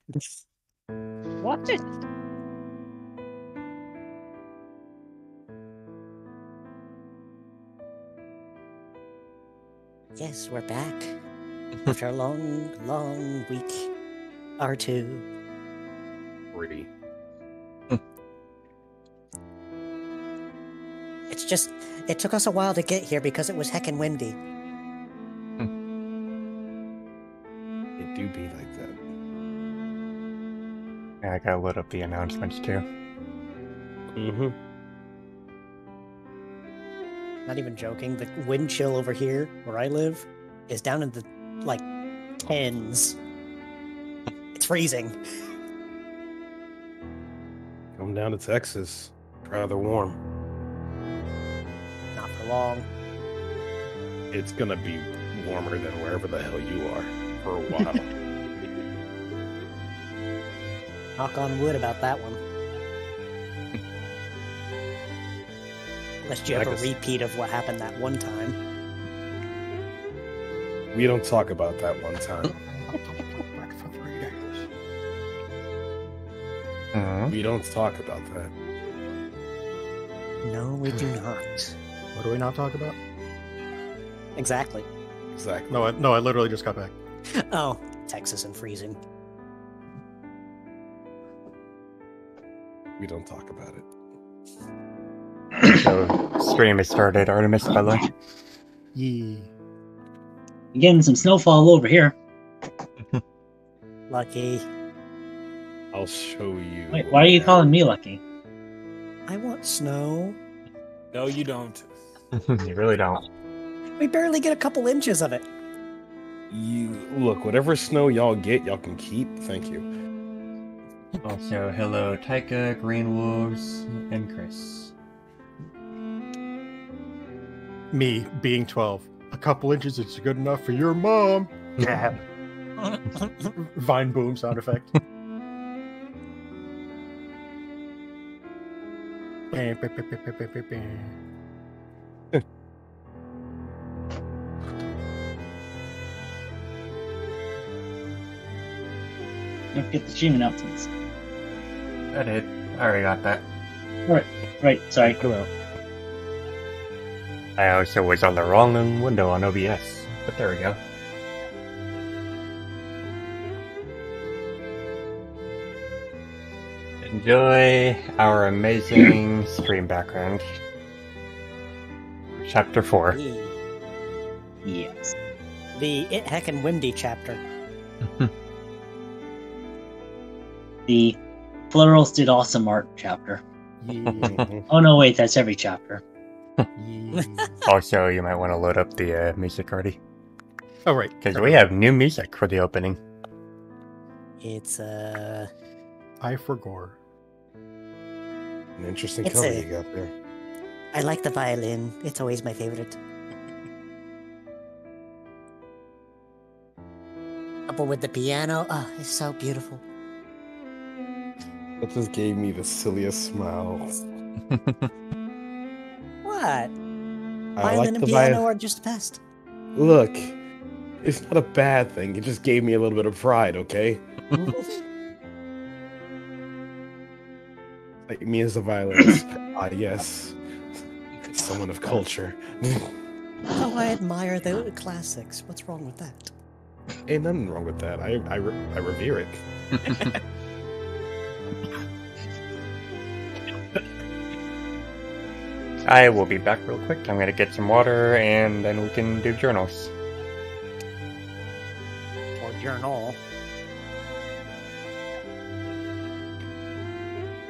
What? Yes, we're back. After a long, long week or two. 3. It's just, it took us a while to get here because it was heckin' windy. It do be like that. Yeah, I gotta load up the announcements too. Mm-hmm. Not even joking, the wind chill over here, where I live, is down in the, like, 10s. It's freezing. Come down to Texas. Rather warm. Not for long. It's gonna be warmer than wherever the hell you are for a while. Knock on wood about that one. Unless you have a repeat of what happened that one time. We don't talk about that one time. We don't talk about that. No, we do not. What do we not talk about? Exactly. Exactly. No, I literally just got back. Oh, Texas and freezing. We don't talk about it. So, stream has started. Artemis, by the way. Yee. You're getting some snowfall over here. Lucky. I'll show you. Wait, why are you calling me lucky? I want snow. No, you don't. You really don't. We barely get a couple inches of it. You look, whatever snow y'all get, y'all can keep. Thank you. Also, hello, Taika, Green Wolves, and Chris. Me being 12. A couple inches is good enough for your mom. Yeah. Vine boom sound effect. Don't get the stream announcements. I did. I already got that. Right, sorry. Come out. I also was on the wrong window on OBS, but there we go. Enjoy our amazing stream background. Chapter 4. Yes. The It Heckin' Windy chapter. The Plurals Did Awesome Art chapter. Yeah. Oh no, wait, that's every chapter. Yeah. Also, you might want to load up the music already. Oh, right. Because we have new music for the opening. It's, I forgot. An interesting It's color a- you got there. I like the violin. It's always my favorite. Coupled with the piano. Oh, it's so beautiful. That just gave me the silliest smile. What? I Violin like and the piano are just the best. Look, it's not a bad thing. It just gave me a little bit of pride, okay? Like me as a violinist. Ah, yes. Someone of culture. Oh, I admire the classics. What's wrong with that? Ain't nothing wrong with that. I revere it. I will be back real quick. I'm gonna get some water and then we can do journals. Or journal.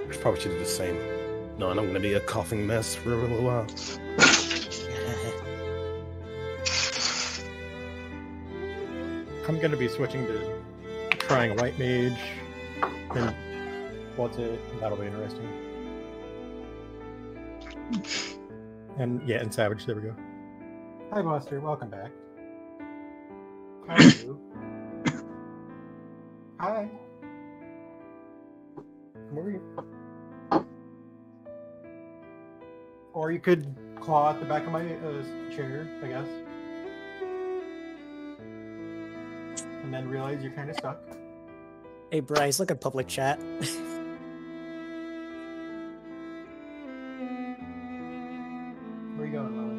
I probably should do the same. No, and I'm gonna be a coughing mess for a little while. I'm going to be switching to trying White Mage. And what's it? That'll be interesting. And yeah, and Savage. There we go. Hi, Buster. Welcome back. How are you? Hi. Come over here. Or you could claw at the back of my chair, I guess. And then realize you're kind of stuck. Hey Bryce, look at public chat. Where are you going, Lily?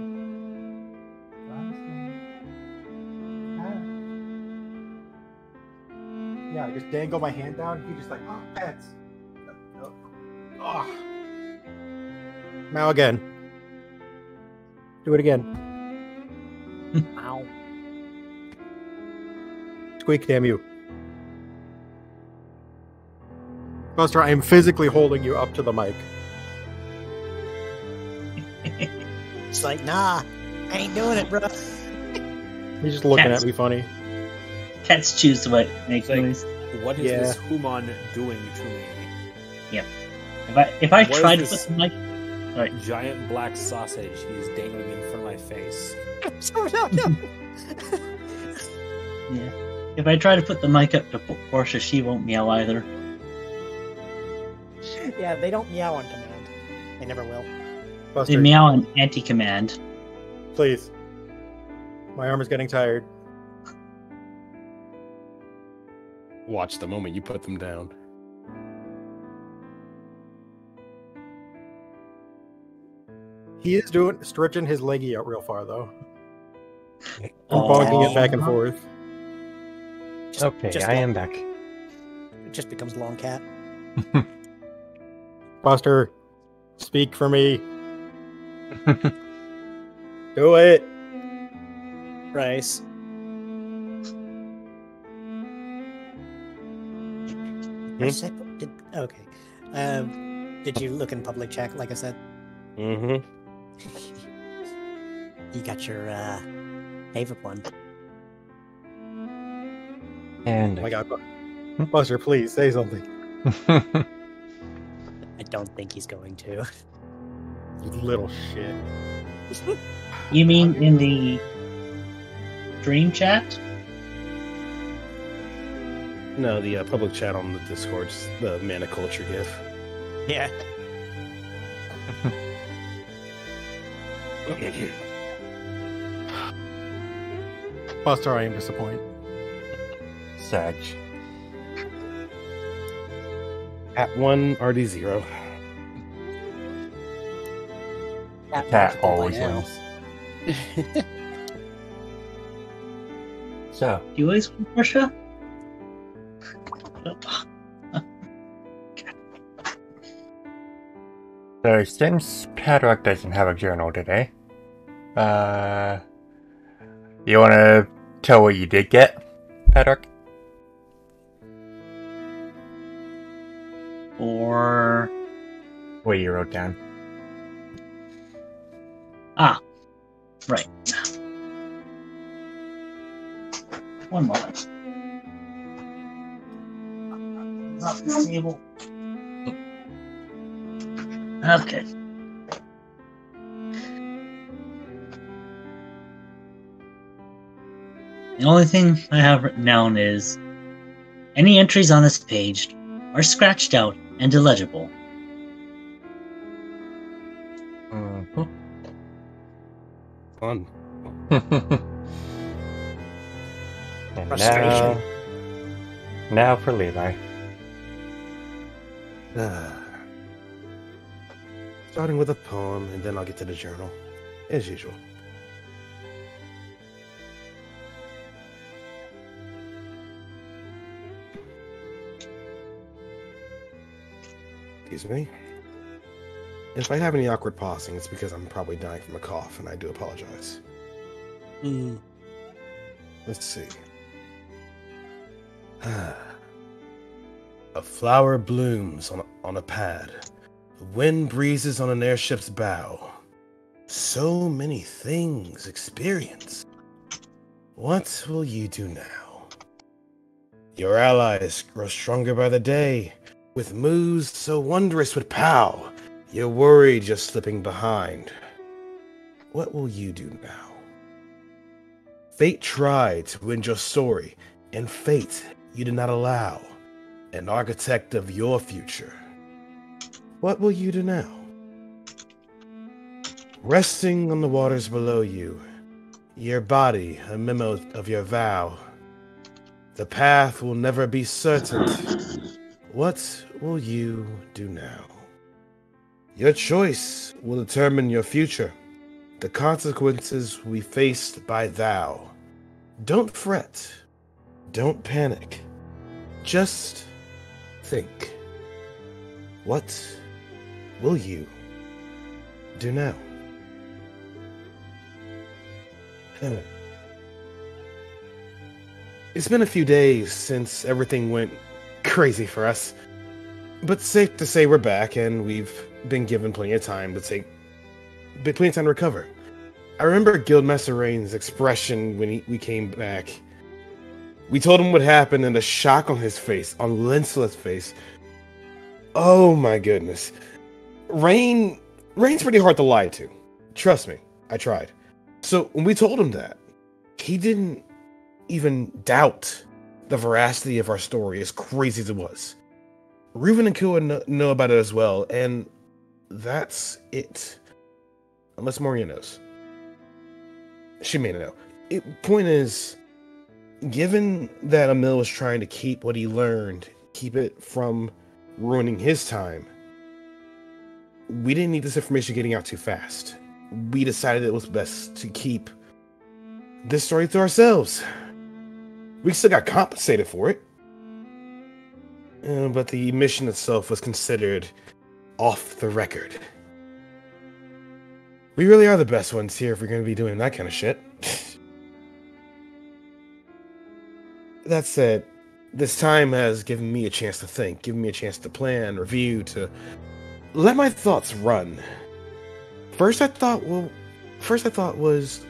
Yeah, I just dangle my hand down. He just like, oh, pets. Oh. Now again. Do it again. Ow. Squeak, damn you. Buster, I am physically holding you up to the mic. It's like, nah, I ain't doing it, bro. He's just looking Cats. at me funny. Cats choose what makes Like, noise. what is Yeah. this human doing to me? If I What tried to is put this? the mic, sorry, Giant black sausage he is dangling in front of my face. yeah. If I try to put the mic up to Portia, she won't meow either. Yeah, they don't meow on command. They never will. They Buster, meow on anti-command. please. My arm is getting tired. Watch the moment you put them down. He is stretching his leggy out real far, though. And Oh. bonking it back and forth. Okay, just I long- am back. It just becomes long cat. Buster, speak for me. Do it. Bryce. Okay. Did you look in public chat, like I said? Mm-hmm. You got your favorite one. And Oh my god. Buster, please, say something. I don't think he's going to. You little shit. You mean in the dream chat? No, the public chat on the Discord's the mana culture gif. Yeah. Buster, I am disappointed. Sag. At 1, RD0. Cat always now. wins. So, Do you always win, Portia? so since Patrock doesn't have a journal today, you want to tell what you did get, Patrock? Or What you wrote down? right. One moment. Not the table. Okay. The only thing I have written down is any entries on this page are scratched out and illegible. Mm-hmm. Fun. And Frustration. now for Levi. Starting with a poem, and then I'll get to the journal, as usual. Excuse me. If I have any awkward pausing, it's because I'm probably dying from a cough, and I do apologize. Mm. Let's see. A flower blooms on a pad. The wind breezes on an airship's bow. So many things experience. What will you do now? Your allies grow stronger by the day, with moves so wondrous with pow. You're worried you're slipping behind. What will you do now? Fate tried to end your story, and fate you did not allow. An architect of your future. What will you do now? Resting on the waters below you, your body a memo of your vow. The path will never be certain. What will you do now? Your choice will determine your future. The consequences will be faced by thou. Don't fret. Don't panic. Just think. What will you do now? It's been a few days since everything went crazy for us. But safe to say we're back, and we've been given plenty of time to recover. I remember Guildmaster Rain's expression when we came back. We told him what happened, and the shock on his face, on Lincelet's face. Oh my goodness. Rain's pretty hard to lie to. Trust me, I tried. So when we told him that, he didn't even doubt the veracity of our story, as crazy as it was. Reuven and Kua know about it as well, and that's it. Unless Moria knows. She may know. Point is, given that Emil was trying to keep what he learned, keep it from ruining his time, we didn't need this information getting out too fast. We decided it was best to keep this story to ourselves. We still got compensated for it. But the mission itself was considered off the record. We really are the best ones here if we're going to be doing that kind of shit. That said, this time has given me a chance to think, given me a chance to plan, review, to let my thoughts run. First I thought was,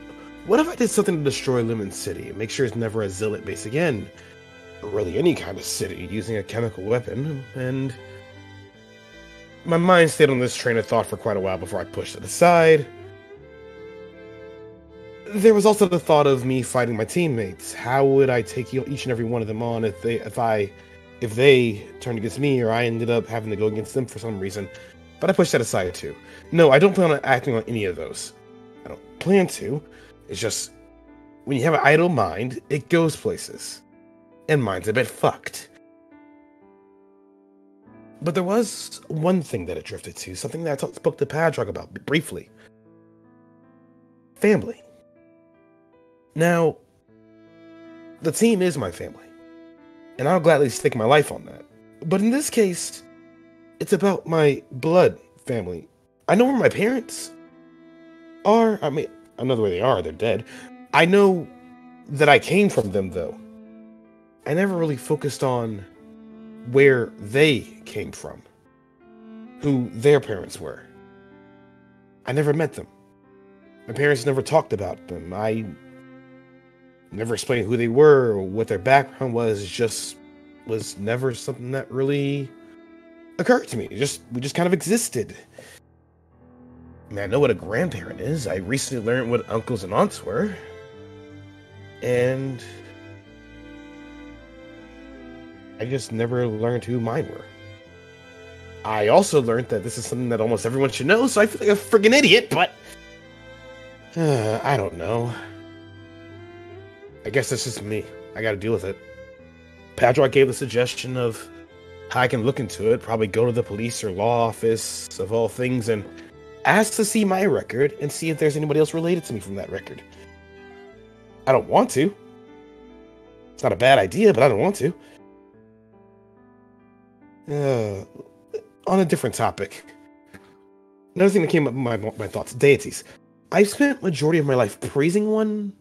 what if I did something to destroy Lumen City and make sure it's never a zealot base again? Or really any kind of city using a chemical weapon, and my mind stayed on this train of thought for quite a while before I pushed it aside. There was also the thought of me fighting my teammates. How would I take each and every one of them on if they turned against me, or I ended up having to go against them for some reason? But I pushed that aside too. No, I don't plan on acting on any of those. I don't plan to. It's just, when you have an idle mind, it goes places. And mine's a bit fucked. But there was one thing that it drifted to, something that I spoke to Patrock about briefly. Family. Now, the team is my family, and I'll gladly stake my life on that. But in this case, it's about my blood family. I know where my parents are. I mean, I know where they are. They're dead. I know that I came from them, though. I never really focused on where they came from, who their parents were. I never met them. My parents never talked about them. I never explained who they were or what their background was. It just was never something that really occurred to me. We just kind of existed. I mean, I know what a grandparent is. I recently learned what uncles and aunts were. And I just never learned who mine were. I also learned that this is something that almost everyone should know, so I feel like a friggin' idiot, but I don't know. I guess that's just me. I gotta deal with it. Patrock gave the suggestion of how I can look into it, probably go to the police or law office, of all things, and ask to see my record and see if there's anybody else related to me from that record. I don't want to. It's not a bad idea, but I don't want to. On a different topic. Another thing that came up in my thoughts, deities. I've spent majority of my life praising one,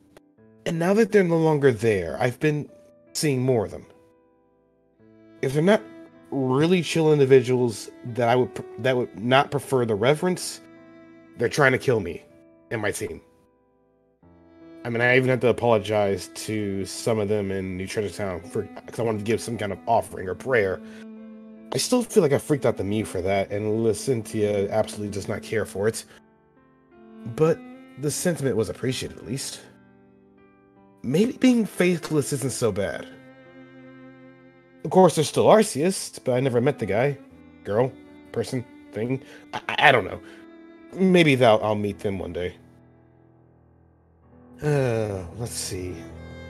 and now that they're no longer there, I've been seeing more of them. If they're not really chill individuals that would not prefer the reverence, they're trying to kill me and my team. I mean, I even had to apologize to some of them in New Treasure Town because I wanted to give some kind of offering or prayer. I still feel like I freaked out the me for that, and Lucentia absolutely does not care for it. But the sentiment was appreciated, at least. Maybe being faithless isn't so bad. Of course, there's still Arceus, but I never met the guy. Girl, person, thing. I don't know. Maybe I'll meet them one day. Let's see.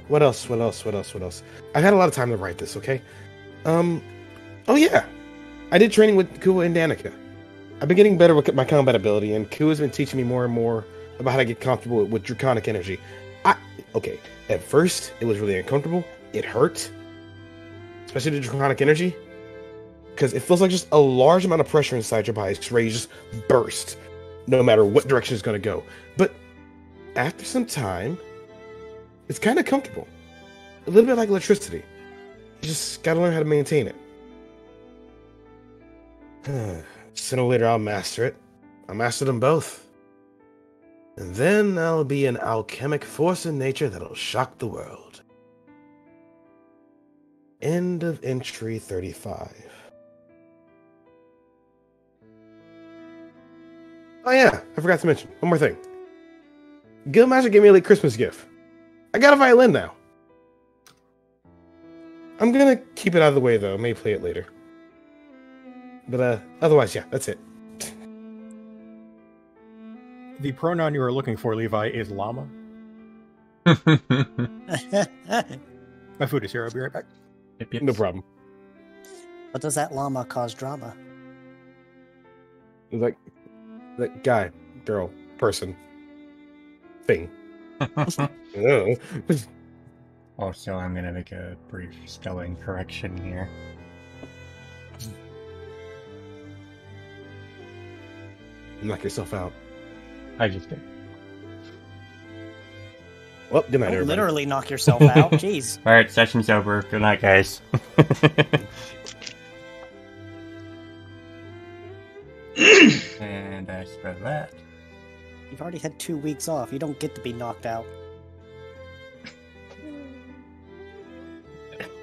What else? I've had a lot of time to write this, okay? Oh yeah. I did training with Kua and Danica. I've been getting better with my combat ability, and Kua's been teaching me more and more about how to get comfortable with draconic energy. Okay, at first, it was really uncomfortable. It hurt. Especially the draconic energy. Because it feels like just a large amount of pressure inside your body is ready to just burst, no matter what direction it's going to go. But after some time, it's kind of comfortable. A little bit like electricity. You just got to learn how to maintain it. Sooner or later, I'll master it. I'll master them both. And then I'll be an alchemic force in nature that'll shock the world. End of entry 35. Oh yeah, I forgot to mention one more thing. Guildmaster gave me a late Christmas gift. I got a violin now. I'm gonna keep it out of the way though. I may play it later. But otherwise, yeah, that's it. The pronoun you are looking for, Levi, is llama. My food is here. I'll be right back. Yep. No problem. But does that llama cause drama? Like that guy, girl, person, thing. Oh. Also, I'm gonna make a brief spelling correction here. Knock yourself out. I just did. Well, good night, Don't everybody. literally knock yourself out. Jeez. Alright, session's over. Good night, guys. And as for that, You've already had 2 weeks off. You don't get to be knocked out.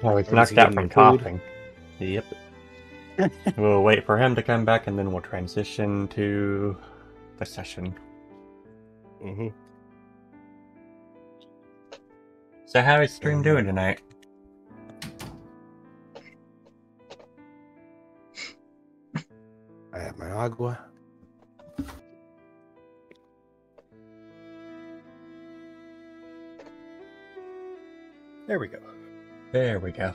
well, he's Or is knocked he out getting from food? coughing. Yep. We'll wait for him to come back and then we'll transition to the session. Mm-hmm. So how is stream doing tonight? I have my agua. There we go. There we go.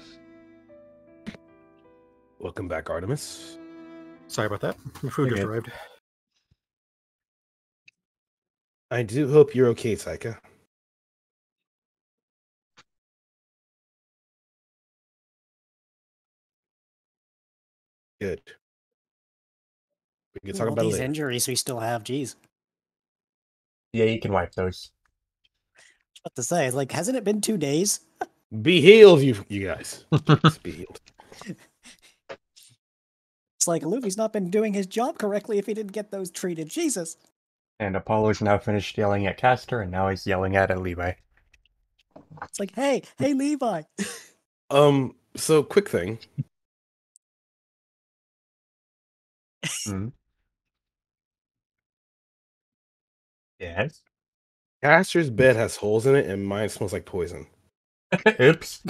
Welcome back, Artemis. Sorry about that. My food just Okay. arrived. I do hope you're okay, Taika. Good. We can talk All about it these later. injuries we still have. Jeez. Yeah, you can wipe those. What to say? Like, hasn't it been 2 days? Be healed, you guys. Just be healed. It's like Luffy's not been doing his job correctly if he didn't get those treated. Jesus. And Apollo's now finished yelling at Castor, and now he's yelling at Levi. It's like, hey, Levi. So quick thing. Yes? Castor's bed has holes in it, and mine smells like poison. Oops.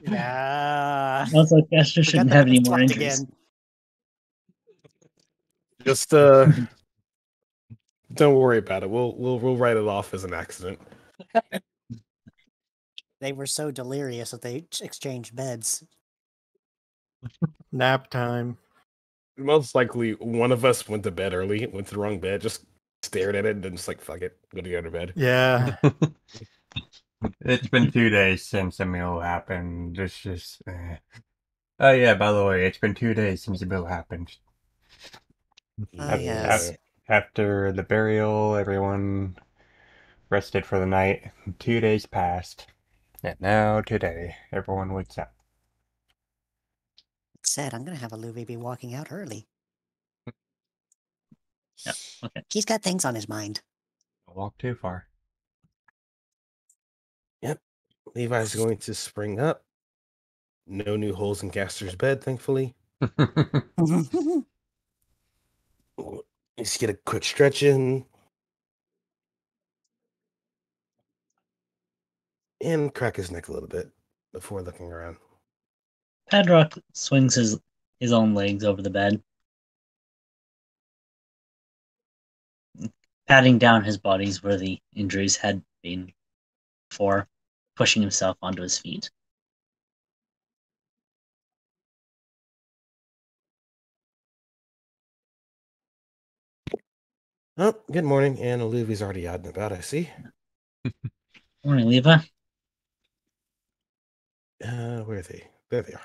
Yeah. Also, Castor shouldn't have any more injuries. Just don't worry about it. We'll write it off as an accident. They were so delirious that they exchanged beds. Nap time. Most likely, one of us went to bed early, went to the wrong bed, just stared at it, and then just like, fuck it, go to the other bed. Yeah. It's been 2 days since the meal happened. It's just... Oh yeah, by the way, it's been 2 days since the meal happened. Yes. After the burial, everyone rested for the night. 2 days passed. And now, today, everyone wakes up. Said I'm gonna have a Luffy be walking out early. Yeah, okay. He's got things on his mind. Don't walk too far. Levi's going to spring up. No new holes in Castor's bed, thankfully. Let's get a quick stretch in. And crack his neck a little bit before looking around. Patrock swings his own legs over the bed, patting down his bodies where the injuries had been. before pushing himself onto his feet. Oh, good morning. And Olivia's already out and about, I see. Morning, Levi. Where are they? There they are.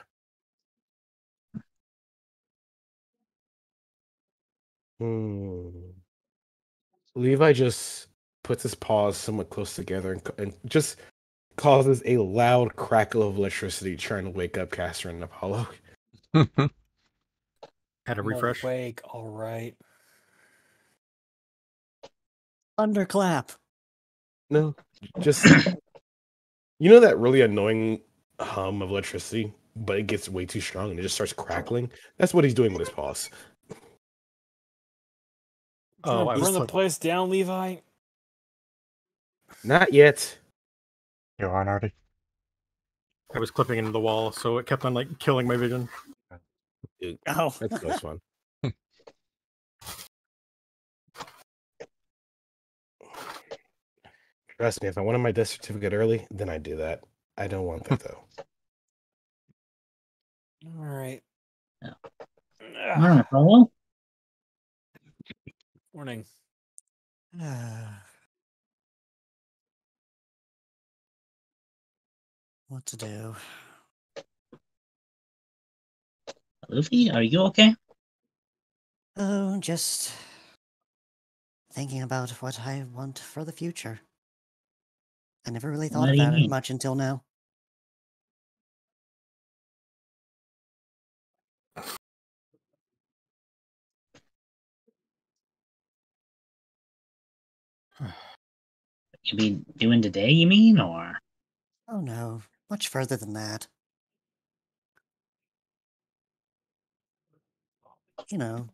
Levi just puts his paws somewhat close together and just causes a loud crackle of electricity, trying to wake up Castor and Apollo. Had a refresh. Awake, all right. Thunderclap. No, just you know that really annoying hum of electricity, but it gets way too strong and it just starts crackling. That's what he's doing with his paws. Oh, I was Burn the click- place down, Levi. Not yet. You're on, Artie. I was clipping into the wall, so it kept on like killing my vision. Dude, Oh, that's so much fun. Trust me, if I wanted my death certificate early, then I'd do that. I don't want that though. All right. Morning, Apollo. Morning. what to do? Luffy, are you okay? Oh, just thinking about what I want for the future. I never really thought What do you about it mean? much until now. You be doing today, you mean, or? Oh no, much further than that. You know,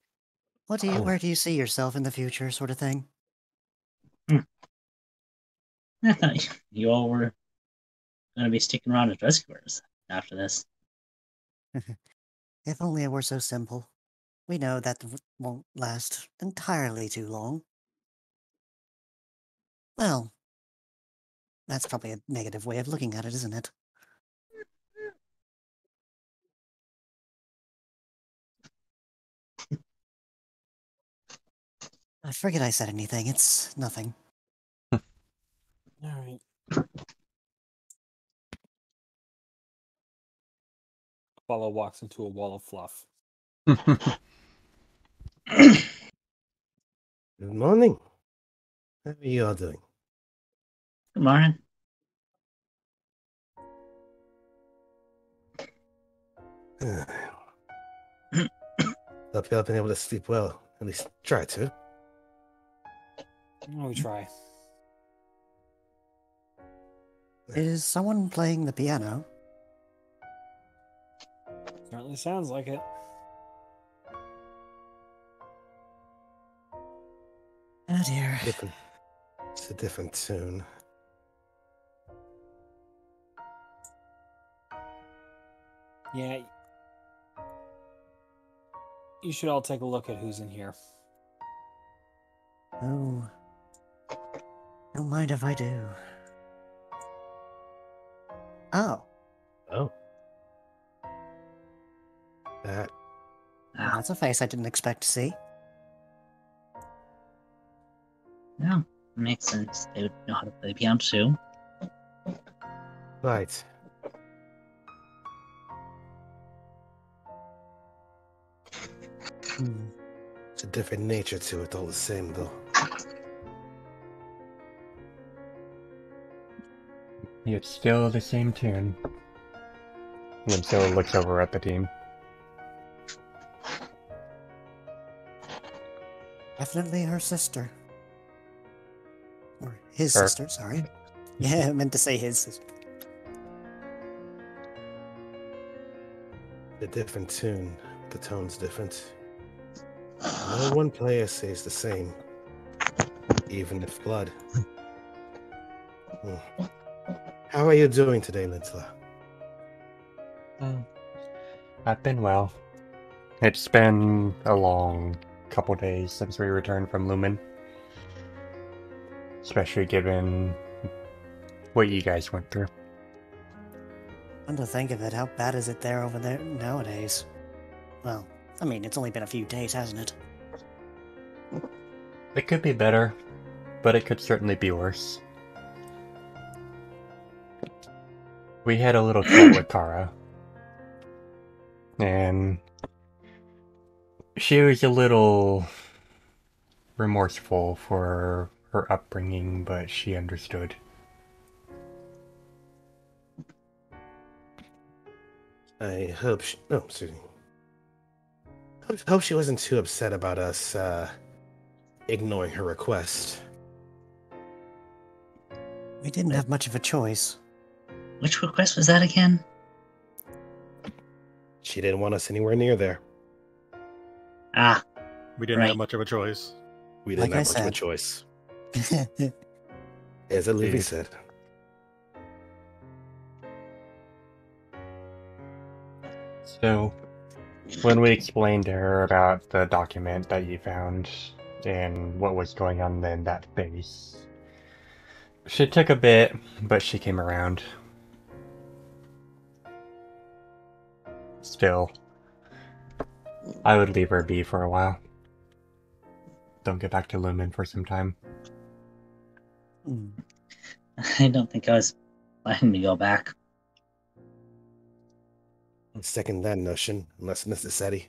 where do you see yourself in the future, sort of thing? I thought you all were going to be sticking around as rescuers after this. If only it were so simple. We know that won't last entirely too long. Well, that's probably a negative way of looking at it, isn't it? I forget I said anything. It's nothing. All right. Apollo walks into a wall of fluff. Good morning. How are you all doing? Good morning. Hope y'all been able to sleep well. At least try to. Oh, we try. Is someone playing the piano? Certainly sounds like it. Oh dear. It's a different tune. Yeah. You should all take a look at who's in here. Oh. Don't mind if I do. Oh. Oh. That. That's a face I didn't expect to see. Yeah, makes sense. They would know how to play the piano too. Right. It's a different nature to it all the same, though. It's still the same tune. And still looks over at the team. Definitely her sister. Or his Her. sister, sorry. Yeah, I meant to say his sister. A different tune. The tone's different. No one player says the same. Even if blood. How are you doing today, Litzla? I've been well. It's been a long couple days since we returned from Lumen. Especially given what you guys went through. Come to think of it, how bad is it there over there nowadays? Well, I mean, it's only been a few days, hasn't it? It could be better, but it could certainly be worse. We had a little chat with Kara, and she was a little remorseful for her upbringing, but she understood. I hope she... Oh, excuse me. Hope she wasn't too upset about us, ignoring her request. We didn't have much of a choice. Which request was that again? She didn't want us anywhere near there. Ah, We didn't Right. have much of a choice. We didn't Like I have much of a said. choice. As Luffy Dude. said. So, when we explained to her about the document that you found and what was going on in that phase, she took a bit, but she came around. Still, I would leave her be for a while. Don't get back to Lumen for some time. Hmm. I don't think I was planning to go back. Second that notion, unless necessary.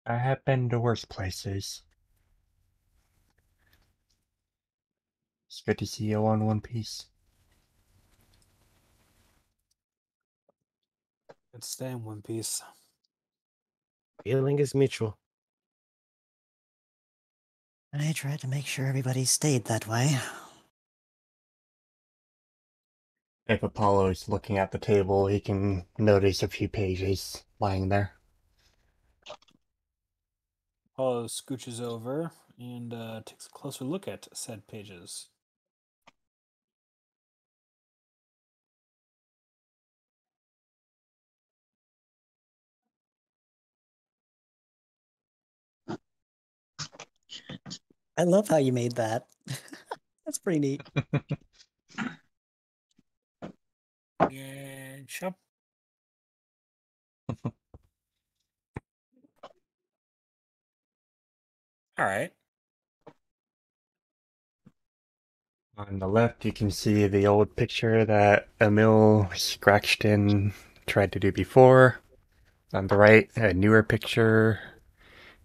I have been to worse places. It's good to see you on One Piece. Let's stay in one piece. Feeling is mutual. I tried to make sure everybody stayed that way. If Apollo's looking at the table, he can notice a few pages lying there. Apollo scooches over and takes a closer look at said pages. I love how you made that. That's pretty neat. And shop. All right. On the left, you can see the old picture that Emil scratched and tried to do before. On the right, a newer picture.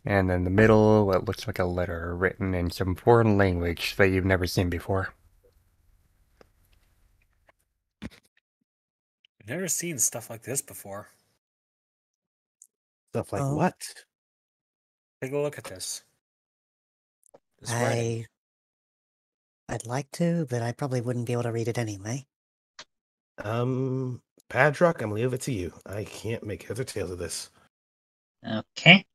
And in the middle, what looks like a letter written in some foreign language that you've never seen before. I've never seen stuff like this before. Stuff like Oh. what? Take a look at this. This writing. I'd like to, but I probably wouldn't be able to read it anyway. Patrock, I'm gonna leave it to you. I can't make heads or tails of this. Okay.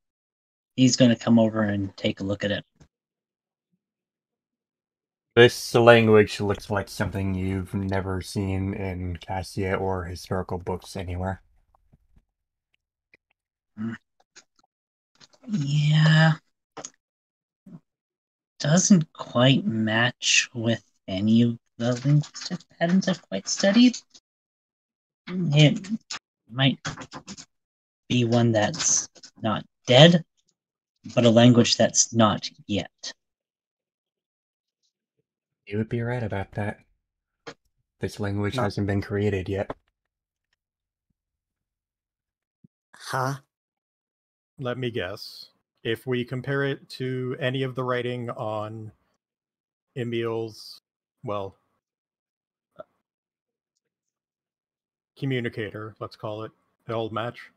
He's going to come over and take a look at it. This language looks like something you've never seen in Cassia or historical books anywhere. Yeah. Doesn't quite match with any of the linguistic patterns I've quite studied. It might be one that's not dead, but a language that's not yet. You would be right about that. This language Not- hasn't been created yet. Huh? Let me guess. If we compare it to any of the writing on Emil's, well, communicator, let's call it, the old match.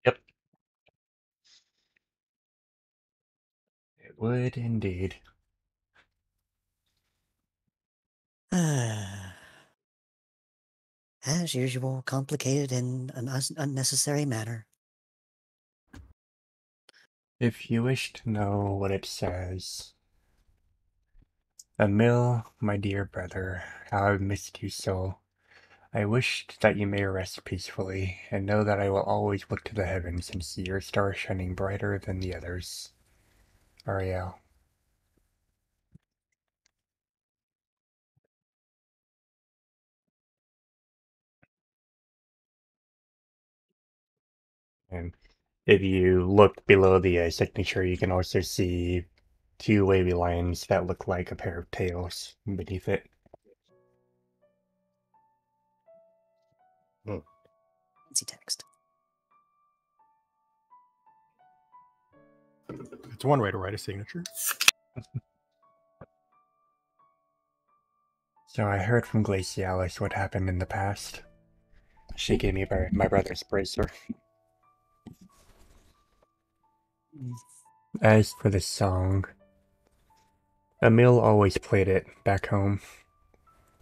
Yep. It would indeed. As usual, complicated in an unnecessary manner. If you wish to know what it says, Emil, my dear brother, how I've missed you so. I wished that you may rest peacefully, and know that I will always look to the heavens and see your star shining brighter than the others. Ariel. And if you look below the signature, you can also see two wavy lines that look like a pair of tails beneath it. Fancy text. It's one way to write a signature. So I heard from Glacialis what happened in the past. She gave me my brother's bracer. As for the song, Emil always played it back home.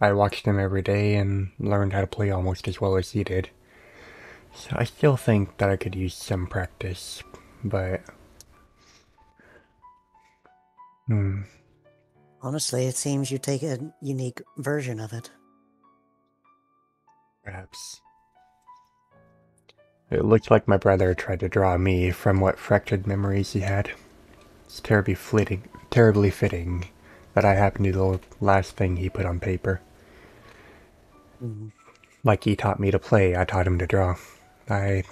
I watched him every day and learned how to play almost as well as he did. So I still think that I could use some practice, but... Honestly, it seems you take a unique version of it. Perhaps. It looked like my brother tried to draw me from what fractured memories he had. It's terribly fitting that I happen to be the last thing he put on paper. Like he taught me to play, I taught him to draw. I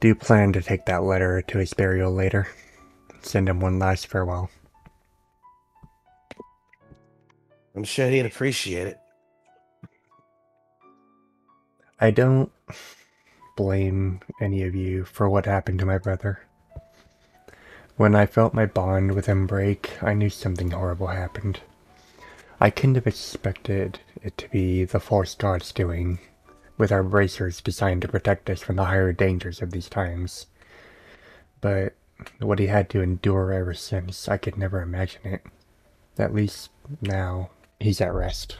do plan to take that letter to his burial later. Send him one last farewell. I'm sure he'd appreciate it. I don't blame any of you for what happened to my brother. When I felt my bond with him break, I knew something horrible happened. I couldn't have expected it to be the Force God's doing, with our bracers designed to protect us from the higher dangers of these times. But what he had to endure ever since, I could never imagine it. At least now, he's at rest.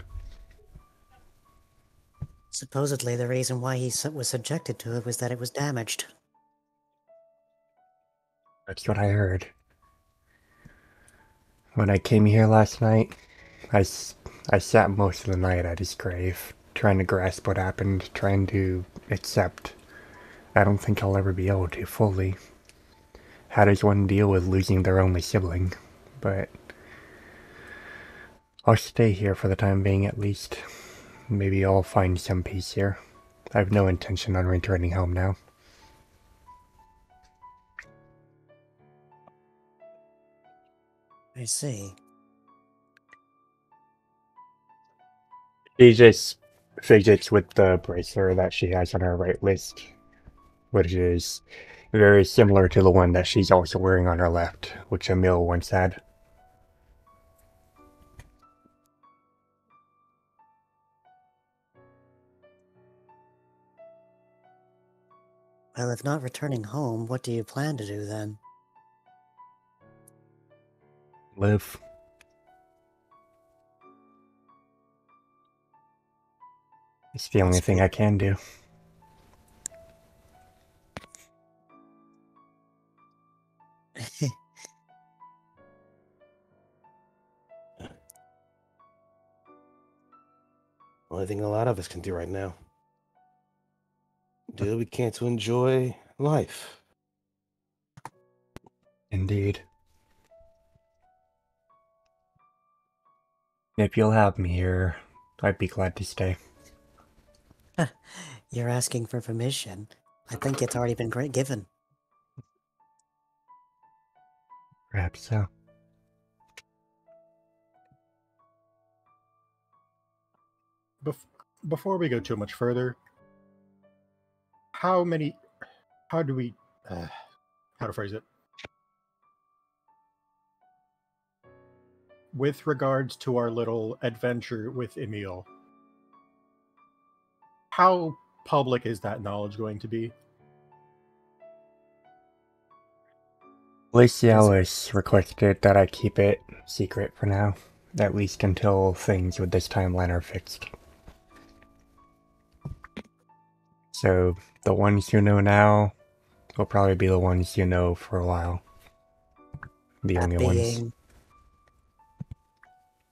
Supposedly, the reason why he was subjected to it was that it was damaged. That's what I heard. When I came here last night, I sat most of the night at his grave, trying to grasp what happened, trying to accept. I don't think I'll ever be able to fully. How does one deal with losing their only sibling? But I'll stay here for the time being at least. Maybe I'll find some peace here. I have no intention on returning home now. I see. She just fidgets with the bracelet that she has on her right wrist, which is very similar to the one that she's also wearing on her left, which Emil once had. Well, if not returning home, what do you plan to do then? Live. It's the only thing I can do. Only thing a lot of us can do right now. Do what we can to enjoy life. Indeed. If you'll have me here, I'd be glad to stay. You're asking for permission. I think it's already been given. Perhaps so. Before we go too much further, how to phrase it? With regards to our little adventure with Emil, how public is that knowledge going to be? Glacialis requested that I keep it secret for now, at least until things with this timeline are fixed. So, the ones you know now will probably be the ones you know for a while. The only ones.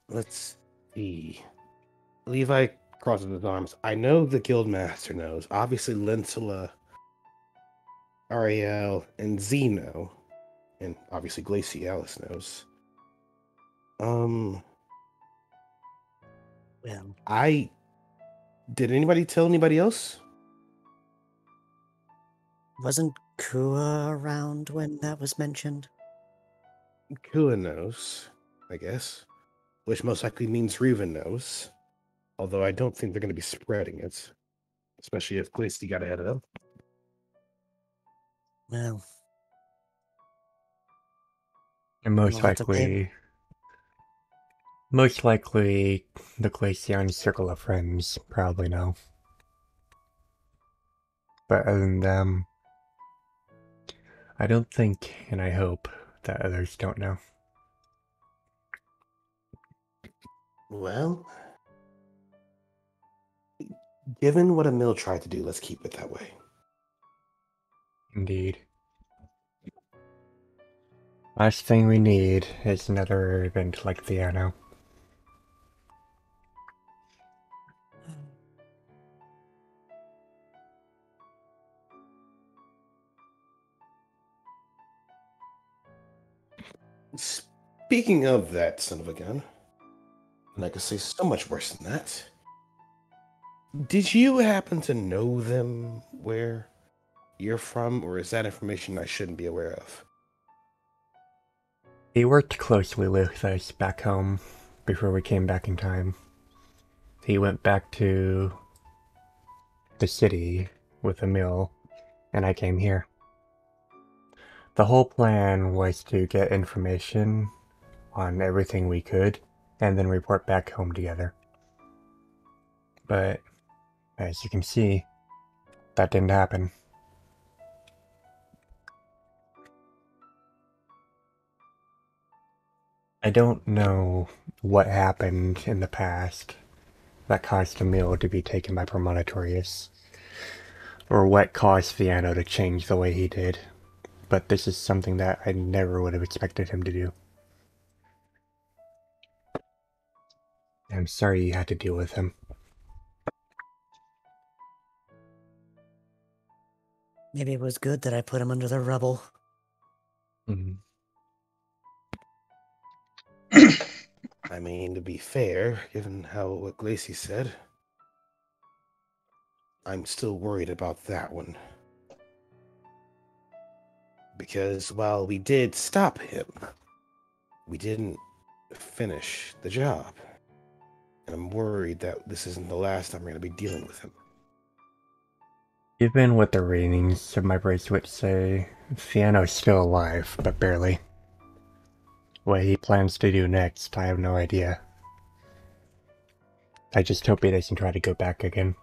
Let's see. Levi crosses his arms. I know the Guildmaster knows. Obviously, Lentula, Ariel, and Z know. And obviously, Glacialis knows. Well, Did anybody tell anybody else? wasn't Kua around when that was mentioned? Kua knows, I guess. Which most likely means Reuven knows. Although I don't think they're going to be spreading it. Especially if Glacy got ahead of them. Well, And we'll have to pay. most likely, the Glacian circle of friends probably know. But other than them, I don't think, and I hope, that others don't know. Well, given what Emil tried to do, let's keep it that way. Indeed. Last thing we need is another event like the Anno. Speaking of that son of a gun, and I could say so much worse than that. Did you happen to know them where you're from, or is that information I shouldn't be aware of? He worked closely with us back home before we came back in time. He went back to the city with Emil, and I came here. The whole plan was to get information on everything we could, and then report back home together. But, as you can see, that didn't happen. I don't know what happened in the past that caused Emil to be taken by Premonitorius, or what caused the Anno to change the way he did, but this is something that I never would have expected him to do. I'm sorry you had to deal with him. Maybe it was good that I put him under the rubble. I mean, to be fair, given what Glacy said, I'm still worried about that one. Because while we did stop him, we didn't finish the job. And I'm worried that this isn't the last time we're going to be dealing with him. Given what the ratings of my bracelet say, Fiano's still alive, but barely. What he plans to do next, I have no idea. I just hope he doesn't try to go back again.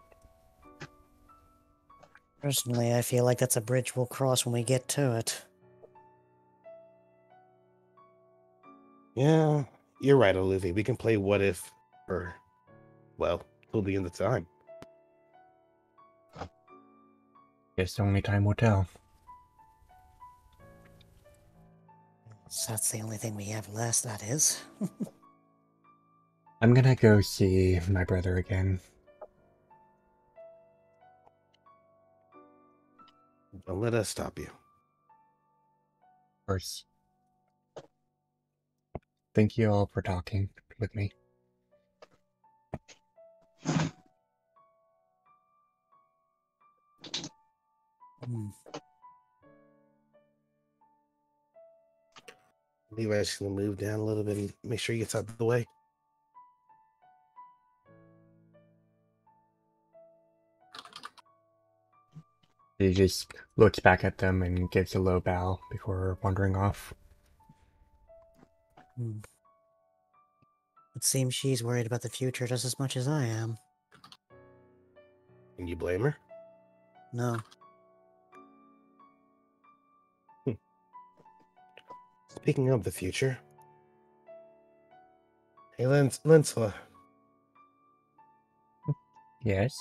Personally, I feel like that's a bridge we'll cross when we get to it. Yeah, you're right, Olivia. We can play what if for, well, till the end of time. Guess only time will tell. So that's the only thing we have left, that is. I'm gonna go see my brother again. Don't let us stop you. Of course. Thank you all for talking with me. Levi's gonna move down a little bit and make sure he gets out of the way. He just looks back at them and gives a low bow before wandering off. It seems she's worried about the future just as much as I am. Can you blame her? No. Speaking of the future, hey, Lensla. Yes?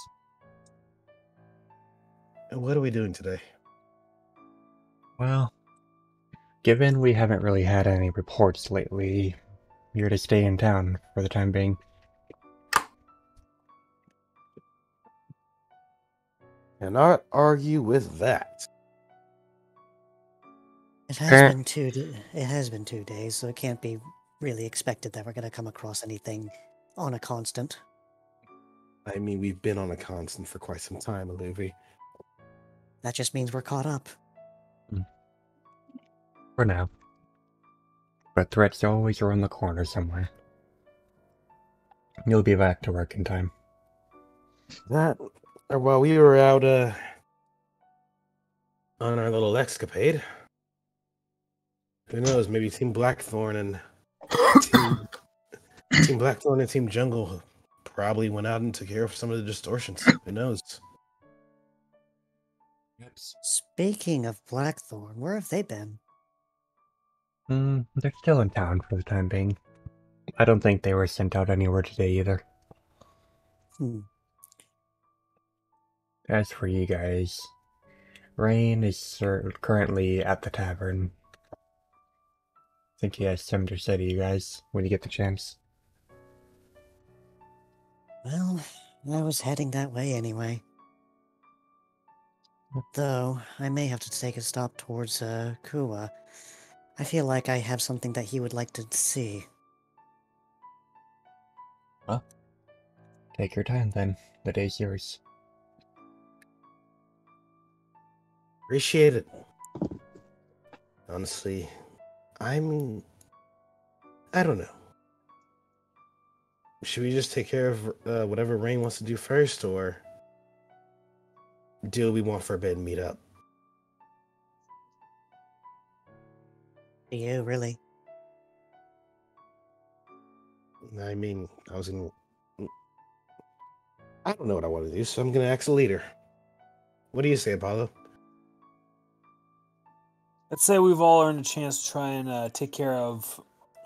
What are we doing today? Well, given we haven't really had any reports lately, you're to stay in town for the time being. Cannot argue with that. It has been it has been 2 days, so it can't be really expected that we're going to come across anything on a constant. I mean, we've been on a constant for quite some time, Luffy. That just means we're caught up. For now. But threats always around the corner somewhere. You'll be back to work in time. That, or while we were out on our little escapade, who knows? Maybe Team Blackthorn and Team Blackthorn and Team Jungle probably went out and took care of some of the distortions. Who knows? Speaking of Blackthorn, where have they been? They're still in town for the time being. I don't think they were sent out anywhere today either. As for you guys, Rain is currently at the tavern. I think he has something to say to you guys when you get the chance. Well, I was heading that way anyway. Though, I may have to take a stop towards Kua. I feel like I have something that he would like to see. Well, take your time then. The day's yours. Appreciate it. Honestly, I mean, I don't know. Should we just take care of whatever Rain wants to do first, or do we want for a bit and meet up? You, really? I mean, I don't know what I want to do, so I'm gonna ask the leader. What do you say, Apollo? Let's say we've all earned a chance to try and take care of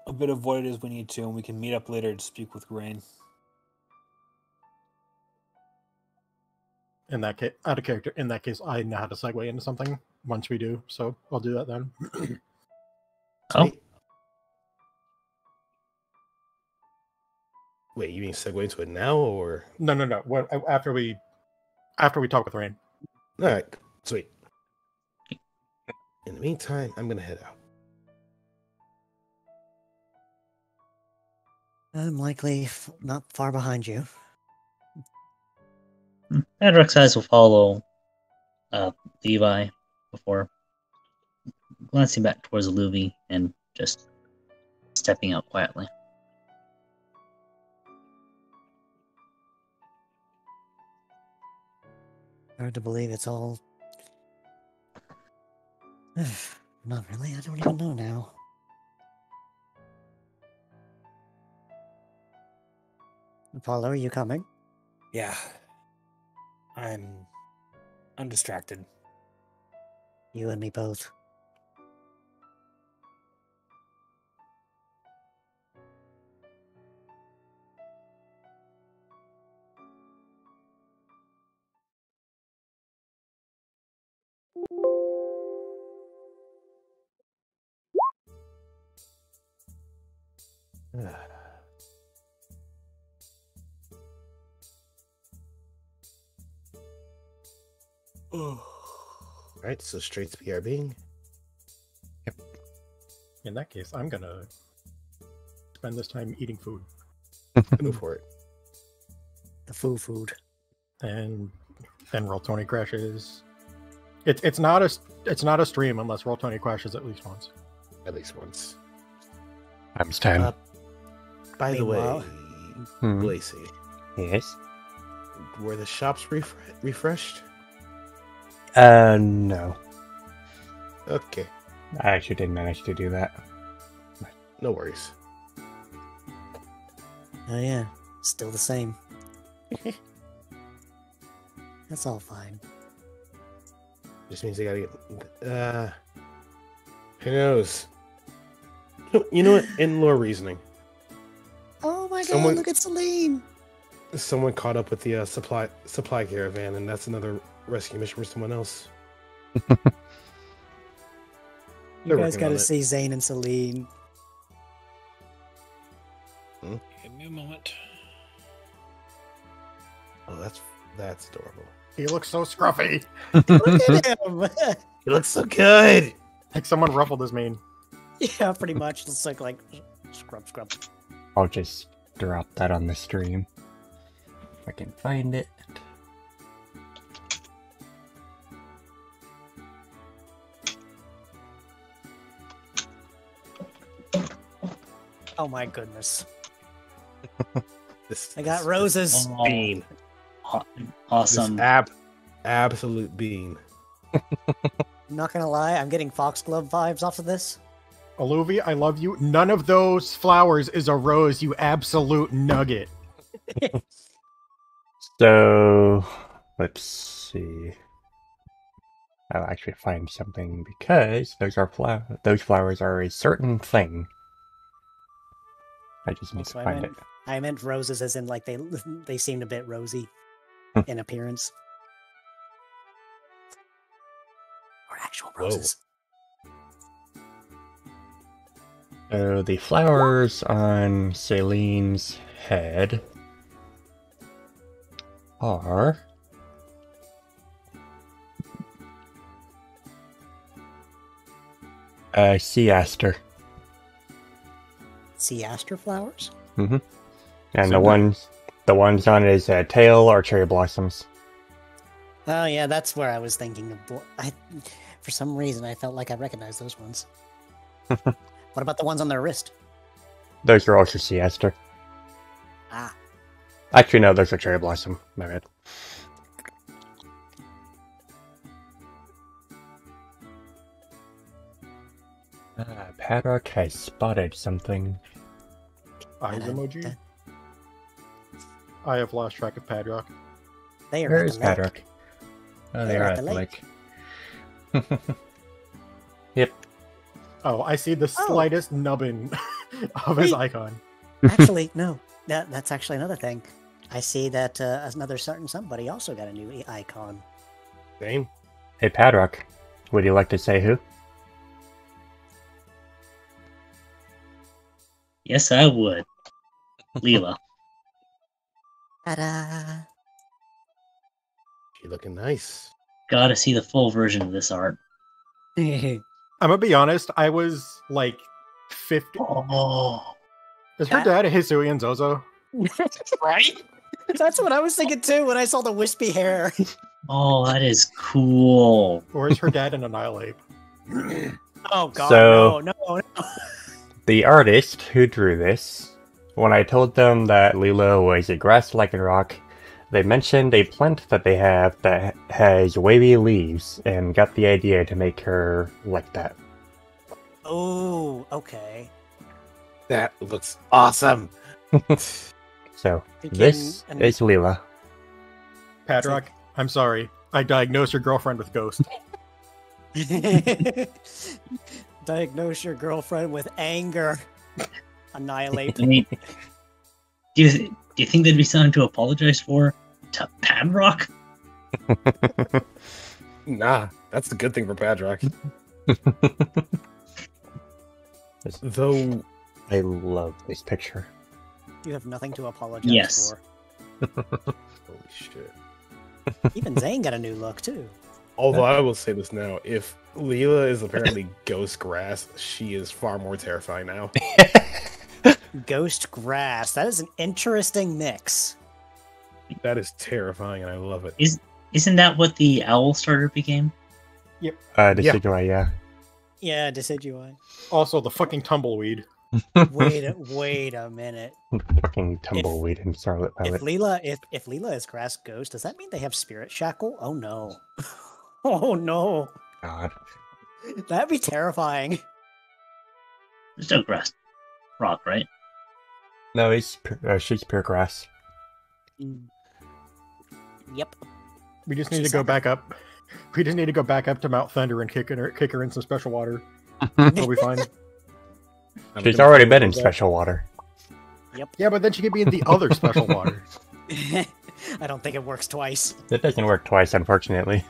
a bit of what it is we need to, and we can meet up later to speak with Rain. In that case, out of character. In that case, I know how to segue into something once we do, so I'll do that then. Oh, Wait, you mean segue into it now, or? No. What, after we talk with Rain. All right, sweet. In the meantime, I'm gonna head out. I'm likely not far behind you. Patrock's eyes will follow Levi before glancing back towards Luby and just stepping out quietly. Hard to believe it's all... Not really, I don't even know now. Apollo, are you coming? Yeah. I'm undistracted. You and me both. Alright, so straight to BRB. In that case, I'm gonna spend this time eating food. Go for it. The food. And then Roll 20 crashes. It's not a stream unless Roll 20 crashes at least once. At least once. Times 10. By the way, Meanwhile- Lacey, Yes? were the shops refreshed? No. Okay, I actually didn't manage to do that. no worries. Oh yeah, still the same. That's all fine. Just means they gotta get. Who knows? You know what? In lore reasoning, Oh my Someone- god, look at Celine! someone caught up with the supply caravan, and that's another rescue mission for someone else. You They're guys working gotta on it. see Zane and Celine. Give me a moment. Oh, that's adorable. He looks so scruffy. Look at him. He looks so good. Like someone ruffled his mane. Yeah, pretty much. It's like scrub. I'll just drop that on the stream. If I can find it. Oh my goodness. This I got roses. Oh, bean. awesome. This absolute bean. I'm not gonna lie, I'm getting Foxglove vibes off of this. Oluvia, I love you. None of those flowers is a rose, you absolute nugget. So, let's see. I'll actually find something because those flowers are a certain thing. I just need Also, to find it. I meant roses as in like they seemed a bit rosy in appearance. Or actual roses. So the flowers on Celine's head are sea aster. Sea aster flowers? Mm-hmm. And So the ones on his tail are cherry blossoms. Oh yeah, that's where I was thinking of. For some reason, I felt like I recognized those ones. What about the ones on their wrist? Those are also sea aster. Ah, Actually, no, those are cherry blossom. My bad. Patrock has spotted something. Eyes emoji. I have lost track of Patrock. they are Where at is the lake. Patrock? Oh, They're they're at at the the lake. lake. Yep. Oh, I see the Oh. slightest nubbin of his Wait. icon. Actually, no. That's actually another thing. I see that another certain somebody also got a new icon. Same. Hey, Patrock, would you like to say who? Yes, I would. Leela. Ta-da! She looking nice. Gotta see the full version of this art. I'm gonna be honest, I was like 50. Oh, Is her That- dad a Hisuian Zozo? Right? That's what I was thinking too when I saw the wispy hair. oh, that is cool. Or is her dad an Annihilate? Oh god, So- no. The artist who drew this, when I told them that Lila was a grass lycanroc, they mentioned a plant that they have that has wavy leaves and got the idea to make her like that. Oh, okay. That looks awesome. So, Freaking this an- is Lila. Patrock, I'm sorry. I diagnosed your girlfriend with Ghost. Diagnose your girlfriend with anger. Annihilate. I mean, do you think there'd be something to apologize for to Patrock? Nah, that's the good thing for Patrock. Though, I love this picture. You have nothing to apologize Yes. for. holy shit. Even Zane got a new look too. Although I will say this now, if Leela is apparently ghost grass, she is far more terrifying now. Ghost grass. That is an interesting mix. That is terrifying, and I love it. Isn't that what the owl starter became? Decidui, yeah. Yeah, Decidui. Also, the fucking tumbleweed. Wait a minute. Fucking tumbleweed and Scarlet If Pellet. Leela is grass ghost, does that mean they have spirit shackle? Oh no. Oh no. God. That'd be terrifying. There's no grass rock, right? No, she's pure grass. Yep. We just She need to go said back up. We just need to go back up to Mount Thunder and kick her in some special water. We'll be fine. I'm She's gonna already follow been in that. special water. Yeah, but then she could be in the other special water. I don't think it works twice. It doesn't work twice, unfortunately.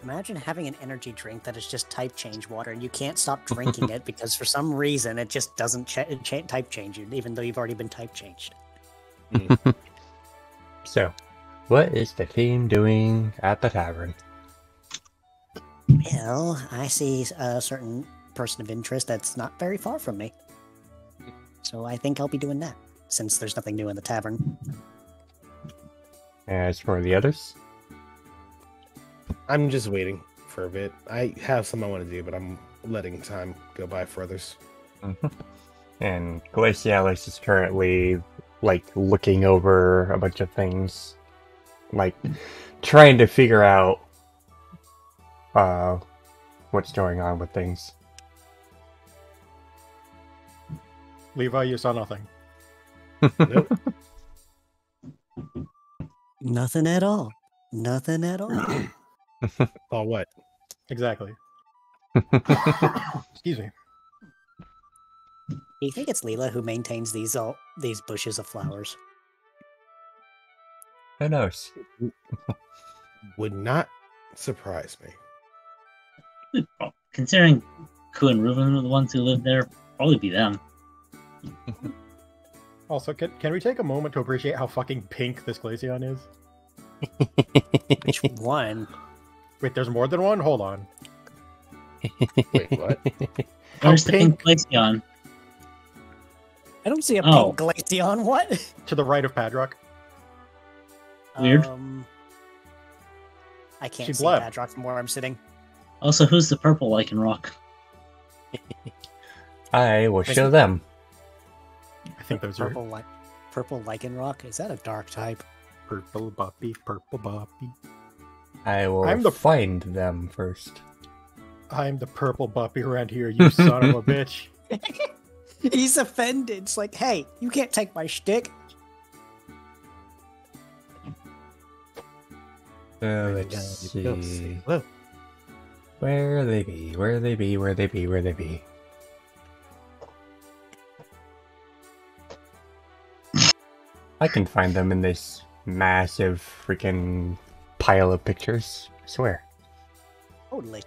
Imagine having an energy drink that is just type change water, and you can't stop drinking it because for some reason it just doesn't type change you, even though you've already been type changed. So, what is the theme doing at the tavern? Well, I see a certain person of interest that's not very far from me. So I think I'll be doing that, since there's nothing new in the tavern. As for the others? I'm just waiting for a bit. I have some I want to do, but I'm letting time go by for others. And Glacialis is currently, like, looking over a bunch of things. Like, trying to figure out what's going on with things. Levi, you saw nothing. Nope. Nothing at all. Nothing at all. Oh, what? Exactly. Excuse me. Do you think it's Leela who maintains these bushes of flowers? Who knows? Would not surprise me. Considering Ku and Reuben are the ones who live there, probably be them. Also, can we take a moment to appreciate how fucking pink this Glaceon is? Which one? Wait, there's more than one? Hold on. Wait, what? Where's the pink? pink Glaceon? I don't see a Oh. pink Glaceon. What? To the right of Patrock. Weird. I can't She's see left. Patrock from where I'm sitting. Also, who's the purple lichen rock? I will show them. I think those are Purple lichen rock. Is that a dark type? purple boppy, purple boppy. I will I'm the- find them first. I'm the purple boppy around here, you son of a bitch. He's offended. It's like, hey, you can't take my shtick. Let's Go see. hello. Where they be? Where they be? Where they be? Where they be? I can find them in this massive freaking pile of pictures. I swear. Totally.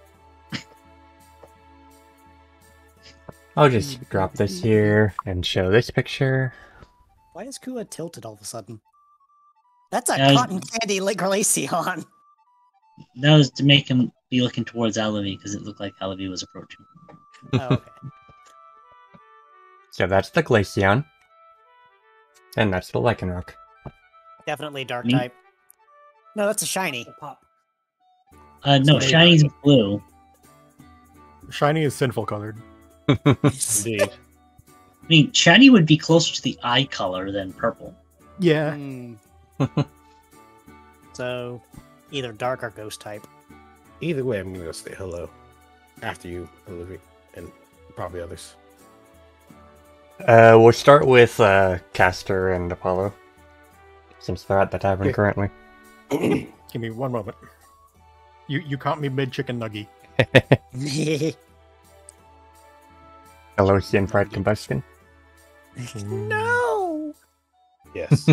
I'll just drop this here and show this picture. Why is Kua tilted all of a sudden? That's a Yeah, cotton candy Glaceon. That was to make him be looking towards Alavi because it looked like Alavi was approaching. Oh, okay. So that's the Glaceon. And that's the Lycanroc. Definitely dark Me? type. No, that's a shiny. Pop. No, Sorry. Shiny's blue. Shiny is sinful colored. Indeed. I mean, Shiny would be closer to the eye color than purple. Yeah. Hmm. So, either dark or ghost type. Either way, I'm gonna go say hello. After you, Olivia, and probably others. We'll start with Castor and Apollo. Since they're at the tavern Okay. currently. Give me one moment. You caught me mid chicken nugget. Hello, Fried Combustion. No! Yes.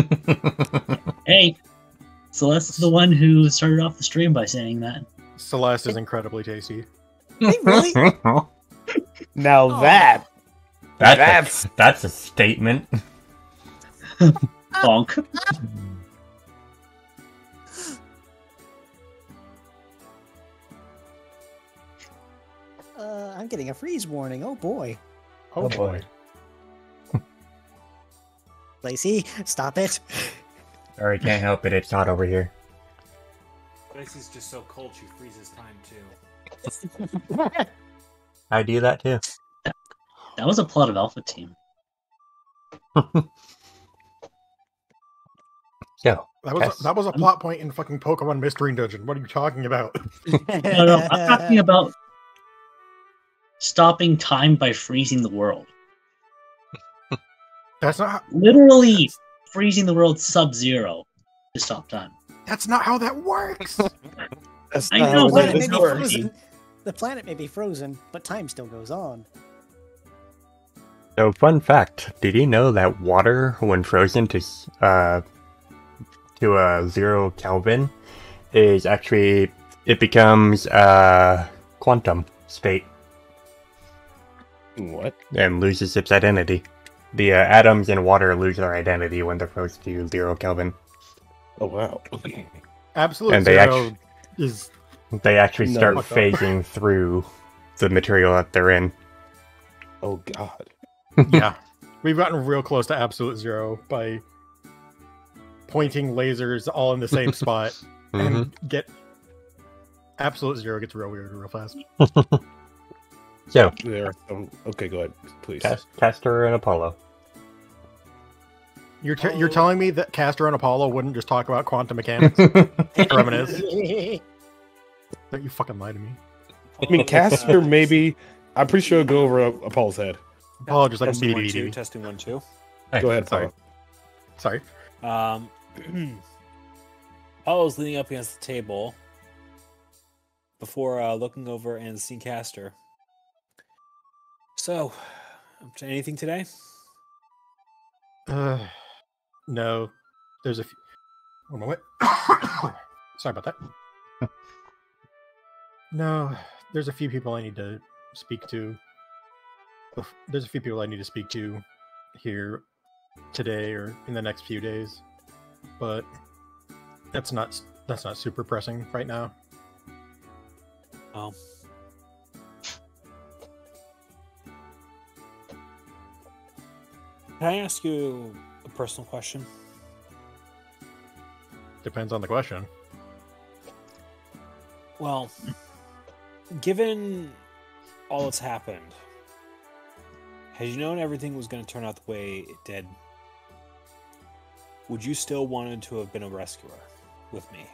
Hey, Celeste's the one who started off the stream by saying that. Celeste is incredibly tasty. They really? Now Oh. That's a statement. Bonk. I'm getting a freeze warning. Oh boy. Oh, Oh, boy. boy. Lacey, stop it. Sorry, can't help it. It's hot over here. Lacey's just so cold she freezes time too. I do that too. That was a plot of Alpha Team. So, That was a plot point in fucking Pokemon Mystery Dungeon. What are you talking about? No, I'm talking about stopping time by freezing the world. That's not. Literally freezing the world sub-zero to stop time. That's not how that works. That's I not know, how The but it planet may it's be not works. frozen. The planet may be frozen, but time still goes on. so fun fact: did you know that water, when frozen to 0 Kelvin, is actually it becomes a quantum state What? and loses its identity. The atoms in water lose their identity when they're close to 0 Kelvin. Oh wow. Absolute And they zero is They actually No. start Fuck up. phasing through the material that they're in. Oh god. yeah. We've gotten real close to absolute zero by pointing lasers all in the same spot and get absolute zero gets real weird real fast. So, There are some. Okay, go ahead, please. Castor and Apollo. You're telling me that Castor and Apollo wouldn't just talk about quantum mechanics? Reminisce. Don't you fucking lie to me. I mean, Castor maybe. I'm pretty sure it'll go over Apollo's head. Apollo just like testing 1 2, BDD. testing 1 2. Go ahead, Sorry. Apollo. Sorry. Apollo's leaning up against the table before looking over and seeing Castor. So, up to anything today? No. There's a few. One moment. Sorry about that. No, there's a few people I need to speak to. There's a few people I need to speak to here today or in the next few days, but that's not super pressing right now. Oh. Can I ask you a personal question? Depends on the question. Well, given all that's happened, had you known everything was going to turn out the way it did, would you still wanted to have been a rescuer with me?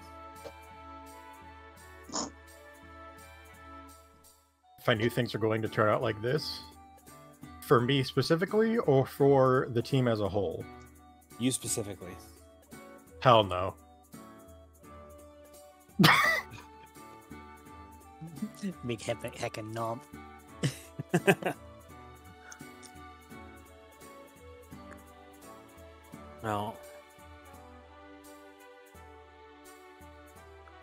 If I knew things were going to turn out like this, for me specifically, or for the team as a whole? You specifically. Hell no. Big heckin' knob. No.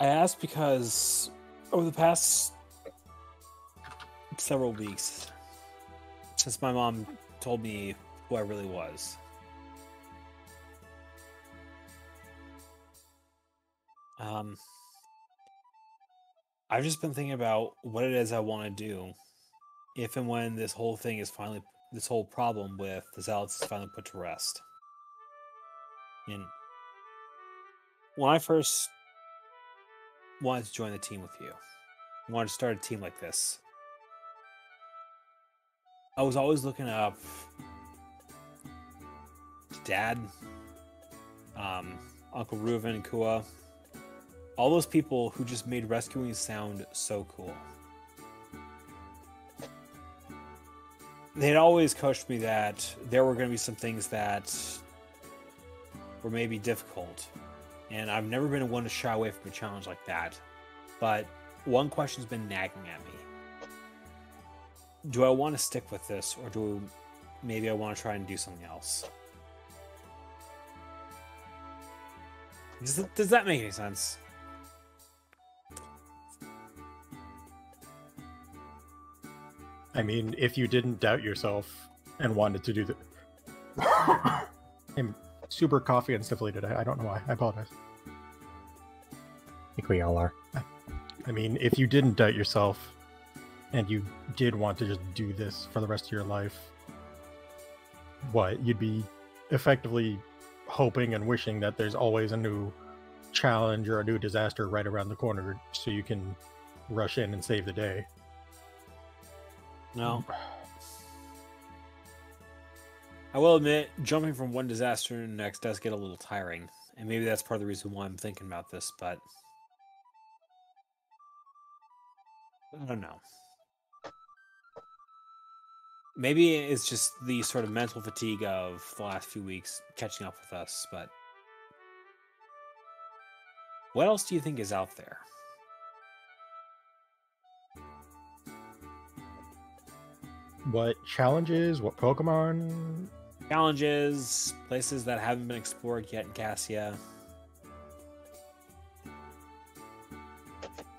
I asked because over the past several weeks, since my mom told me who I really was, I've just been thinking about what it is I want to do if and when this whole thing is finally, this whole problem with the Zealots is finally put to rest. And when I first wanted to join the team with you, wanted to start a team like this, I was always looking up to Dad, Uncle Reuven and Kua, all those people who just made rescuing sound so cool. They'd always coached me that there were going to be some things that were maybe difficult, and I've never been one to shy away from a challenge like that. But one question's been nagging at me. Do I want to stick with this, or maybe I want to try and do something else? Does that make any sense? I mean, if you didn't doubt yourself and wanted to do that. I'm super coffee and sniffly today. I don't know why. I apologize. I think we all are. I mean, if you didn't doubt yourself and you did want to just do this for the rest of your life, what? You'd be effectively hoping and wishing that there's always a new challenge or a new disaster right around the corner so you can rush in and save the day. No. I will admit, jumping from one disaster to the next does get a little tiring. And maybe that's part of the reason why I'm thinking about this, but I don't know. Maybe it's just the sort of mental fatigue of the last few weeks catching up with us, but what else do you think is out there? What challenges? What Pokemon? Challenges, places that haven't been explored yet in Cassia.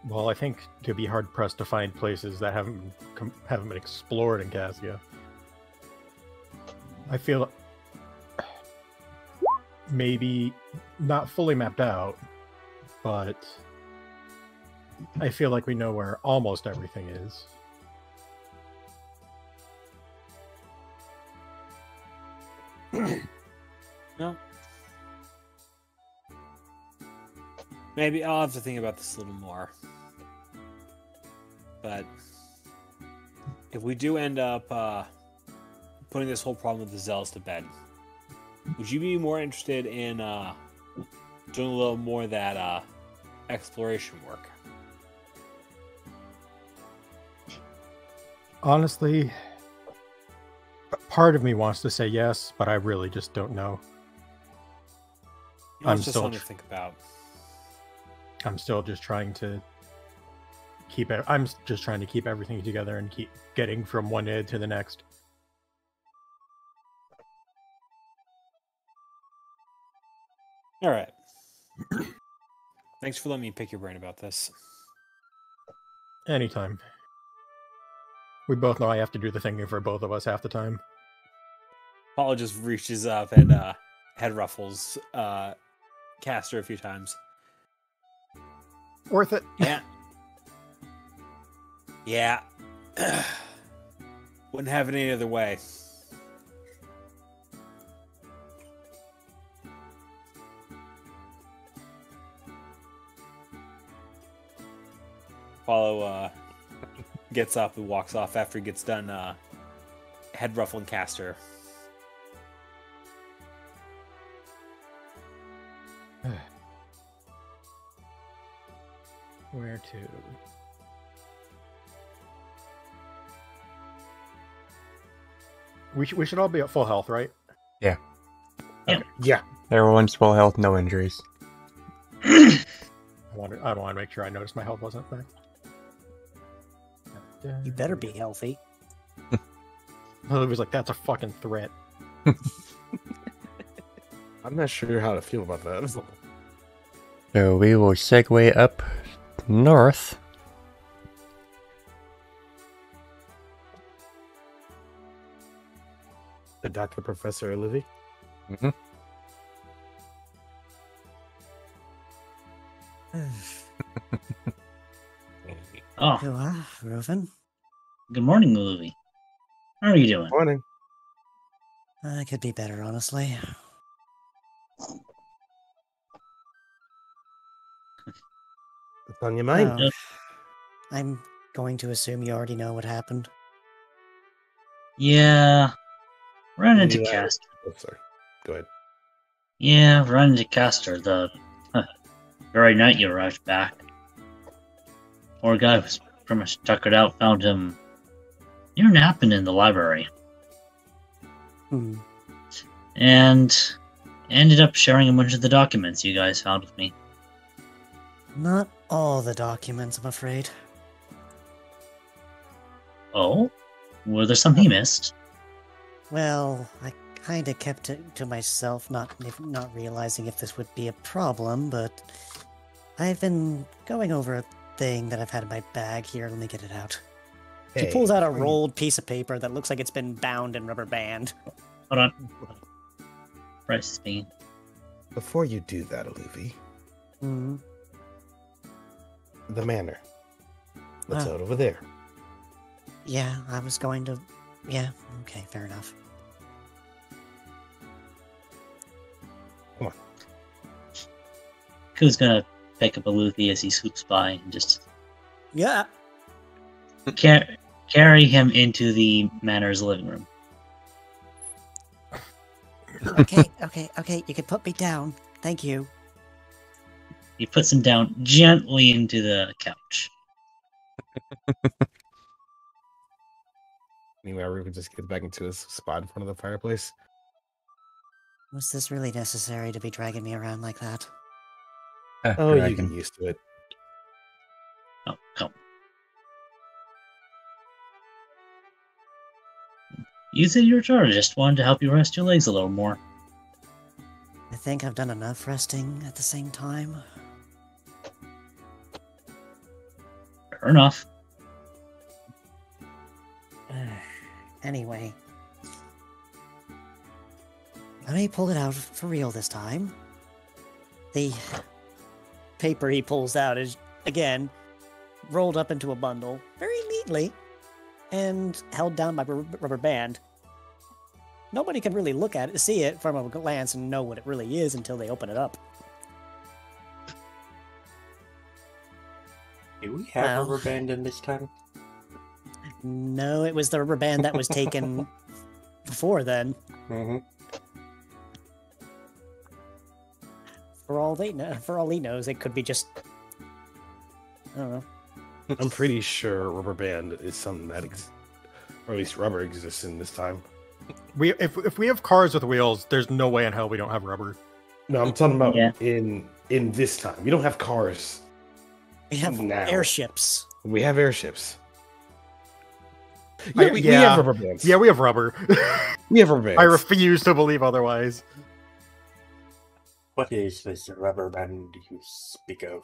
Well, I think to be hard pressed to find places that haven't been explored in Cassia. I feel maybe not fully mapped out, but I feel like we know where almost everything is. No. Maybe I'll have to think about this a little more. But if we do end up putting this whole problem with the Zealots to bed, would you be more interested in doing a little more of that exploration work? Honestly, part of me wants to say yes, but I really just don't know. I'm just something to think about. I'm still just trying to keep it. I'm just trying to keep everything together and keep getting from one id to the next. All right. Thanks for letting me pick your brain about this. Anytime. We both know I have to do the thinking for both of us half the time. Paul just reaches up and head ruffles Caster a few times. Worth it. Yeah. Yeah. Wouldn't have it any other way. Paulo gets up and walks off after he gets done head ruffling Caster. Where to? We should all be at full health, right? Yeah. Yep. Yeah. Everyone's full health, no injuries. I want to make sure I noticed my health wasn't back. You better be healthy. Well, it was like, that's a fucking threat. I'm not sure how to feel about that. So we will segue up north. The Dr. Professor Olivia. Mm-hmm. Oh, Reuven? good morning, Louie. How are you doing? Morning. I could be better, honestly. What's on your mind? Oh, I'm going to assume you already know what happened. Yeah, run into Yeah. Castor. Oh, sorry. Go ahead. Yeah, run into Castor the very night you arrived back. Poor guy was pretty much tuckered out. Found him near napping in the library, and ended up sharing a bunch of the documents you guys found with me. Not all the documents, I'm afraid. Oh, were there some he missed? Well, I kind of kept it to myself, not realizing if this would be a problem, but I've been going over a thing that I've had in my bag here. Let me get it out. She pulls out a rolled piece of paper that looks like it's been bound in rubber band. Hold on. Price is being. Before you do that, Olivia, Hmm. the manor. Let's Oh. out over there. Yeah, I was going to... Yeah, okay, fair enough. Who's gonna pick up a Luffy as he swoops by and just Yeah! carry him into the manor's living room? Okay, you can put me down. Thank you. He puts him down gently into the couch. Anyway, Ruben just gets back into his spot in front of the fireplace. Was this really necessary to be dragging me around like that? Oh, I you get reckon. used to it. Oh, come. You said you were charged. Just wanted to help you rest your legs a little more. I think I've done enough resting at the same time. Fair enough. Anyway. Let me pull it out for real this time. The paper he pulls out is, again, rolled up into a bundle very neatly and held down by a rubber band. Nobody can really look at it, see it from a glance and know what it really is until they open it up. Do we have rubber band in this time? No, it was the rubber band that was taken before then. Mm-hmm. For all he knows, it could be just, I don't know. I'm pretty sure rubber band is something that or at least rubber exists in this time. If we have cars with wheels, there's no way in hell we don't have rubber. No, I'm talking about in this time. We don't have cars. We have now. airships. We have airships. Yeah, we have rubber bands. Yeah, we have rubber. We have rubber bands. I refuse to believe otherwise. What is this rubber band you speak of?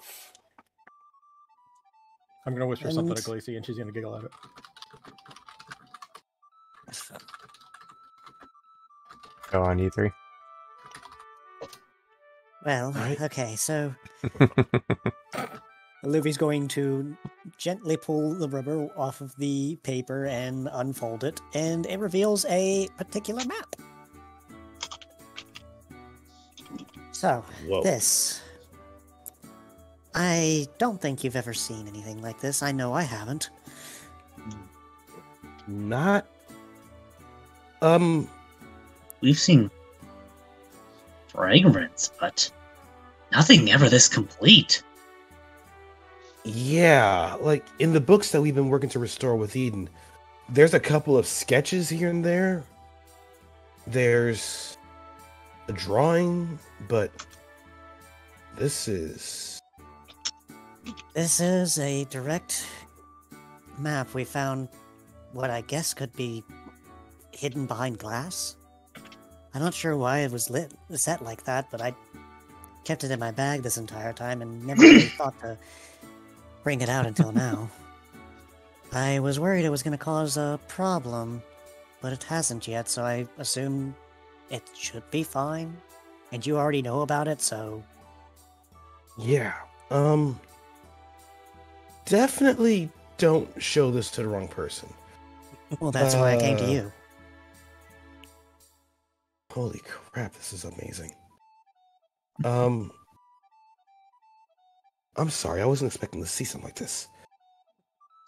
I'm going to whisper something to Glacy, and she's going to giggle at it. Go on, you three. Well, okay, so Luffy's going to gently pull the rubber off of the paper and unfold it, and it reveals a particular map. So, this. I don't think you've ever seen anything like this. I know I haven't. Not. We've seen fragments, but nothing ever this complete. Yeah, like in the books that we've been working to restore with Eden, there's a couple of sketches here and there. There's a drawing, but this is a direct map. We found what I guess could be hidden behind glass. I'm not sure why it was set like that, but I kept it in my bag this entire time and never really thought to bring it out until now. I was worried it was going to cause a problem, but it hasn't yet, so I assume it should be fine. And you already know about it, so... Yeah, definitely don't show this to the wrong person. Well, that's why I came to you. Holy crap, this is amazing. I'm sorry, I wasn't expecting to see something like this.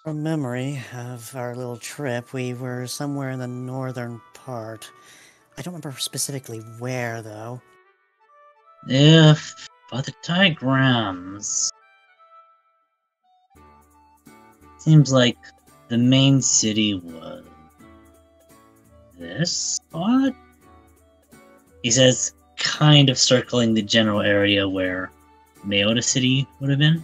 From memory of our little trip, we were somewhere in the northern part. I don't remember specifically where, though. If by the diagrams, seems like the main city was this spot. He says, kind of circling the general area where Mayoda City would have been.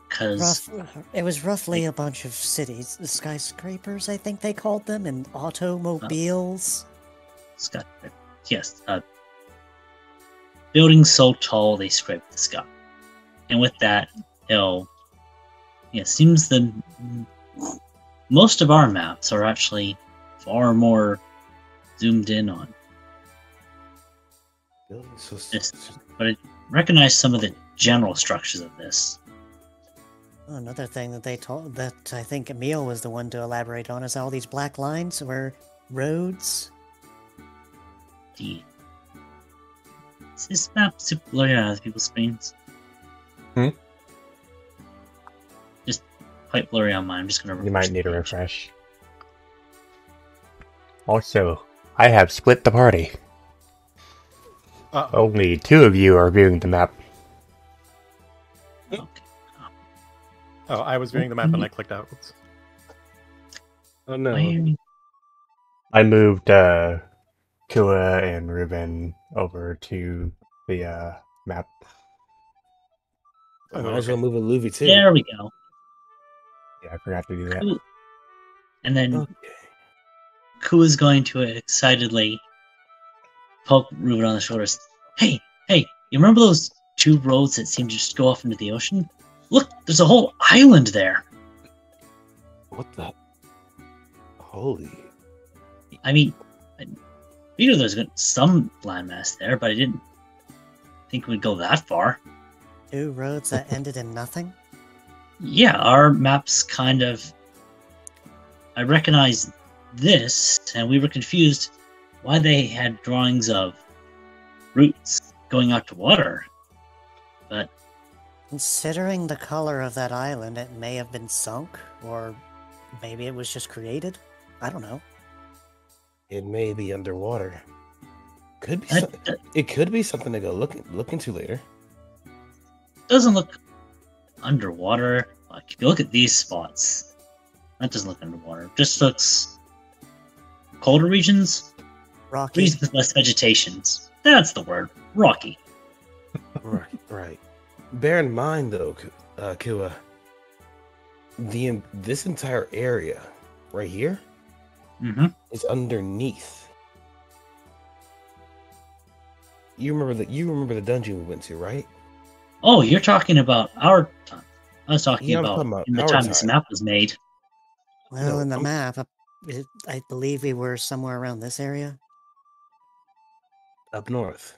Because it was roughly a bunch of cities, the skyscrapers, I think they called them, and automobiles. Yes, buildings so tall they scrape the sky. And with that, seems the most of our maps are actually far more zoomed in on. But I recognize some of the general structures of this. Another thing that I think Emil was the one to elaborate on is all these black lines were roads. Is this map super blurry on other people's screens? Just quite blurry on mine. I'm just gonna. You might need a refresh. Also, I have split the party. Only 2 of you are viewing the map. Okay. Oh, I was viewing the map and I clicked out. Oops. Oh no. I moved Kua and Ruben over to the map. I might as well move a Luffy too. There we go. Yeah, I forgot to do that. Cool. And then Kua's going to excitedly poke Ruben on the shoulders. Hey, you remember those 2 roads that seem to just go off into the ocean? Look, there's a whole island there. What the? Holy. I mean, I figured there's some landmass there, but I didn't think it would go that far. 2 roads that ended in nothing? Yeah, our maps kind of... I recognized this, and we were confused why they had drawings of routes going out to water. But Considering the color of that island, it may have been sunk, or maybe it was just created. I don't know. It may be underwater. Could be. that It could be something to go look into later. doesn't look underwater. Like, if you look at these spots, that doesn't look underwater. It just looks colder regions, Rocky. regions with less vegetations. That's the word. Rocky. Right. Bear in mind, though, Kua, this entire area right here Mm-hmm. is underneath. You remember the dungeon we went to, right? Oh, you're talking about our time. I was talking Yeah, I'm about talking about in the our time this time. map was made. Well, No, in the I'm- map, I believe we were somewhere around this area. Up north.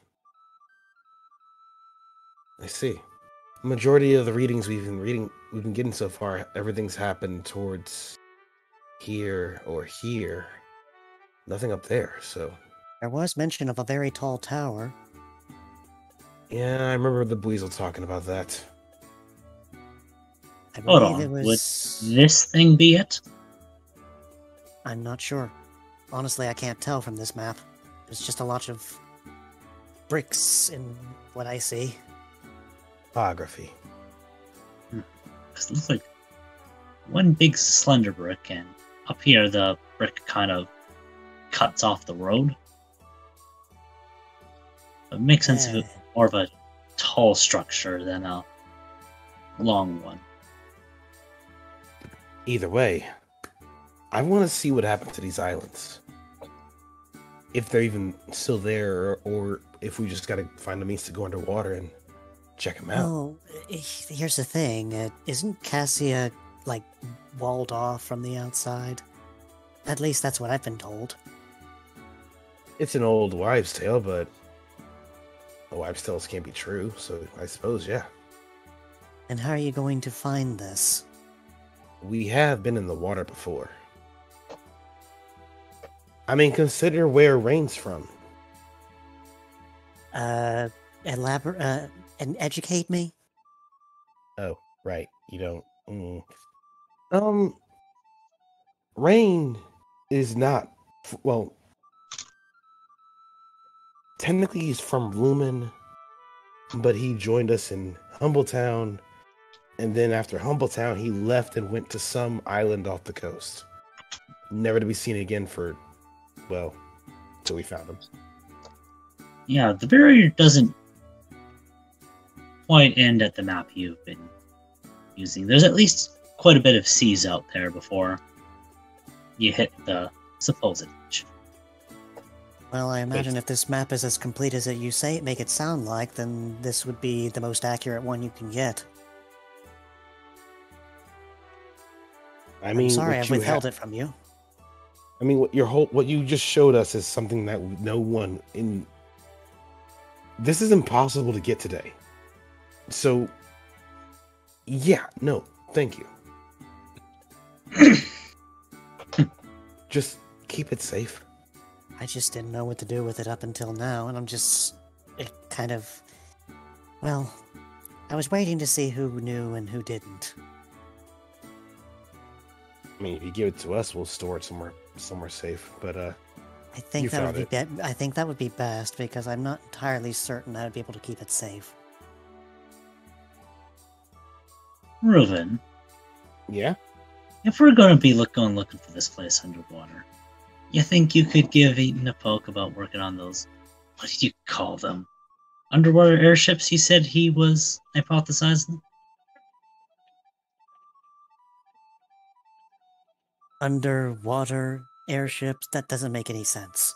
I see. Majority of the readings we've been getting so far, everything's happened towards here or here. Nothing up there, so There was mention of a very tall tower. yeah, I remember the Buizel talking about that. I Hold believe it on. Would was... this thing be it? I'm not sure. Honestly, I can't tell from this map. There's just a lot of bricks in what I see. Topography. It looks like one big slender brick, and up here the brick kind of cuts off the road. It makes sense of it more of a tall structure than a long one. Either way, I want to see what happened to these islands. If they're even still there, or if we just got to find a means to go underwater and check them out. Well, here's the thing. Isn't Cassia, like, walled off from the outside? At least that's what I've been told. It's an old wives' tale, but wives' tales can't be true, so I suppose, yeah. And how are you going to find this? We have been in the water before. I mean, consider where rain's from. Elaborate, and educate me? Oh, right. You don't. Rain is not. Well, technically he's from Lumen, but he joined us in Humbletown, and then after Humbletown, he left and went to some island off the coast. Never to be seen again for, well, till we found him. Yeah, the barrier doesn't quite end at the map you've been using. There's at least quite a bit of seas out there before you hit the supposed edge. Well, I imagine if this map is as complete as you say it make it sound like, then this would be the most accurate one you can get. I'm sorry I've withheld it from you. I mean, what you just showed us is something that no one in. This is impossible to get today. So, yeah, no, thank you. Just keep it safe. I just didn't know what to do with it up until now, and I'm just... It kind of... Well, I was waiting to see who knew and who didn't. I mean, if you give it to us, we'll store it somewhere safe. But I think you that would be found I think that would be best, because I'm not entirely certain I would be able to keep it safe. Reuven, yeah, if we're going to be looking for this place underwater, you think you could give Eaton a poke about working on those, what did you call them? Underwater airships, he said he was hypothesizing? Underwater airships? That doesn't make any sense.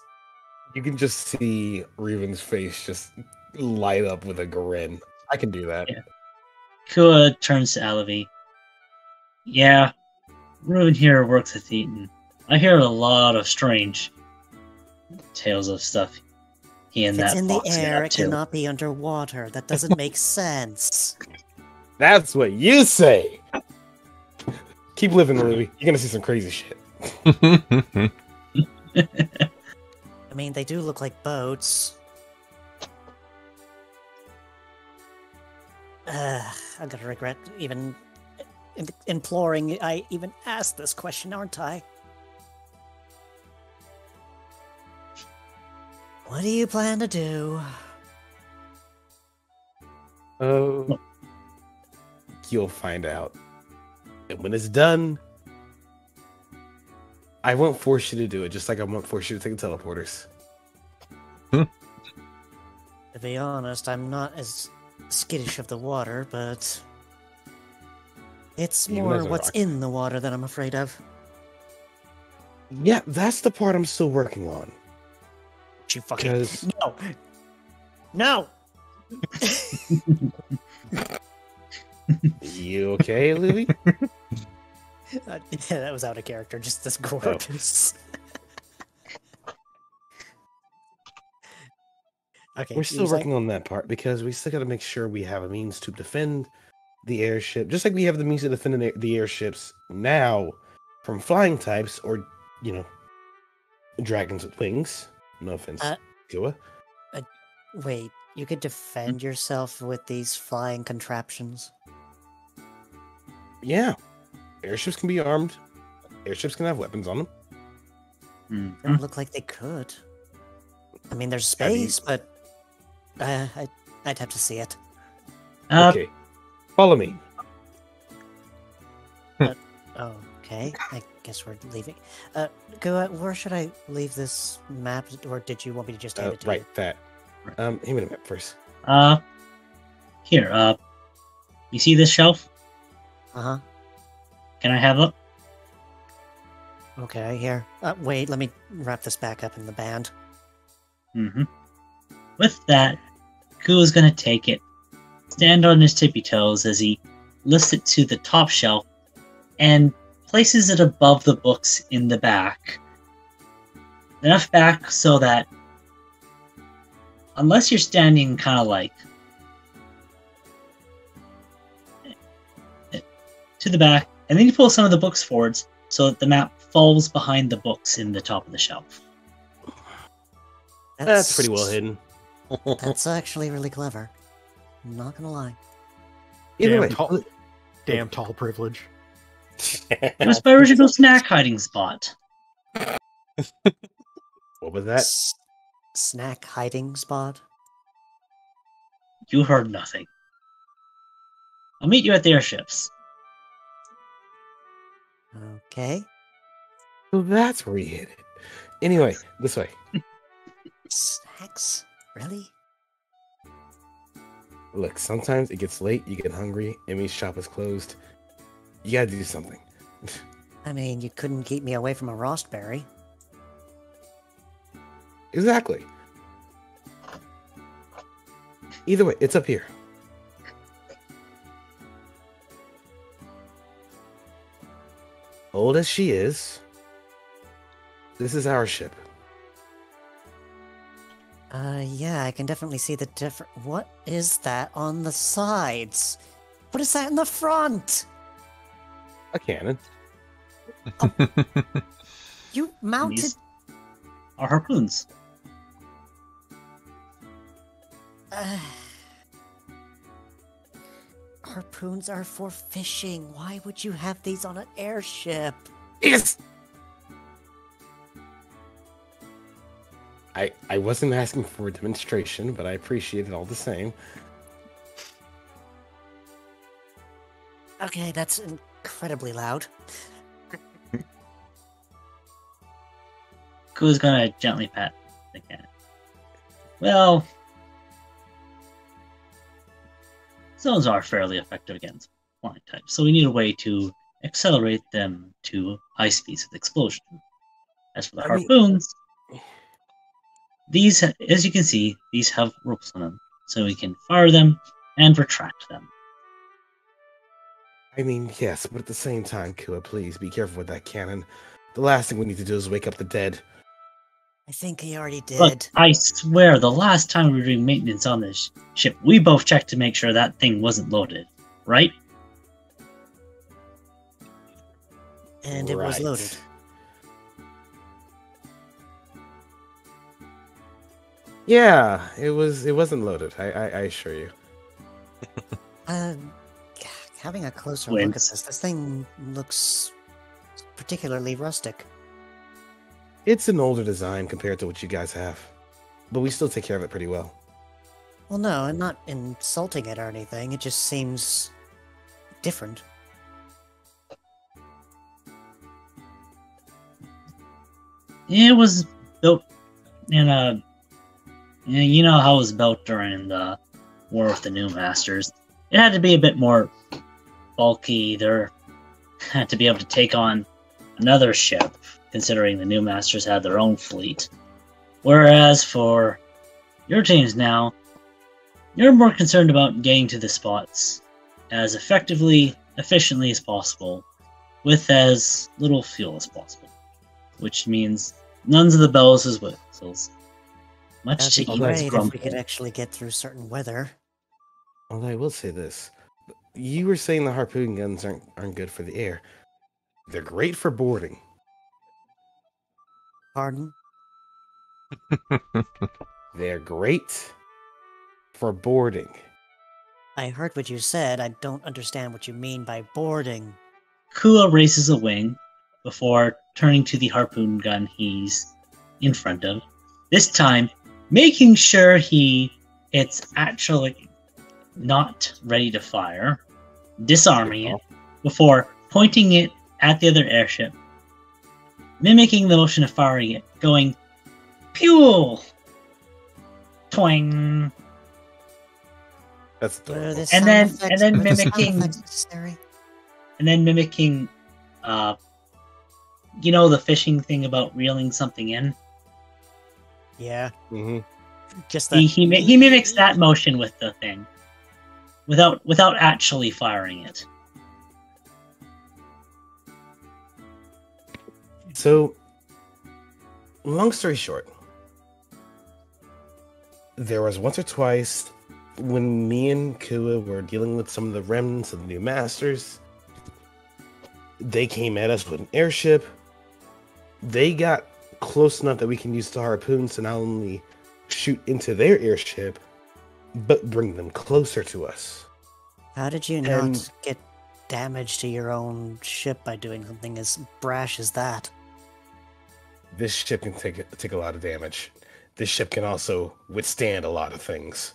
you can just see Reuven's face just light up with a grin. I can do that. Yeah. Kua turns to Alavi. Yeah, Ruben here works at Eton. I hear a lot of strange tales of stuff he and If it's that in the fox get air, up it to. cannot be underwater. That doesn't make sense. That's what you say. Keep living, Louie. You're gonna see some crazy shit. I mean, they do look like boats. I'm gonna regret even imploring I even asked this question, aren't I? What do you plan to do? Oh, you'll find out. And when it's done, I won't force you to do it, just like I won't force you to take the teleporters. To be honest, I'm not as skittish of the water, but it's Even more as a what's rock. in the water that I'm afraid of. Yeah, that's the part I'm still working on. You fucking Because no. you okay, Louie? Yeah, that was out of character. Just this gorgeous. Okay, We're still working on that part because we still got to make sure we have a means to defend the airship, just like we have the means to defend the airships now from flying types or, you know, dragons with wings. No offense, Kua. Wait, you could defend yourself with these flying contraptions? Yeah, airships can be armed. Airships can have weapons on them. Mhm. Don't look like they could. I mean, there's Have you- space, but I'd have to see it. Okay, follow me. Okay, I guess we're leaving. Go. Where should I leave this map, or did you want me to just hand it to Right, you? that. Hand me the map first. Here, you see this shelf? Uh-huh. Can I have it? Okay, here. Wait, let me wrap this back up in the band. Mm-hmm. With that, Kua's gonna take it, stand on his tippy toes as he lifts it to the top shelf, and places it above the books in the back. Enough back so that, unless you're standing kind of like to the back, and then you pull some of the books forwards so that the map falls behind the books in the top of the shelf. That's pretty well hidden. That's actually really clever. I'm not gonna lie. Either Damn way, tall, damn tall privilege. It was my original snack hiding spot. what was that? Snack hiding spot? You heard nothing. I'll meet you at the airships. Okay. So that's where you hid it. Anyway, this way. Snacks? Really? Look, sometimes it gets late, you get hungry, Emmy's shop is closed. You gotta do something. I mean, you couldn't keep me away from a Rostberry. Exactly. Either way, it's up here. Old as she is, this is our ship. Yeah, I can definitely see the different. What is that on the sides? What is that in the front? A cannon. You mounted. These are harpoons. Harpoons are for fishing. Why would you have these on an airship? Yes! I wasn't asking for a demonstration, but I appreciate it all the same. Okay, that's incredibly loud. Kua's gonna gently pat the cannon. Well, zones are fairly effective against flying types, so we need a way to accelerate them to high speeds with explosion. As for the harpoons, these, as you can see, these have ropes on them, so we can fire them and retract them. I mean, yes, but at the same time, Kua, please be careful with that cannon. The last thing we need to do is wake up the dead. I think he already Look, did. I swear, the last time we were doing maintenance on this ship, we both checked to make sure that thing wasn't loaded, right? And it was loaded. Yeah, it wasn't loaded. I assure you. Having a closer look at Wince. this thing looks particularly rustic. It's an older design compared to what you guys have, but we still take care of it pretty well. Well, no, I'm not insulting it or anything. It just seems different. It was built in a... You know how it was built during the War with the New Masters. It had to be a bit more bulky. There had to be able to take on another ship, considering the New Masters had their own fleet. Whereas for your teams now, you're more concerned about getting to the spots as efficiently as possible, with as little fuel as possible. Which means none of the bells as whistles. Much That'd to be Ewan's great if grumble. we could actually get through certain weather. Although I will say this. You were saying the harpoon guns aren't good for the air. They're great for boarding. Pardon? They're great for boarding. I heard what you said. I don't understand what you mean by boarding. Kua raises a wing before turning to the harpoon gun he's in front of. This time, making sure it's actually not ready to fire, disarming it before pointing it at the other airship, mimicking the motion of firing it, going pew, twang, That's What are adorable. the And sound then- effects- and then are the sound mimicking- effects necessary? and then mimicking, the fishing thing about reeling something in. Yeah, Mm-hmm. just He mimics that motion with the thing, without actually firing it. So, long story short, there was once or twice when me and Kua were dealing with some of the remnants of the New Masters. They came at us with an airship. They got close enough that we can use the harpoons to not only shoot into their airship, but bring them closer to us. How did you And- not get damage to your own ship by doing something as brash as that? This ship can take a lot of damage. This ship can also withstand a lot of things.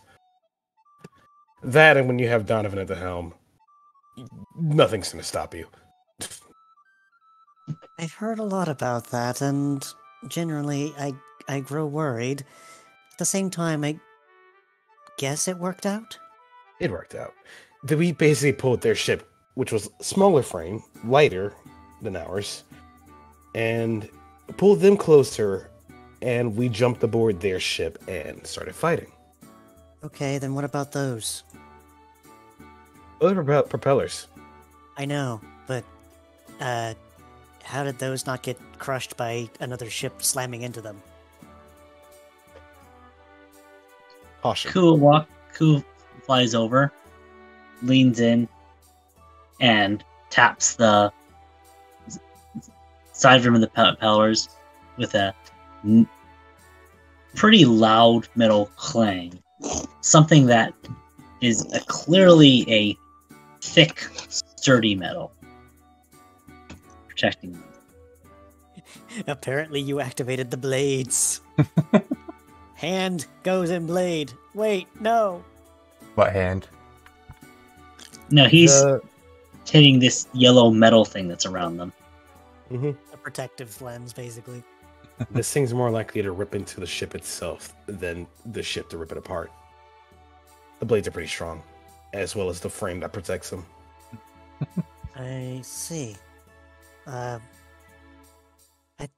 That, and when you have Donovan at the helm, nothing's going to stop you. I've heard a lot about that, and generally I grow worried. At the same time, I guess it worked out? It worked out. We basically pulled their ship, which was smaller frame, lighter than ours, and pulled them closer, and we jumped aboard their ship and started fighting. Okay, then what about those? Those were propellers. I know, but, how did those not get crushed by another ship slamming into them? Caution. Kua flies over, leans in, and taps the side rim of the propellers with a pretty loud metal clang. Something that is clearly a thick, sturdy metal. Protecting them. Apparently you activated the blades. Hand goes in blade. Wait, no. What hand? No, he's The- hitting this yellow metal thing that's around them. Mhm. A protective lens, basically. This thing's more likely to rip into the ship itself than the ship to rip it apart. The blades are pretty strong, as well as the frame that protects them. I see. I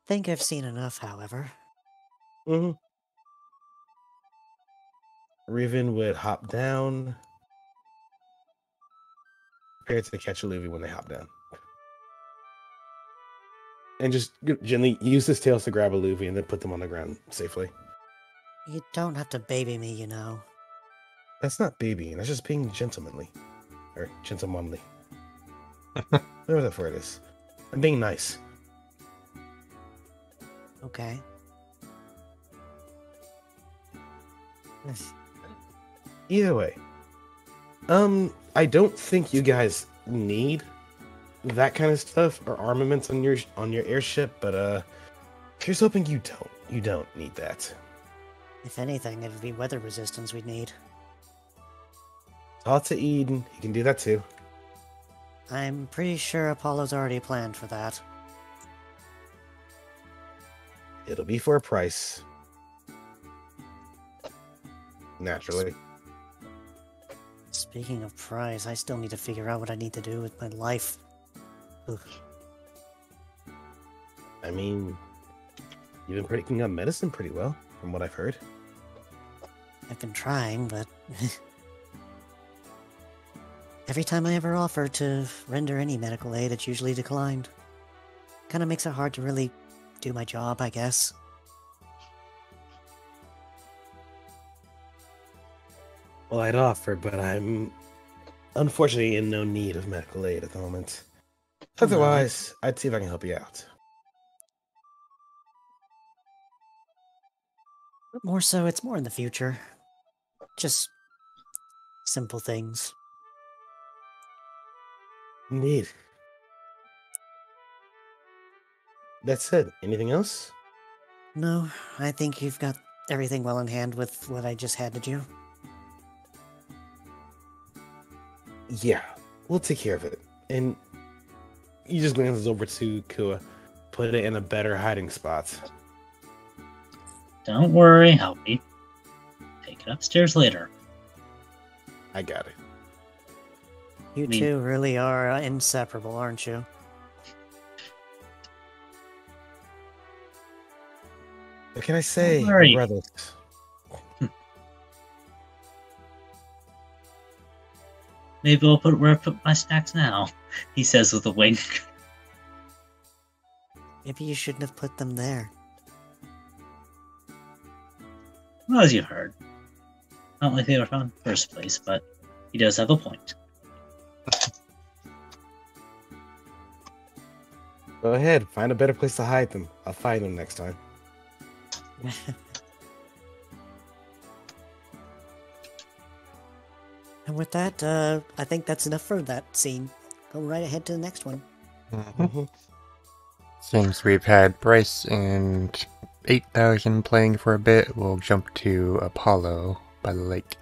think I've seen enough, however. Mm-hmm. Riven would hop down, prepared to catch a Luffy when they hop down. And just gently use his tails to grab a Luffy and then put them on the ground safely. You don't have to baby me, you know. That's not babying. That's just being gentlemanly. Or gentlemanly. Whatever that word is. I'm being nice. Okay. Either way. I don't think you guys need that kind of stuff or armaments on your airship, but here's hoping you don't need that. If anything, it'd be weather resistance we'd need. Talk to Eden. He can do that too. I'm pretty sure Apollo's already planned for that. It'll be for a price. Naturally. Speaking of prize, I still need to figure out what I need to do with my life. Ugh. I mean, you've been picking up medicine pretty well, from what I've heard. I've been trying, but every time I ever offer to render any medical aid, it's usually declined. Kinda makes it hard to really do my job, I guess. Well, I'd offer, but I'm unfortunately in no need of medical aid at the moment. Otherwise, I'd see if I can help you out. But more so, it's more in the future. Just simple things. Indeed. That's it. Anything else? No, I think you've got everything well in hand with what I just handed you. Yeah, we'll take care of it. And he just glances over to Kua. Put it in a better hiding spot. Don't worry, I'll be take it upstairs later. I got it. You two really are inseparable, aren't you? What can I say? Where are you? Brothers. Maybe I'll put where I put my snacks now, he says with a wink. Maybe you shouldn't have put them there. Well, as you heard. Not like they were found in the first place, but he does have a point. Go ahead, find a better place to hide them. I'll find them next time. And with that, I think that's enough for that scene. Go right ahead to the next one. Since we've had Bryce and 8,000 playing for a bit, we'll jump to Apollo by the lake.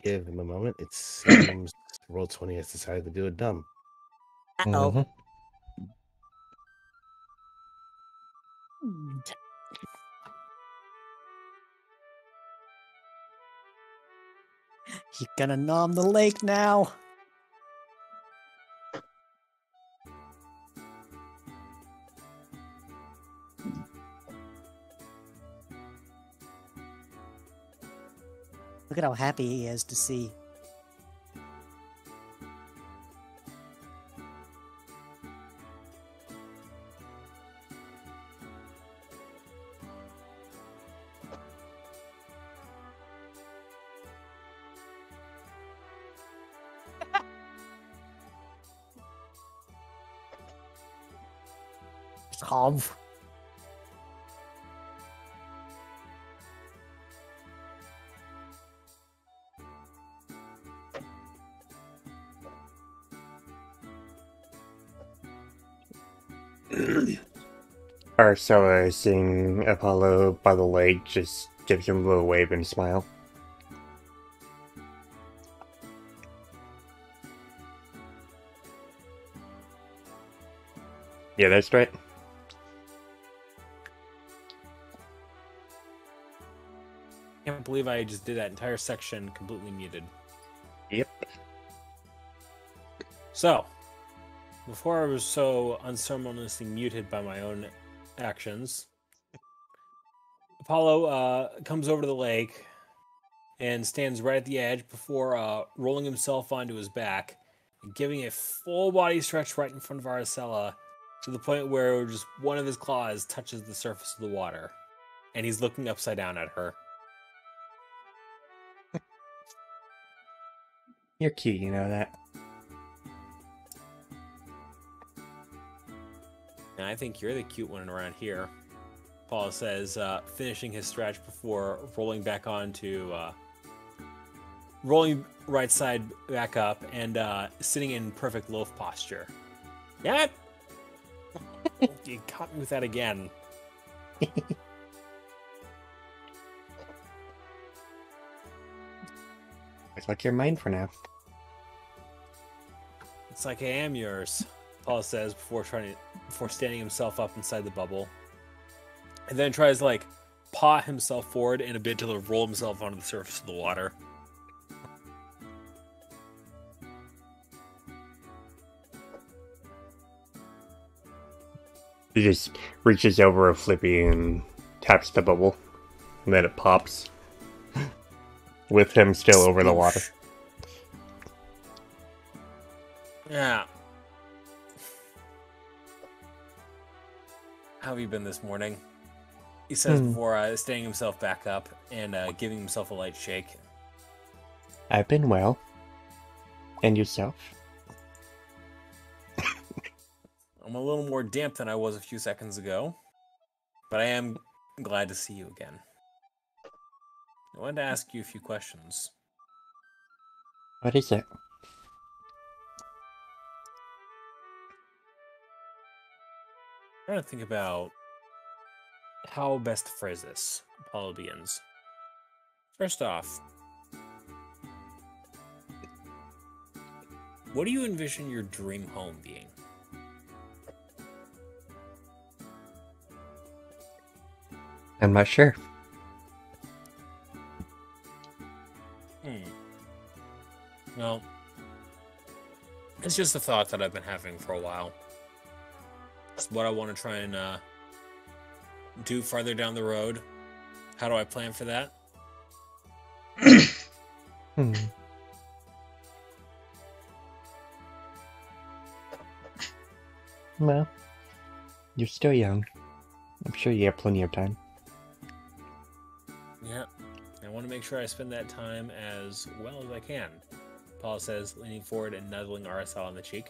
Give him a moment. It seems Roll20 has decided to do it dumb. Uh-oh. You gonna nom the lake now? Look at how happy he is to see. Calm. Arcella, seeing Apollo by the lake, just gives him a little wave and smile. Yeah, that's right. Can't believe I just did that entire section completely muted. Yep. So, before I was so unceremoniously muted by my own actions, Apollo comes over to the lake, and stands right at the edge before rolling himself onto his back and giving a full body stretch right in front of Aracella to the point where just one of his claws touches the surface of the water. And he's looking upside down at her. You're cute, you know that. And I think you're the cute one around here, Paul says, finishing his stretch before rolling back onto, rolling right side back up and sitting in perfect loaf posture. Yeah, you caught me with that again. Looks like you're mine for now. It's like I am yours, Paul says before standing himself up inside the bubble, and then tries to paw himself forward in a bid to roll himself onto the surface of the water. He just reaches over a flippy and taps the bubble, and then it pops. With him still over the water. Yeah. How have you been this morning? He says before standing himself back up and giving himself a light shake. I've been well. And yourself? I'm a little more damp than I was a few seconds ago, but I am glad to see you again. I wanted to ask you a few questions. What is it? I'm trying to think about how best to phrase this, Apollo begins. First off, what do you envision your dream home being? I'm not sure. Well, it's just a thought that I've been having for a while. It's what I want to try and do farther down the road. How do I plan for that? Well, you're still young. I'm sure you have plenty of time. Yeah, I want to make sure I spend that time as well as I can. Paul says, leaning forward and nuzzling Aracel on the cheek.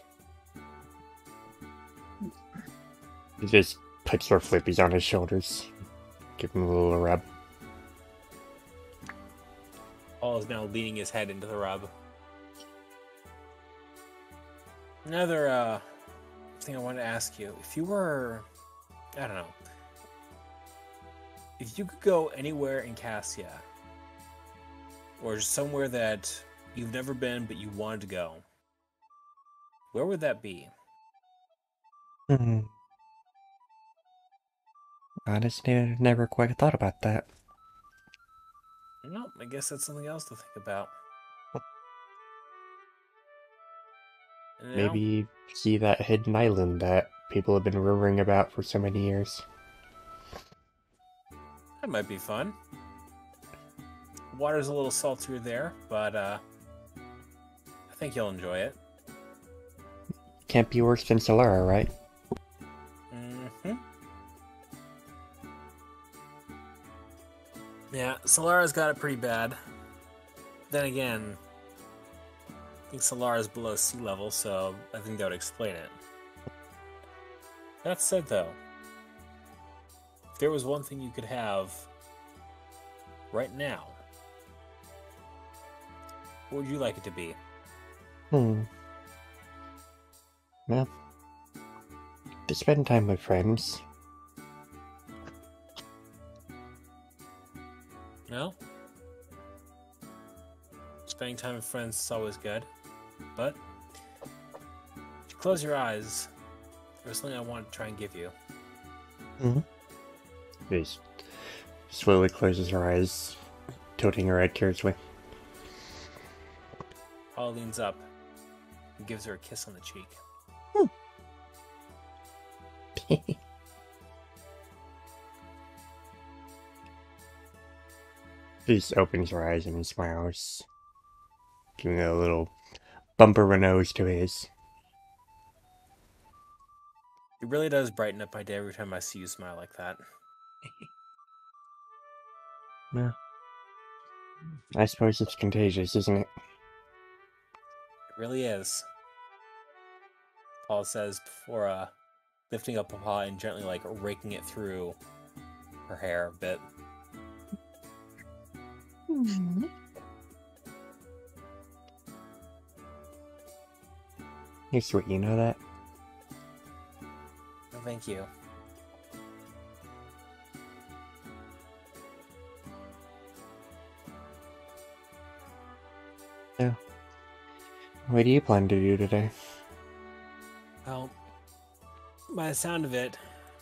He just puts her flippies on his shoulders. Give him a little rub. Paul is now leaning his head into the rub. Another thing I wanted to ask you. If you were, I don't know, if you could go anywhere in Cassia, or somewhere that you've never been but you wanted to go, where would that be? Honestly, I never quite thought about that. No, I guess that's something else to think about. And now, Maybe see that hidden island that people have been rumoring about for so many years. that might be fun. Water's a little saltier there, but I think you'll enjoy it. Can't be worse than Solara, right? Yeah, Solara's got it pretty bad. Then again, I think Solara's below sea level, so I think that would explain it. That said, though, if there was one thing you could have right now, what would you like it to be? Well, to spend time with friends. Well, spending time with friends is always good, but if you close your eyes, there's something I want to try and give you. He slowly closes her eyes, tilting her head towards me. Paul leans up and gives her a kiss on the cheek. He just opens her eyes and he smiles, giving a little bump of a nose to his. It really does brighten up my day every time I see you smile like that. Well, I suppose it's contagious, isn't it? It really is. Paul says before lifting up a paw and gently like raking it through her hair a bit. You're sweet, you know that? Oh, thank you. So, what do you plan to do today? Well, by the sound of it,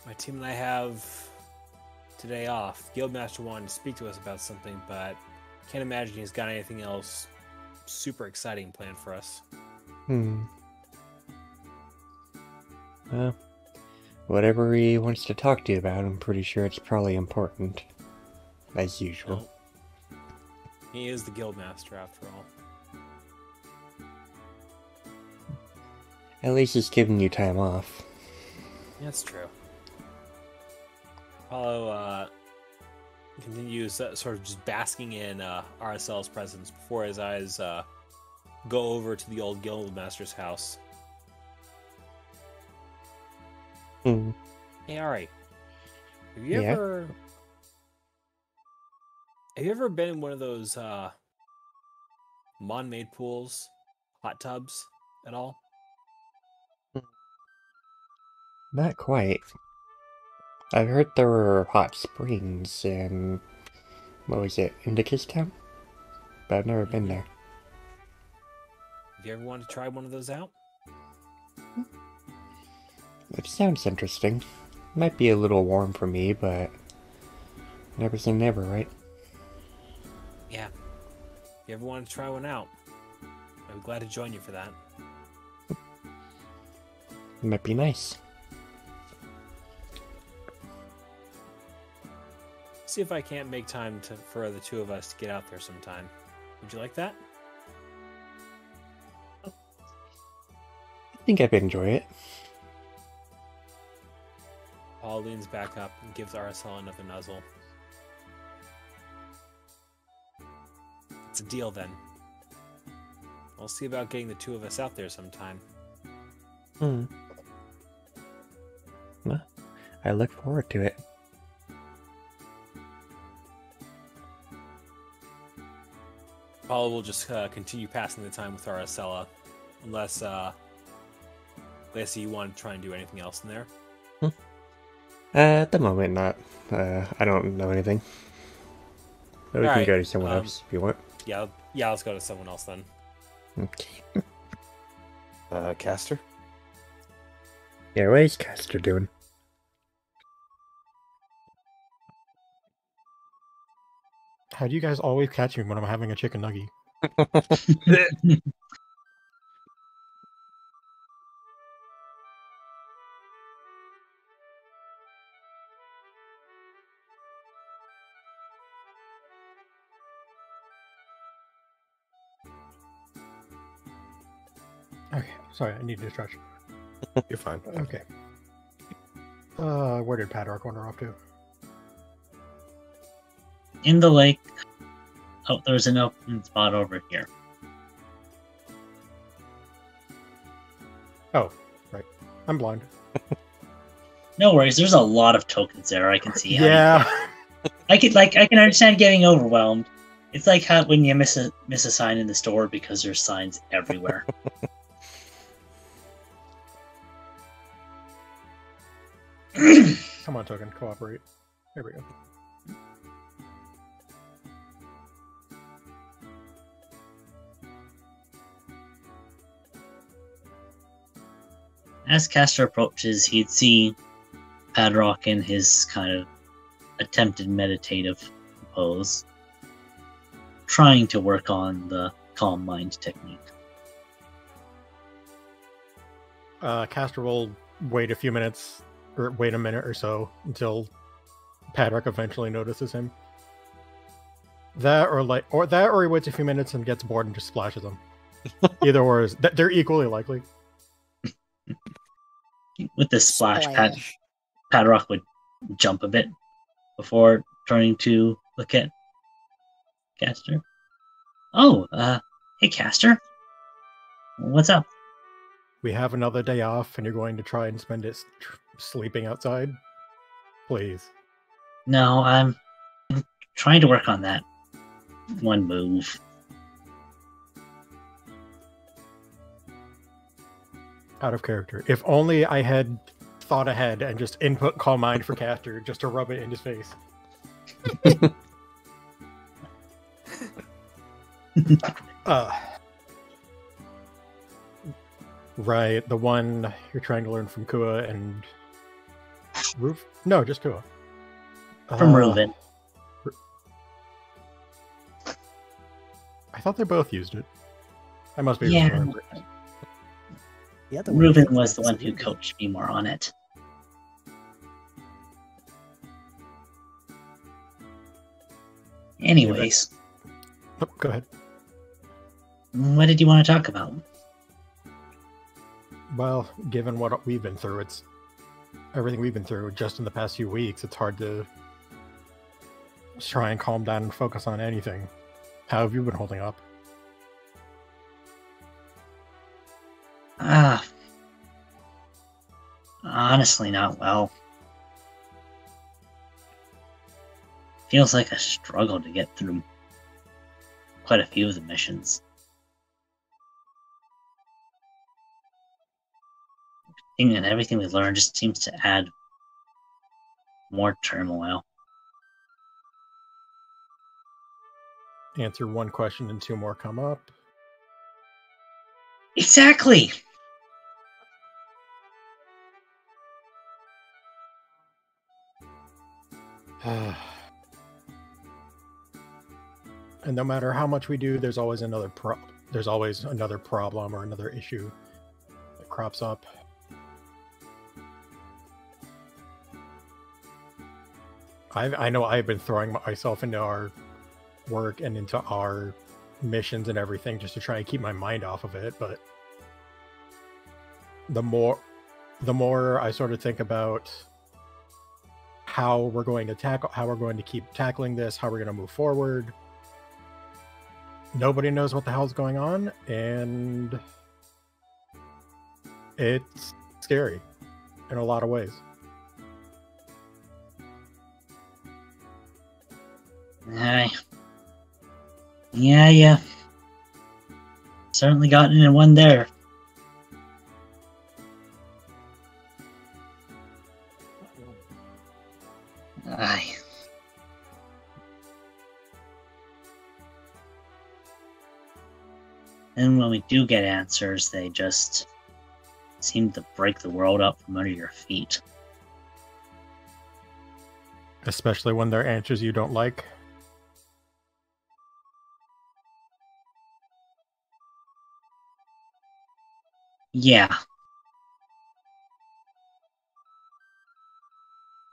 my team and I have today off. Guildmaster wanted to speak to us about something, but can't imagine he's got anything else super exciting planned for us. Well, whatever he wants to talk to you about, I'm pretty sure it's probably important. As usual. Well, he is the Guildmaster after all. At least he's giving you time off. That's true. Apollo continues sort of just basking in RSL's presence before his eyes go over to the old Guildmaster's house. Hey, Ari, have you ever been in one of those Mon-made pools, hot tubs at all? Not quite. I've heard there were hot springs in, what was it, Indicus Town? But I've never been there. Have you ever wanted to try one of those out? It sounds interesting. Might be a little warm for me, but never say never, right? Yeah. If you ever want to try one out, I'd be glad to join you for that. It might be nice. See if I can't make time for the two of us to get out there sometime. Would you like that? I think I'd enjoy it. Paul leans back up and gives RSL another nuzzle. It's a deal then. I'll see about getting the two of us out there sometime. Well, I look forward to it. Paul will just continue passing the time with Aracella, unless you want to try and do anything else in there. At the moment, not. I don't know anything. But we can go to someone else if you want. Yeah, let's go to someone else then. Okay. Caster? Yeah, what is Caster doing? How do you guys always catch me when I'm having a chicken nugget? Okay, sorry, I need to stretch. You're fine. Okay. Where did Patrock wander off to? In the lake. Oh, there's an open spot over here. Oh, right. I'm blind. No worries, there's a lot of tokens there. I can see. Yeah. I can understand getting overwhelmed. It's like how when you miss a sign in the store because there's signs everywhere. Come on, token, cooperate. There we go. As Castor approaches, he'd see Patrock in his kind of attempted meditative pose, trying to work on the calm mind technique. Castor will wait a few minutes, or wait a minute or so, until Patrock eventually notices him. That or he waits a few minutes and gets bored and just splashes them. Either or is they're equally likely. With this splash, Patrock would jump a bit before turning to look at Caster. Oh, hey Caster. What's up? We have another day off, and you're going to try and spend it sleeping outside? Please. No, I'm trying to work on that one move. Out of character. If only I had thought ahead and just input Calm Mind for Caster just to rub it in his face. Right, the one you're trying to learn from Kua and Roof? No, just Kua. From Reuven. I thought they both used it. I must be Yeah. remembering. Reuven was the one who coached me more on it. Anyways, Oh, go ahead. what did you want to talk about? Well, given what we've been through, it's everything we've been through just in the past few weeks, it's hard to try and calm down and focus on anything. How have you been holding up? Honestly, not well. Feels like a struggle to get through quite a few of the missions. And everything we learned just seems to add more turmoil. Answer one question and two more come up. Exactly! And no matter how much we do, there's always another problem or another issue that crops up. I know I've been throwing myself into our work and into our missions and everything just to try and keep my mind off of it, but the more I sort of think about how we're going to keep tackling this, how we're going to move forward, nobody knows what the hell's going on, and it's scary in a lot of ways. Yeah. Certainly gotten in one there. Aye. And when we do get answers, they just seem to break the world up from under your feet. Especially when they're answers you don't like. Yeah.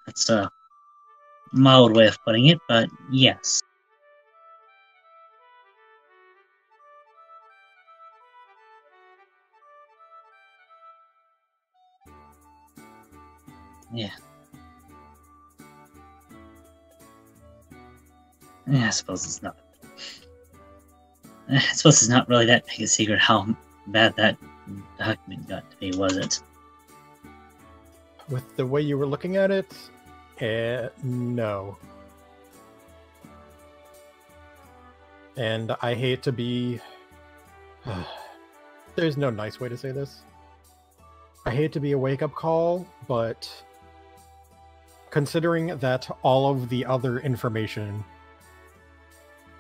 That's a mild way of putting it, but yes. Yeah. Yeah, I suppose it's not really that big a secret how bad that document got to be, was it? With the way you were looking at it, no. And I hate to be... There's no nice way to say this. I hate to be a wake-up call, but considering that all of the other information...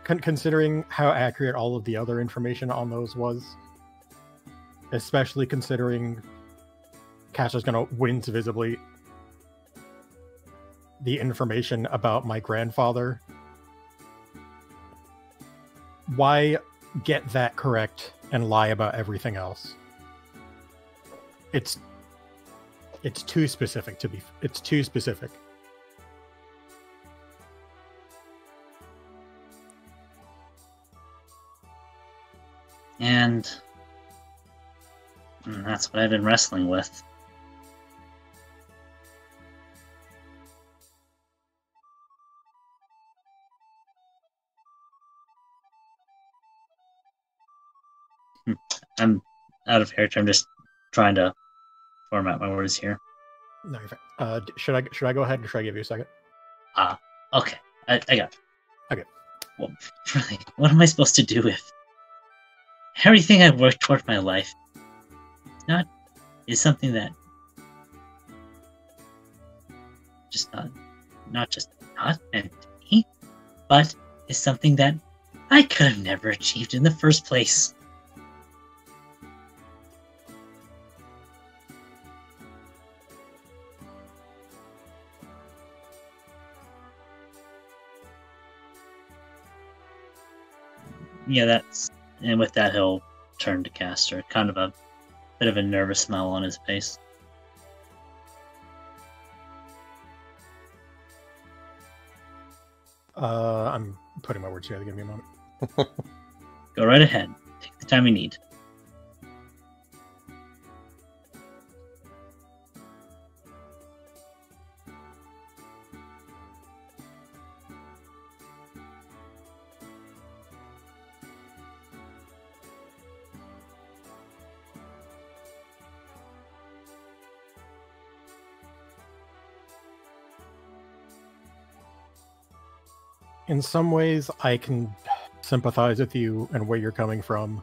Considering how accurate all of the other information on those was, especially considering Cash going to wins visibly the information about my grandfather. Why get that correct and lie about everything else? It's too specific it's too specific. And that's what I've been wrestling with. I'm out of character. I'm just trying to format my words here. No, you're fine. Should I go ahead, or should I give you a second? Okay. I got it. Okay. Well, really, what am I supposed to do if everything I've worked toward my life is something that just not just not meant to be, but is something that I could have never achieved in the first place. Yeah, and with that he'll turn to Caster, kind of a bit of a nervous smile on his face. I'm putting my words together. Give me a moment. Go right ahead. Take the time you need. In some ways, I can sympathize with you and where you're coming from.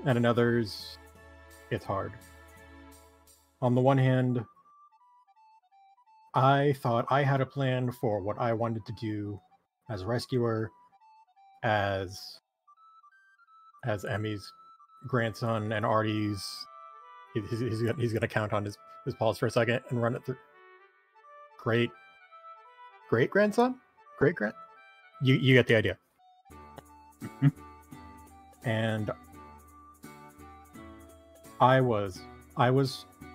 And in others, it's hard. On the one hand, I thought I had a plan for what I wanted to do as a rescuer, as Emmy's grandson, and Artie's. He's going to count on his pause for a second and run it through. Great grandson? You get the idea. Mm-hmm. And I was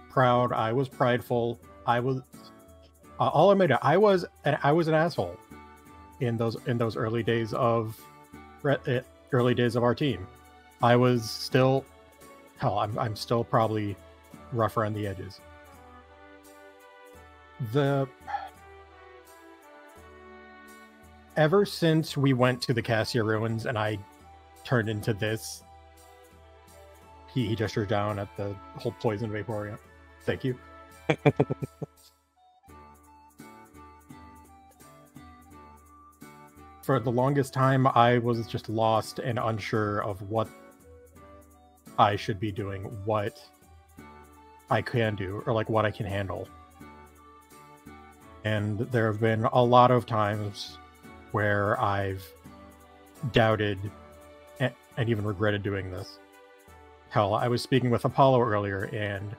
proud. I was prideful. I was I'll admit it. I was an asshole in those early days of our team. I was still I'm still probably rough around the edges. Ever since we went to the Cassia ruins and I turned into this, he gestures down at the whole poison Vaporeon. Thank you. For the longest time, I was just lost and unsure of what I should be doing, what I can do, or like what I can handle. And there have been a lot of times where I've doubted and even regretted doing this. Hell, I was speaking with Apollo earlier, and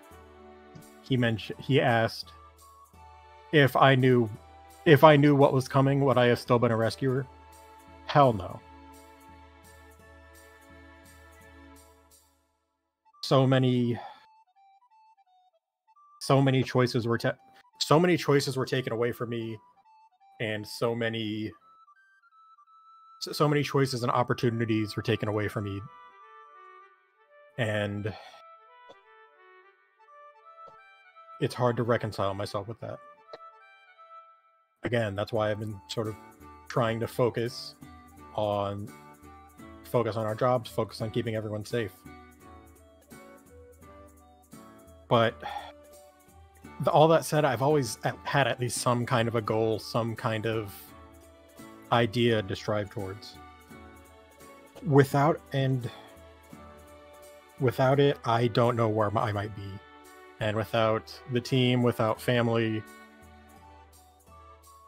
he asked if I knew what was coming, would I have still been a rescuer? Hell no. So many choices were taken away from me, and so many choices and opportunities were taken away from me. And it's hard to reconcile myself with that. Again, that's why I've been sort of trying to focus on our jobs, focus on keeping everyone safe. But all that said, I've always had at least some kind of a goal, some kind of idea to strive towards. Without it, I don't know where I might be. And without the team, without family,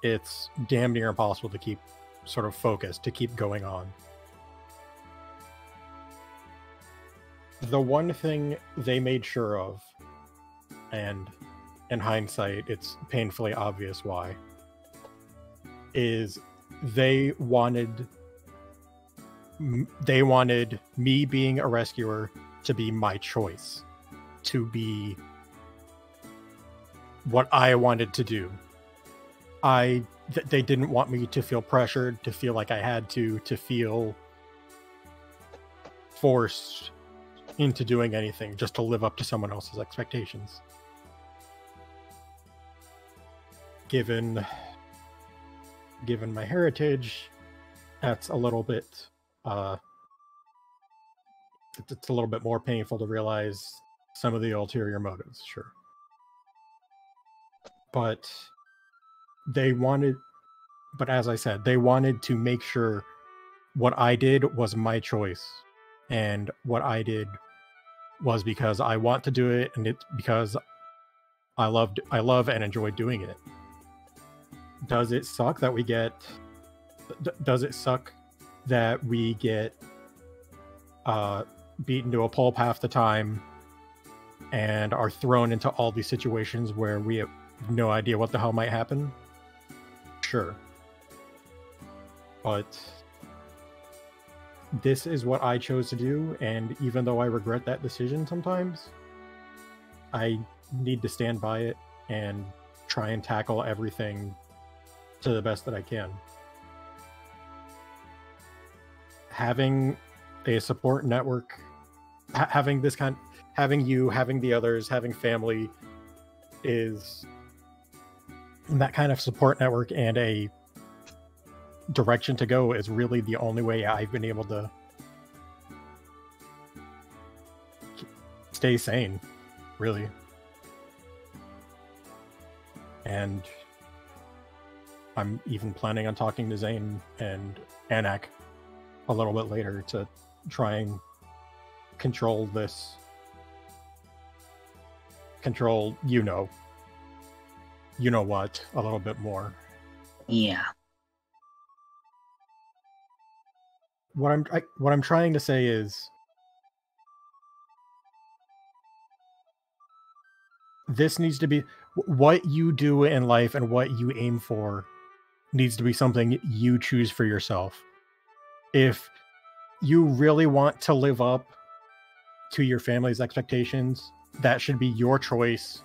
it's damn near impossible to keep sort of focused, to keep going on. The one thing they made sure of, and in hindsight, it's painfully obvious why, is they wanted me being a rescuer to be my choice, to be what I wanted to do. They didn't want me to feel pressured, to feel like I had to feel forced into doing anything just to live up to someone else's expectations. Given my heritage, that's a little bit it's a little bit more painful to realize some of the ulterior motives, sure. But as I said, they wanted to make sure what I did was my choice, and what I did was because I want to do it, and it's because I love and enjoy doing it. Does it suck that we get beaten to a pulp half the time and are thrown into all these situations where we have no idea what the hell might happen? Sure. But this is what I chose to do, and even though I regret that decision sometimes, I need to stand by it and try and tackle everything to the best that I can. Having a support network, having you, having the others, having family is that kind of support network, and a direction to go is really the only way I've been able to stay sane, really. And I'm even planning on talking to Zane and Anak a little bit later to try and control, you know what, a little bit more. Yeah. What I'm trying to say is, this needs to be what you do in life, and what you aim for needs to be something you choose for yourself. If you really want to live up to your family's expectations, that should be your choice.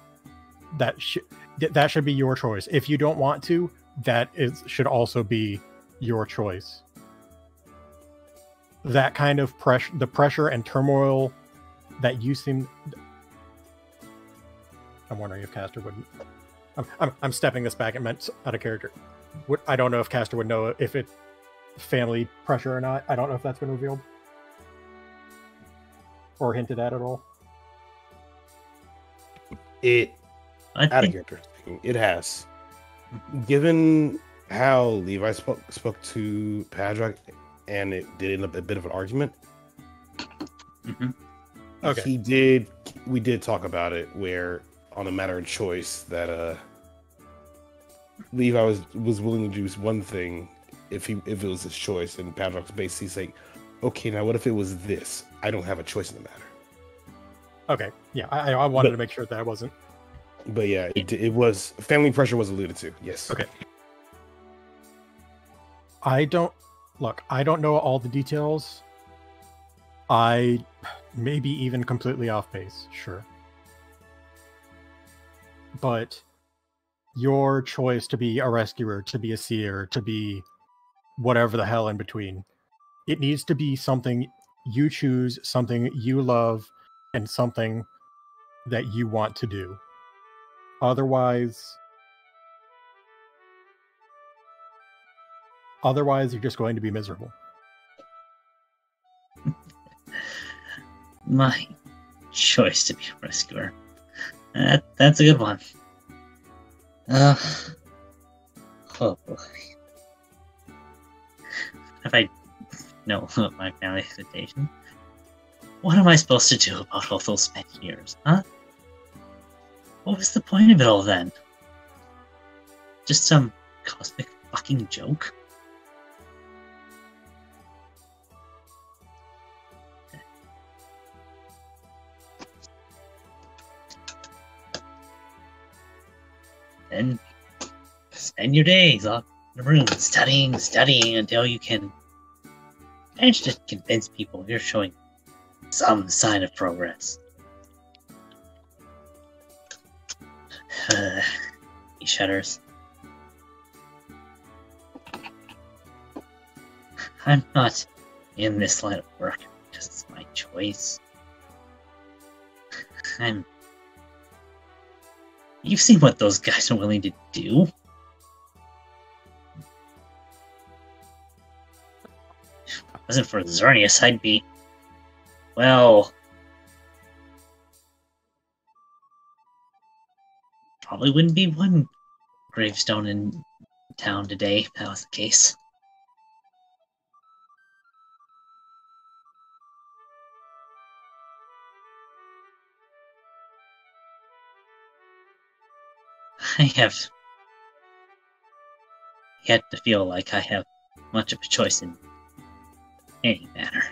That should be your choice. If you don't want to, should also be your choice. That kind of the pressure and turmoil that you seem... I'm wondering if Castor would... I'm stepping this back. It meant out of character. I don't know if Castor would know if it's family pressure or not. I don't know if that's been revealed or hinted at all. Out of character speaking, it has. Given how Levi spoke to Patrock, and it did end up a bit of an argument. Mm-hmm. Okay. We did talk about it, where on a matter of choice that Levi was willing to do one thing if it was his choice, and Patrock's basically saying, okay, now what if it was this? I don't have a choice in the matter. Okay, yeah, I wanted to make sure that I wasn't. But yeah, it was, family pressure was alluded to. Yes. Okay. I don't know all the details. I may be even completely off base, sure. But your choice to be a rescuer, to be a seer, to be whatever the hell in between, it needs to be something you choose, something you love, and something that you want to do. Otherwise, you're just going to be miserable. My choice to be a rescuer. That's a good one. Oh boy. If I know my family expectation, what am I supposed to do about all those many years, huh? What was the point of it all then? Just some cosmic fucking joke? Then spend your days up in a room studying until you can manage to convince people you're showing some sign of progress. He shudders. I'm not in this line of work because it's my choice. You've seen what those guys are willing to do. If it wasn't for Xerneas, I'd be... well... probably wouldn't be one gravestone in town today if that was the case. I have yet to feel like I have much of a choice in any matter.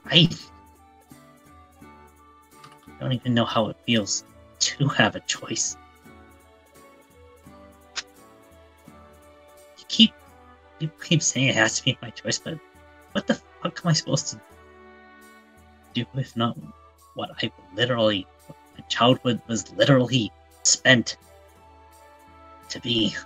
I don't even know how it feels to have a choice. You keep saying it has to be my choice, but what the fuck am I supposed to do if not what I literally, what my childhood was literally spent to be?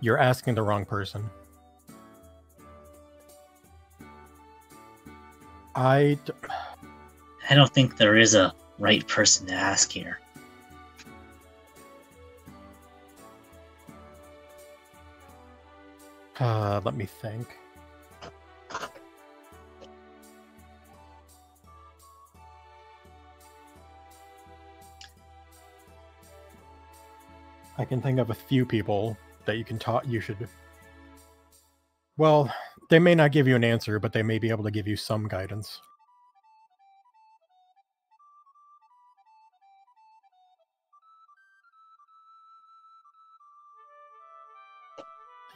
You're asking the wrong person. I don't think there is a right person to ask here. Let me think. I can think of a few people that you can talk. You should. Well, they may not give you an answer, but they may be able to give you some guidance.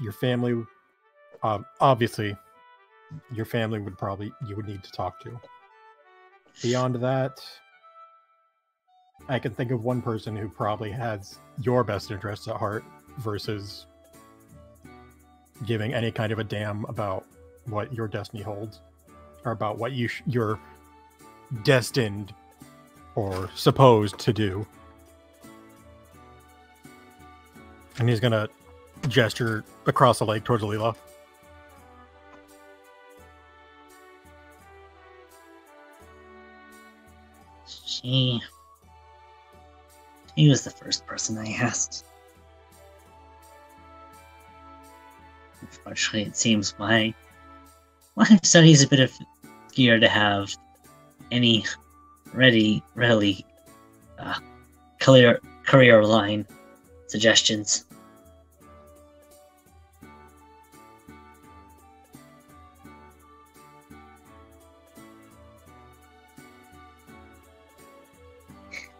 Your family, obviously, your family would probably, you would need to talk to. Beyond that, I can think of one person who probably has your best interests at heart versus giving any kind of a damn about what your destiny holds, or about what you're destined or supposed to do. And he's gonna gesture across the lake towards Leela. He was the first person I asked. Unfortunately, it seems my study is a bit obscure to have any readily career line suggestions.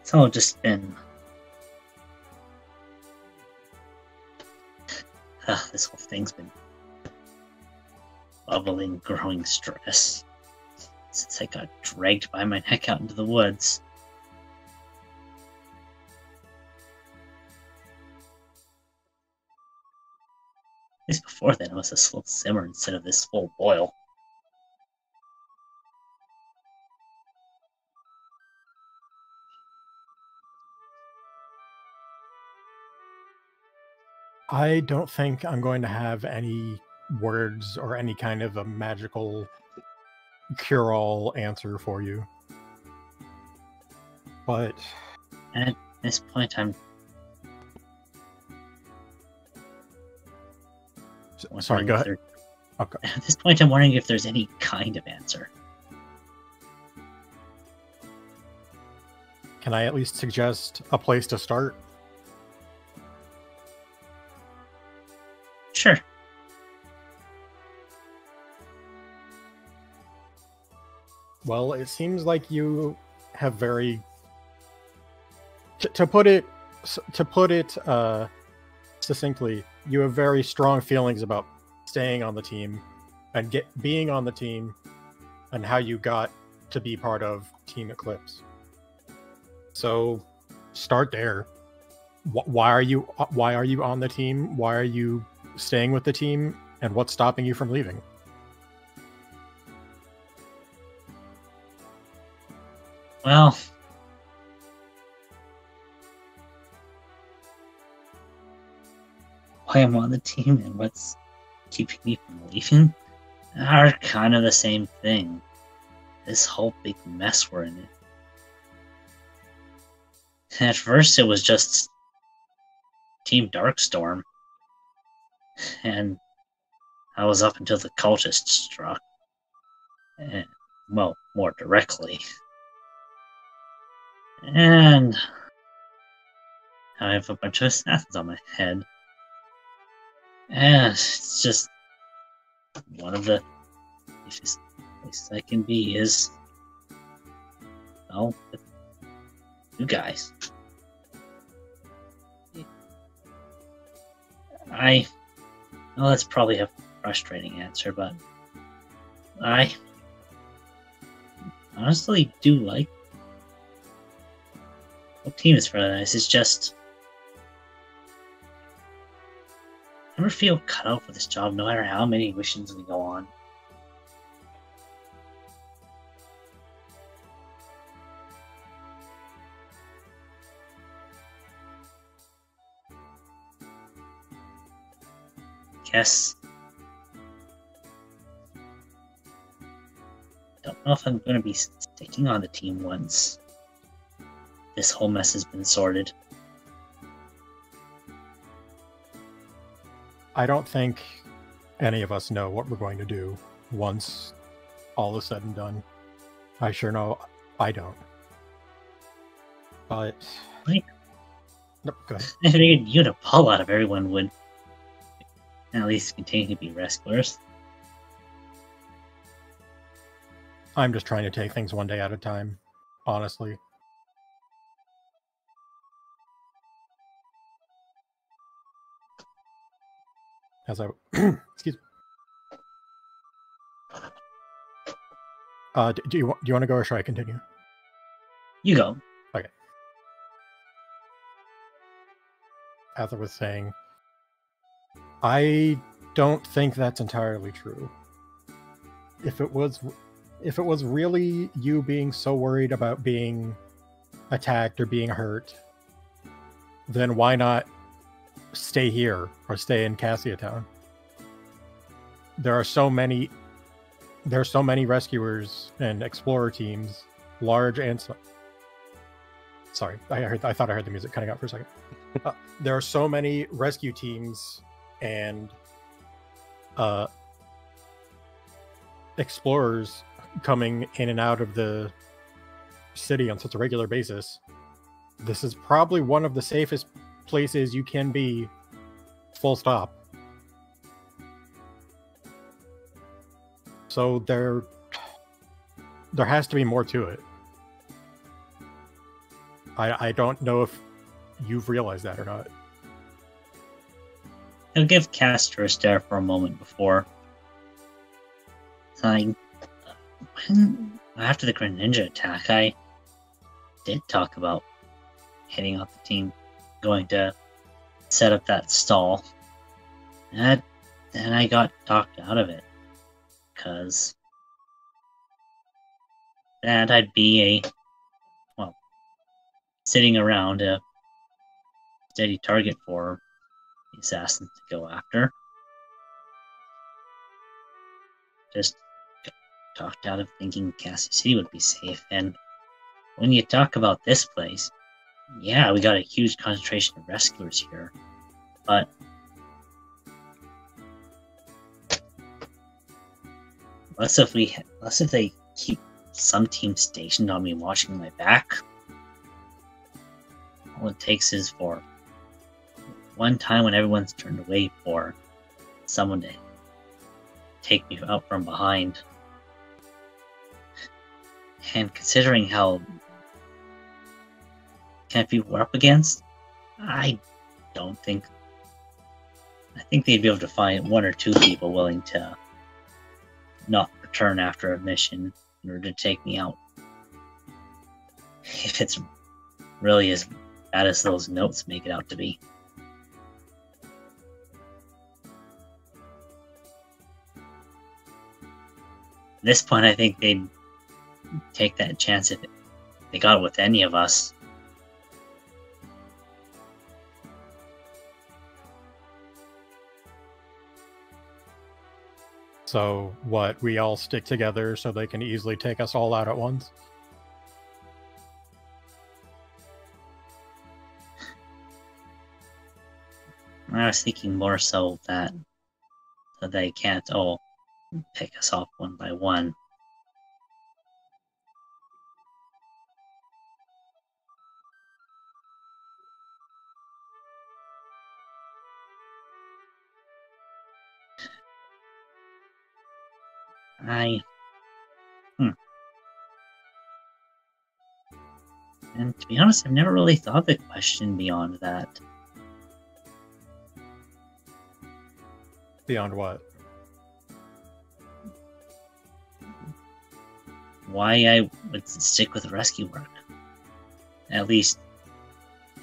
It's all just been this whole thing's been bubbling, growing stress since I got dragged by my neck out into the woods. At least before then, it was a slow simmer instead of this full boil. I don't think I'm going to have any words or any kind of a magical cure-all answer for you. But at this point, I'm sorry, go ahead. Okay. At this point, I'm wondering if there's any kind of answer. Can I at least suggest a place to start? Sure. Well, it seems like you have very, to put it succinctly, you have very strong feelings about staying on the team and being on the team, and how you got to be part of Team Eclipse. So, start there. Why are you on the team? Why are you staying with the team? And what's stopping you from leaving? Well, why I'm on the team and what's keeping me from leaving are kind of the same thing. This whole big mess we're in. At first, it was just Team Darkstorm, and I was up until the cultists struck. And, well, more directly. And I have a bunch of assassins on my head. And it's just one of the safest places I can be is, well, with you guys. Well, that's probably a frustrating answer, but I honestly do like the team is for this. It's just I never feel cut out for this job, no matter how many missions we go on. Guess. Don't know if I'm going to be sticking on the team once this whole mess has been sorted. I don't think any of us know what we're going to do once all is said and done. I sure know I don't. But... Like, no, go ahead. I figured you'd have pull out of everyone would at least continue to be rescuers. I'm just trying to take things one day at a time, honestly. As I... excuse me. Do you want to go or should I continue? You go. Okay. As I was saying, I don't think that's entirely true. If it was really you being so worried about being attacked or being hurt, then why not stay here or stay in Cassia Town? There are so many rescuers and explorer teams, large and small. Sorry, I thought I heard the music cutting out for a second. There are so many rescue teams and explorers coming in and out of the city on such a regular basis. This is probably one of the safest places you can be, full stop. So there has to be more to it. I don't know if you've realized that or not. I'll give Castor a stare for a moment before saying, after the Greninja attack, I did talk about hitting off the team, going to set up that stall. And then I got talked out of it, because that I'd be sitting around a steady target for the assassins to go after. Just got talked out of thinking Cassia City would be safe. And when you talk about this place, yeah, we got a huge concentration of rescuers here, but unless if they keep some team stationed on me watching my back, all it takes is for one time when everyone's turned away for someone to take me out from behind. And considering how can't be we're up against, I think they'd be able to find one or two people willing to not return after a mission in order to take me out. If it's really as bad as those notes make it out to be. this point, I think they'd take that chance if they got it with any of us. So what? We all stick together so they can easily take us all out at once? I was thinking more so that they can't all pick us off one by one. And to be honest, I've never really thought the question beyond that. Beyond what? Why I would stick with rescue work. At least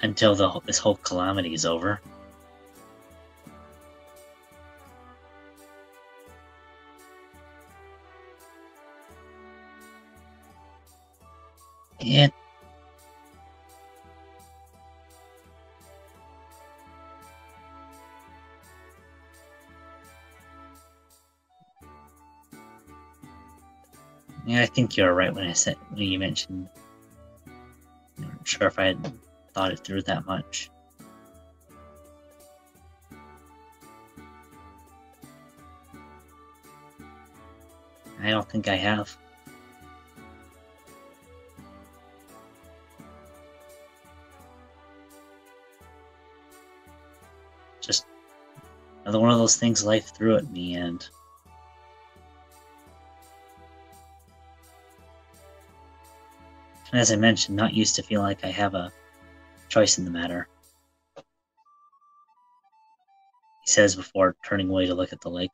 until this whole calamity is over. Yeah. Yeah, I think you're right when you mentioned. I'm not sure if I had thought it through that much. I don't think I have. Just another one of those things life threw at me, and as I mentioned, not used to feeling like I have a choice in the matter. He says before turning away to look at the lake.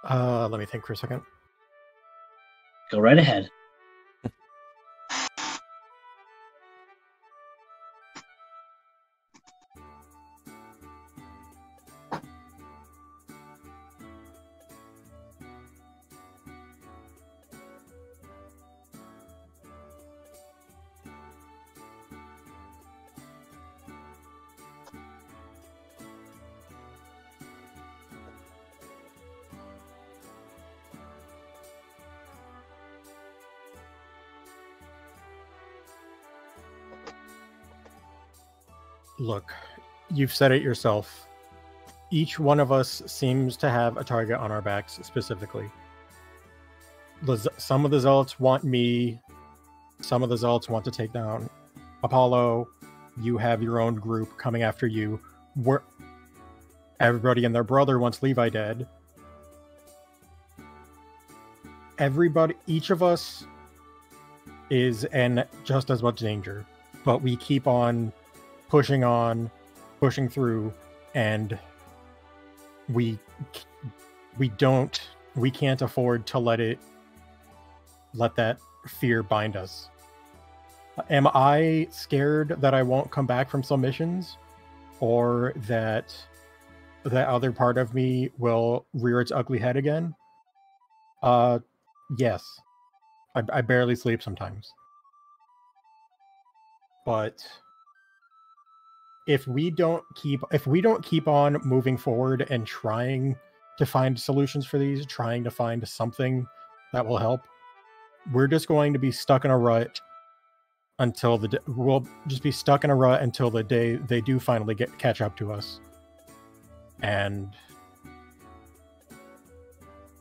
Let me think for a second. Go right ahead. Look, you've said it yourself. Each one of us seems to have a target on our backs specifically. Some of the Zealots want me. Some of the Zealots want to take down Apollo. You have your own group coming after you. Everybody and their brother wants Levi dead. Each of us is in just as much danger, but we keep on, pushing through, and we can't afford to let that fear bind us. Am I scared that I won't come back from some missions, or that that other part of me will rear its ugly head again? Yes. I barely sleep sometimes. But if we don't keep on moving forward and trying to find solutions for these, trying to find something that will help, we're just going to be stuck in a rut until we'll just be stuck in a rut until the day they do finally catch up to us. And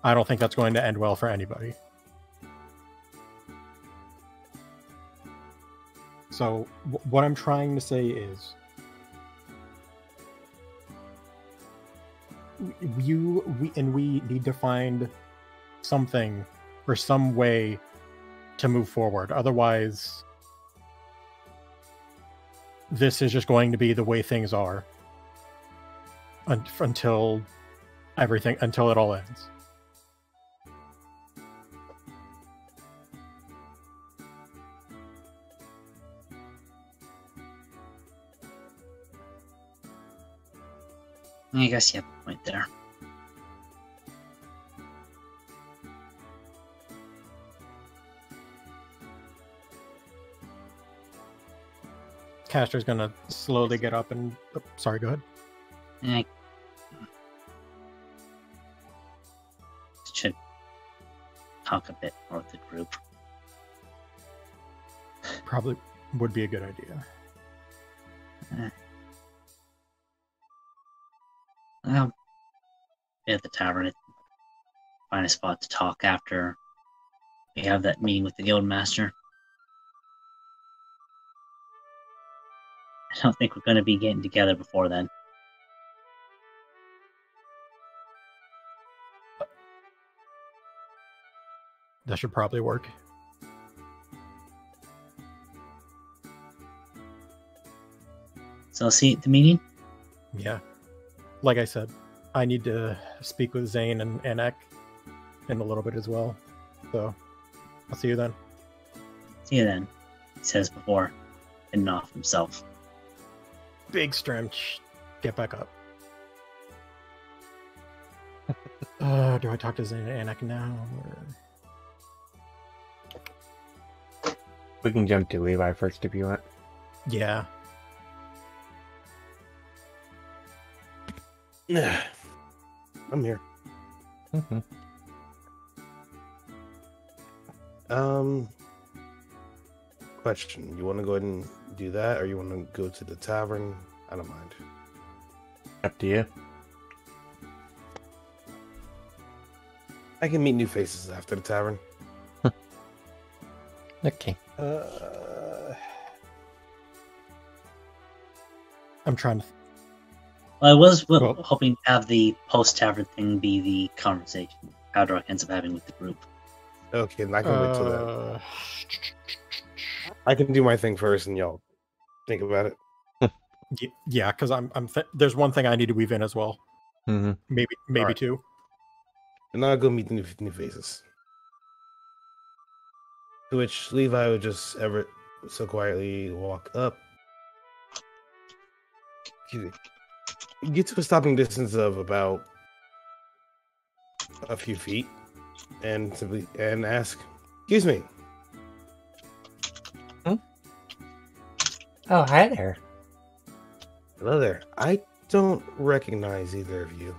I don't think that's going to end well for anybody. So what I'm trying to say is, we need to find something or some way to move forward. Otherwise, this is just going to be the way things are until it all ends. I guess you have a point there. Caster's gonna slowly get up and... Oh, sorry, go ahead. I should talk a bit more with the group. Probably would be a good idea. I'll be at the tavern. Find a spot to talk after we have that meeting with the guild master. I don't think we're going to be getting together before then. That should probably work. So I'll see you at the meeting. Yeah. Like I said, I need to speak with Zane and Anak in a little bit as well. So I'll see you then. See you then, he says before heading off himself. Big stretch. Get back up. Do I talk to Zane and Anak now? Or... We can jump to Levi first if you want. Yeah. I'm here. Mm-hmm. Question. You want to go ahead and do that, or you want to go to the tavern? I don't mind. Up to you. I can meet new faces after the tavern. Okay. I'm trying to... Well, I was Well- hoping to have the post-tavern thing be the conversation Patrock ends up having with the group. Okay, I can wait till then. I can do my thing first, and y'all think about it. Yeah, because there's one thing I need to weave in as well. Mm-hmm. Maybe Alright. two. And I'll go meet the new faces. To which Levi would just ever so quietly walk up. Get to a stopping distance of about a few feet, and simply ask, "Excuse me." Oh, hi there. Hello there. I don't recognize either of you.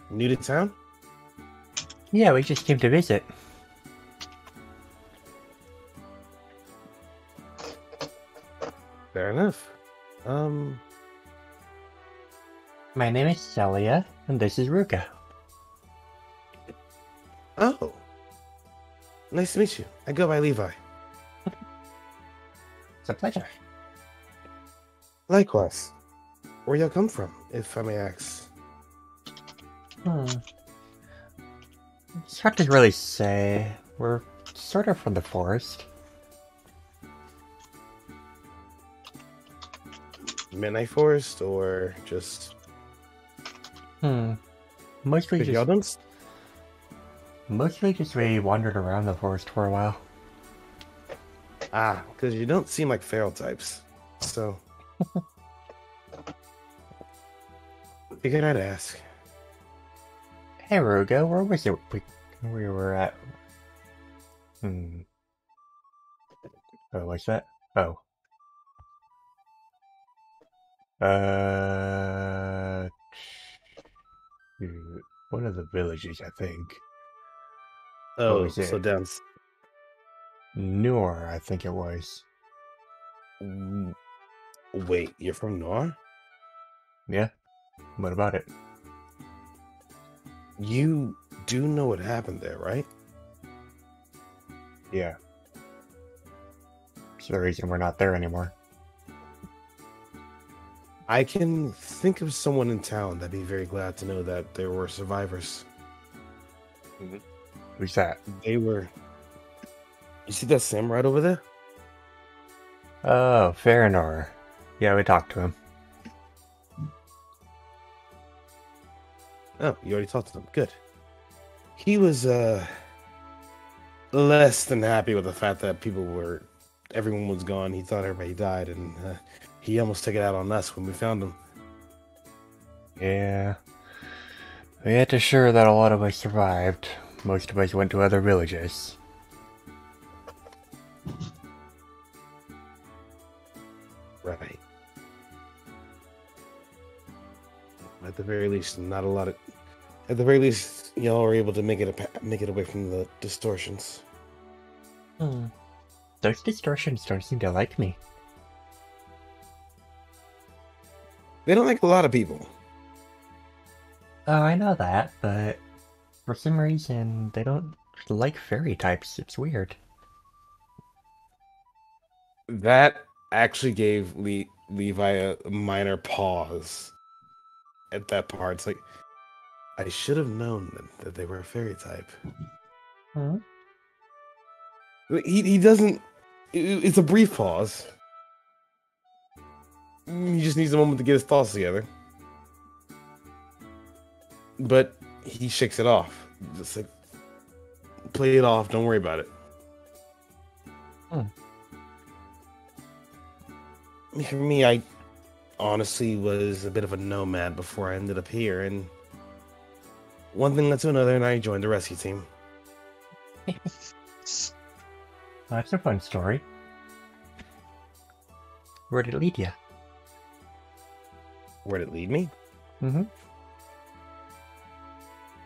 New to town? Yeah, we just came to visit. Fair enough. My name is Celia, and this is Ruka. Oh. Nice to meet you. I go by Levi. It's a pleasure. Likewise. Where y'all come from, if I may ask? It's hard to really say. We're sort of from the forest. Midnight Forest, or just... Mostly Cause y'all just, don't... we wandered around the forest for a while. Ah, because you don't seem like feral types. So... Figured I'd ask. Hey, Ruga, where was it we were at? Oh, what's that? Oh. One of the villages, I think. Oh, was it? so down... Noor, I think it was. Wait, you're from Noir? Yeah? What about it? You do know what happened there, right? Yeah. It's the reason we're not there anymore. I can think of someone in town that'd be very glad to know that there were survivors. Who's that? They were... You see that Sam right over there? Oh, Farinor. Yeah, we talked to him. Oh, you already talked to them. Good. He was, less than happy with the fact that everyone was gone. He thought everybody died, and he almost took it out on us when we found him. Yeah. We had to assure that a lot of us survived. Most of us went to other villages. Right. At the very least, not a lot of. At the very least, y'all were able to make it away from the distortions. Those distortions don't seem to like me. They don't like a lot of people. Oh, I know that, but for some reason they don't like fairy types. It's weird. That actually gave Levi a minor pause at that part. It's like, I should have known that they were a fairy type. Hmm? He doesn't. It's a brief pause. He just needs a moment to get his thoughts together. But he shakes it off. Just like, play it off. Don't worry about it. For me, I honestly was a bit of a nomad before I ended up here, and one thing led to another, and I joined the rescue team. That's a fun story. Where did it lead you? Where'd it lead me? Mm-hmm.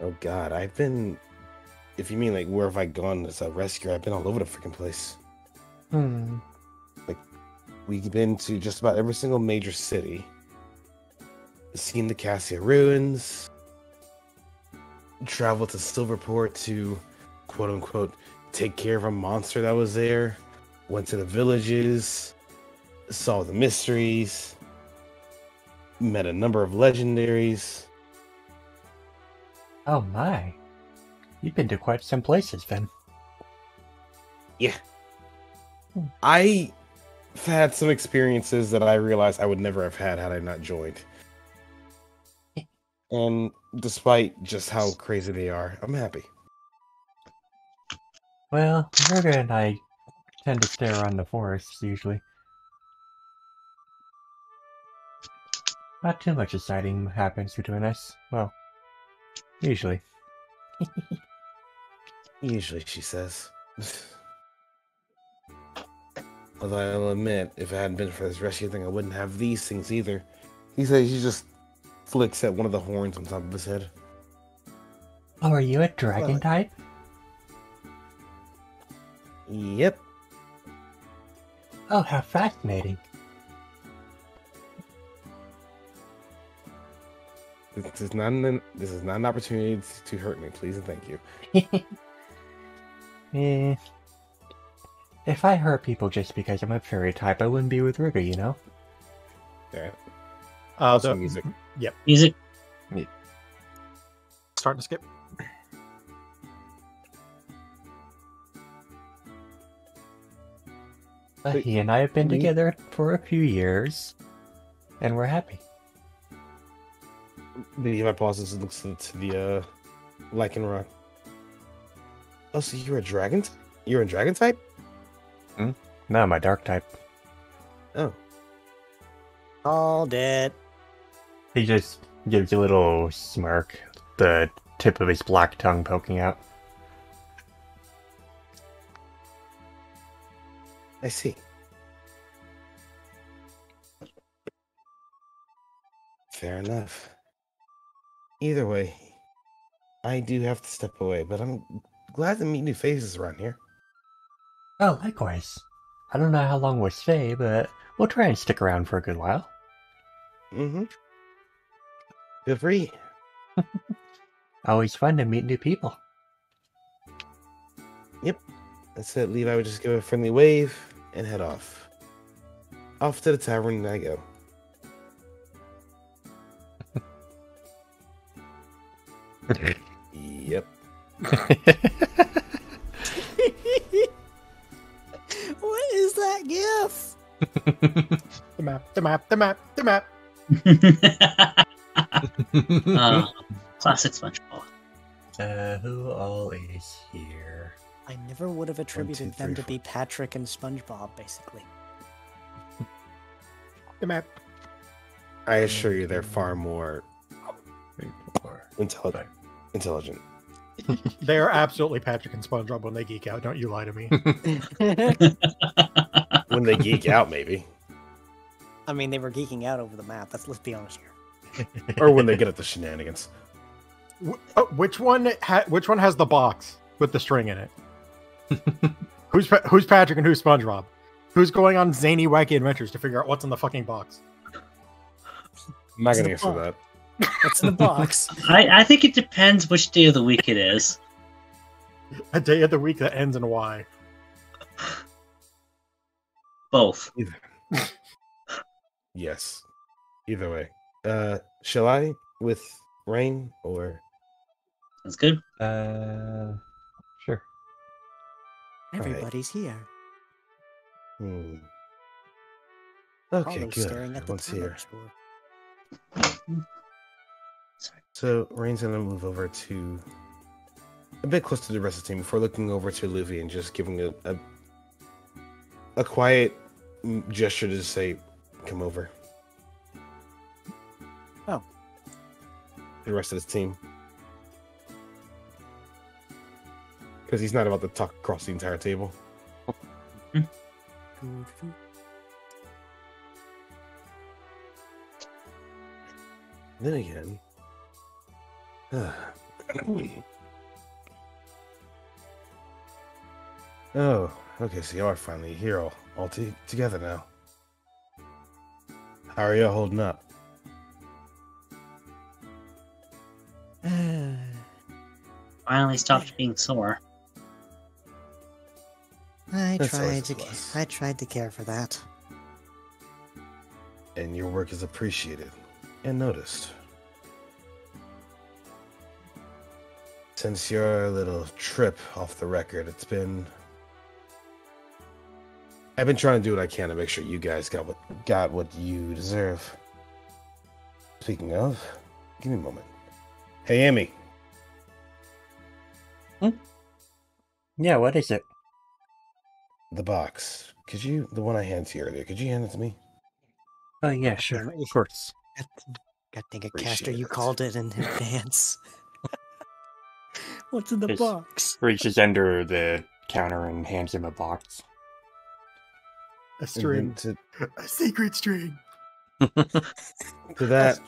Oh God, I've been. If you mean like where have I gone as a rescuer, I've been all over the freaking place. Like, we've been to just about every single major city. Seen the Cassia ruins. Traveled to Silverport to, quote unquote, take care of a monster that was there. Went to the villages. Saw the mysteries. Met a number of legendaries. Oh my. You've been to quite some places then. Yeah. I've had some experiences that I realized I would never have had I not joined. And despite just how crazy they are, I'm happy. Well, Murga and I tend to stay around the forests usually. Not too much exciting happens between us. Well, usually. Usually, she says. Although I'll admit, if it hadn't been for this rescue thing, I wouldn't have these things either. He says he just flicks at one of the horns on top of his head. Oh, are you a dragon type? Yep. Oh, how fascinating. This is not an opportunity to hurt me, please and thank you. If I hurt people just because I'm a fairy type, I wouldn't be with Ruger, you know? Yeah. Also, music. Yep. Music. Starting to skip. But he and I have been together for a few years, and we're happy. My pauses and looks to the Lycanroc. Oh, so you're a dragon? You're a dragon type? No, I'm a dark type. Oh. All dead. He just gives a little smirk, the tip of his black tongue poking out. I see. Fair enough. Either way, I do have to step away, but I'm glad to meet new faces around here. Oh, likewise. I don't know how long we'll stay, but we'll try and stick around for a good while. Mm-hmm. Feel free. Always fun to meet new people. Yep. That's it. Levi would just give a friendly wave and head off. Off to the tavern I go. Yep. What is that gif? The map, the map, the map, the map. Classic SpongeBob. Who all is here? I never would have attributed 1, 2, 3, them to 4. be Patrick and SpongeBob, basically. The map. I assure you they're far more 3, 4. Intelligent. They are absolutely Patrick and SpongeBob when they geek out. Don't you lie to me. When they geek out, maybe. I mean, they were geeking out over the map. Let's be honest here. Or when they get at the shenanigans. Which one has the box with the string in it? Who's Patrick and who's SpongeBob? Who's going on zany, wacky adventures to figure out what's in the fucking box? I'm not gonna answer that. What's in the box? I think it depends which day of the week it is. A day of the week that ends in Y. Both. Yes. Either way. Shall I with Rain or That's good. Sure. Everybody's here. Okay, Apollo's good. staring at the Everyone's here. tower score. Sorry. So Rain's gonna move over to a bit close to the rest of the team before looking over to Luffy and just giving a quiet gesture to say, "Come over." Oh. The rest of his team, because he's not about to talk across the entire table. Then again, oh, okay, so y'all are finally here all together now. How are y'all holding up? Finally stopped being sore. I That's always tried a plus. I tried to care for that. And your work is appreciated and noticed. Since your little trip off the record, I've been trying to do what I can to make sure you guys got what you deserve. Speaking of, give me a moment. Hey, Amy. Yeah, what is it? The box. The one I handed to you earlier, could you hand it to me? Oh, yeah, sure. Damn it. Of course. God dang it, Appreciate Caster, you it. called it in advance. What's in the Yes. box? Reaches under the counter and hands him a box. A And string. then A secret string. to that,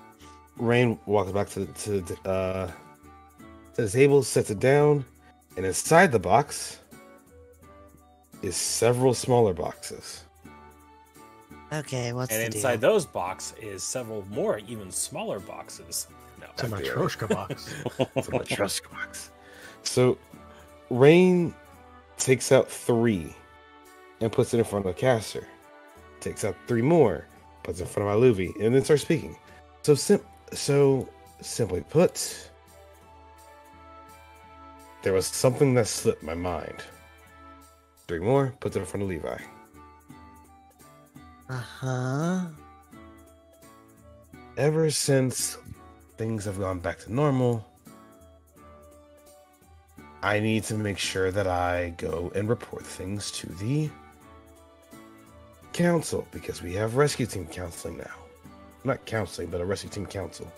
Rain walks back to the table, sets it down, and inside the box is several smaller boxes. Okay, what's And the inside deal? those boxes is several more, even smaller boxes. No. It's a Matryoshka box. It's a Matryoshka box. So, Rain takes out 3 and puts it in front of Caster. Takes out 3 more, puts it in front of Luffy, and then starts speaking. So simply put, there was something that slipped my mind. 3 more, puts it in front of Levi. Uh-huh. Ever since things have gone back to normal, I need to make sure that I go and report things to the council, because we have rescue team counseling now. Not counseling, but a rescue team council.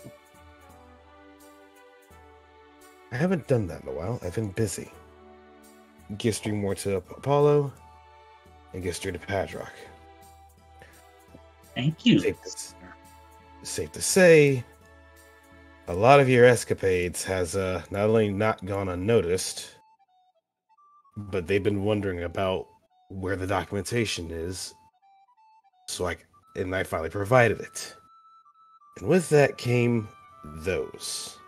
I haven't done that in a while. I've been busy. Gift stream more to Apollo, and gift stream to Patrock. Thank you. Safe to say, a lot of your escapades has not only not gone unnoticed, but they've been wondering about where the documentation is. So I finally provided it. And with that came those.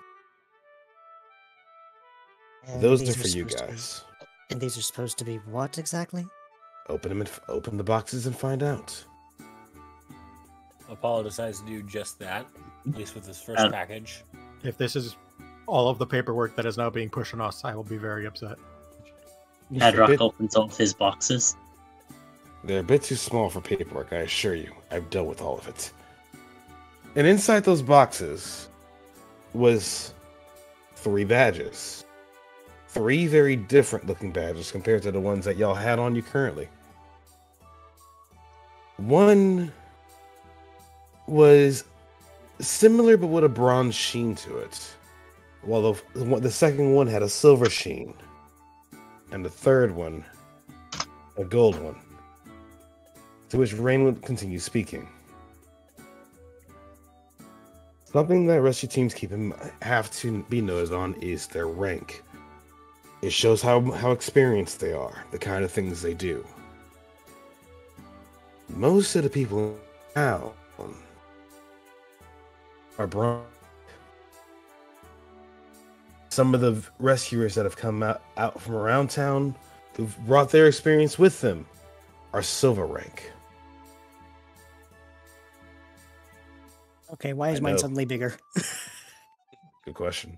And Those these are for you supposed to be- guys. And these are supposed to be what exactly? Open them and open the boxes and find out. Apollo decides to do just that, at least with his first package. If this is all of the paperwork that is now being pushed on us, I will be very upset. Patrock opens all of his boxes. They're a bit too small for paperwork, I assure you. I've dealt with all of it. And inside those boxes was 3 badges. 3 very different looking badges compared to the ones that y'all had on you currently. One was similar but with a bronze sheen to it, while the second one had a silver sheen, and the third one a gold one. To which Rain would continue speaking. Something that rescue teams have to be noted on is their rank. It shows how experienced they are, the kind of things they do. Most of the people now are bronze. Some of the rescuers that have come out from around town who've brought their experience with them are silver rank. Okay, why is mine suddenly bigger? Good question.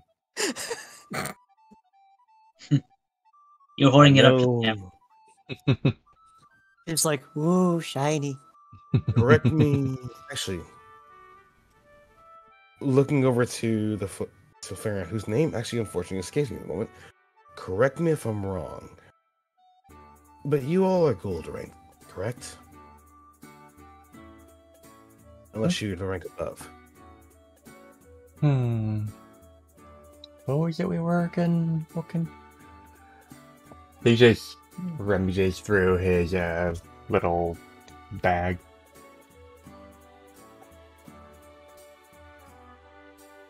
You're holding it up to the camera. It's like, whoa, shiny. Correct me. Actually, looking over to Farron, whose name actually unfortunately escapes me at the moment. Correct me if I'm wrong, but you all are gold rank, correct? Unless you're the rank above. What was it we were looking? He just rummages through his little bag.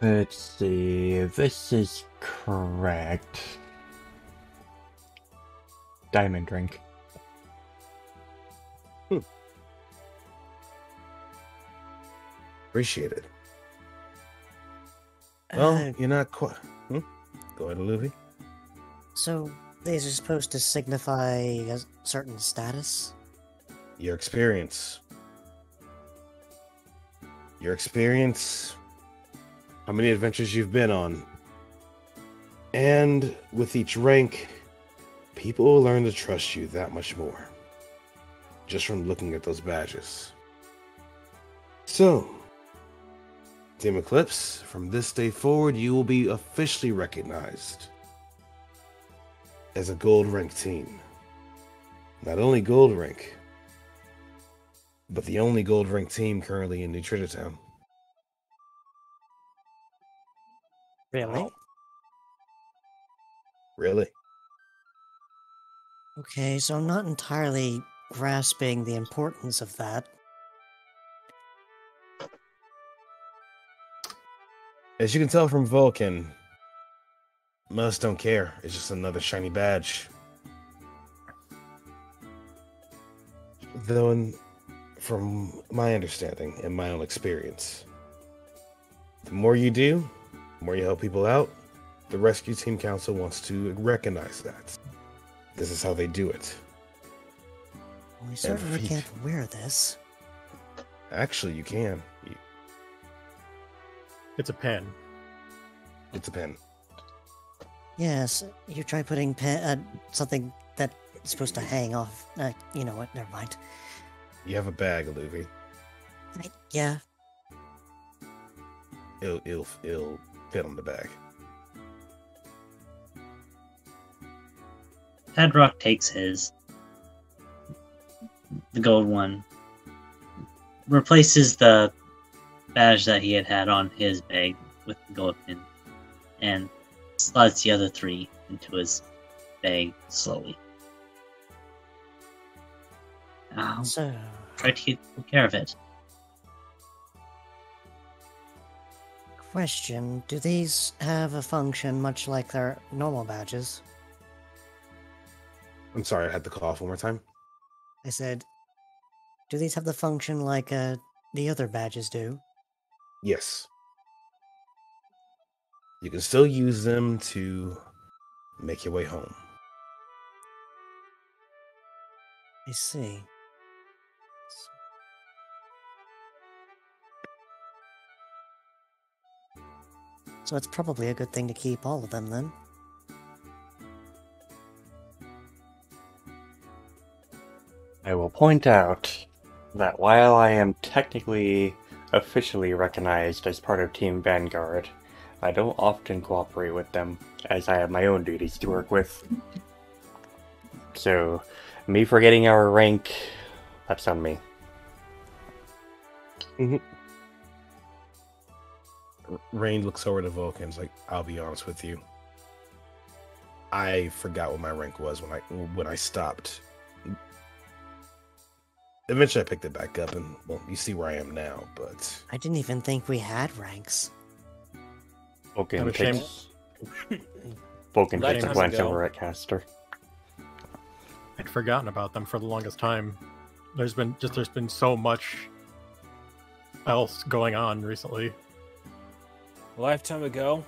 Let's see if this is correct. Diamond drink. Appreciate it. Well, you're not quite. Go ahead, Luffy. So, these are supposed to signify a certain status? Your experience. How many adventures you've been on. And with each rank, people will learn to trust you that much more. Just from looking at those badges. So, Team Eclipse, from this day forward, you will be officially recognized as a gold rank team. Not only gold rank, but the only gold rank team currently in New Trinidad. Really? Wow. Really? Okay, so I'm not entirely grasping the importance of that. As you can tell from Vulcan, most don't care. It's just another shiny badge. Though, from my understanding and my own experience, the more you do, the more you help people out, the Rescue Team Council wants to recognize that. This is how they do it. We certainly can't wear this. Actually, you can. It's a pen. It's a pen. Yes, you try putting something that's supposed to hang off. You know what? Never mind. You have a bag, Luffy. Yeah. It'll fit on the bag. Patrock takes his. The gold one. Replaces the badge that he had on his bag with the gold pin. And slides the other 3 into his bag slowly. So, Try to take care of it. question, do these have a function much like their normal badges? I'm sorry, I had to cough one more time. I said, do these have the function like the other badges do? Yes. You can still use them to make your way home. I see. So it's probably a good thing to keep all of them then. I will point out that while I am technically officially recognized as part of Team Vanguard, I don't often cooperate with them, as I have my own duties to work with. So, me forgetting our rank, that's on me. Rain looks over to Vulcan and is like, I'll be honest with you. I forgot what my rank was when I stopped. Eventually I picked it back up and, well, you see where I am now, but... I didn't even think we had ranks. Vulcan I'm ashamed. Vulcan Lifetime takes a glance ago. over at Caster. I'd forgotten about them for the longest time. There's been so much else going on recently. A lifetime ago,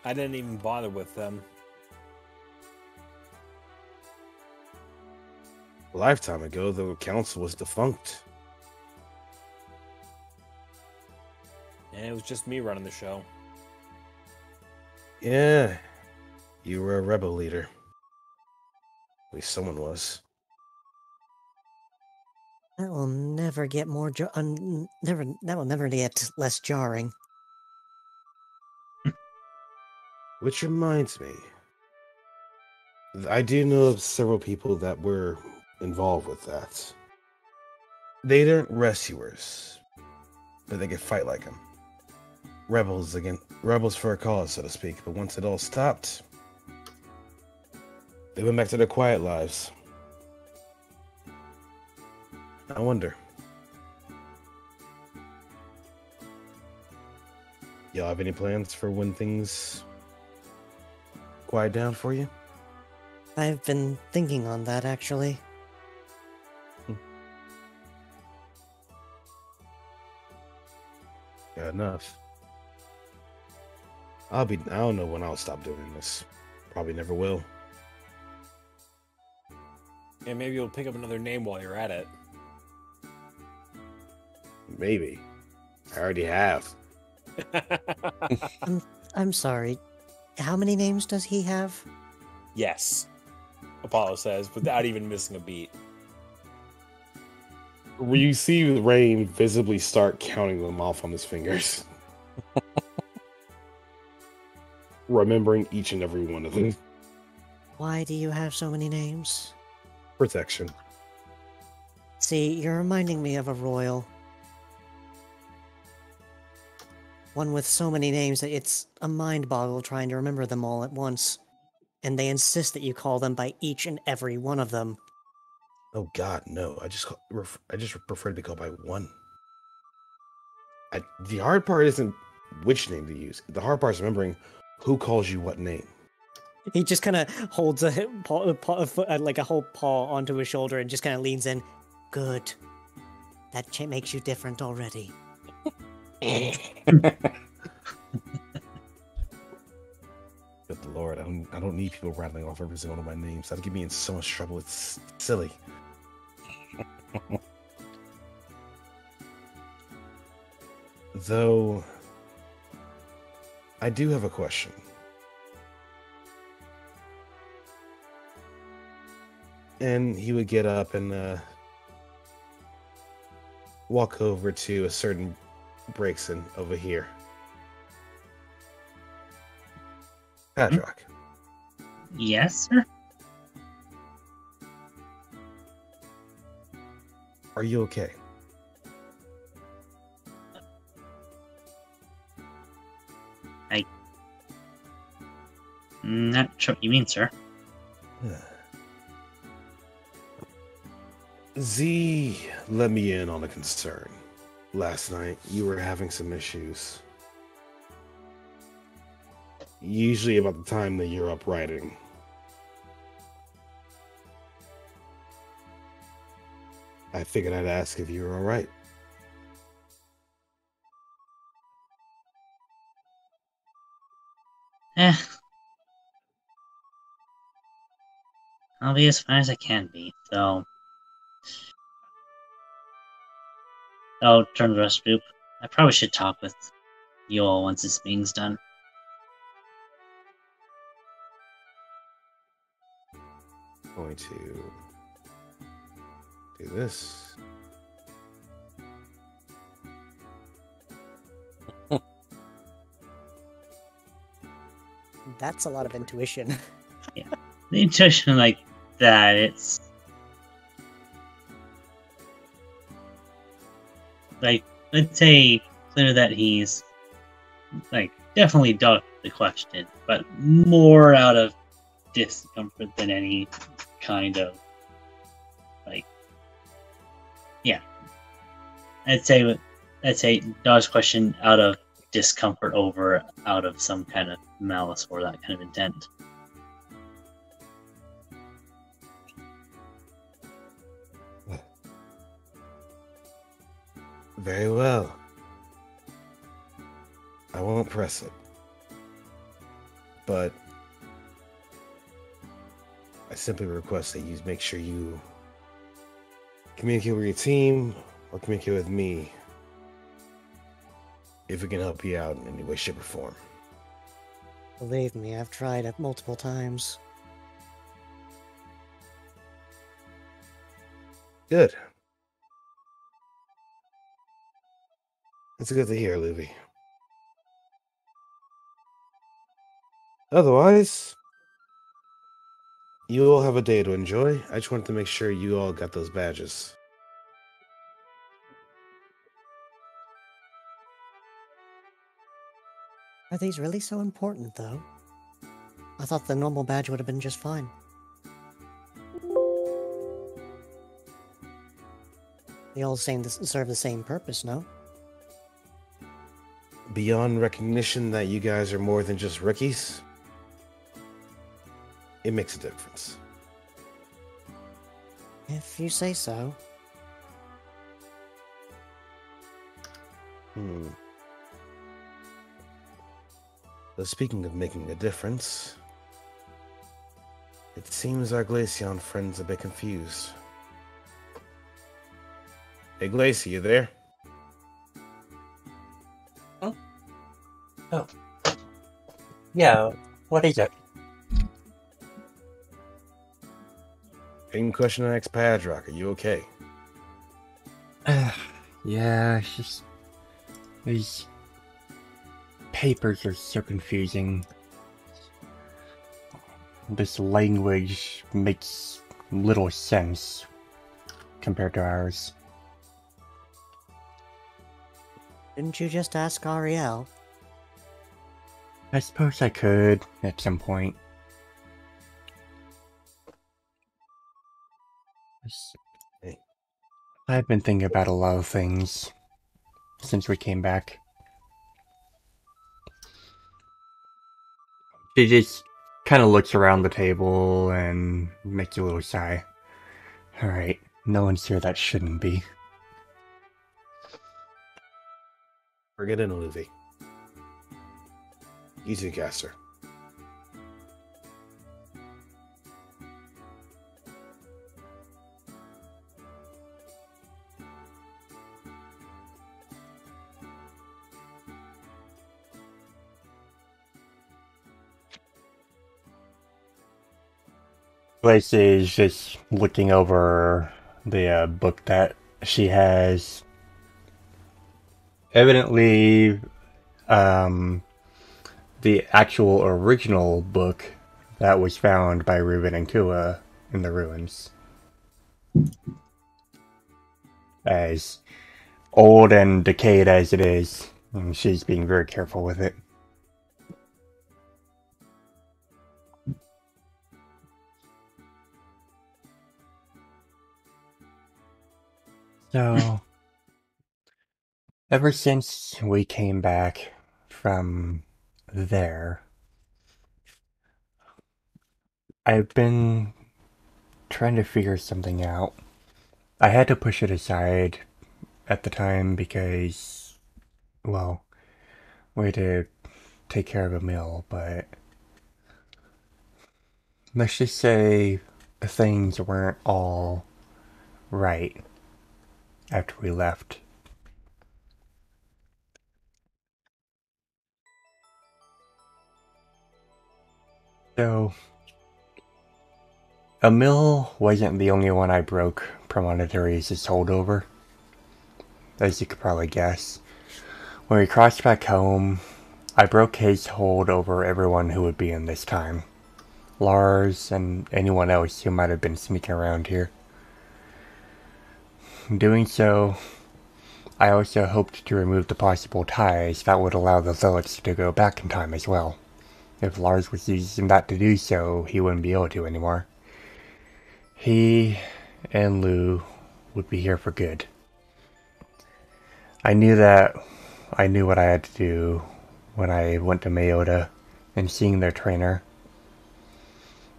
I didn't even bother with them. A lifetime ago, the council was defunct. And it was just me running the show. Yeah, you were a rebel leader. At least someone was. That will never get that will never get less jarring. Which reminds me, I do know of several people that were involved with that. They aren't rescuers, but they could fight like them. Rebels for a cause, so to speak. But once it all stopped, they went back to their quiet lives. I wonder. Y'all have any plans for when things quiet down for you? I've been thinking on that, actually. Got enough. I don't know when I'll stop doing this. Probably never will. And maybe you'll pick up another name while you're at it. Maybe. I already have. I'm sorry. How many names does he have? Yes, Apollo says, without even missing a beat. You see Rain visibly start counting them off on his fingers. Remembering each and every one of them. Why do you have so many names? Protection. See, you're reminding me of a royal. One with so many names that it's a mind boggle trying to remember them all at once. And they insist that you call them by each and every one of them. Oh God, no! I just prefer to be called by one. The hard part isn't which name to use. The hard part is remembering who calls you what name. He just kind of holds a whole paw onto his shoulder and just kind of leans in. Good. That makes you different already. Good Lord, I don't need people rattling off every single one of my names. That'd get me in so much trouble. It's silly. Though, I do have a question. And he would get up and walk over to a certain Breakson over here. Patrock. Yes, sir? Are you okay? Not sure what you mean, sir. Z let me in on a concern. Last night, you were having some issues. Usually about the time that you're up writing. I figured I'd ask if you were alright. I'll be as fine as I can be, though. I'll turn to the rest of the group. I probably should talk with you all once this meeting's done. Going to do this. That's a lot of intuition. The intuition like that, it's like, let's say clear that he's like, definitely dodged the question, but more out of discomfort than any kind of, like, yeah. I'd say dodge question out of discomfort over out of some kind of malice or that kind of intent. Very well. I won't press it. But I simply request that you make sure you communicate with your team or communicate with me if we can help you out in any way, shape, or form. Believe me, I've tried it multiple times. Good. That's good to hear, Luby. Otherwise, you all have a day to enjoy. I just wanted to make sure you all got those badges. Are these really so important, though? I thought the normal badge would have been just fine. They all serve the same purpose, no? Beyond recognition that you guys are more than just rookies, it makes a difference. If you say so. So speaking of making a difference, it seems our Glaceon friend's a bit confused. Hey Glace, you there? Oh. Yeah, what is it? Same question I asked Patrock. Are you okay? Yeah, it's just... These papers are so confusing. This language makes little sense compared to ours. Didn't you just ask Ariel? I suppose I could at some point. I've been thinking about a lot of things since we came back. She just kind of looks around the table and makes a little sigh. Alright, no one's here that shouldn't be. Forget it, Olivia. Easy, caster. Lacey is just looking over the book that she has. Evidently, the actual original book that was found by Ruben and Kua in the ruins. As old and decayed as it is, and she's being very careful with it. So, ever since we came back from there, I've been trying to figure something out. I had to push it aside at the time because, well, we had to take care of a mill, but let's just say things weren't all right after we left. So, a mill wasn't the only one I broke Premonitory's holdover, as you could probably guess. When we crossed back home, I broke his hold over everyone who would be in this time. Lars and anyone else who might have been sneaking around here. In doing so, I also hoped to remove the possible ties that would allow the zealots to go back in time as well. If Lars was using that to do so, he wouldn't be able to anymore. He and Lou would be here for good. I knew what I had to do when I went to Mayota and seeing their trainer.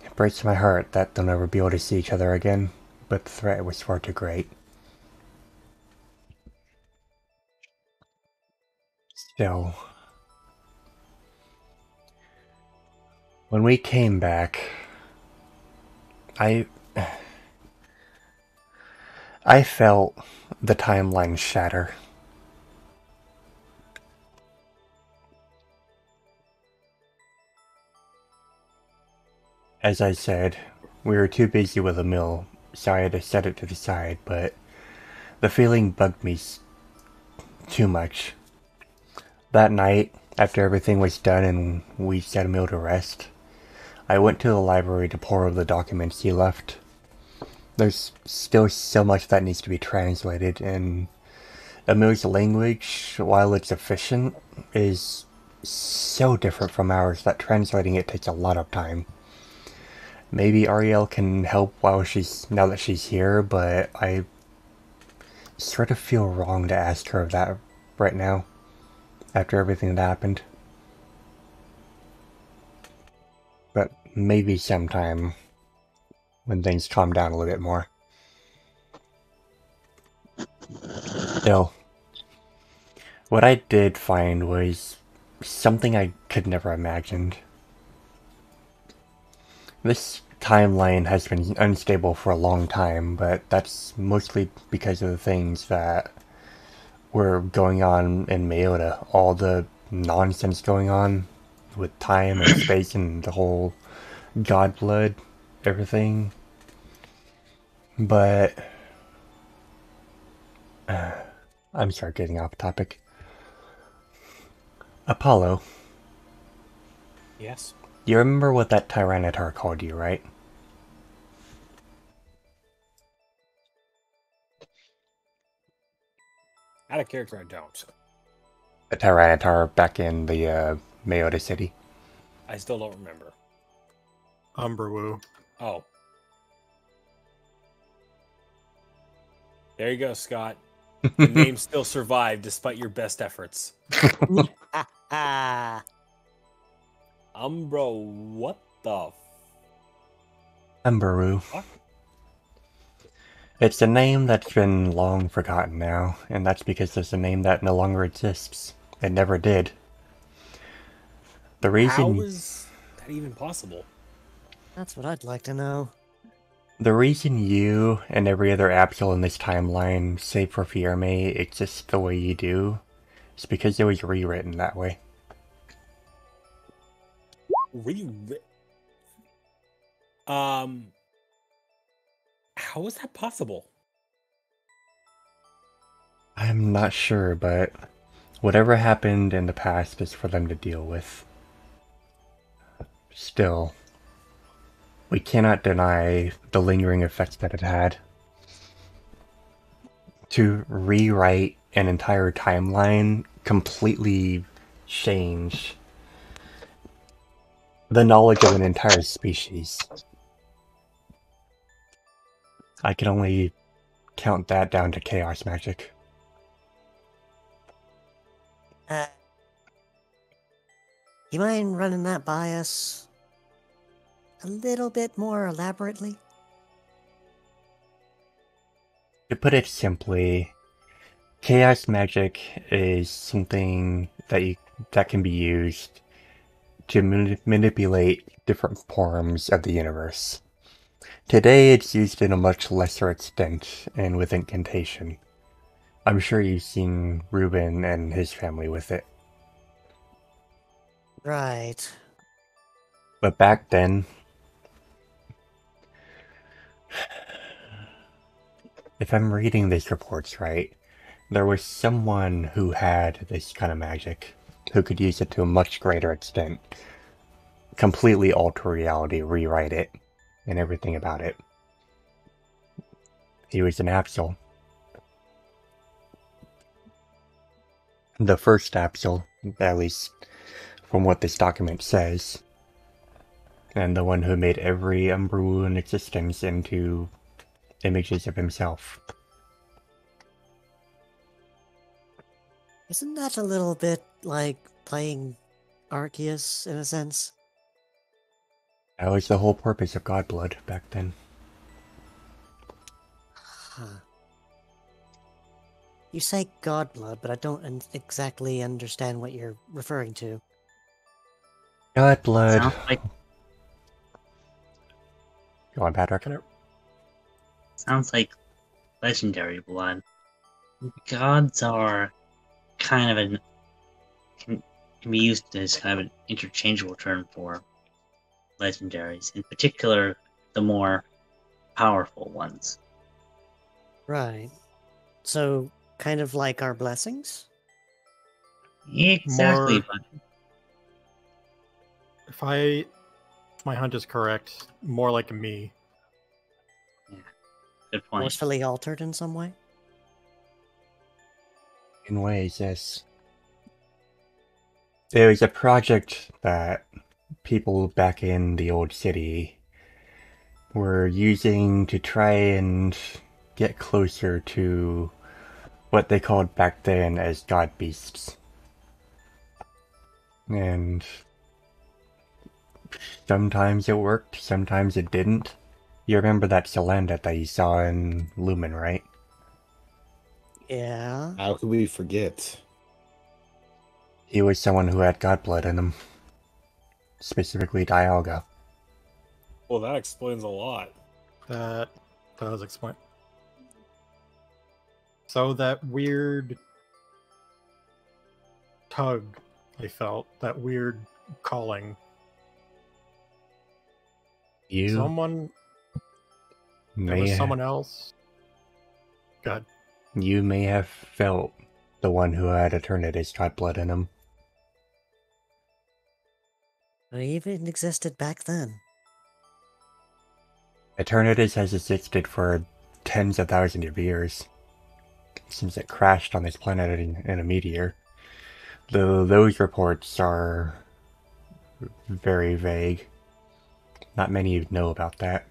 It breaks my heart that they'll never be able to see each other again, but the threat was far too great. Still, when we came back, I felt the timeline shatter. As I said, we were too busy with the mill, so I had to set it to the side, but the feeling bugged me too much. That night, after everything was done and we set Emil to rest, I went to the library to pour over the documents he left. There's still so much that needs to be translated, and Emil's language, while it's efficient, is so different from ours that translating it takes a lot of time. Maybe Ariel can help now that she's here, but I sort of feel wrong to ask her of that right now, after everything that happened. But maybe sometime, when things calm down a little bit more. Still, what I did find was something I could never imagined. This timeline has been unstable for a long time, but that's mostly because of the things that were going on in Mayota. All the nonsense going on with time and space and the whole god blood, everything. But I'm sorry, getting off topic. Apollo. Yes. You remember what that Tyranitar called you, right? Out of character, I don't. A Tyranitar back in the Mayota City. I still don't remember. Umberwoo. Oh. There you go, Scott. The name still survived despite your best efforts. Umbro, what the Umberwoo. fuck? It's a name that's been long forgotten now, and that's because it's a name that no longer exists. It never did. The reason... How is that even possible? That's what I'd like to know. The reason you and every other Absol in this timeline, save for Fierme, exist the way you do, is because it was rewritten that way. How is that possible? I'm not sure, but whatever happened in the past is for them to deal with. Still, we cannot deny the lingering effects that it had. To rewrite an entire timeline completely change the knowledge of an entire species. I can only count that down to chaos magic. You mind running that by us a little bit more elaborately? To put it simply, chaos magic is something that can be used to manipulate different forms of the universe. Today it's used in a much lesser extent and with incantation. I'm sure you've seen Ruben and his family with it. Right. But back then, if I'm reading these reports right, there was someone who had this kind of magic, who could use it to a much greater extent. Completely alter reality, rewrite it, and everything about it. He was an Absol. The first Absol, at least from what this document says, and the one who made every Umbru in existence into images of himself. Isn't that a little bit like playing Arceus in a sense? That was the whole purpose of Godblood back then. Huh. You say Godblood, but I don't exactly understand what you're referring to. Godblood. Sounds like Go on, Patrock. sounds like legendary blood. Gods are kind of can be used as kind of an interchangeable term for legendaries. In particular, the more powerful ones. Right. So, kind of like our blessings? Exactly, More- but If my hunt is correct, more like me. good point. Forcefully altered in some way? In ways, yes. There was a project that people back in the old city were using to try and get closer to what they called back then as god beasts. And sometimes it worked, sometimes it didn't. You remember that Salandit that you saw in Lumen, right? Yeah. How could we forget? He was someone who had godblood in him. Specifically Dialga. Well, that explains a lot. That does explain. So that weird tug I felt, that weird calling. You Someone, there may was have, someone else. God, you may have felt the one who had Eternity's godblood in him. It even existed back then. Eternity's has existed for tens of thousands of years. Since it crashed on this planet in a meteor. Though those reports are very vague. Not many know about that.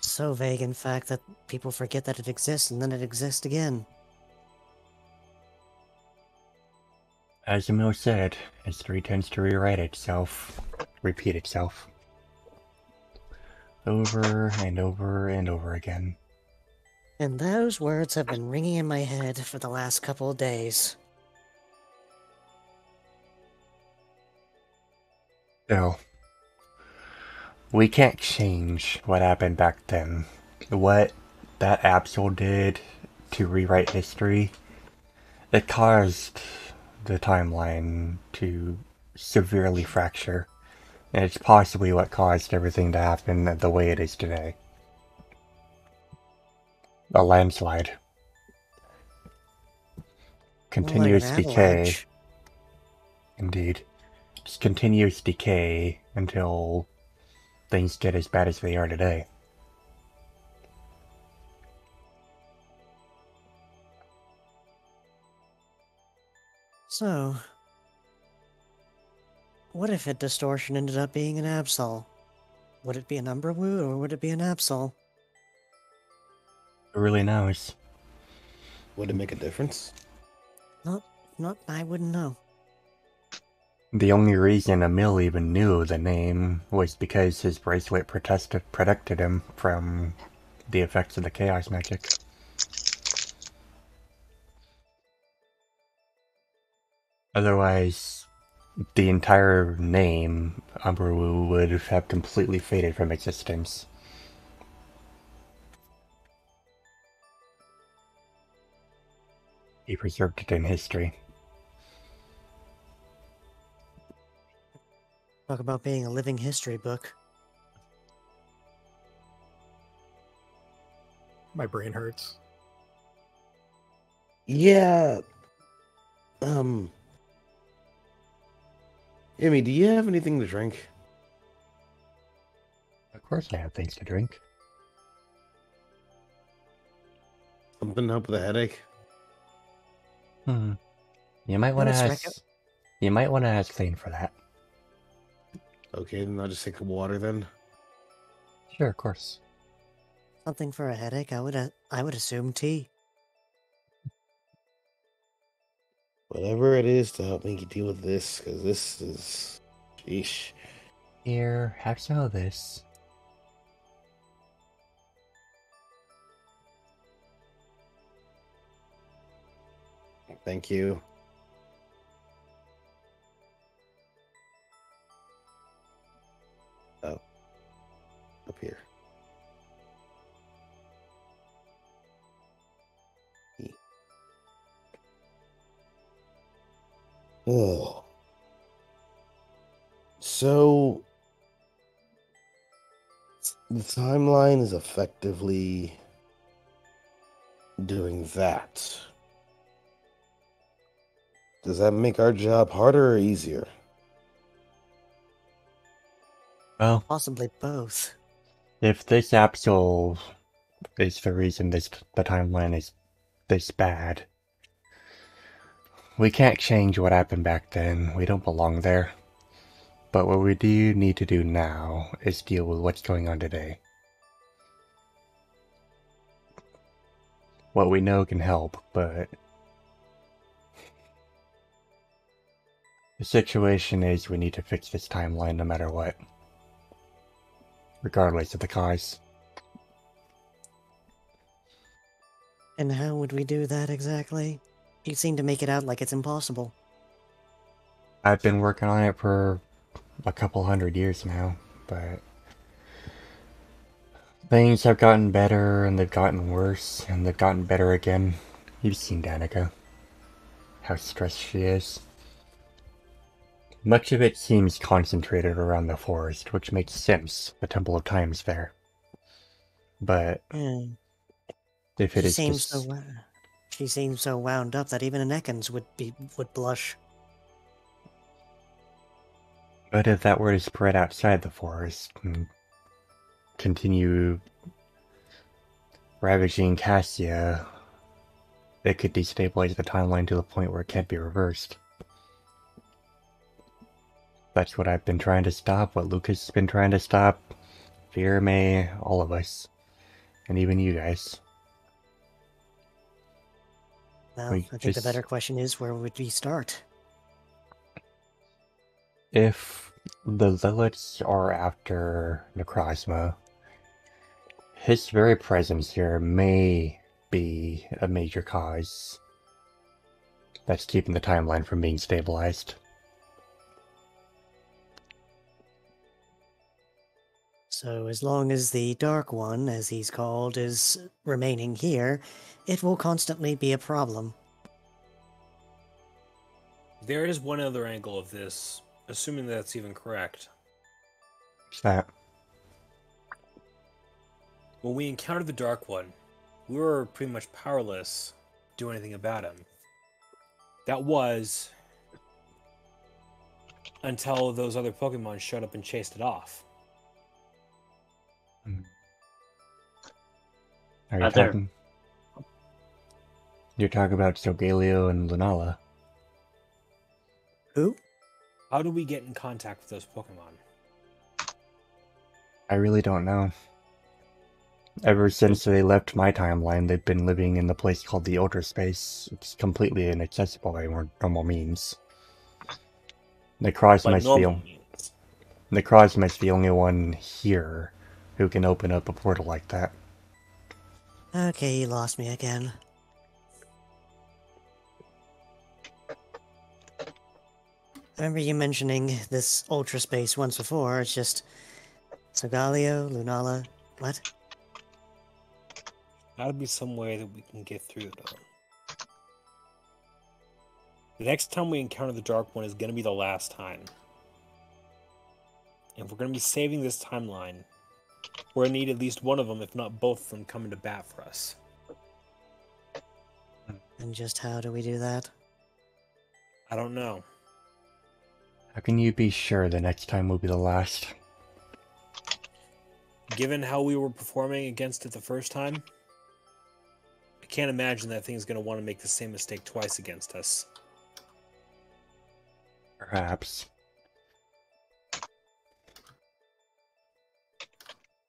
So vague, in fact, that people forget that it exists and then it exists again. As Emil said, history tends to rewrite itself, repeat itself. Over and over and over again. And those words have been ringing in my head for the last couple of days. Still, we can't change what happened back then. What that Absol did to rewrite history, it caused the timeline to severely fracture. And it's possibly what caused everything to happen the way it is today. A landslide. Continuous More like an decay. avalanche. Indeed. Just continuous decay until things get as bad as they are today. So, what if a distortion ended up being an Absol? Would it be an Umbrawoot or would it be an Absol? Who really knows? Would it make a difference? I wouldn't know. The only reason Emil even knew the name was because his bracelet protected him from the effects of the chaos magic. Otherwise, the entire name, Umbrawu, would have completely faded from existence. He preserved it in history. Talk about being a living history book. my brain hurts. Yeah. Emmy, do you have anything to drink? Of course I have things to drink. Something to help with a headache? You might want to Let's ask. You might want to ask Thane for that. Okay, then I'll just take water then. Sure, of course. Something for a headache. I would assume tea. Whatever it is to help me deal with this, because this is... Sheesh. Here, have some of this. Thank you. Oh. Up here. Oh. So... the timeline is effectively doing that. Does that make our job harder or easier? Well, Possibly both. if this capsule is the reason the timeline is this bad, we can't change what happened back then. We don't belong there. But what we do need to do now is deal with what's going on today. What we know can help, but the situation is we need to fix this timeline no matter what. Regardless of the cause. And how would we do that exactly? You seem to make it out like it's impossible. I've been working on it for a couple 100 years now, but things have gotten better and they've gotten worse and they've gotten better again. You've seen Danica. How stressed she is. Much of it seems concentrated around the forest, which makes sense. The Temple of Time's there. But if it is just... She seems so wound up that even an Ekans would blush. But if that were to spread outside the forest and continue ravaging Cassia, it could destabilize the timeline to the point where it can't be reversed. That's what I've been trying to stop, what Lucas has been trying to stop, Fear May, all of us, and even you guys. Well, I think the better question is, where would we start? If the Liliths are after Necrozma, his very presence here may be a major cause that's keeping the timeline from being stabilized. So as long as the Dark One, as he's called, is remaining here, it will constantly be a problem. There is one other angle of this, assuming that's even correct. What's that? When we encountered the Dark One, we were pretty much powerless to do anything about him. That was until those other Pokemon showed up and chased it off. Are you talking? You're talking about Solgaleo and Lunala. Who? How do we get in contact with those Pokemon? I really don't know. Ever since they left my timeline, they've been living in the place called the Ultra Space. It's completely inaccessible by normal means. Necrozma's the only one here who can open up a portal like that. Okay, you lost me again. I remember you mentioning this Ultra Space once before. It's just Solgaleo, Lunala, what? Gotta be some way that we can get through, though. The next time we encounter the Dark One is gonna be the last time. And if we're gonna be saving this timeline, we're gonna need at least one of them, if not both of them, coming to bat for us. And just how do we do that? I don't know. How can you be sure the next time will be the last? Given how we were performing against it the first time, can't imagine that thing's going to want to make the same mistake twice against us. Perhaps.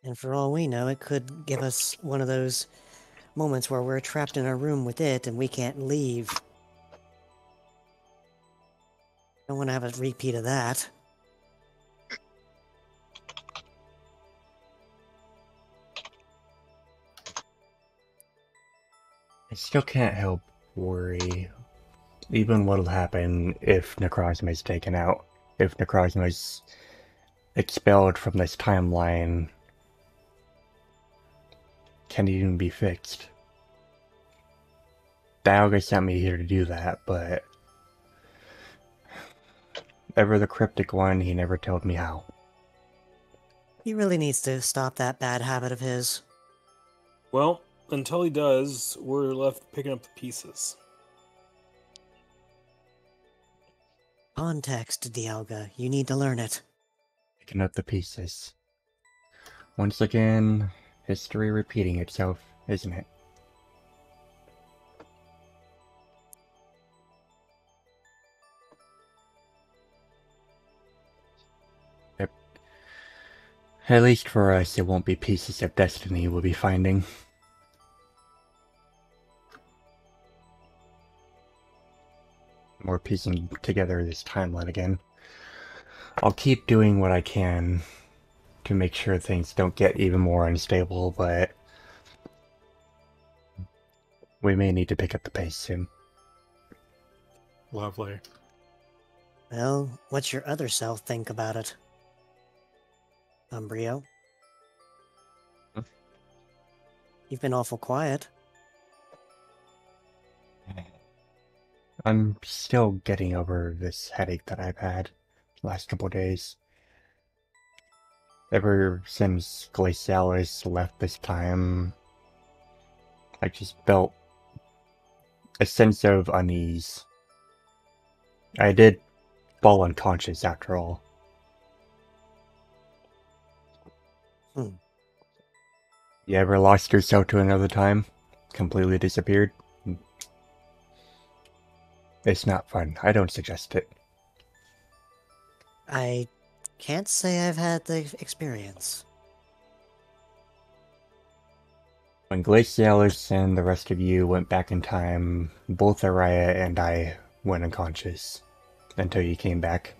And for all we know, it could give us one of those moments where we're trapped in a room with it and we can't leave. Don't want to have a repeat of that. I still can't help worry. Even what'll happen if Necrozma is taken out. If Necrozma is expelled from this timeline, can it even be fixed? Dialga sent me here to do that, but ever the cryptic one, he never told me how. He really needs to stop that bad habit of his. Well, until he does, we're left picking up the pieces. Context, Dialga. You need to learn it. Picking up the pieces. Once again, history repeating itself, isn't it? Yep. At least for us, it won't be pieces of destiny we'll be finding. More piecing together this timeline again. I'll keep doing what I can to make sure things don't get even more unstable, but we may need to pick up the pace soon. Lovely. Well, what's your other self think about it? Umbrio? Huh? You've been awful quiet. I'm still getting over this headache that I've had the last couple of days. Ever since Glacialis left this time, I just felt a sense of unease. I did fall unconscious after all. You ever lost yourself to another time? Completely disappeared? It's not fun. I don't suggest it. I can't say I've had the experience. When Glacialis and the rest of you went back in time, both Araya and I went unconscious. Until you came back.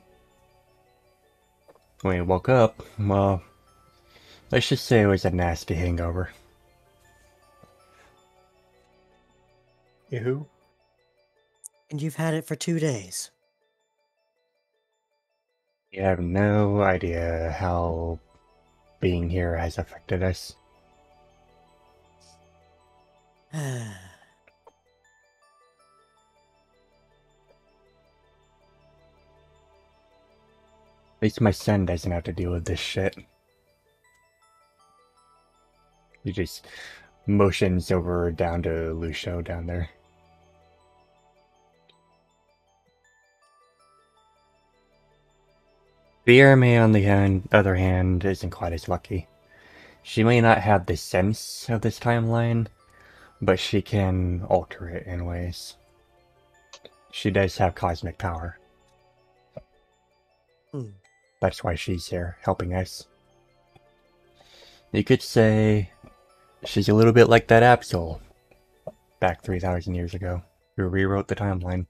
When we woke up, well, let's just say it was a nasty hangover. Yahoo? And you've had it for 2 days. You have no idea how being here has affected us. At least my son doesn't have to deal with this shit. He just motions over down to Lucio down there. May, on the other hand, isn't quite as lucky. She may not have the sense of this timeline, but she can alter it in ways. She does have cosmic power. That's why she's here, helping us. You could say she's a little bit like that Absol back 3,000 years ago, who rewrote the timeline.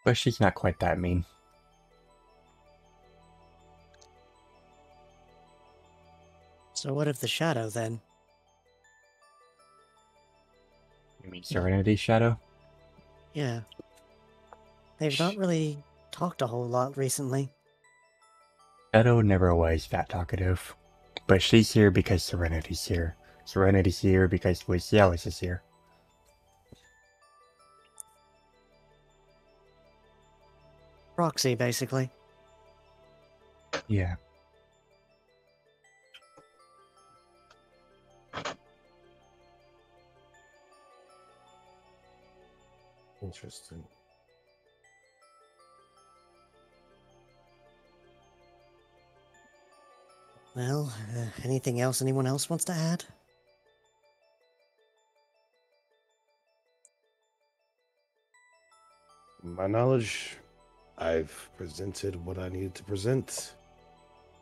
But she's not quite that mean. So what of the Shadow, then? You mean Serenity's shadow? Yeah. They've not really talked a whole lot recently. Shadow never was that talkative. But she's here because Serenity's here. Serenity's here because Glacialis is here. Proxy, basically. Yeah. Interesting. Well, anything else anyone else wants to add? my knowledge, I've presented what I needed to present.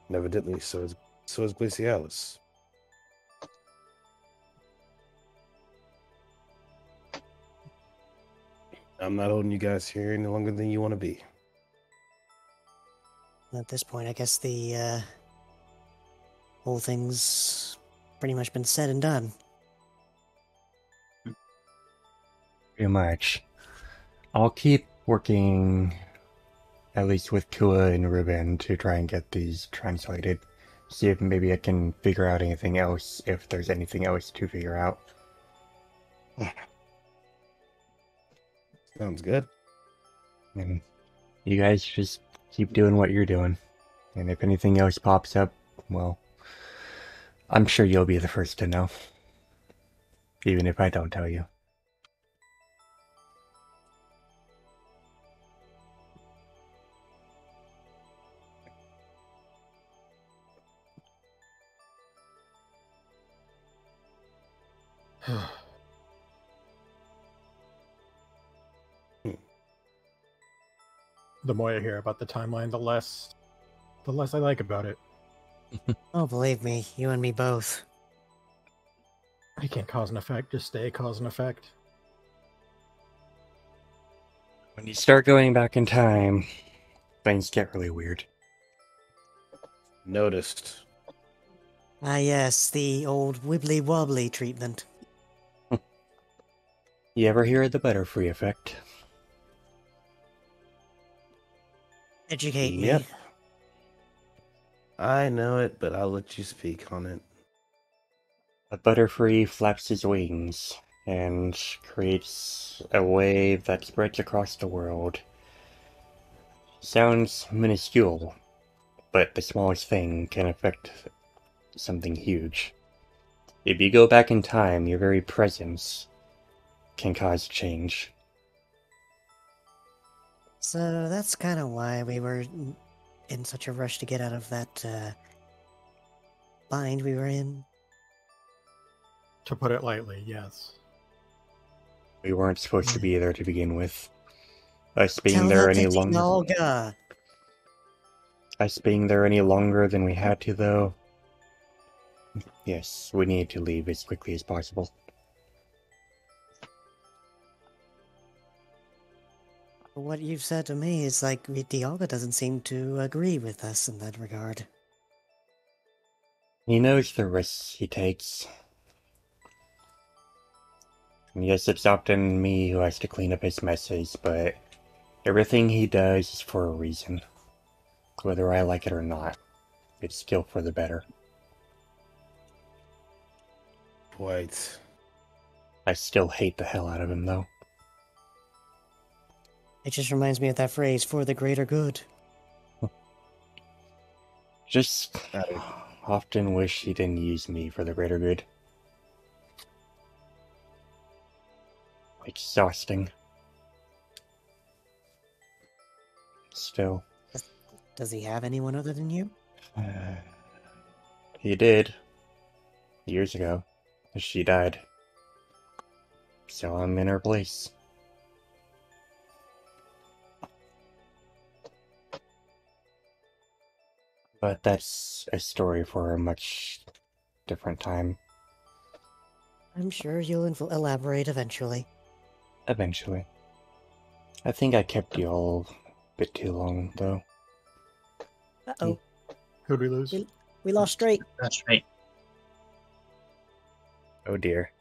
And evidently, so is Glacialis. I'm not holding you guys here any longer than you want to be. At this point, I guess the whole thing's pretty much been said and done. Pretty much. I'll keep working, at least with Kua and Ruben, to try and get these translated. See if maybe I can figure out anything else, if there's anything else to figure out. Sounds good. And you guys just keep doing what you're doing. And if anything else pops up, well, I'm sure you'll be the first to know. Even if I don't tell you. The more I hear about the timeline, the less I like about it. Oh, believe me, you and me both. I can't cause and effect, just stay cause and effect. When you start going back in time, things get really weird. Noticed. Ah, yes, the old wibbly-wobbly treatment. You ever hear of the Butterfree effect? Educate Yep. me. I know it, but I'll let you speak on it. A Butterfree flaps his wings and creates a wave that spreads across the world. Sounds minuscule, but the smallest thing can affect something huge. If you go back in time, your very presence can cause change. So that's kind of why we were in such a rush to get out of that bind we were in. To put it lightly, yes. We weren't supposed to be there to begin with. Us being Tell there that any to longer. Olga. Us being there any longer than we had to, though. Yes, we need to leave as quickly as possible. What you've said to me is like Dialga doesn't seem to agree with us in that regard. He knows the risks he takes. And yes, it's often me who has to clean up his messes, but everything he does is for a reason. Whether I like it or not, it's still for the better. Quite. I still hate the hell out of him, though. It just reminds me of that phrase, for the greater good. Just often wish he didn't use me for the greater good. Exhausting. Still. Does he have anyone other than you? He did. Years ago. She died. So I'm in her place. But that's a story for a much different time. I'm sure you'll elaborate eventually. Eventually. I think I kept you all a bit too long, though. Uh-oh. Who'd we lose? We lost straight. That's right. Oh dear.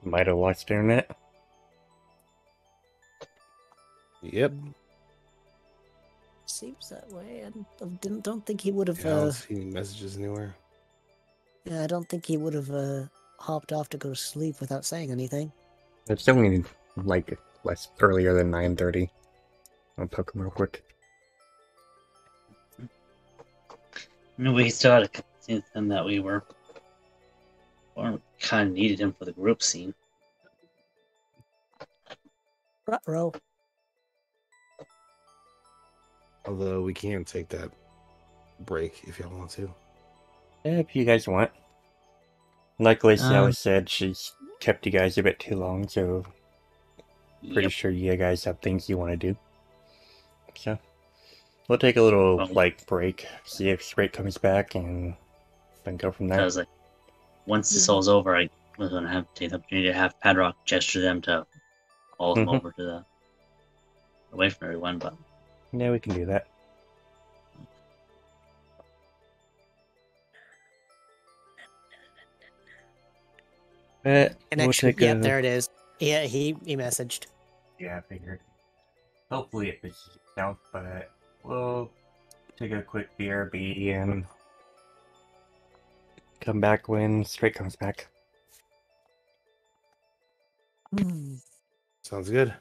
Might have lost internet. Yep. Seems that way. I don't think he would have. Yeah, I don't see any messages anywhere. Yeah, I don't think he would have hopped off to go to sleep without saying anything. It's only like less earlier than 9:30. I'll poke him real quick. We still had a couple scenes then that we were kind of needed him for the group scene. Ruh-roh. Although we can take that break if y'all want to. If you guys want. Like Lacey always said, she's kept you guys a bit too long, so pretty Yep. sure you guys have things you want to do. So we'll take a little Well, break, see if Straight comes back, and then go from there. because like once this all's over, I was gonna have to take the opportunity to have Patrock gesture them to call them over to the away from everyone. But Yeah, we can do that. We'll Connection. take Yeah, a... there it is. Yeah, he messaged. Yeah, I figured. Hopefully it fixes itself, but we'll take a quick BRB and come back when Straight comes back. Sounds good.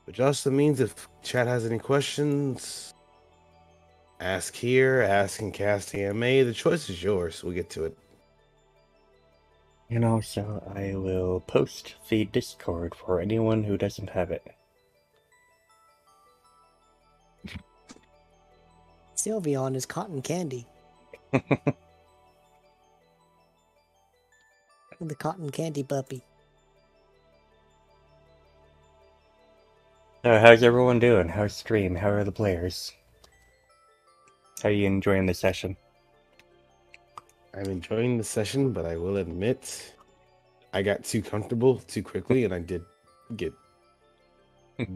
But just means if chat has any questions, ask here, ask in Cast AMA. The choice is yours. We'll get to it. And also, I will post the Discord for anyone who doesn't have it. Sylveon is cotton candy. The cotton candy puppy. So, how's everyone doing? How's stream? How are the players? How are you enjoying the session? I'm enjoying the session, but I will admit I got too comfortable too quickly, and I did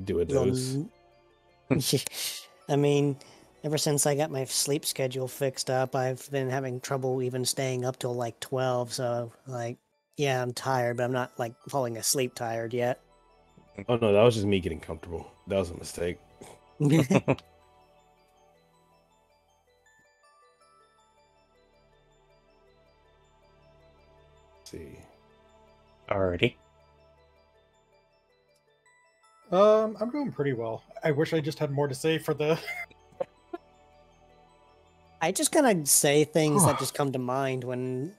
do a doze. I mean, ever since I got my sleep schedule fixed up, I've been having trouble even staying up till like 12. So, like, yeah, I'm tired, but I'm not like falling asleep tired yet. Oh no, that was just me getting comfortable. That was a mistake. See. Alrighty. I'm doing pretty well. I wish I just had more to say for the. I just kind of say things that just come to mind when,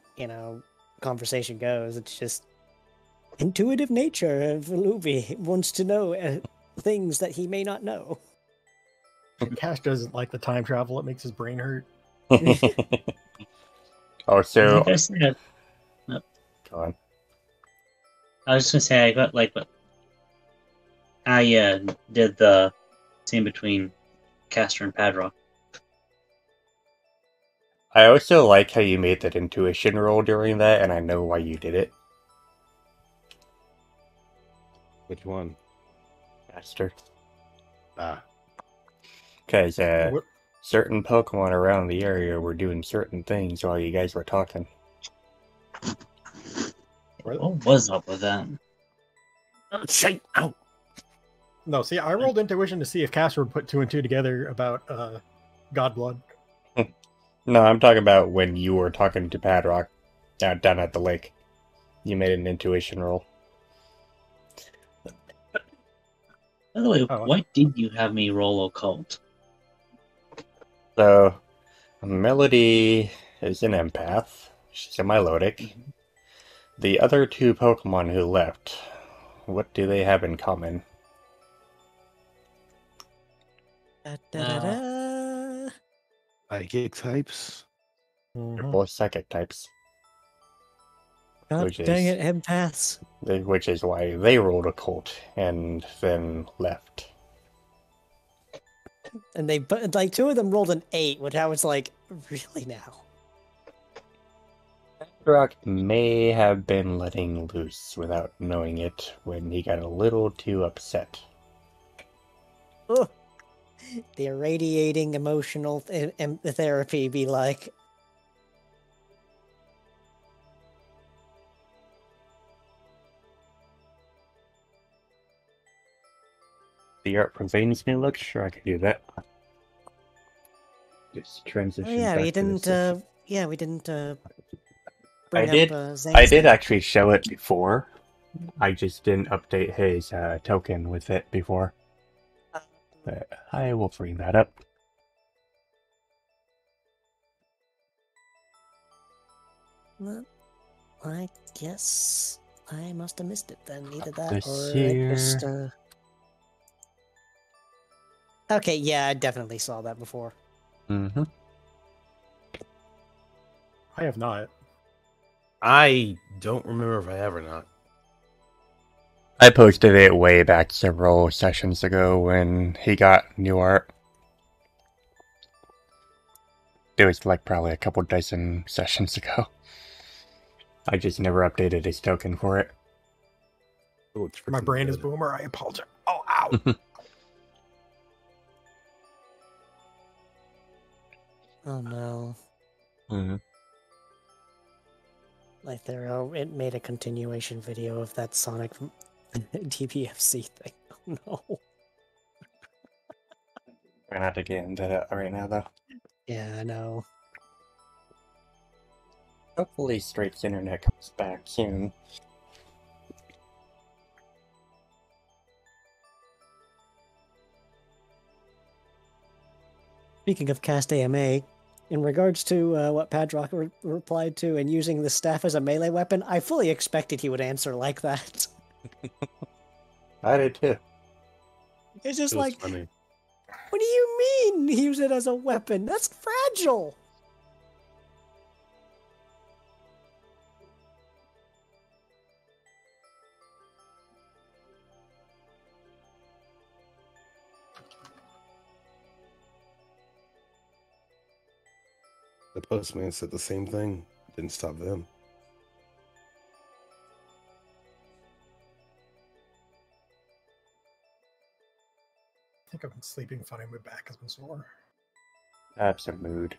conversation goes. It's just intuitive nature of Luby wants to know things that he may not know. Cash doesn't like the time travel. It makes his brain hurt. Oh, so... like I said, Go on. I was just gonna say I got like what I did the scene between Castor and Patrock. I also like how you made that intuition roll during that, and I know why you did it. Which one? Master. Because certain Pokemon around the area were doing certain things while you guys were talking. What was up with that? Ow. No, see, I rolled intuition to see if Castor would put 2 and 2 together about Godblood. No, I'm talking about when you were talking to Patrock down at the lake. You made an intuition roll. By the way, why did you have me roll occult? So, Melody is an empath. She's a Milotic. The other 2 Pokemon who left, what do they have in common? Psychic types. They're both psychic types. God dang it, empaths. Which is why they rolled a cult and then left. And they, like, 2 of them rolled an 8, which I was like, really now? Patrock may have been letting loose without knowing it when he got a little too upset. Ugh. The irradiating emotional therapy be like... The art profanes me look? Sure, I can do that. Just transition. Oh, yeah, back we to the didn't. session. We didn't. I did actually show it before. I just didn't update his token with it before. But I will bring that up. Well, I guess I must have missed it then. Either that This or here. I just. Okay, yeah, I definitely saw that before. Mm-hmm. I have not. I don't remember if I have or not. I posted it way back several sessions ago when he got new art. It was like probably a couple dozen sessions ago. I just never updated his token for it. Oh, it's My freaking brain is good. boomer. I apologize. Oh, ow. Oh no. Mhm. Like it made a continuation video of that Sonic DPFC thing. Oh no. We're not to get into that right now, though. Yeah, I know. Hopefully, Straight's internet comes back soon. Speaking of cast AMA, in regards to what Patrock replied to and using the staff as a melee weapon, I fully expected he would answer like that. I did too. It's just It was like, funny. what do you mean use it as a weapon? That's fragile! The postman said the same thing. Didn't stop them. I think I've been sleeping funny. My back has been sore. That's a mood.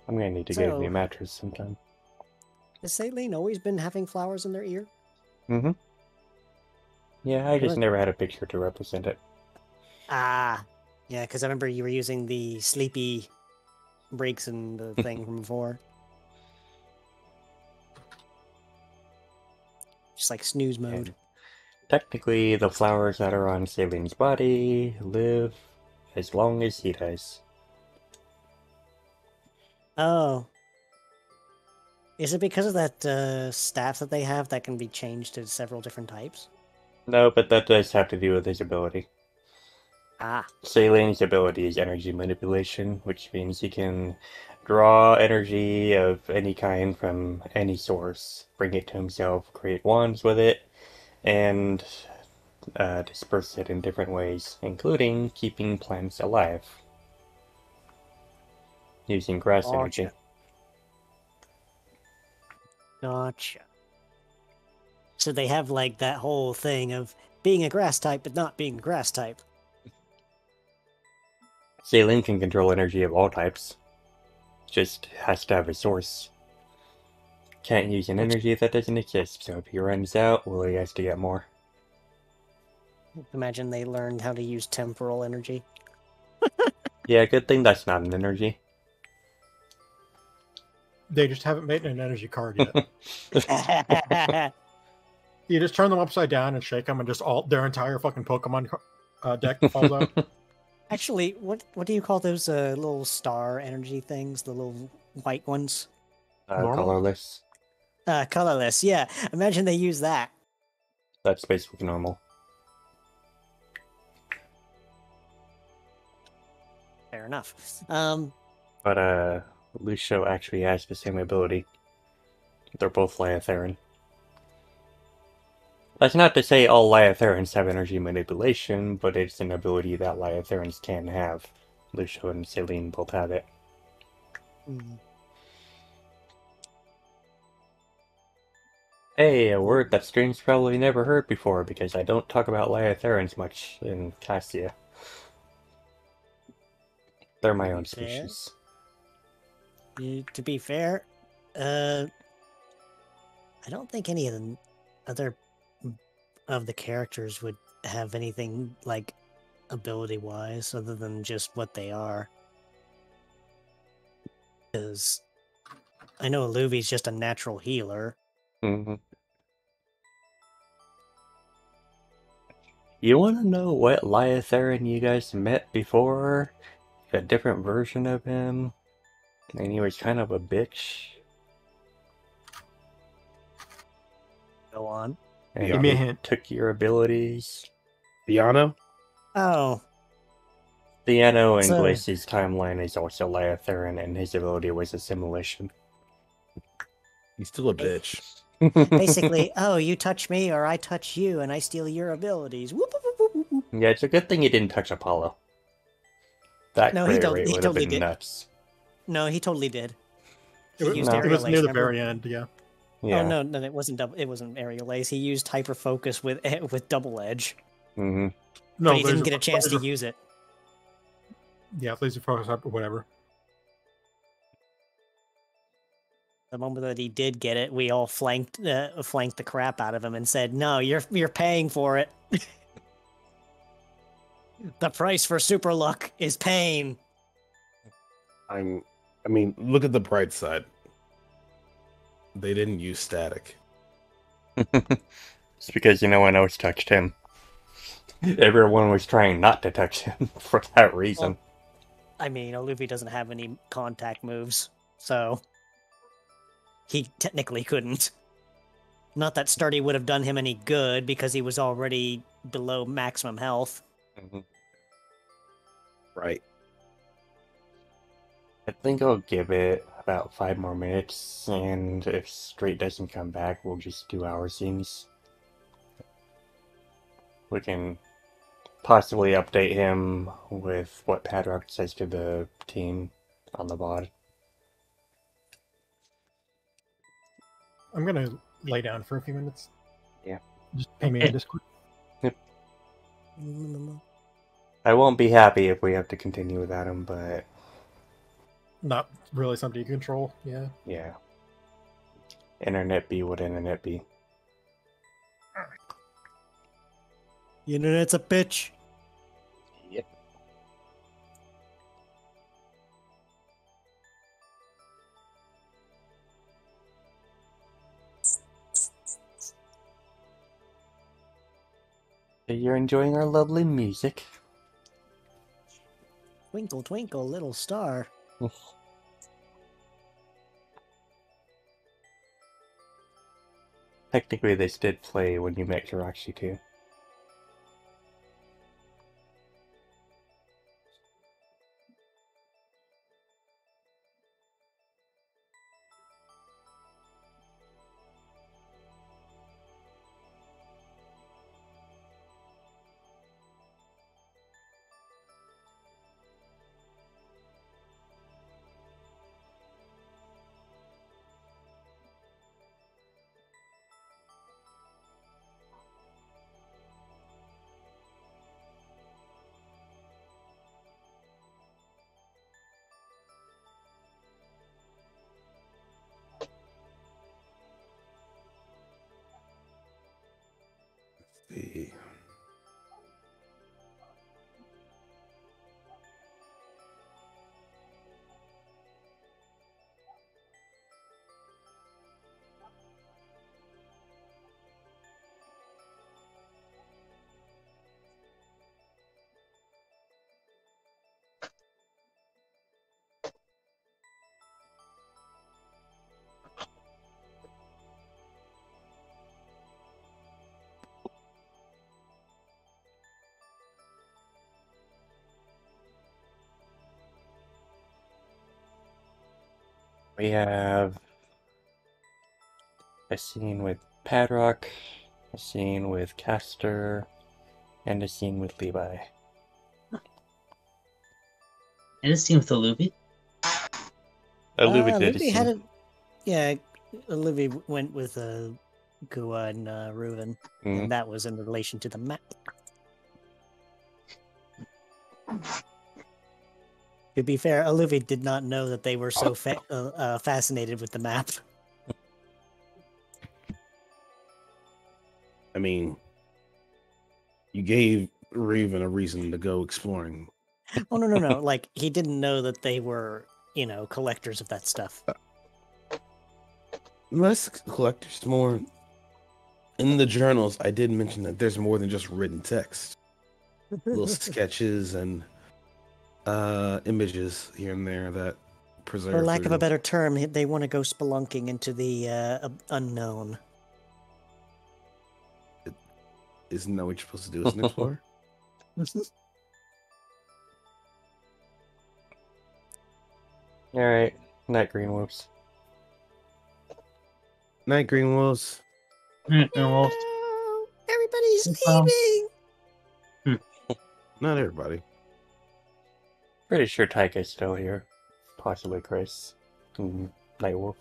I'm gonna need to get a new So- mattress sometime. Has Saline always been having flowers in their ear? Mm-hmm. Yeah, I just Good. never had a picture to represent it. Ah, yeah, because I remember you were using the sleepy breaks and the thing from before. Just like snooze mode. And technically, the flowers that are on Saline's body live as long as he does. Oh. Is it because of that staff that they have that can be changed to several different types? No, but that does have to do with his ability. Ah, Saline's ability is energy manipulation, which means he can draw energy of any kind from any source, bring it to himself, create wands with it, and disperse it in different ways, including keeping plants alive using grass energy. gotcha. So they have like that whole thing of being a grass type but not being a grass type. Saline can control energy of all types, just has to have a source. Can't use an energy that doesn't exist, so if he runs out, well, he has to get more. Imagine they learned how to use temporal energy. Yeah, good thing that's not an energy. They just haven't made an energy card yet. You just turn them upside down and shake them, and just their entire fucking Pokemon deck falls out. Actually, what do you call those little star energy things? The little white ones? Normal? Colorless. Colorless, yeah. Imagine they use that. That's basically normal. Fair enough. But Lucio actually has the same ability. They're both Lyotharan. That's not to say all Lyotharans have energy manipulation, but it's an ability that Lyotharans can have. Lucio and Saline both have it. Hey, a word that Stream's probably never heard before, because I don't talk about Lyotharans much in Cassia. They're my own species. To be fair, I don't think any of the other of the characters would have anything like ability-wise other than just what they are. Because I know Luvi's just a natural healer. Mm-hmm. You want to know what Lyotharan you guys met before? A different version of him? And he was kind of a bitch. Go on. And Give me a he hint. took your abilities. Piano? Oh. Theano and So- Glacy's timeline is also Lyotharan, and his ability was a simulation. He's still a bitch. Basically, oh, you touch me or I touch you and I steal your abilities. Whoop, whoop, whoop, whoop, whoop. Yeah, it's a good thing he didn't touch Apollo. That No, crit rate he would have totally been did. nuts. No, he totally did. It He was, used No. it aerial was near ace, the remember? very end, yeah. Yeah. Oh no, it wasn't it wasn't aerial ace. He used hyper focus with double edge, hmm No, but he didn't laser- get a chance to laser- use it. Yeah, laser focus or whatever. The moment that he did get it, we all flanked the crap out of him and said, "No, you're paying for it. The price for super luck is pain." I mean, look at the bright side. They didn't use static. It's because no one else touched him. Everyone was trying not to touch him for that reason. I mean, Luffy doesn't have any contact moves, so he technically couldn't. Not that Sturdy would have done him any good because he was already below maximum health. Mhm. Right. I think I'll give it about 5 more minutes, and if Straight doesn't come back, we'll just do our scenes. We can possibly update him with what Patrock says to the team on the bod. I'm gonna lay down for a few minutes. Yeah. Just ping me in Discord. I won't be happy if we have to continue without him, but Not really something you control. Yeah. yeah. Internet be what internet be. The internet's a bitch. Yep. So you're enjoying our lovely music. Twinkle, twinkle, little star. Technically, this did play when you met Jirachi too. See. We have a scene with Patrock, a scene with Castor, and a scene with Levi. And it seems to Luby. Levi did a Olivia had scene. it. Yeah, Olivia went with Gua and Reuven, Mhm. and that was in relation to the map. To be fair, Olivia did not know that they were so fascinated with the map. I mean, you gave Raven a reason to go exploring. Oh no! Like he didn't know that they were, collectors of that stuff. Less collectors, more. In the journals, I did mention that there's more than just written text. Little sketches and images here and there that preserve. For lack of a through- better term, they want to go spelunking into the unknown. Isn't that what you're supposed to do as an explorer? Alright. Night, Green Wolves. Night, Green Wolves. Wolf. No, everybody's Um, leaving. Not everybody. Pretty sure Taika's still here. Possibly Chris. Night Wolf.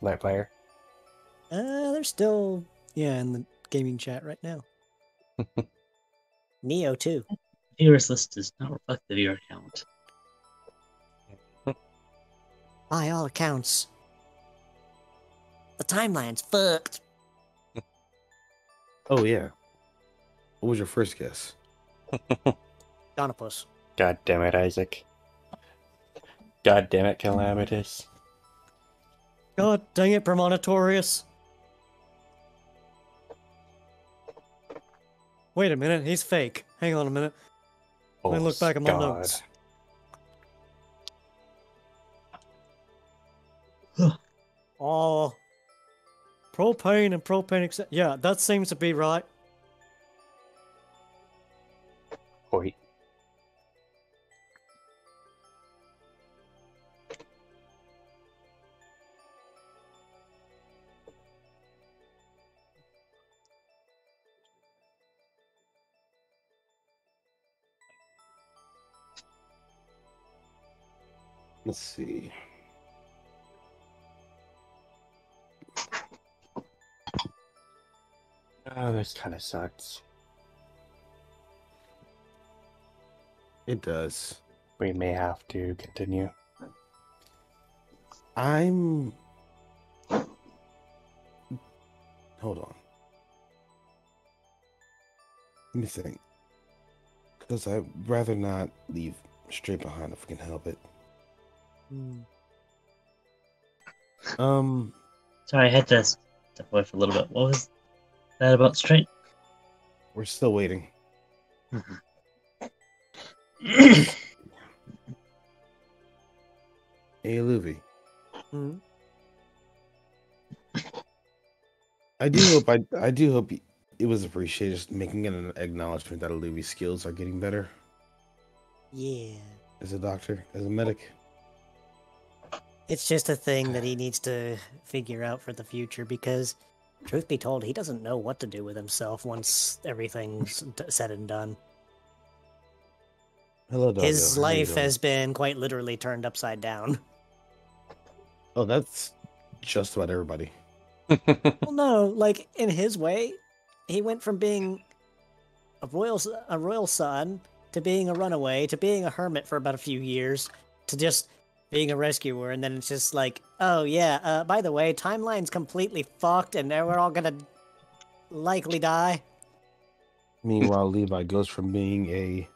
Light Player. They're still, in the gaming chat right now. Neo too. Viewers list does not reflect the viewer count. By all accounts, the timeline's fucked. Oh, yeah. What was your first guess? Donopus. God damn it, Isaac. God damn it, Calamitous. God dang it, Premonitorius. Wait a minute, he's fake. Hang on a minute. Let me look back at my notes. Oh, propane and propane. Yeah, that seems to be right. Wait. Let's see. Oh, this kind of sucks. It does. We may have to continue. I'm... Hold on. Let me think. Because I'd rather not leave straight behind if we can help it. Sorry, I had to step away for a little bit. What was that about straight? We're still waiting. Hey, Luvi. I do hope it was appreciated, just making an acknowledgement that Luvi's skills are getting better Yeah. as a doctor, as a medic. It's just a thing that he needs to figure out for the future because, truth be told, he doesn't know what to do with himself once everything's said and done. Hello, doggo. His How you life doing? has been quite literally turned upside down. Oh, that's just about everybody. Well, no, like in his way, he went from being a royal son to being a runaway to being a hermit for about a few years to just being a rescuer, and then it's just like, oh yeah, by the way, timeline's completely fucked, and now we're all gonna likely die. Meanwhile, Levi goes from being a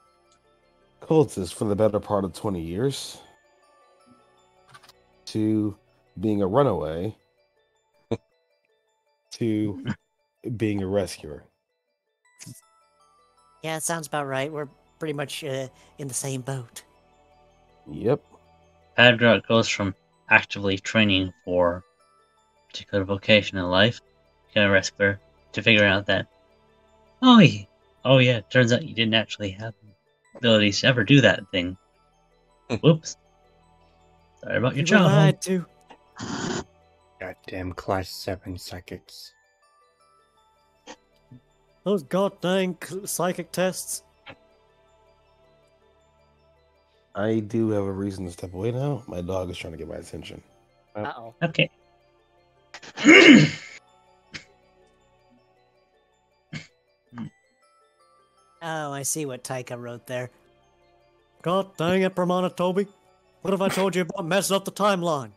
cultist for the better part of 20 years to being a runaway to being a rescuer. Yeah, it sounds about right. We're pretty much in the same boat. Yep. Patrock goes from actively training for a particular vocation in life, becoming a rescuer, to figuring out that, oh yeah, turns out you didn't actually have the abilities to ever do that thing. Whoops. Sorry about your You were lied childhood. to. Goddamn class 7 psychics. Those goddamn psychic tests. I do have a reason to step away now. My dog is trying to get my attention. Uh-oh. Okay. Oh, I see what Taika wrote there. God dang it, Toby. What have I told you about messing up the timeline?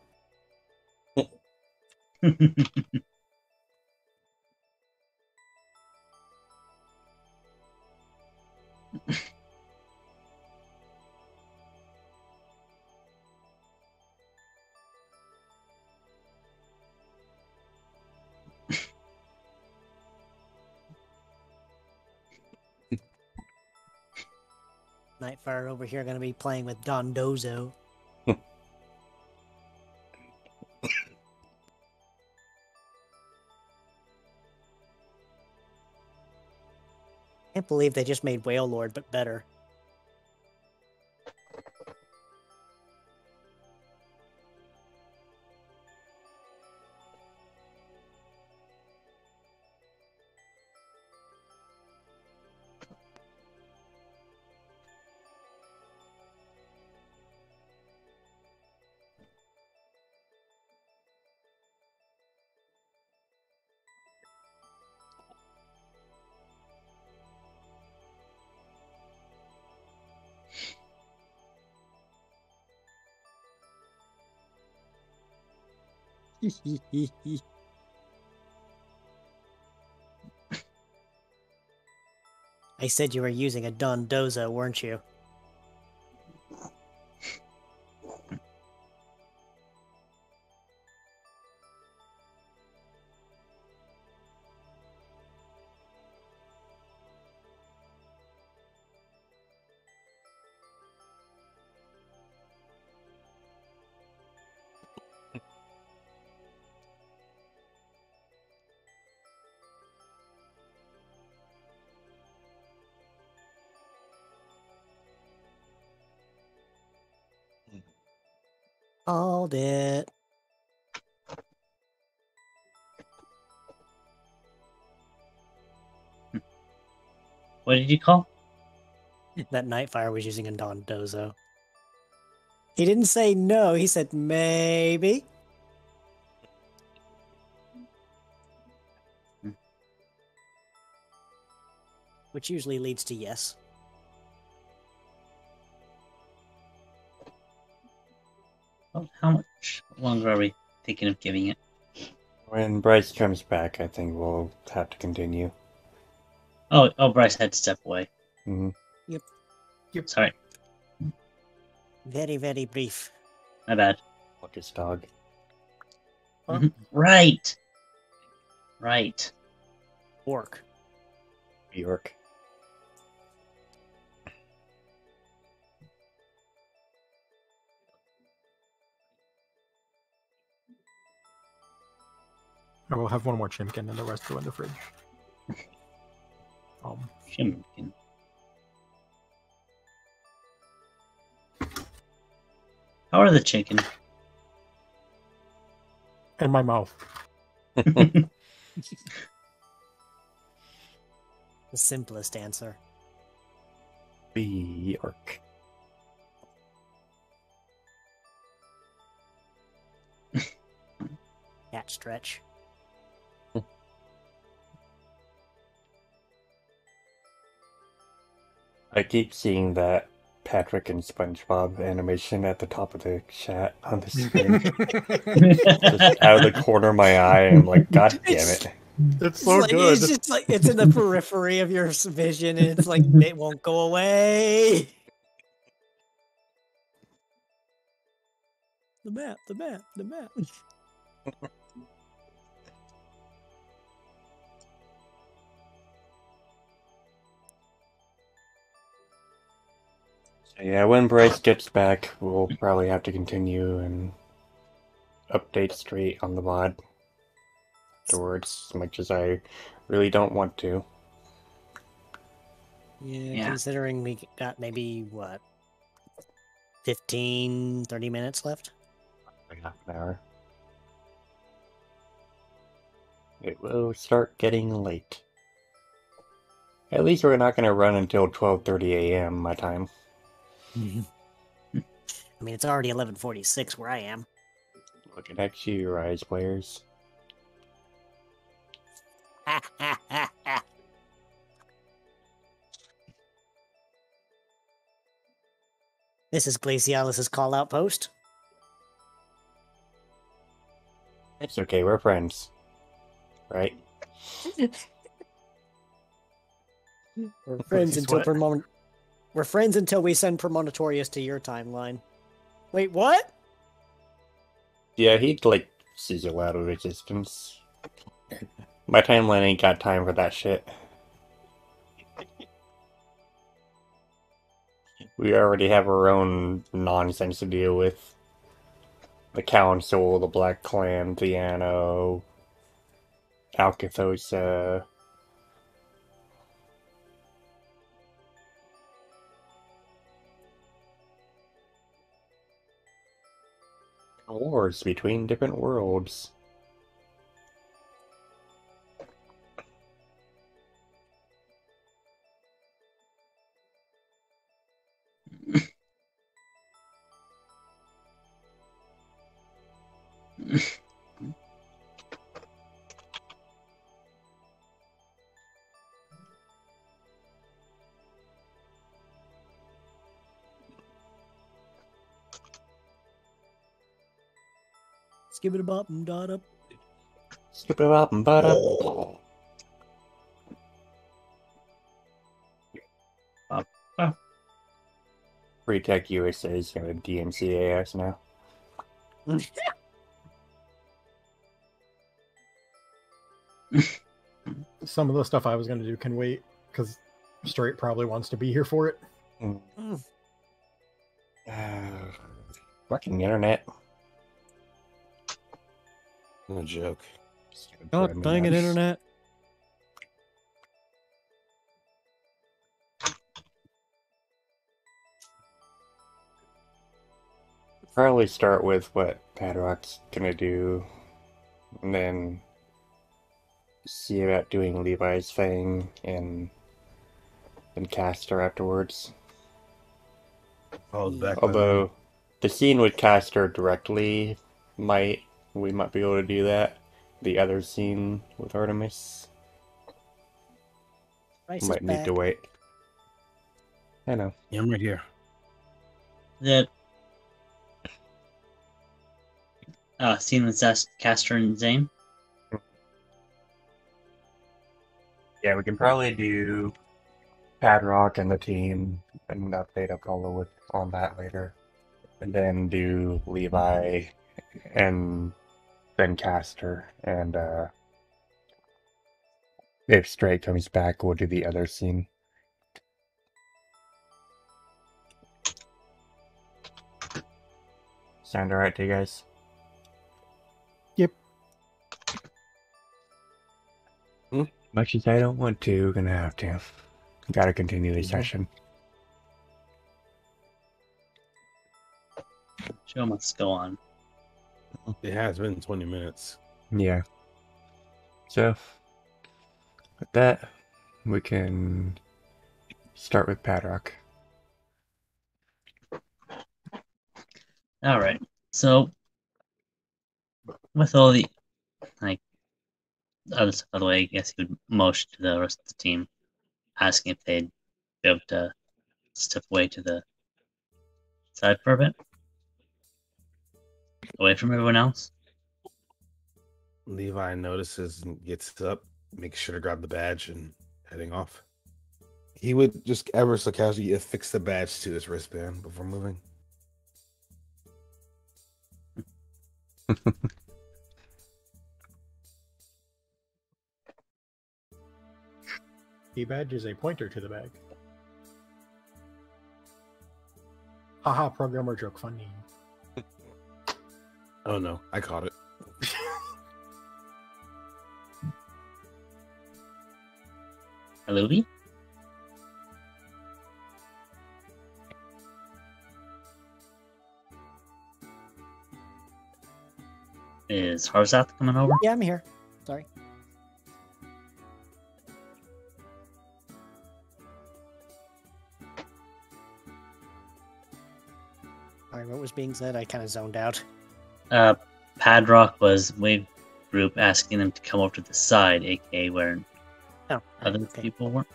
Nightfire over here gonna be playing with Don Dozo. Can't believe they just made Whale Lord, but better. I said you were using a Don Dozo, weren't you? Called it. What did you call? That Nightfire was using a Don Dozo. He didn't say no, he said maybe. Which usually leads to yes. Well, how much longer are we thinking of giving it? When Bryce comes back, I think we'll have to continue. Oh, Bryce had to step away. Mm-hmm. Yep. Sorry, Very, very brief. my bad. Lucas dog. Huh? Right. Right. Orc. York. I will have one more chimkin and the rest go in the fridge. Shimkin. How are the chicken? In my mouth. The simplest answer. York. Cat stretch. I keep seeing that Patrick and SpongeBob animation at the top of the chat on the screen. Just out of the corner of my eye, I'm like, God damn it. It's so like, good. It's just like it's in the periphery of your vision, and it's like it won't go away. The map, the map, the map. So yeah, when Bryce gets back, we'll probably have to continue and update straight on the mod afterwards, as much as I really don't want to. Yeah, considering we got maybe, what, 15, 30 minutes left? Like half an hour. It will start getting late. At least we're not going to run until 12:30 a.m. my time. I mean, it's already 11:46 where I am. Looking at you, Rise players. This is Glacialis' call-out post. It's okay, we're friends. Right? We're friends until we're friends until we send Premonitorius to your timeline. Wait, what? Yeah, he'd like sizzle out of existence. My timeline ain't got time for that shit. We already have our own nonsense to deal with. The Council, the Black Clan, Theano, Alcathosa. Wars between different worlds. Skip it up and dot up. Skip it up and butt up. Free Tech USA is going to DMCA us now. Some of the stuff I was going to do can wait, because Straight probably wants to be here for it. Fucking internet. No joke. God dang it, internet. Probably start with what Patrock's gonna do, and then see about doing Levi's thing, and then Caster afterwards. Follows back. Although the scene with Caster directly we might be able to do that. The other scene with Artemis Rice might is need back. to wait. I know. Yeah, I'm right here. The scene with Castor and Zane. Yeah, we can probably do Patrock and the team and update Apollo on that later. And then do Levi and then Caster. And if Stray comes back, we'll do the other scene. Sound alright to you guys? Yep. Much as I don't want to, gonna have to. Gotta continue the session. Show must go on. It has been 20 minutes. Yeah. So, with that, we can start with Patrock. All right. So, with all the other stuff out of the way, I guess he would motion to the rest of the team, asking if they'd be able to step away to the side for a bit, away from everyone else. Levi notices and gets up, makes sure to grab the badge and heading off. He would just ever so casually affix the badge to his wristband before moving. The badge is a pointer to the bag. Haha, programmer joke funny. Oh no, I caught it. Alubi? Is Harzath coming over? Yeah, I'm here. Sorry. Sorry, what was being said? I kind of zoned out. Patrock was wave group asking them to come over to the side, aka where Oh, other okay. people were.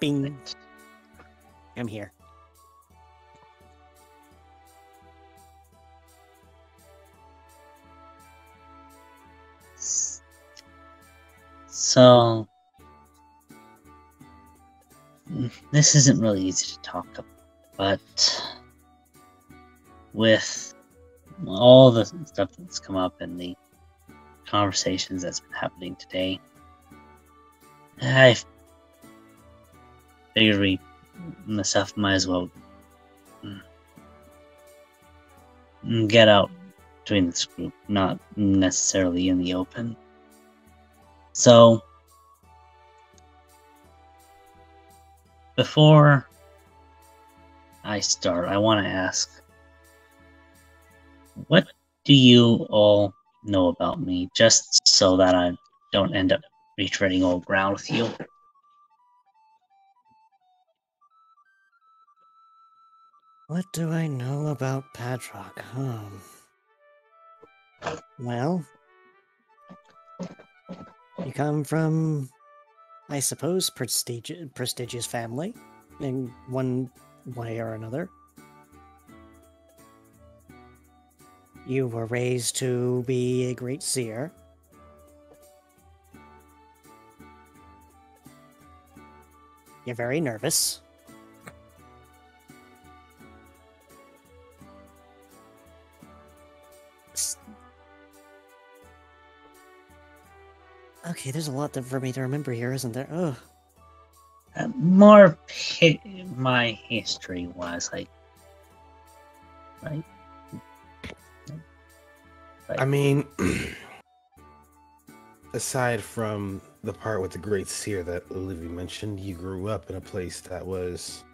Bing. I'm here. So, this isn't really easy to talk about, but with all the stuff that's come up and the conversations that's been happening today, I figured we myself might as well get out between this group, not necessarily in the open. So, before I start, I want to ask, what do you all know about me, just so that I don't end up retreading old ground with you? What do I know about Patrock? Well, you come from, I suppose, prestigious family in one way or another. You were raised to be a great seer. You're very nervous. Okay, there's a lot for me to remember here, isn't there? Ugh. More my history was like, right? I mean, aside from the part with the Great Seer that Olivia mentioned, you grew up in a place that was...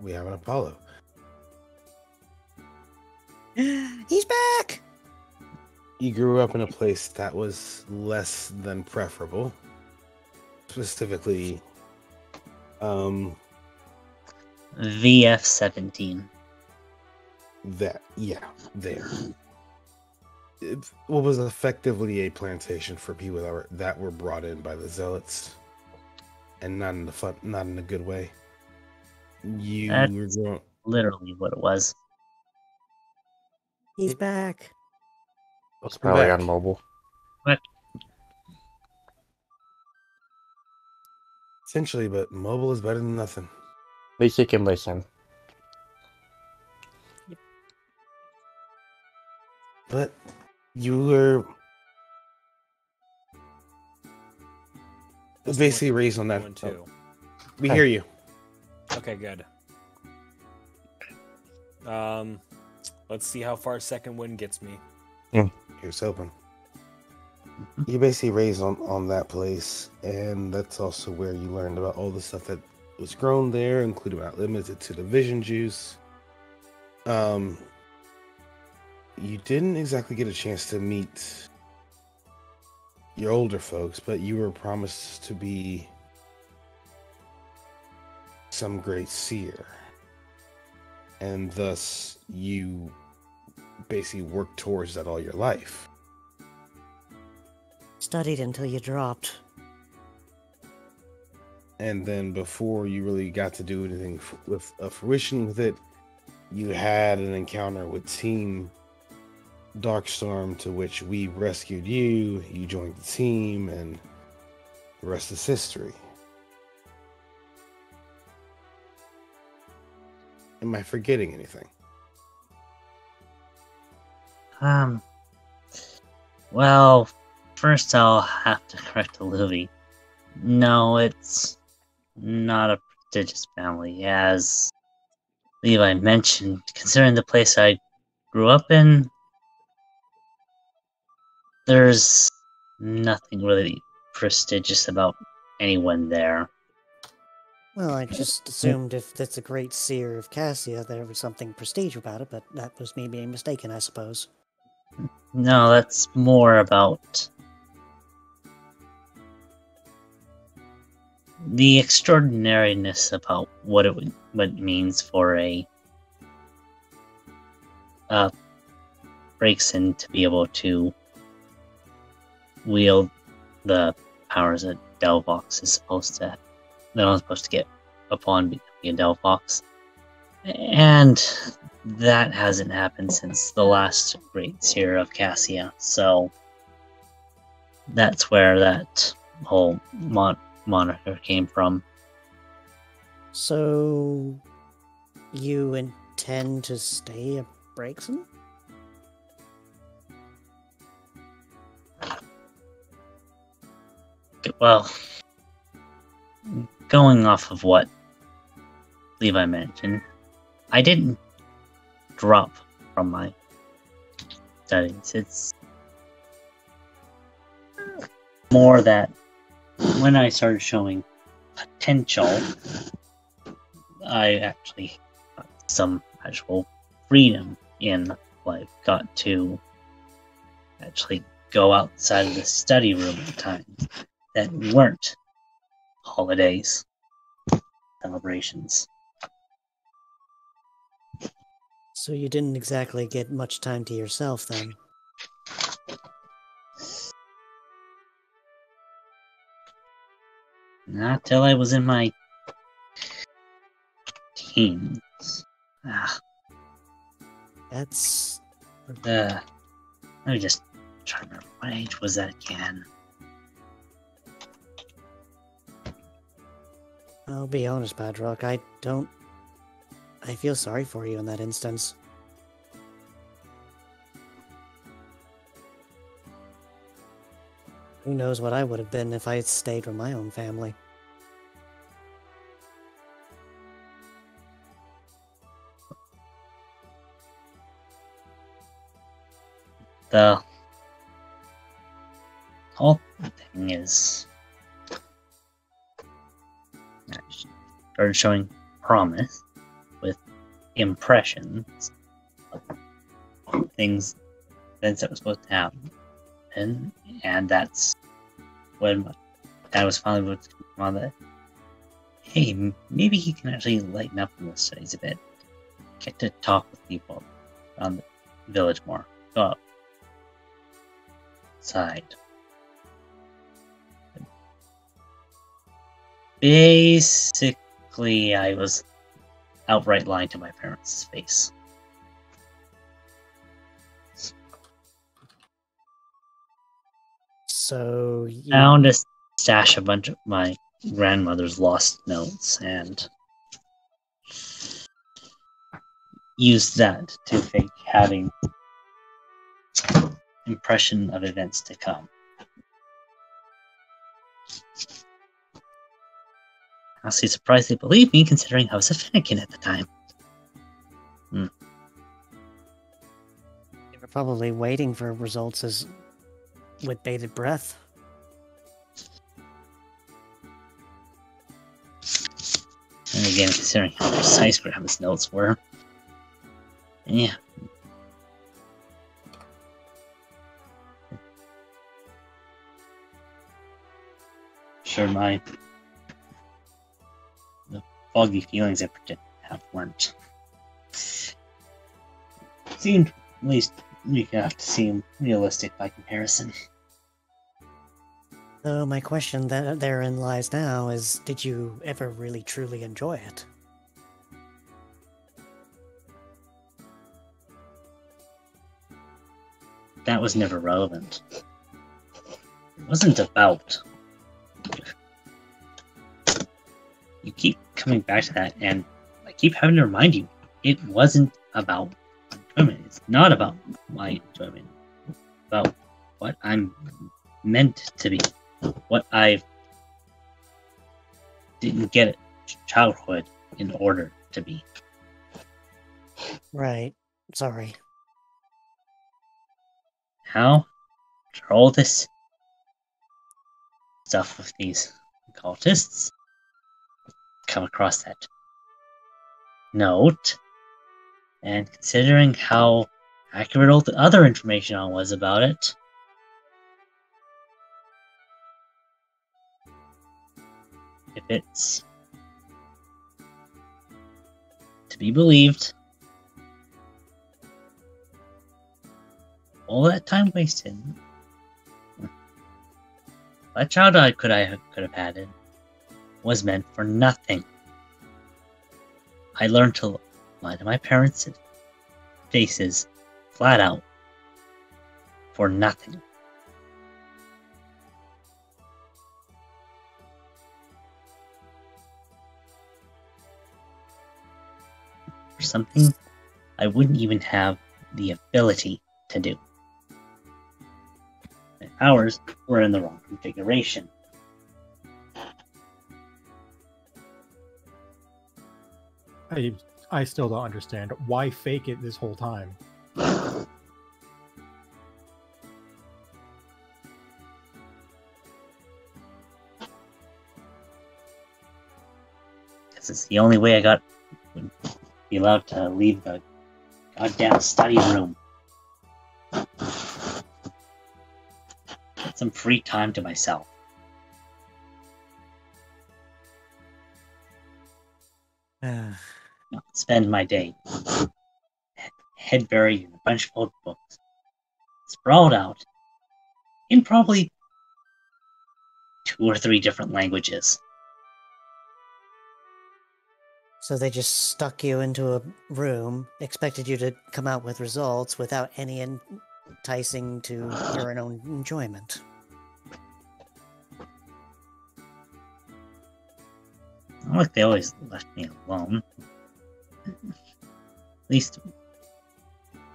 We have an Apollo. He's back! You grew up in a place that was less than preferable. Specifically, VF-17. there. What was effectively a plantation for people that were brought in by the zealots, and not in a good way. That's literally what it was. He's back. It's Welcome probably back. on mobile. Essentially, but mobile is better than nothing. At least you can listen. But you were basically raised on that. One, two. We hear you. Okay, good. Let's see how far second wind gets me. Here's hoping. You're basically raised on that place, and that's also where you learned about all the stuff that was grown there, including not limited to the vision juice. You didn't exactly get a chance to meet your older folks, but you were promised to be some great seer. And thus, you basically worked towards that all your life. Studied until you dropped. And then before you really got to do anything with fruition with it, you had an encounter with Team Darkstorm, to which we rescued you. You joined the team, and the rest is history. Am I forgetting anything? Well, first I'll have to correct Olivia. No, it's not a prestigious family, as Levi mentioned. Considering the place I grew up in, there's nothing really prestigious about anyone there. Well, I just assumed if that's a great seer of Cassia, there was something prestige about it, but that was me being mistaken, I suppose. No, that's more about the extraordinariness about what it means for a Breakson to be able to wield the powers that Delvox is supposed to. That I'm supposed to get upon becoming a Delvox, and that hasn't happened since the last great seer of Cassia. So that's where that whole moniker came from. So, you intend to stay a Breakson? Well, going off of what Levi mentioned, I didn't drop from my studies. It's more that when I started showing potential, I actually got some actual freedom in life. Got to actually go outside of the study room at times that weren't holidays, celebrations. So you didn't exactly get much time to yourself then? Not till I was in my teens. That's Let me just try to remember. What age was that again? I'll be honest, Patrock, I feel sorry for you in that instance. Who knows what I would have been if I had stayed with my own family. The whole thing is, I started showing promise with impressions of things that were supposed to happen, and that's when my dad was finally able to come on that. Hey, maybe he can actually lighten up in the studies a bit. Get to talk with people around the village more. Go outside. Basically, I was outright lying to my parents' face. So you... Found a stash a bunch of my grandmother's lost notes and used that to fake having impression of events to come. Honestly surprised they believed me, considering I was a Finnegan at the time. They were probably waiting for results with bated breath. And again, considering how precise Grandma's notes were. Yeah. Sure, the foggy feelings I pretend to have weren't. Seemed, at least, you have to seem realistic by comparison. So my question therein lies now is, did you ever really truly enjoy it? That was never relevant. It wasn't about. You keep coming back to that, and I keep having to remind you, it wasn't about enjoyment. It's not about my enjoyment. It's about what I'm meant to be. What I didn't get at childhood in order to be. Right. Sorry. How? After all this stuff with these cultists, come across that note, and considering how accurate all the other information on was about it, if it's to be believed, all that time wasted, that child I could have had it was meant for nothing. I learned to lie to my parents' faces flat out for nothing. For something I wouldn't even have the ability to do. My powers were in the wrong configuration. I still don't understand. Why fake it this whole time? Because it's the only way I would be allowed to leave the goddamn study room. Get some free time to myself. Not spend my day head buried in a bunch of old books, sprawled out in probably 2 or 3 different languages. So they just stuck you into a room, expected you to come out with results without any enticing to your own enjoyment. Not like they always left me alone. At least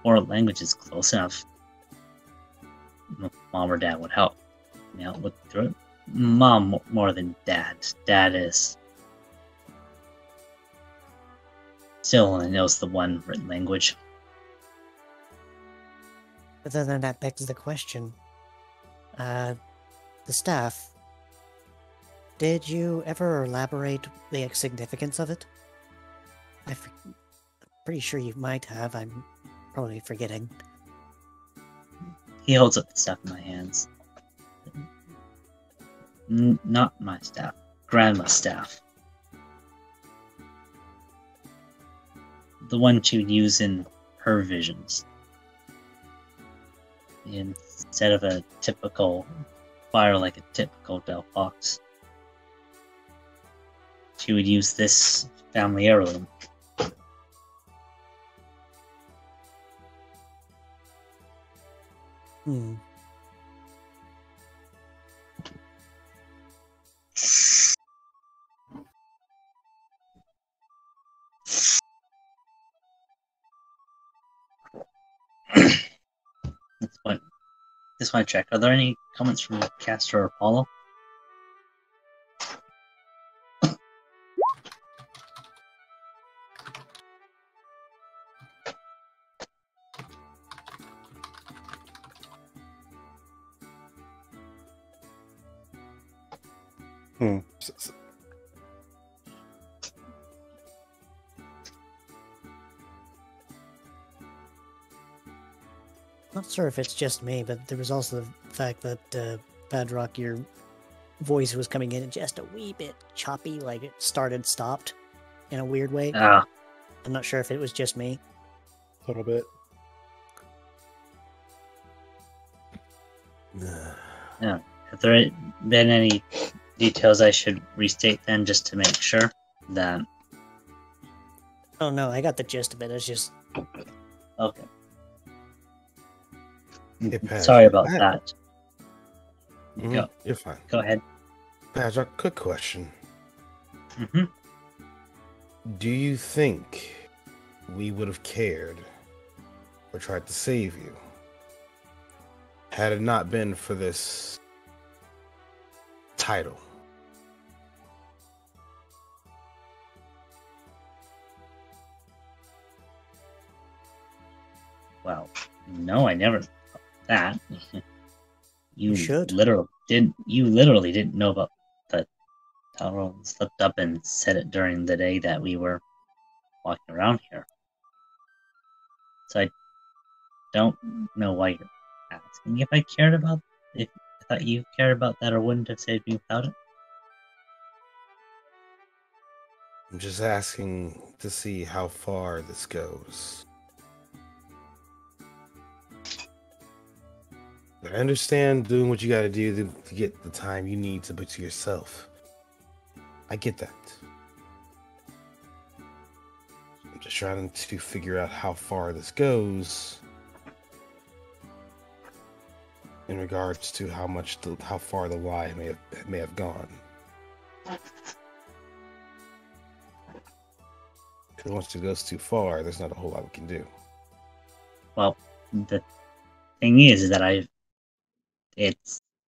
foreign language is close enough. Mom or dad would help me out with through it. Mom more than dad. Dad is still only knows the one written language. But then that begs the question. The staff, did you ever elaborate the significance of it? I'm pretty sure you might have. I'm probably forgetting. He holds up the stuff in my hands. Not my staff. Grandma's staff. The one she would use in her visions. Instead of a typical fire like a typical Del Fox, she would use this family heirloom. This one check. Are there any comments from Castor or Apollo? Not sure if it's just me, but there was also the fact that, Patrock, your voice was coming in just a wee bit choppy, like it started, stopped in a weird way. I'm not sure if it was just me. A little bit. Yeah. Have there been any details I should restate then, just to make sure that... Oh no, I got the gist of it. It's just... Okay. Hey, Patrick, Sorry about that. Go. You're fine. Go ahead. Patrick, quick question. Mm-hmm. Do you think we would have cared or tried to save you had it not been for this title? Well, no, I never thought that. You should. You literally didn't know about the title. Slipped up and said it during the day that we were walking around here. So I don't know why you're asking if I cared about, if I thought you cared about that or wouldn't have saved me without it. I'm just asking to see how far this goes. I understand doing what you gotta do to get the time you need to put to yourself. I get that. I'm just trying to figure out how far this goes in regards to how far the lie may have gone. Because once it goes too far, there's not a whole lot we can do. Well, the thing is that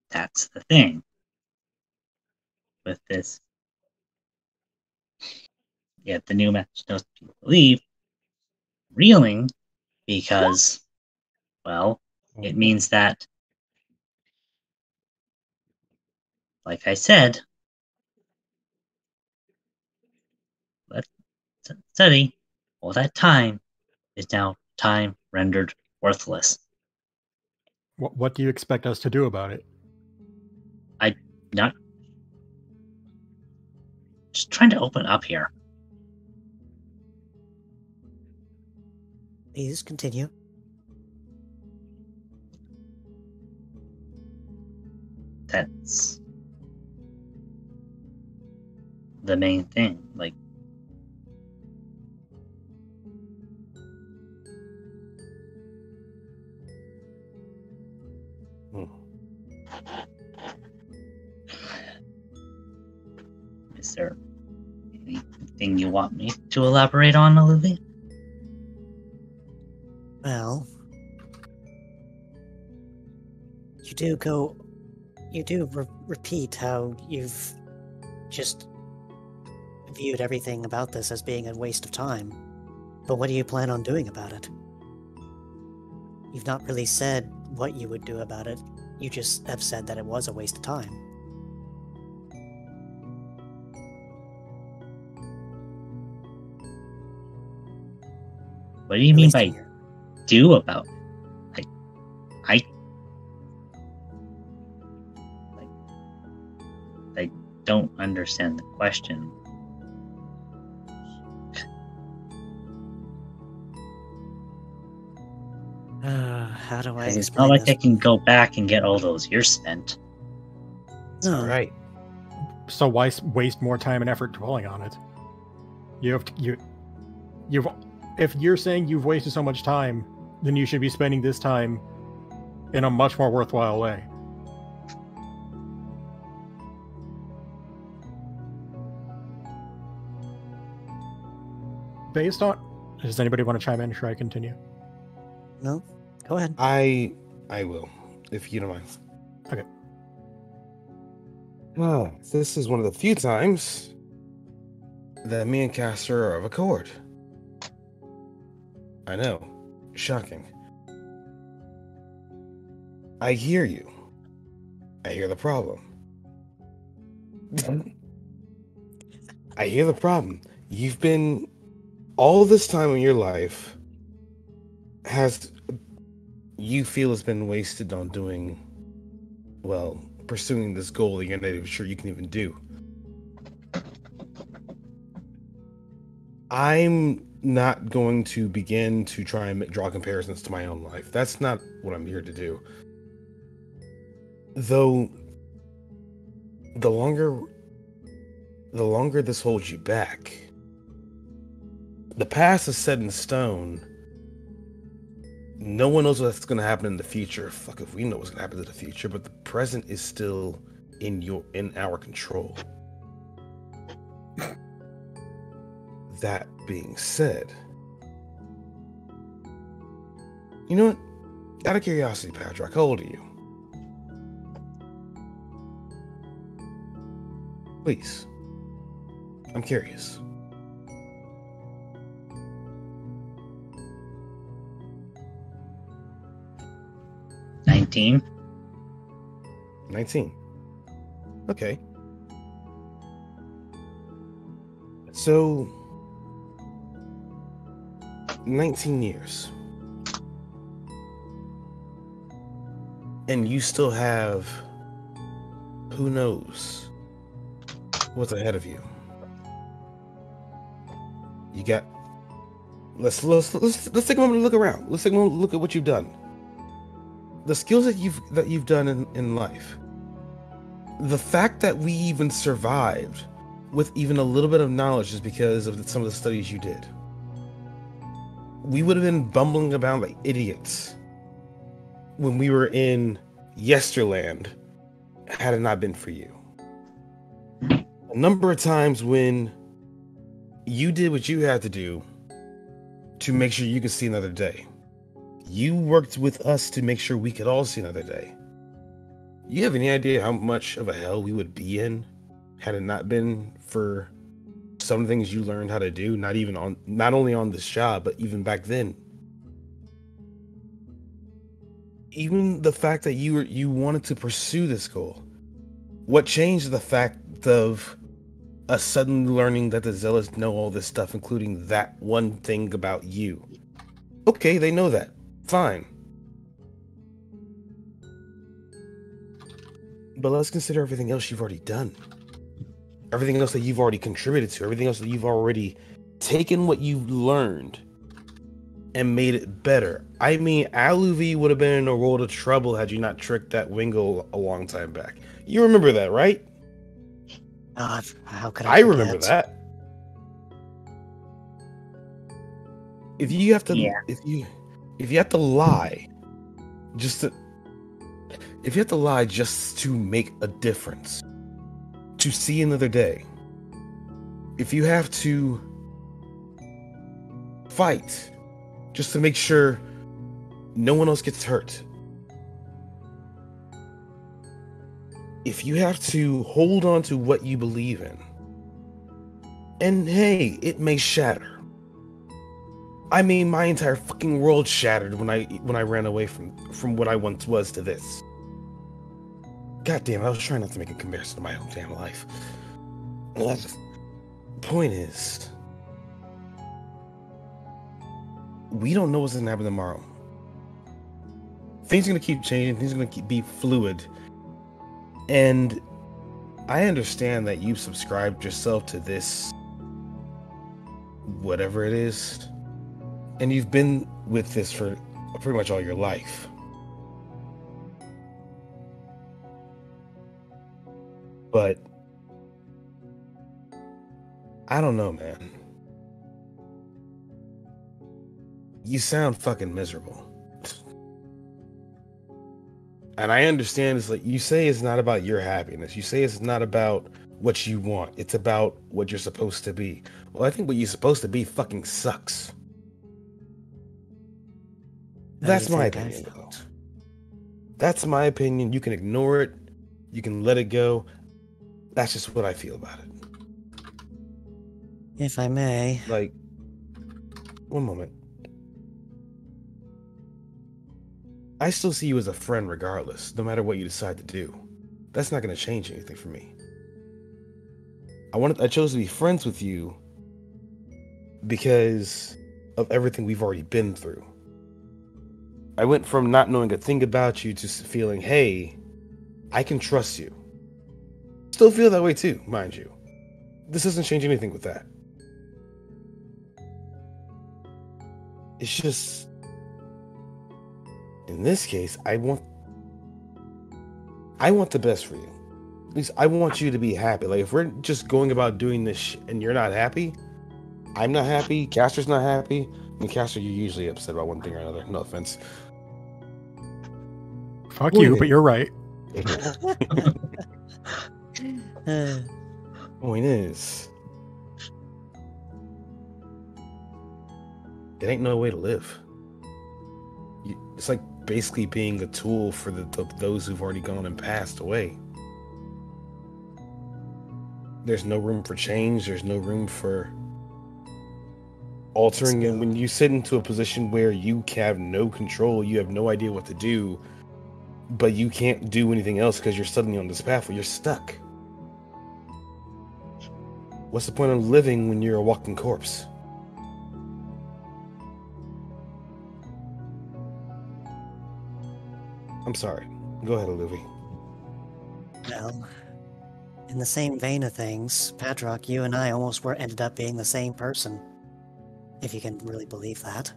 that's the thing with this. Yeah, the new message knows people leave reeling because, well, it means that, like I said, let's study. All that time is now time rendered worthless. What do you expect us to do about it? I'm not just trying to open up here. Please continue. That's the main thing. Like, Hmm. Is there anything you want me to elaborate on, Olivia? Well, you do repeat how you've just viewed everything about this as being a waste of time. But what do you plan on doing about it? You've not really said what you would do about it. You just have said that it was a waste of time. What do you At mean least by in your- do about? I don't understand the question. How do I Because it's not explain like this? I can go back and get all those years spent. It's all right. So why waste more time and effort dwelling on it? If you're saying you've wasted so much time, then you should be spending this time in a much more worthwhile way. Based on, does anybody want to chime in? Should I continue? No? Go ahead. I will, if you don't mind. Okay. Well, this is one of the few times that me and Castor are of accord. I know. Shocking. I hear you. I hear the problem. I hear the problem. You've been all this time in your life you feel has been wasted on doing, well, pursuing this goal that you're not even sure you can even do. I'm not going to begin to try and draw comparisons to my own life. That's not what I'm here to do. Though, the longer this holds you back, the past is set in stone. No one knows what's going to happen in the future. Fuck if we know what's going to happen in the future, but the present is still in our control. That being said, you know what? Out of curiosity, Patrock, how old are you? Please. I'm curious. $19. 19. Okay. So, 19 years. And you still have, who knows what's ahead of you. You got, let's take a moment to look around. Let's take a moment to look at what you've done. The skills that you've done in life. The fact that we even survived with even a little bit of knowledge is because of some of the studies you did. We would have been bumbling about like idiots when we were in Yesterland had it not been for you. A number of times when you did what you had to do to make sure you could see another day. You worked with us to make sure we could all see another day. You have any idea how much of a hell we would be in had it not been for some things you learned how to do, not only on this job, but even back then. Even the fact that you wanted to pursue this goal. What changed the fact of us suddenly learning that the Zealots know all this stuff, including that one thing about you? Okay, they know that. Fine. But let's consider everything else you've already done. Everything else that you've already contributed to. Everything else that you've already taken what you've learned and made it better. I mean, Aluvi would have been in a world of trouble had you not tricked that Wingo a long time back. You remember that, right? How could I forget? remember that. If you have to, Yeah. if you have to lie, just to, if you have to lie just to make a difference, to see another day, if you have to fight just to make sure no one else gets hurt, if you have to hold on to what you believe in, and hey, it may shatter. I mean, my entire fucking world shattered when I ran away from what I once was to this. God damn, I was trying not to make a comparison to my own damn life. Point is, we don't know what's gonna happen tomorrow. Things are gonna keep changing. Things are gonna be fluid. And I understand that you've subscribed yourself to this, whatever it is, and you've been with this for pretty much all your life. But I don't know, man. You sound fucking miserable. And I understand it's like you say it's not about your happiness. You say it's not about what you want. It's about what you're supposed to be. Well, I think what you're supposed to be fucking sucks. That's my opinion, though. That's my opinion. You can ignore it. You can let it go. That's just what I feel about it. If I may. Like, one moment. I still see you as a friend regardless, no matter what you decide to do. That's not going to change anything for me. I chose to be friends with you because of everything we've already been through. I went from not knowing a thing about you to feeling, hey, I can trust you. Still feel that way too, mind you. This doesn't change anything with that. It's just, in this case, I want the best for you. At least I want you to be happy. Like, if we're just going about doing this and you're not happy, I'm not happy, Castor's not happy, and Castor, you're usually upset about one thing or another. No offense. Fuck you, but you're right. Point is, it ain't no way to live. It's like basically being a tool for those who've already gone and passed away. There's no room for change. There's no room for altering. And when you sit into a position where you have no control, you have no idea what to do, but you can't do anything else because you're suddenly on this path where you're stuck. What's the point of living when you're a walking corpse? I'm sorry. Go ahead, Olivia. Well, in the same vein of things, Patrock, you and I almost ended up being the same person. If you can really believe that.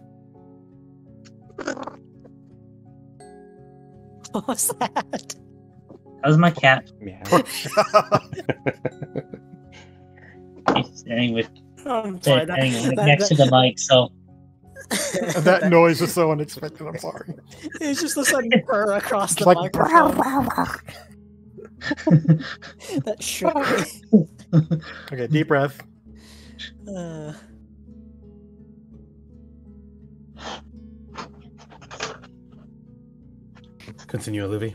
What was that? That was my cat. Yeah. He's standing with I'm sorry, next to the mic, so That noise was so unexpected. I'm sorry. It's just the sudden purr across It's the like, microphone. That shook me. Okay, deep breath. Continue, Olivia.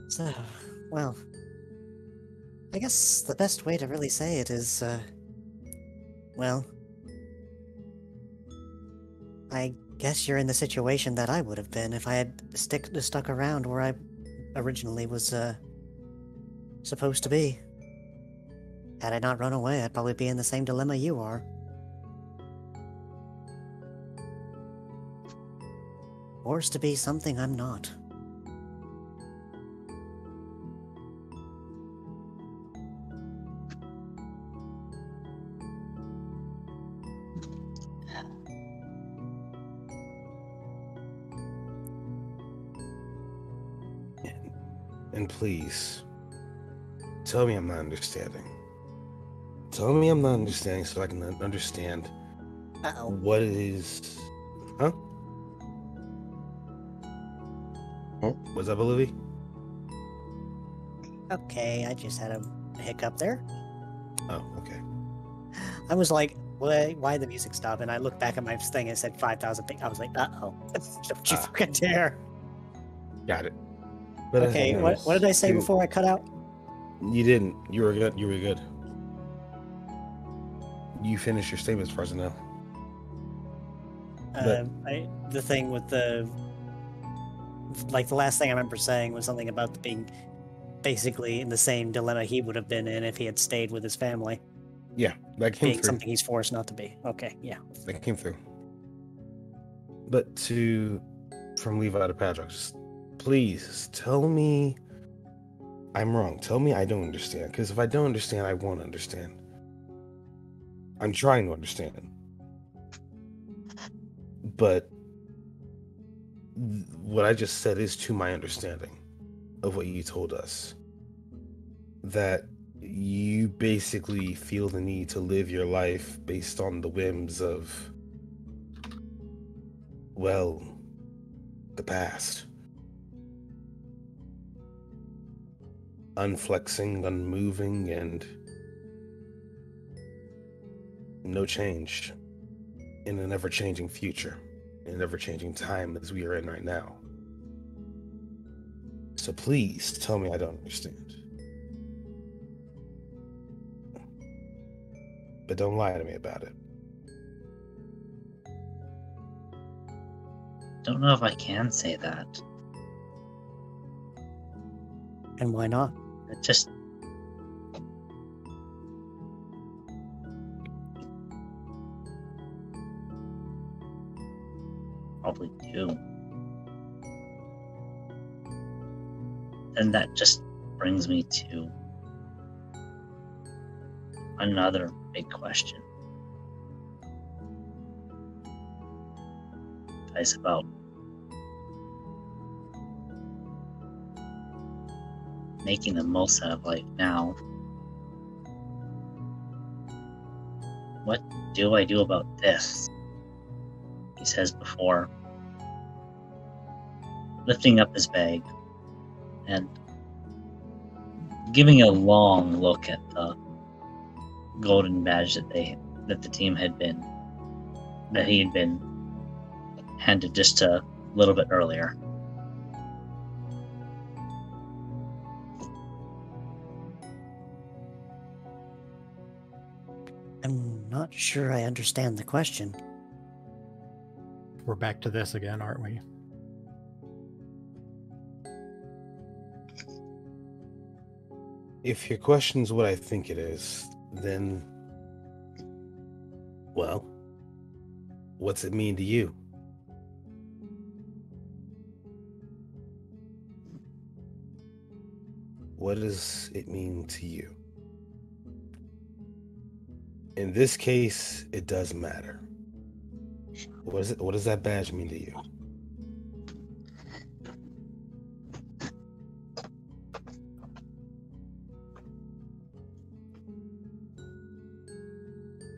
So, well, I guess the best way to really say it is, well, I guess you're in the situation that I would have been if I had stuck around where I originally was, supposed to be. Had I not run away, I'd probably be in the same dilemma you are. Worse to be something I'm not. And please, tell me I'm not understanding. Tell me I'm not understanding so I can understand Uh-oh. what it is. Huh? Oh, what's up, Olivia? Okay, I just had a hiccup there. Oh, okay. I was like, why the music stop? And I looked back at my thing and it said 5,000 ping. I was like, uh-oh. Don't you fucking dare. Got it. But Okay, what did I say dude, before I cut out? You didn't. You were good. You were good. You finished your statements for us now. The thing with the last thing I remember saying was something about being basically in the same dilemma he would have been in if he had stayed with his family. Yeah, that came Being through. something he's forced not to be. Okay, yeah. That came through. But from Levi to Patrock, just please tell me I'm wrong. Tell me I don't understand. Because if I don't understand, I won't understand. I'm trying to understand. But what I just said is to my understanding of what you told us. That you basically feel the need to live your life based on the whims of, well, the past. Unflexing, unmoving, and no change in an ever-changing future, in an ever-changing time as we are in right now. So please tell me I don't understand. But don't lie to me about it. Don't know if I can say that. And why not? It just probably do. And that just brings me to another big question. Guys, about making the most out of life now. What do I do about this? He says before lifting up his bag and giving a long look at the golden badge that the team had been he had been handed just a little bit earlier. I'm not sure I understand the question. We're back to this again, aren't we? If your question's what I think it is, then, well, what's it mean to you? What does it mean to you? In this case, it does matter. What does that badge mean to you?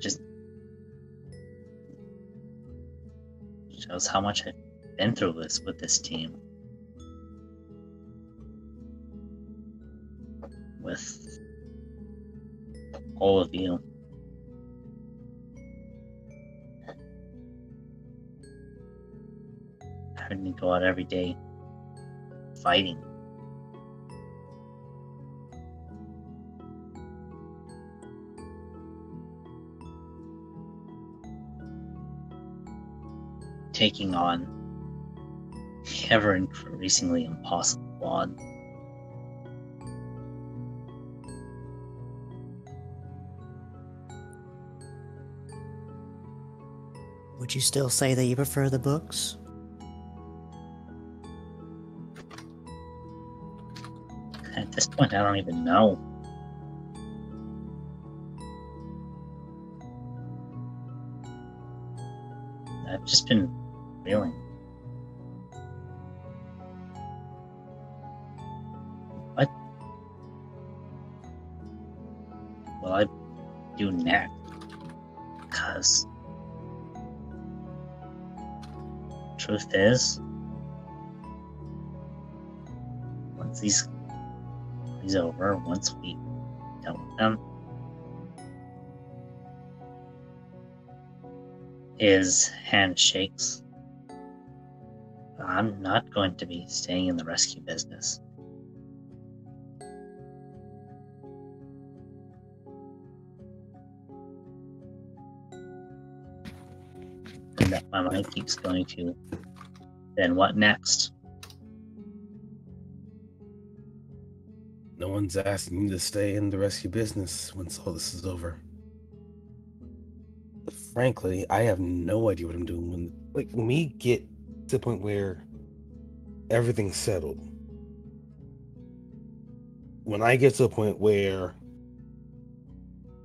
Just shows how much I've been through this with this team. With all of you. Having me go out every day fighting. Taking on the ever increasingly impossible odds. Would you still say that you prefer the books? At this point, I don't even know. I've just been reeling. What will I do next? Because truth is, once he's over, once we dealt with them, his hand shakes. I'm not going to be staying in the rescue business. And that my mind keeps going to, then what next? No one's asking me to stay in the rescue business once all this is over. But frankly, I have no idea what I'm doing when we get to the point where everything's settled. When I get to a point where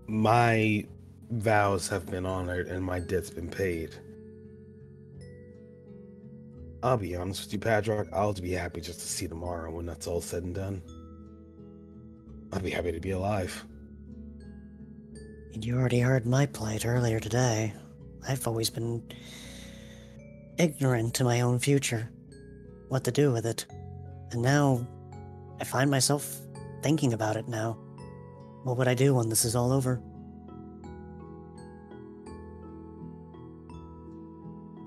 my vows have been honored and my debt's been paid, I'll be honest with you, Patrock, I'll be happy just to see tomorrow when that's all said and done. I'll be happy to be alive. And you already heard my plight earlier today. I've always been ignorant to my own future, what to do with it. And now I find myself thinking about it now. What would I do when this is all over?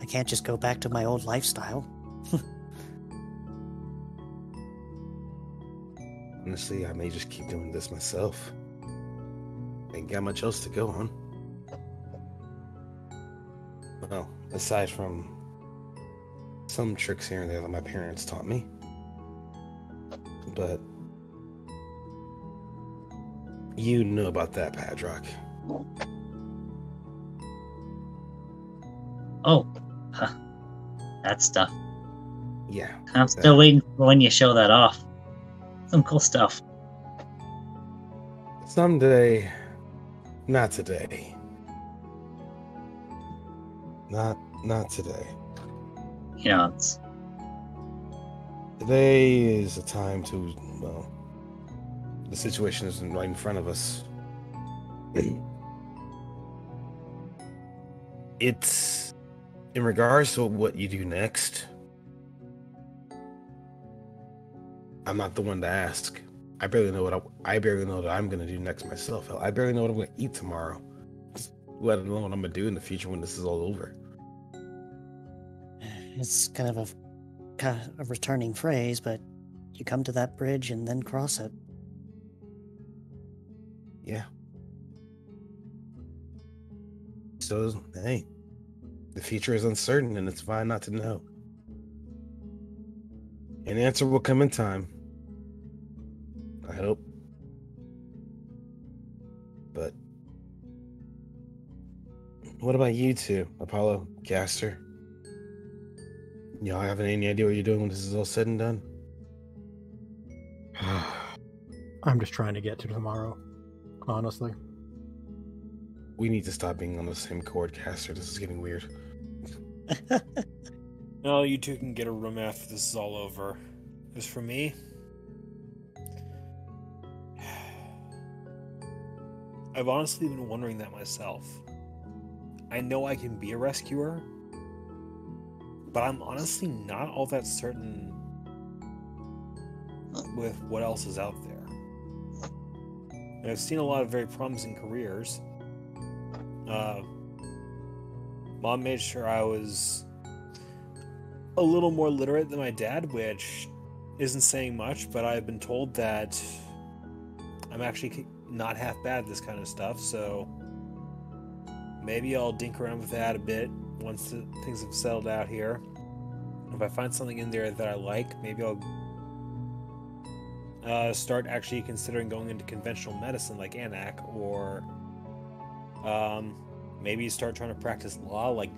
I can't just go back to my old lifestyle. Honestly, I may just keep doing this myself. Ain't got much else to go on. Well, aside from some tricks here and there that my parents taught me. But you know about that, Patrock. Oh, that stuff. Yeah. I'm still waiting for when you show that off. Some cool stuff. Someday, not today. Not today. You know, it's Today is a time to, well, the situation isn't right in front of us. It's in regards to what you do next. I'm not the one to ask. I barely know what I'm gonna do next myself. Hell, I barely know what I'm gonna eat tomorrow. Let alone what I'm gonna do in the future when this is all over. It's kind of a returning phrase, but you come to that bridge and then cross it. Yeah. So, hey, the future is uncertain and it's fine not to know. An answer will come in time. I hope. But what about you two, Apollo, Caster? Y'all have any idea what you're doing when this is all said and done? I'm just trying to get to tomorrow, honestly. We need to stop being on the same chord, Caster. This is getting weird. No, you two can get a room after this is all over. As for me, I've honestly been wondering that myself. I know I can be a rescuer, but I'm honestly not all that certain with what else is out there. And I've seen a lot of very promising careers. Mom made sure I was a little more literate than my dad, which isn't saying much, but I've been told that I'm actually not half bad at this kind of stuff, so maybe I'll dink around with that a bit once things have settled out here. If I find something in there that I like, maybe I'll start actually considering going into conventional medicine like Anak, or maybe start trying to practice law like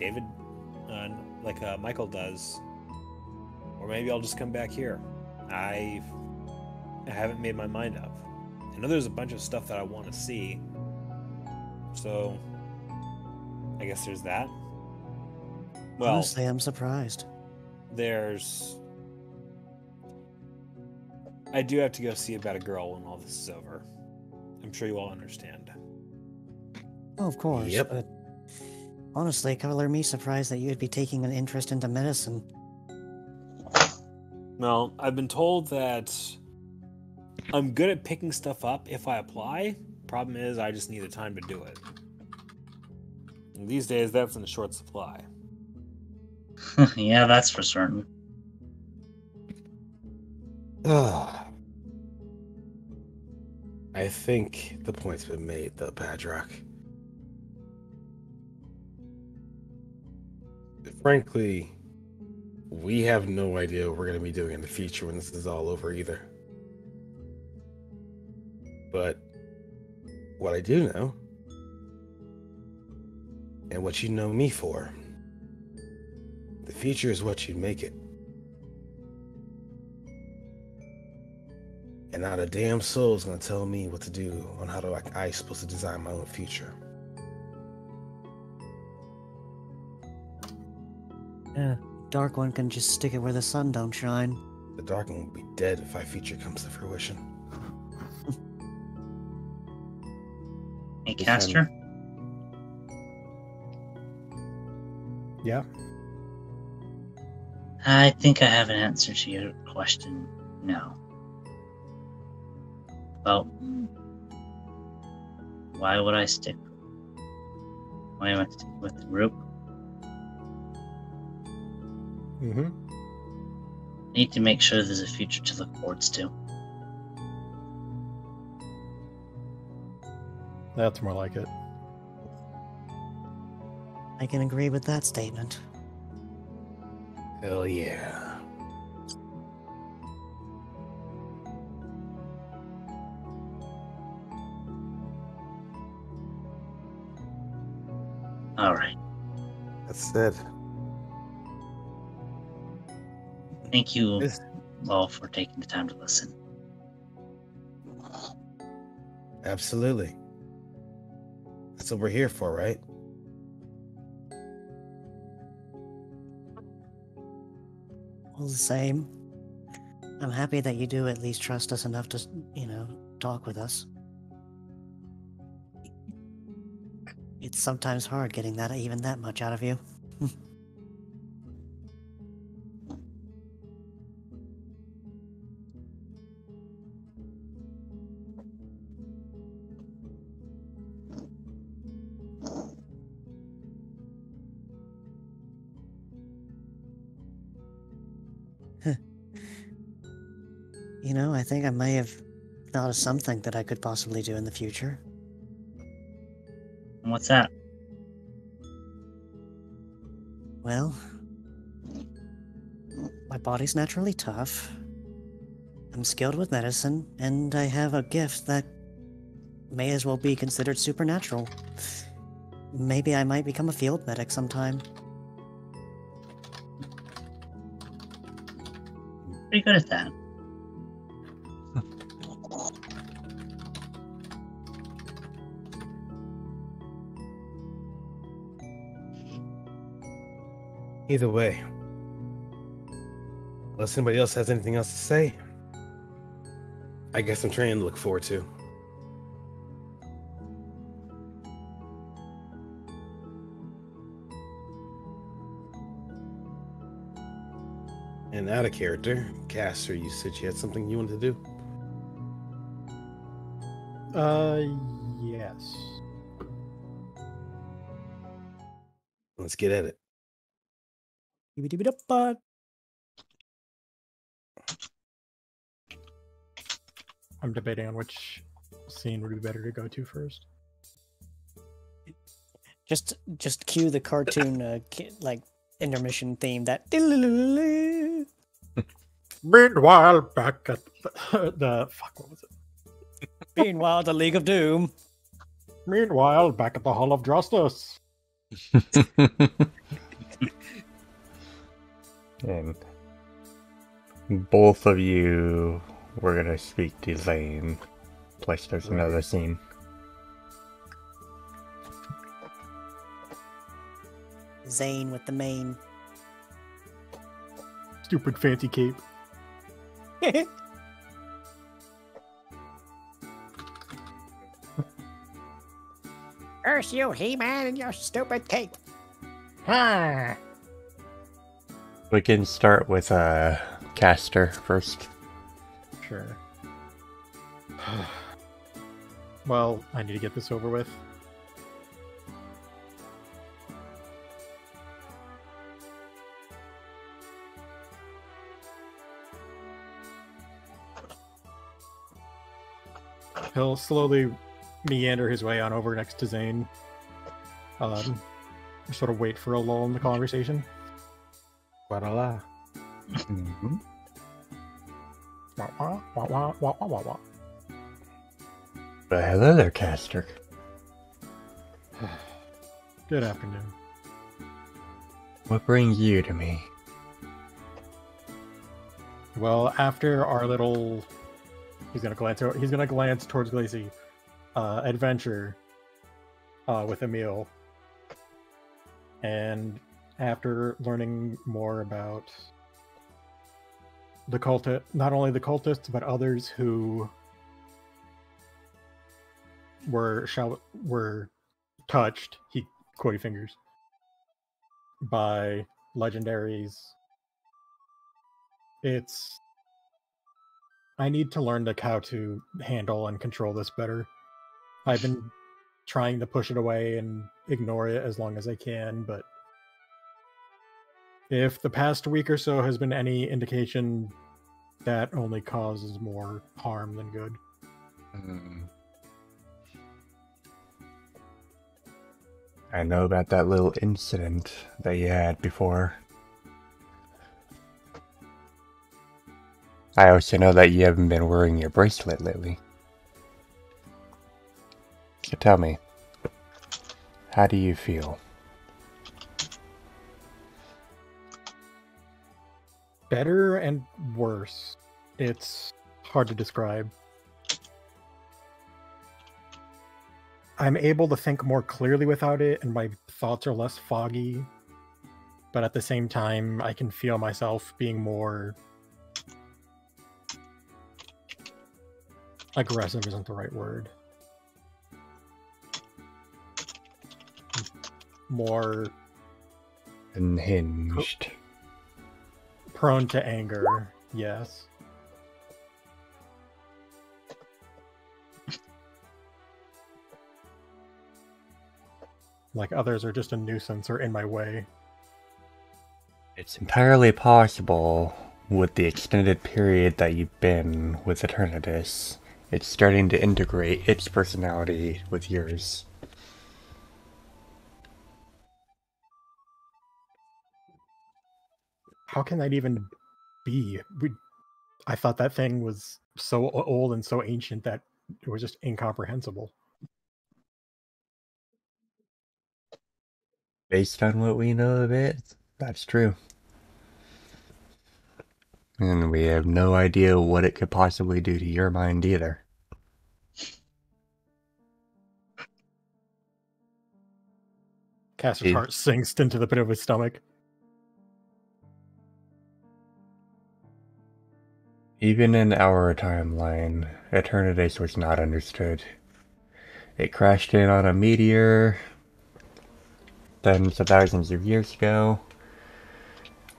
Michael does. Or maybe I'll just come back here. I haven't made my mind up. I know there's a bunch of stuff that I want to see. So, I guess there's that. Well, Honestly, I'm surprised. I do have to go see about a girl when all this is over. I'm sure you all understand. Oh, of course. Yep. But honestly, it color me surprised that you'd be taking an interest into medicine. Well, I've been told that I'm good at picking stuff up if I apply. Problem is, I just need the time to do it. And these days, that's in short supply. Yeah, that's for certain. I think the point's been made, though, Patrock. Frankly, we have no idea what we're going to be doing in the future when this is all over either. But what I do know, and what you know me for, the future is what you make it. And not a damn soul is going to tell me what to do on how I'm supposed to design my own future. Yeah, Dark One can just stick it where the sun don't shine. The Dark One will be dead if my future comes to fruition. Hey, Caster? Yeah. I think I have an answer to your question now. Well, why would I stick? Why am I sticking with the group? Mm-hmm. I need to make sure there's a future to look forward to. That's more like it. I can agree with that statement. Hell yeah. Alright. That's said. Thank you This- all for taking the time to listen. Absolutely. That's what we're here for, right? All the same, I'm happy that you do at least trust us enough to, talk with us. It's sometimes hard getting even that much out of you. I think I may have thought of something that I could possibly do in the future. And what's that? Well, my body's naturally tough. I'm skilled with medicine, and I have a gift that may as well be considered supernatural. Maybe I might become a field medic sometime. Pretty good at that. Either way, unless anybody else has anything else to say, I guess some training to look forward to. And out of character, Caster, you said you had something you wanted to do? Yes. Let's get at it. Yibbidi-bidi-bidi-bud. I'm debating on which scene would be better to go to first. Just cue the cartoon intermission theme that. Meanwhile, back at the fuck, what was it? Meanwhile, the League of Doom. Meanwhile, back at the Hall of Justice. And both of you were gonna speak to Zane. Plus, there's another scene. Zane with the mane. Stupid fancy cape. Curse you, He-Man, and your stupid cape. We can start with Caster first. Sure. Well, I need to get this over with. He'll slowly meander his way on over next to Zane. Sort of wait for a lull in the conversation. Voila. Mm-hmm. Wah, wah, wah, wah, wah, wah, wah, wah. But hello there, Caster. Good afternoon. What brings you to me? Well, after our little, he's gonna glance towards Glacy, adventure, with Emil, and after learning more about the not only the cultists but others who were touched, he quotey fingers, by legendaries. I need to learn how to handle and control this better. I've been trying to push it away and ignore it as long as I can, but if the past week or so has been any indication, that only causes more harm than good. I know about that little incident that you had before. I also know that you haven't been wearing your bracelet lately. So tell me, how do you feel? Better and worse. It's hard to describe. I'm able to think more clearly without it, and my thoughts are less foggy. But at the same time, I can feel myself being more aggressive isn't the right word. More Unhinged. prone to anger, yes. Like others are just a nuisance or in my way. It's entirely possible, with the extended period that you've been with Eternatus, it's starting to integrate its personality with yours. How can that even be? I thought that thing was so old and so ancient that it was just incomprehensible. Based on what we know of it, that's true. And we have no idea what it could possibly do to your mind either. Caster's heart sinks into the pit of his stomach. Even in our timeline, Eternatus was not understood. It crashed in on a meteor tens of thousands of years ago,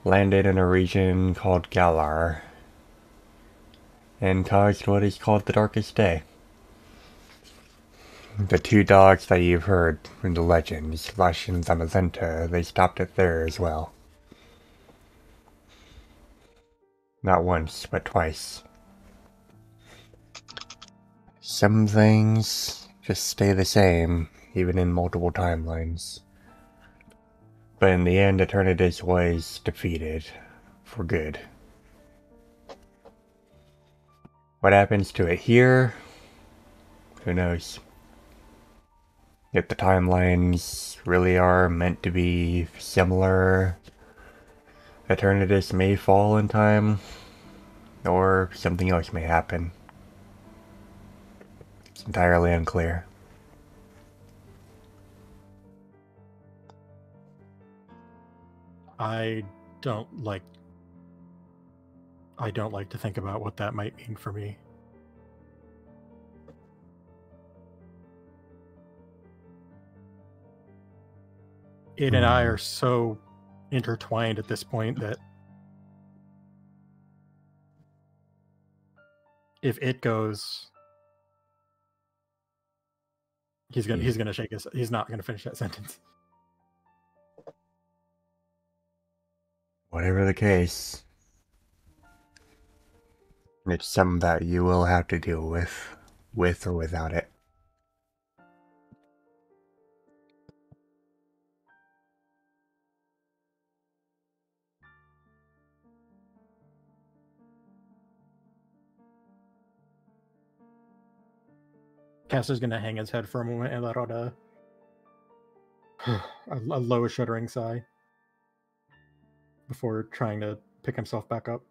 landed in a region called Galar, and caused what is called the Darkest Day. The two dogs that you've heard in the legends, Lush and Zamazenta, they stopped it there as well. Not once, but twice. Some things just stay the same, even in multiple timelines. But in the end, Eternatus was defeated. For good. What happens to it here? Who knows? If the timelines really are meant to be similar, Eternatus may fall in time, or something else may happen. It's entirely unclear. I don't like to think about what that might mean for me. It and I are so intertwined at this point that if it goes, He's gonna shake his. He's not gonna finish that sentence. Whatever the case, it's something that you will have to deal with or without it. Caster's gonna hang his head for a moment and let out a low shuddering sigh before trying to pick himself back up.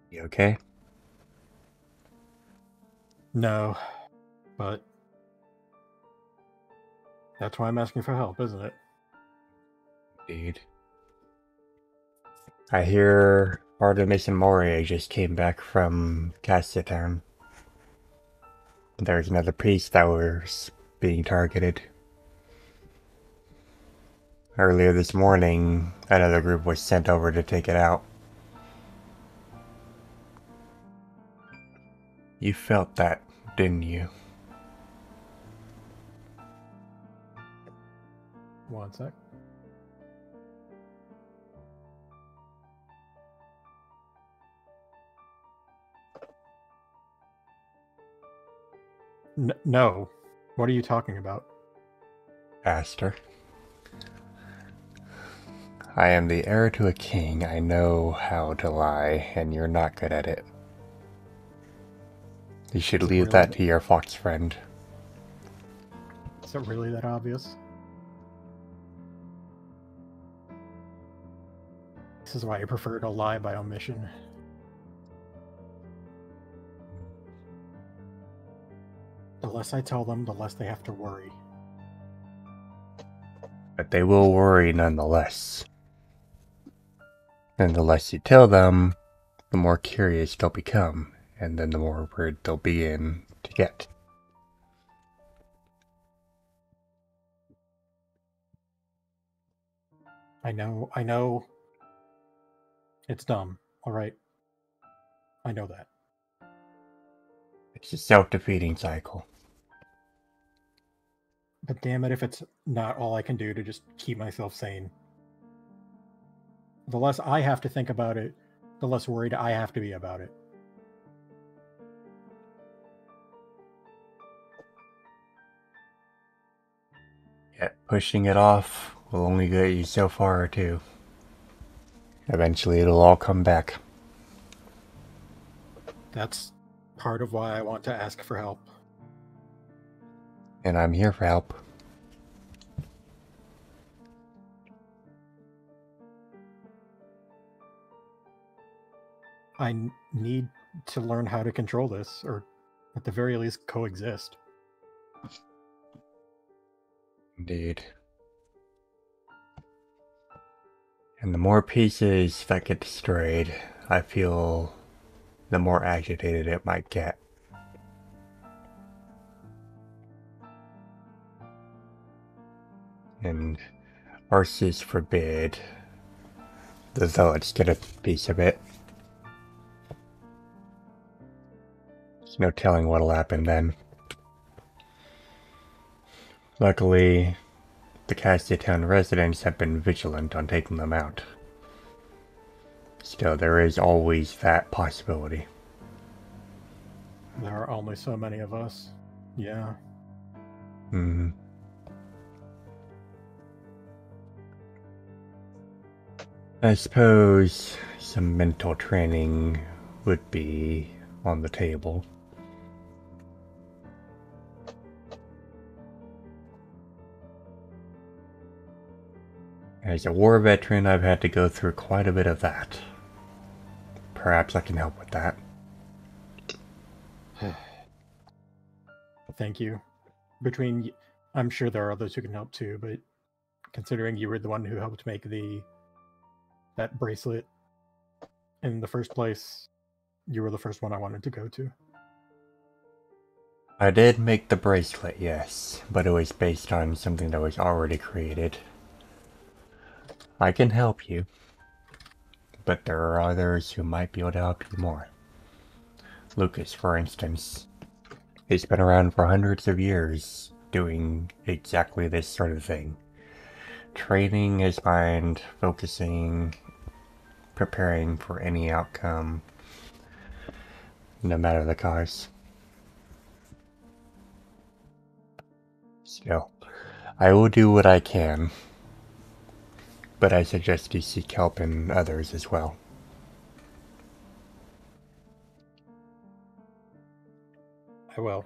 You okay? No, but that's why I'm asking for help, isn't it? Indeed. I hear Artemis and Moria just came back from Town. There's another priest that was being targeted. Earlier this morning, another group was sent over to take it out. You felt that, didn't you? One sec. No. What are you talking about? Aster. I am the heir to a king. I know how to lie, and you're not good at it. You should leave that to your fox friend. Is it really that obvious? This is why I prefer to lie by omission. The less I tell them, the less they have to worry. But they will worry nonetheless. And the less you tell them, the more curious they'll become, and then the more worried they'll be in to get. I know. It's dumb, alright? I know that. It's a self-defeating cycle. But damn it if it's not all I can do to just keep myself sane. The less I have to think about it, the less worried I have to be about it. Yet pushing it off will only get you so far too. Eventually it'll all come back. That's part of why I want to ask for help. And I'm here for help. I need to learn how to control this, or at the very least coexist. Indeed. And the more pieces that get destroyed, I feel the more agitated it might get. And Arceus forbid the Zealots get a piece of it. There's no telling what'll happen then. Luckily, the Town residents have been vigilant on taking them out. Still, there is always that possibility. There are only so many of us. Yeah. I suppose some mental training would be on the table. As a war veteran, I've had to go through quite a bit of that. Perhaps I can help with that. Thank you. I'm sure there are others who can help too, but considering you were the one who helped make that bracelet in the first place, you were the first one I wanted to go to. I did make the bracelet, yes, but it was based on something that was already created. I can help you, but there are others who might be able to help you more. Lucas, for instance. He's been around for hundreds of years doing exactly this sort of thing. Training his mind, focusing, preparing for any outcome, no matter the cause. Still, I will do what I can, but I suggest you seek help in others as well. I will.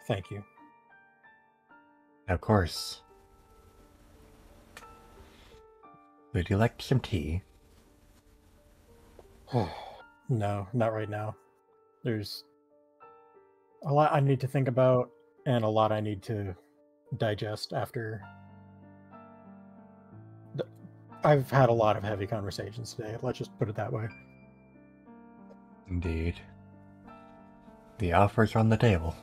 Thank you. Of course. Would you like some tea? No, not right now. There's a lot I need to think about and a lot I need to digest after. I've had a lot of heavy conversations today. Let's just put it that way. Indeed. The offer's on the table.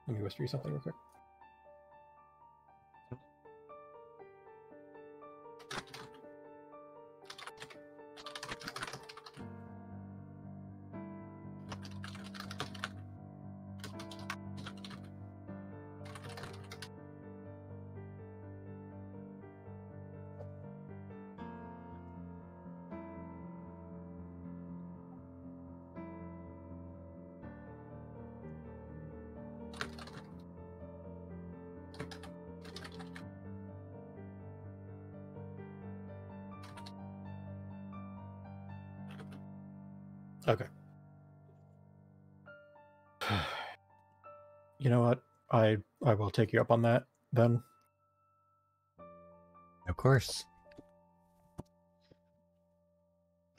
Let me whisper you something real quick. Okay. You know what? I will take you up on that then. Of course.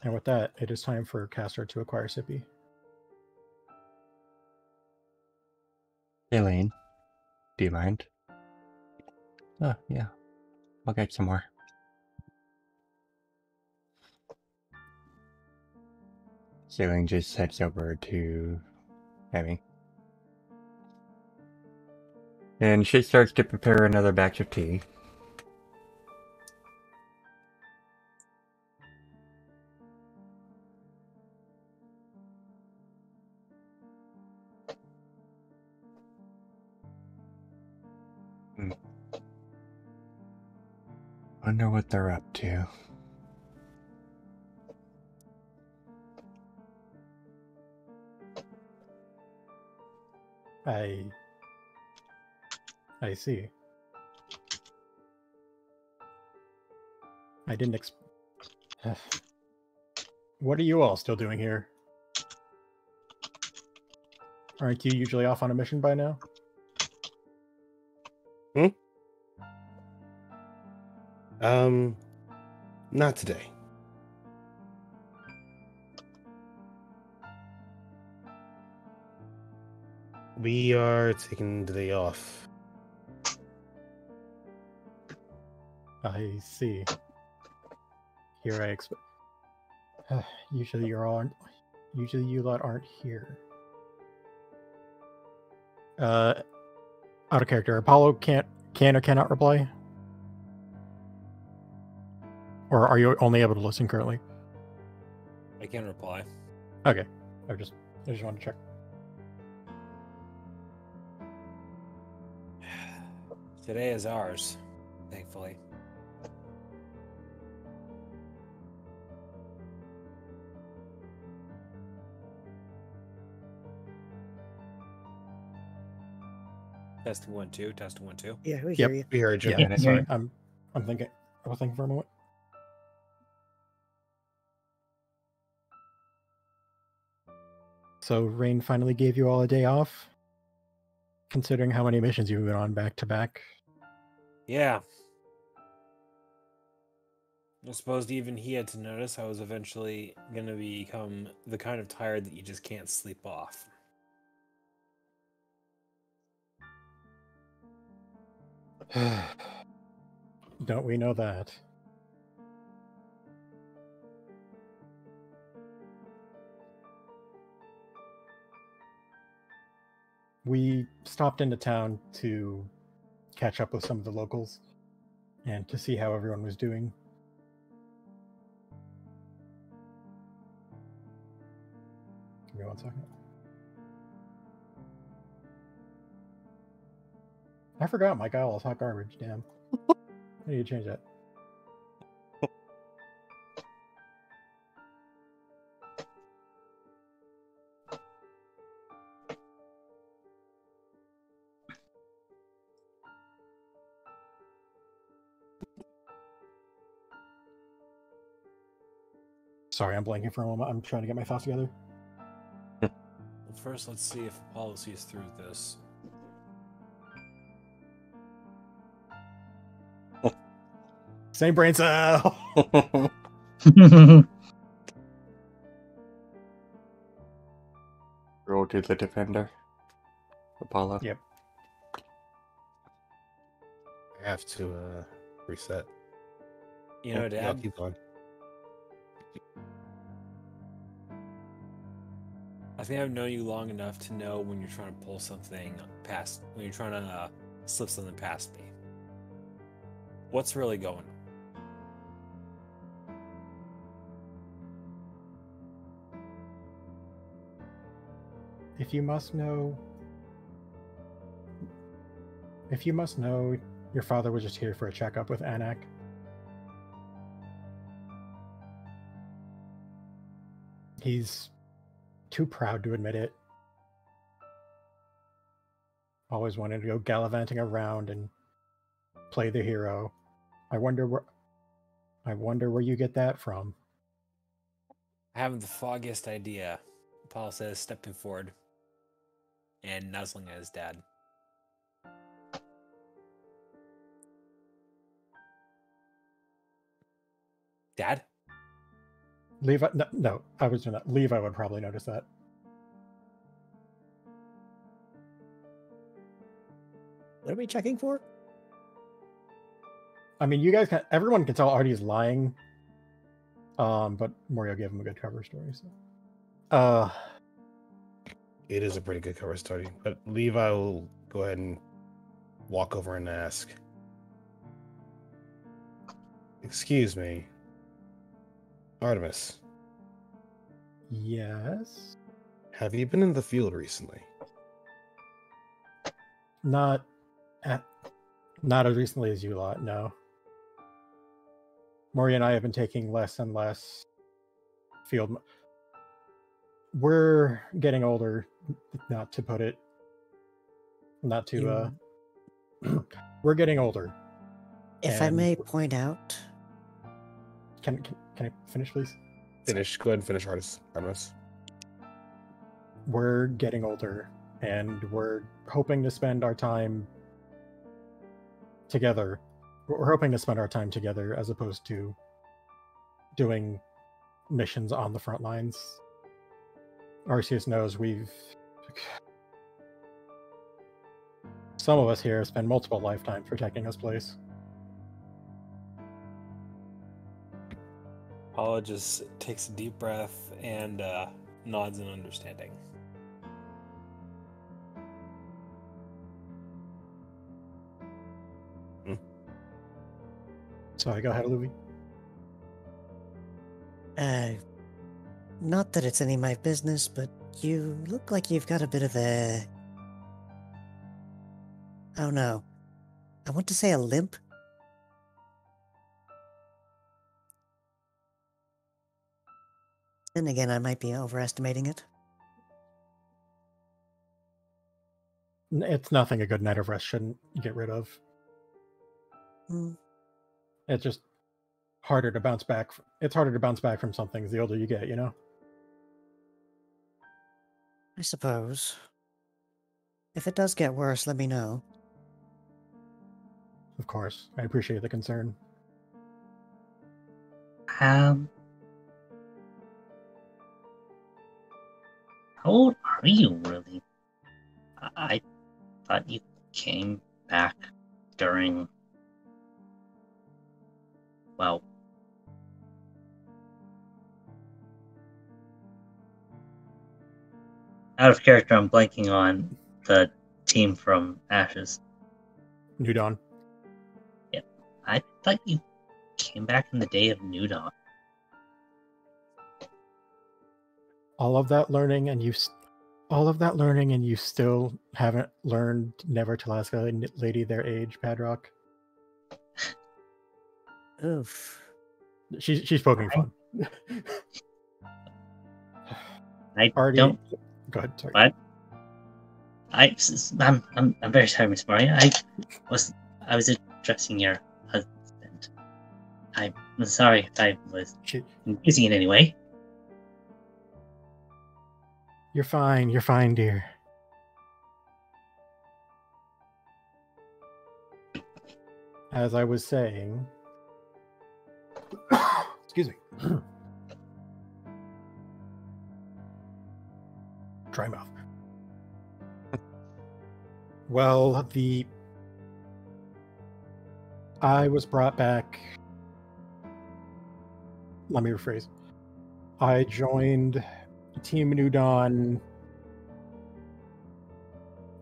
And with that, it is time for Castor to acquire Sippy. Elaine, do you mind? Oh, yeah. I'll get some more. Elaine just heads over to Emmy. And she starts to prepare another batch of tea. Wonder what they're up to. I see. I didn't What are you all still doing here? Aren't you usually off on a mission by now? Not today. We are taking the day off. I see. Here I expect. Usually you lot aren't here. Out of character. Apollo can or cannot reply? Or are you only able to listen currently? I can reply. Okay. I just wanted to check. Today is ours, thankfully. Testing 1 2. Testing 1 2. Yeah, we Yep. hear you. We heard you. Yeah, sorry. I'm thinking. I was thinking for a moment. So Rain finally gave you all a day off, considering how many missions you've been on back to back. Yeah. I suppose even he had to notice I was eventually going to become the kind of tired that you just can't sleep off. Don't we know that? We stopped into town to catch up with some of the locals and to see how everyone was doing. Give me 1 second. I forgot my guile is hot garbage. Damn. I need to change that. Sorry, I'm blanking for a moment. I'm trying to get my thoughts together. Well, first, let's see if Apollo sees through this. Same brain cell. Roll to the defender. Apollo. Yep. I have to reset. You know, Yeah, I'll Dad, keep going. I think I've known you long enough to know when you're trying to pull something past, when you're trying to slip something past me. What's really going on? If you must know, your father was just here for a checkup with Anak. He's too proud to admit it. Always wanted to go gallivanting around and play the hero. I wonder where you get that from. I haven't the foggiest idea. Apollo says, stepping forward and nuzzling at his dad. Dad? Levi, no, I was doing that. Levi would probably notice that. What are we checking for? I mean, you guys can. Everyone can tell Artie's lying. But Morio gave him a good cover story. So, It is a pretty good cover story, but Levi will go ahead and walk over and ask, "Excuse me, Artemis, yes. have you been in the field recently?" Not as recently as you lot, no. Maury and I have been taking less and less field. We're getting older, not to we're getting older. If I And- may point out, Can I finish, please? Finish. Go ahead and finish, Artemis. We're getting older, and we're hoping to spend our time together. We're hoping to spend our time together as opposed to doing missions on the front lines. Arceus knows some of us here spend multiple lifetimes protecting this place. Apollo just takes a deep breath and nods in understanding. Sorry, go ahead, Louis. not that it's any of my business, but you look like you've got a bit of a... I don't know. I want to say a limp. Then again, I might be overestimating it. It's nothing a good night of rest shouldn't get rid of. It's just harder to bounce back. It's harder to bounce back from some things the older you get, you know? I suppose. If it does get worse, let me know. Of course. I appreciate the concern. How old are you, really? I thought you came back during... well... out of character, I'm blanking on the team from Ashes. New Dawn. I thought you came back in the day of New Dawn. All of that learning, and you still haven't learned never to ask a lady their age, Patrock. Oof. She's poking fun. I Artie, don't. go ahead. Sorry. What? I'm very sorry, Miss Murray. I was addressing your husband. I'm sorry if I was confusing in any way. You're fine. You're fine, dear. As I was saying, excuse me. Dry mouth. Well, I was brought back. Let me rephrase. I joined Team New Dawn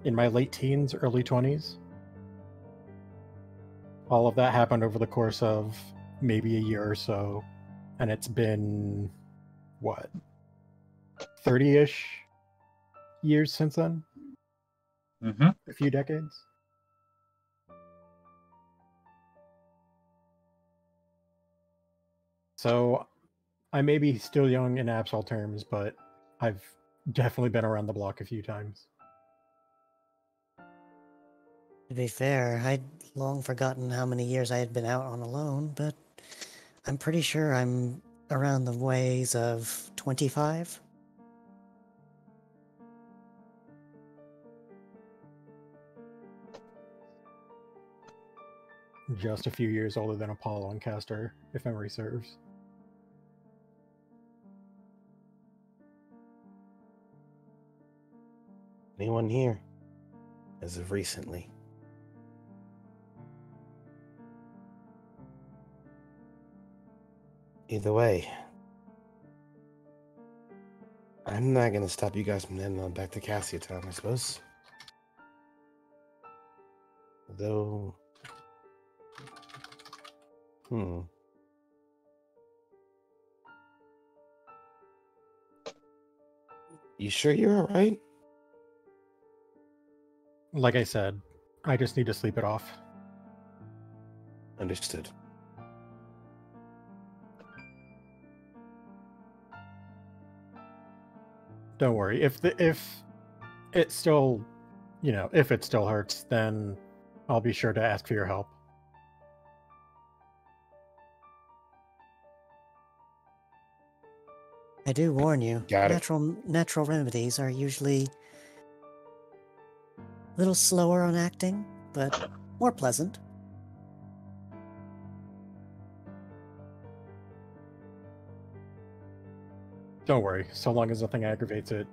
in my late teens, early 20s. All of that happened over the course of maybe a year or so, and it's been, what, 30-ish years since then? Mm-hmm. A few decades? So, I may be still young in Absol terms, but I've definitely been around the block a few times. To be fair, I'd long forgotten how many years I had been out on alone, but I'm pretty sure I'm around the ways of 25. Just a few years older than Apollo and Castor, if memory serves. Anyone here? As of recently. Either way, I'm not gonna stop you guys from heading on back to Cassia Town, I suppose. Though... You sure you're alright? Like I said, I just need to sleep it off. Understood. Don't worry. If it still, if it still hurts, then I'll be sure to ask for your help. I do warn you, Got it. natural remedies are usually a little slower on acting, but more pleasant. Don't worry. So long as nothing aggravates it,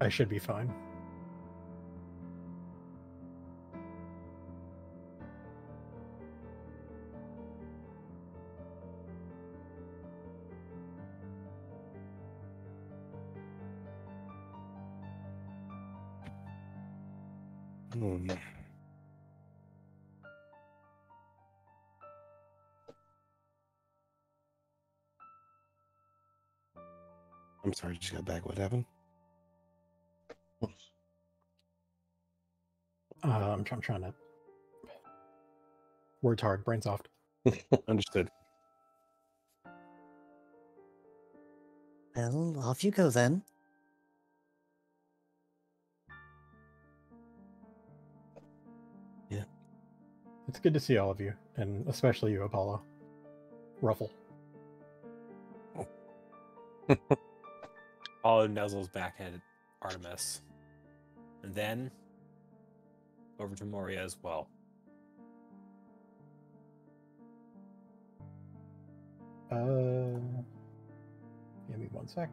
I should be fine. I'm sorry, just got back. What happened? I'm trying to... Words hard, brain soft. Understood. Well, off you go then. Yeah. It's good to see all of you, and especially you, Apollo. Ruffle. Apollo nuzzles back at Artemis. And then over to Moria as well. Give me one sec.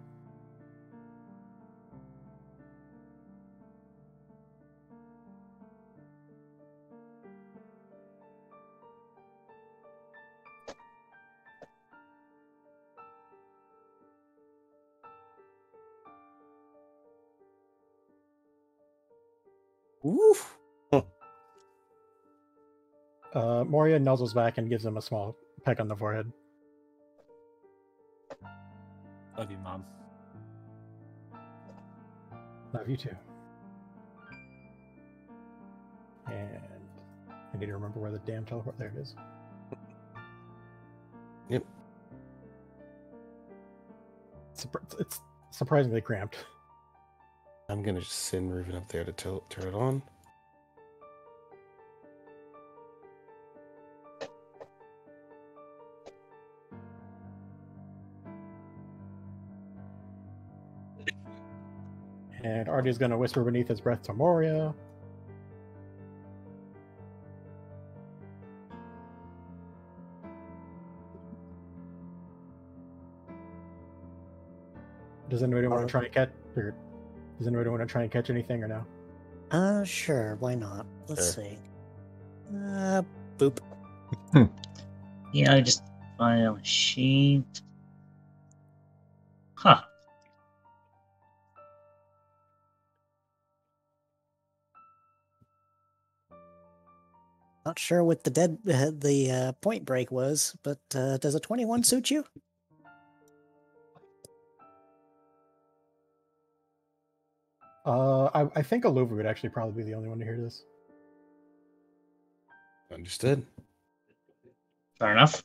Oof. Moria nuzzles back and gives him a small peck on the forehead. Love you, Mom. Love you too. And I need to remember where the damn teleport. There it is. Yep. It's surprisingly cramped. I'm gonna just send Ruben up there to turn it on. And Artie's going to whisper beneath his breath to Moria. Does anybody want to try and catch? Or does anybody want to try and catch anything or no? Sure, why not? Let's see. Boop. Yeah, I just file a sheet. Huh. Not sure what the point break was, but does a 21 suit you? I think Aluva would actually probably be the only one to hear this. Understood. Fair enough.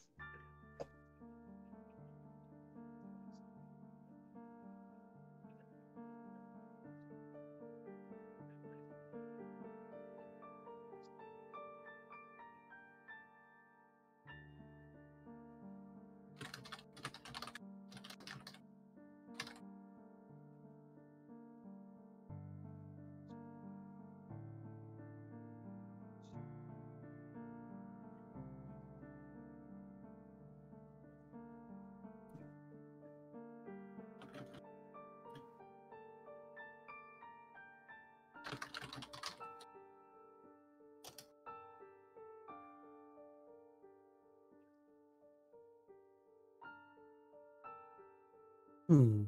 Hmm.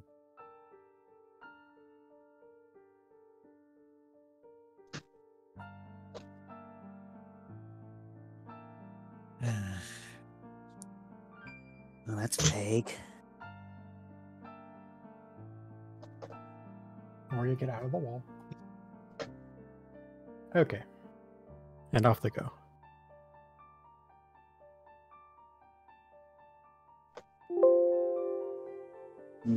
Well, that's vague. Moria, get out of the wall. Okay. And off they go.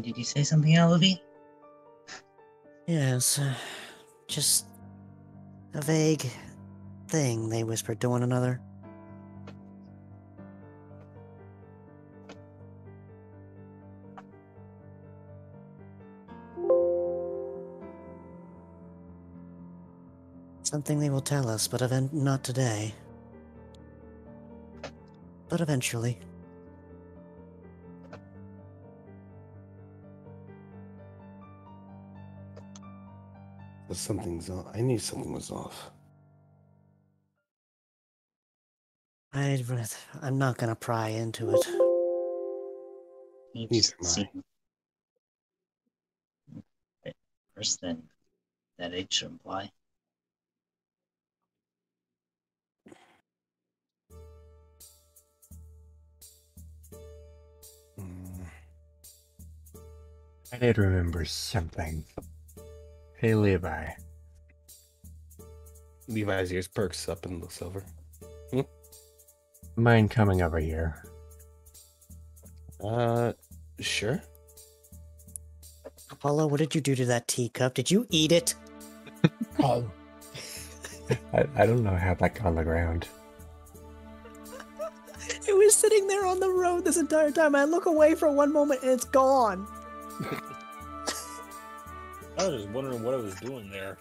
Did you say something, Aluvi? Yes, just a vague thing they whispered to one another. Something they will tell us, but not today. But eventually. But something's off. I knew something was off. I'm not gonna pry into it. You Neither just am I. seem a bit worse than that age should imply. I did remember something. Hey, Levi. Levi's ears perks up and looks over. Mind coming over here? Sure. Apollo, what did you do to that teacup? Did you eat it? Oh. I don't know how that got on the ground. It was sitting there on the road this entire time. I look away for one moment and it's gone. I was just wondering what I was doing there.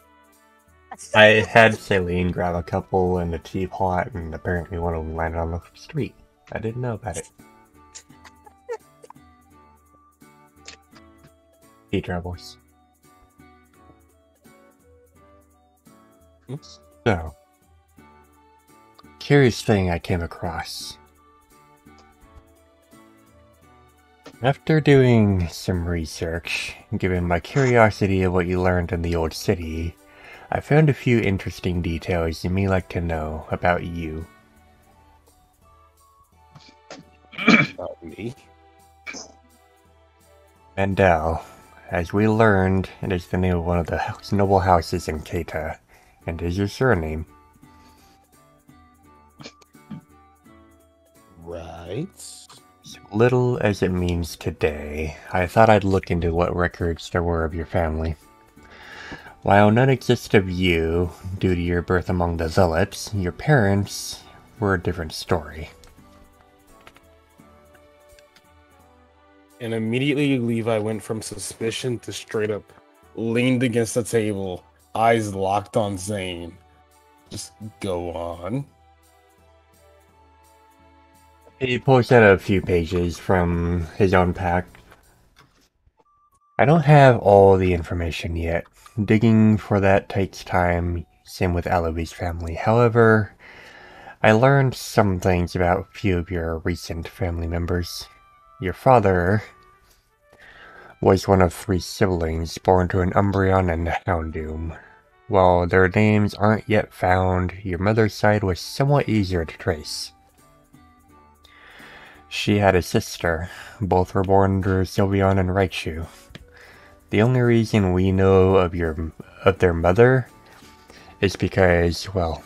I had Celine grab a couple in the teapot, and apparently one of them landed on the street. I didn't know about it. Tea travels. So, curious thing I came across. After doing some research, given my curiosity of what you learned in the old city, I found a few interesting details you may like to know about you. About me. Mandel, as we learned, it is the name of one of the noble houses in Keita, and is your surname. Right. So little as it means today, I thought I'd look into what records there were of your family. While none exist of you, due to your birth among the zealots, your parents were a different story. And immediately Levi went from suspicion to straight up leaned against the table, eyes locked on Zane. Just go on. He pulls out a few pages from his own pack. I don't have all the information yet. Digging for that takes time, same with Aloe's family. However, I learned some things about a few of your recent family members. Your father was one of 3 siblings born to an Umbreon and a Houndoom. While their names aren't yet found, your mother's side was somewhat easier to trace. She had a sister. Both were born under Sylveon and Raichu. The only reason we know of their mother is because, well,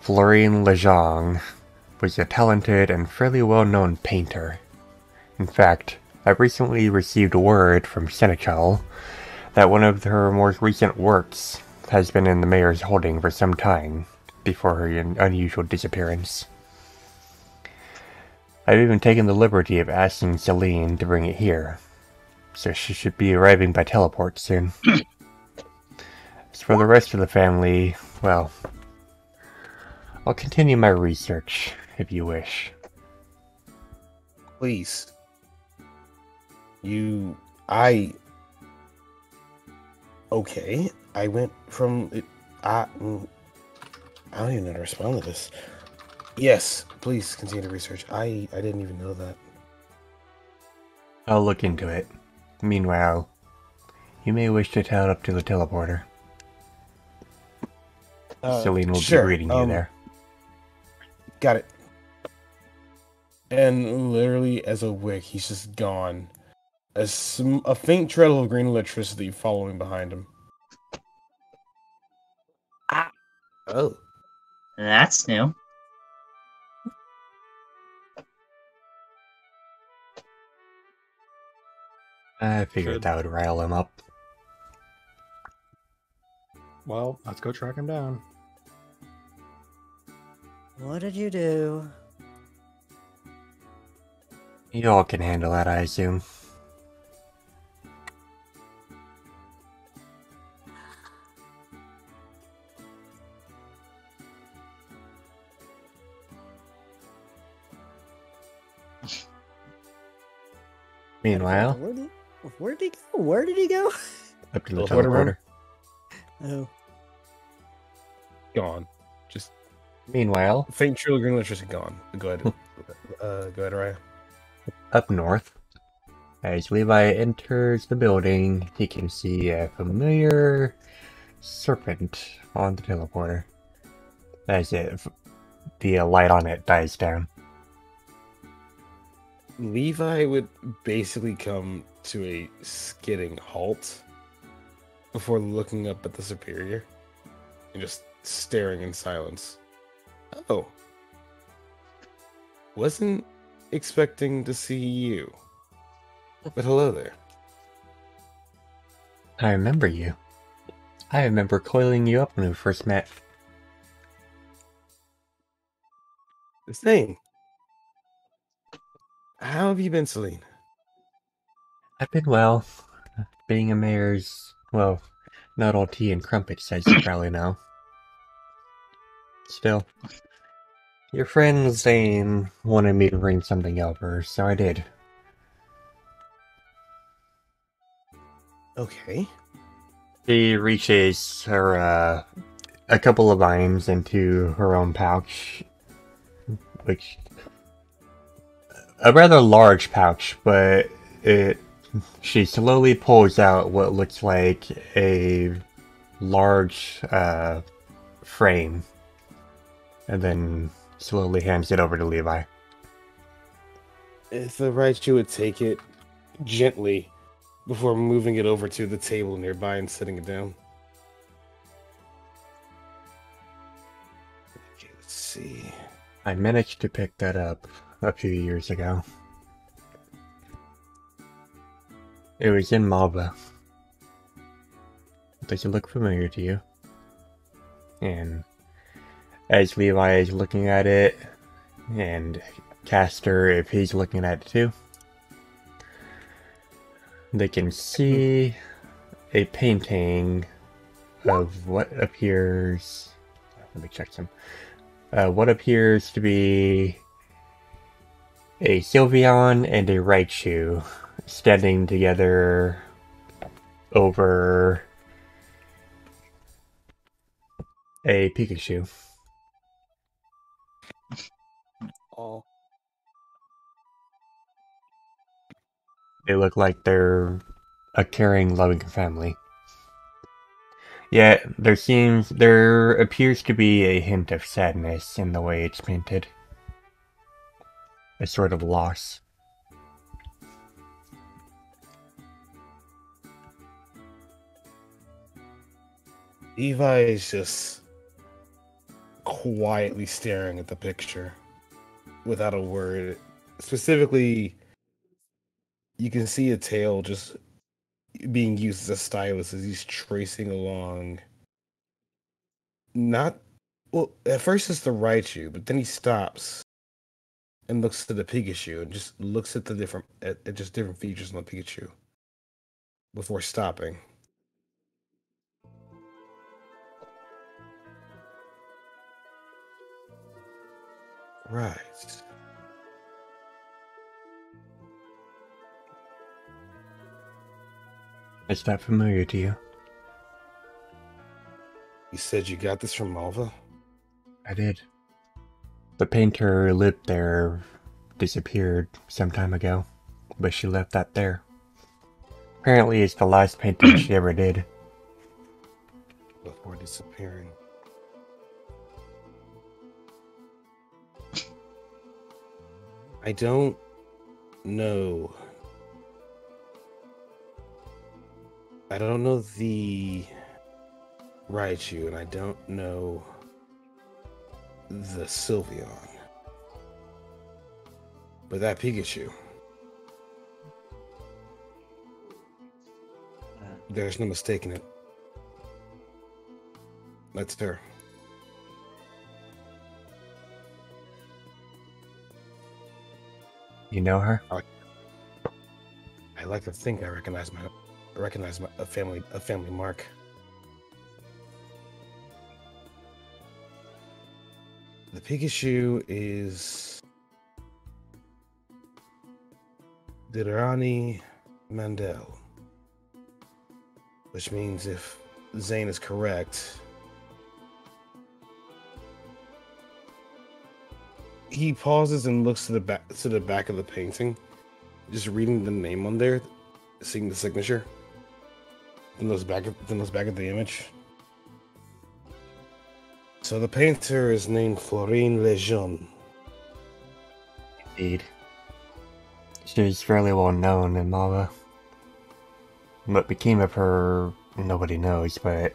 Florian Lejong was a talented and fairly well-known painter. In fact, I recently received word from Senechal that one of her more recent works has been in the mayor's holding for some time before her unusual disappearance. I've even taken the liberty of asking Celine to bring it here, so she should be arriving by teleport soon. As for the rest of the family, well, I'll continue my research, if you wish. Please. Okay, I went from it. I don't even know how to respond to this. Yes, please continue to research. I didn't even know that. I'll look into it. Meanwhile, you may wish to tell it up to the teleporter. Celine will sure, be greeting you there. Got it. And literally, as a wick, he's just gone. A faint trail of green electricity following behind him. Ah, Oh. that's new. I figured Should- that would rile him up. Well, let's go track him down. What did you do? You all can handle that, I assume. Meanwhile, Where did he go? Where did he go? up to the Teleporter room? teleporter. Oh, Gone. Just Meanwhile, faint trail of green electricity gone. Go ahead. Go ahead, Raya. up north, as Levi enters the building, he can see a familiar serpent on the teleporter. As the light on it dies down. Levi would basically come to a skidding halt before looking up at the superior and just staring in silence. Oh. Wasn't expecting to see you. But hello there. I remember you. I remember coiling you up when we first met. The same. How have you been, Celine? I've been well. Being a mayor's, well, not all tea and crumpets, as you probably know. Still, your friend Zane wanted me to bring something over, so I did. Okay. She reaches her, a couple of items into her own pouch, which... a rather large pouch, but she slowly pulls out what looks like a large frame and then slowly hands it over to Levi. If the right you would take it gently before moving it over to the table nearby and setting it down. Okay, let's see. I managed to pick that up a few years ago. It was in Malva. Does it look familiar to you? And as Levi is looking at it, and Castor, if he's looking at it too, they can see a painting of what appears... Let me check some. What appears to be a Sylveon and a Raichu standing together over a Pikachu. Oh, They look like they're a caring, loving family. Yet there appears to be a hint of sadness in the way it's painted. A sort of loss. Levi is just quietly staring at the picture without a word. Specifically, you can see a tail just being used as a stylus as he's tracing along. Not well, at first it's the Raichu, but then he stops and looks at the Pikachu and just looks at the different at just different features on the Pikachu before stopping. Right. Is that familiar to you? You said you got this from Malva? I did. The painter who lived there disappeared some time ago, but she left that there. Apparently it's the last painting she ever did. Before disappearing. I don't know. I don't know the Raichu, and I don't know the Sylveon. But that Pikachu, there's no mistaking it. That's her. You know her? I like to think I recognize a family mark. The Pikachu is Dirani Mandel, which means if Zane is correct, he pauses and looks to the back of the painting, just reading the name on there, seeing the signature. Then looks back at the image. So the painter is named Florine Lejeune. Indeed. She's fairly well known in Malva. What became of her, nobody knows, but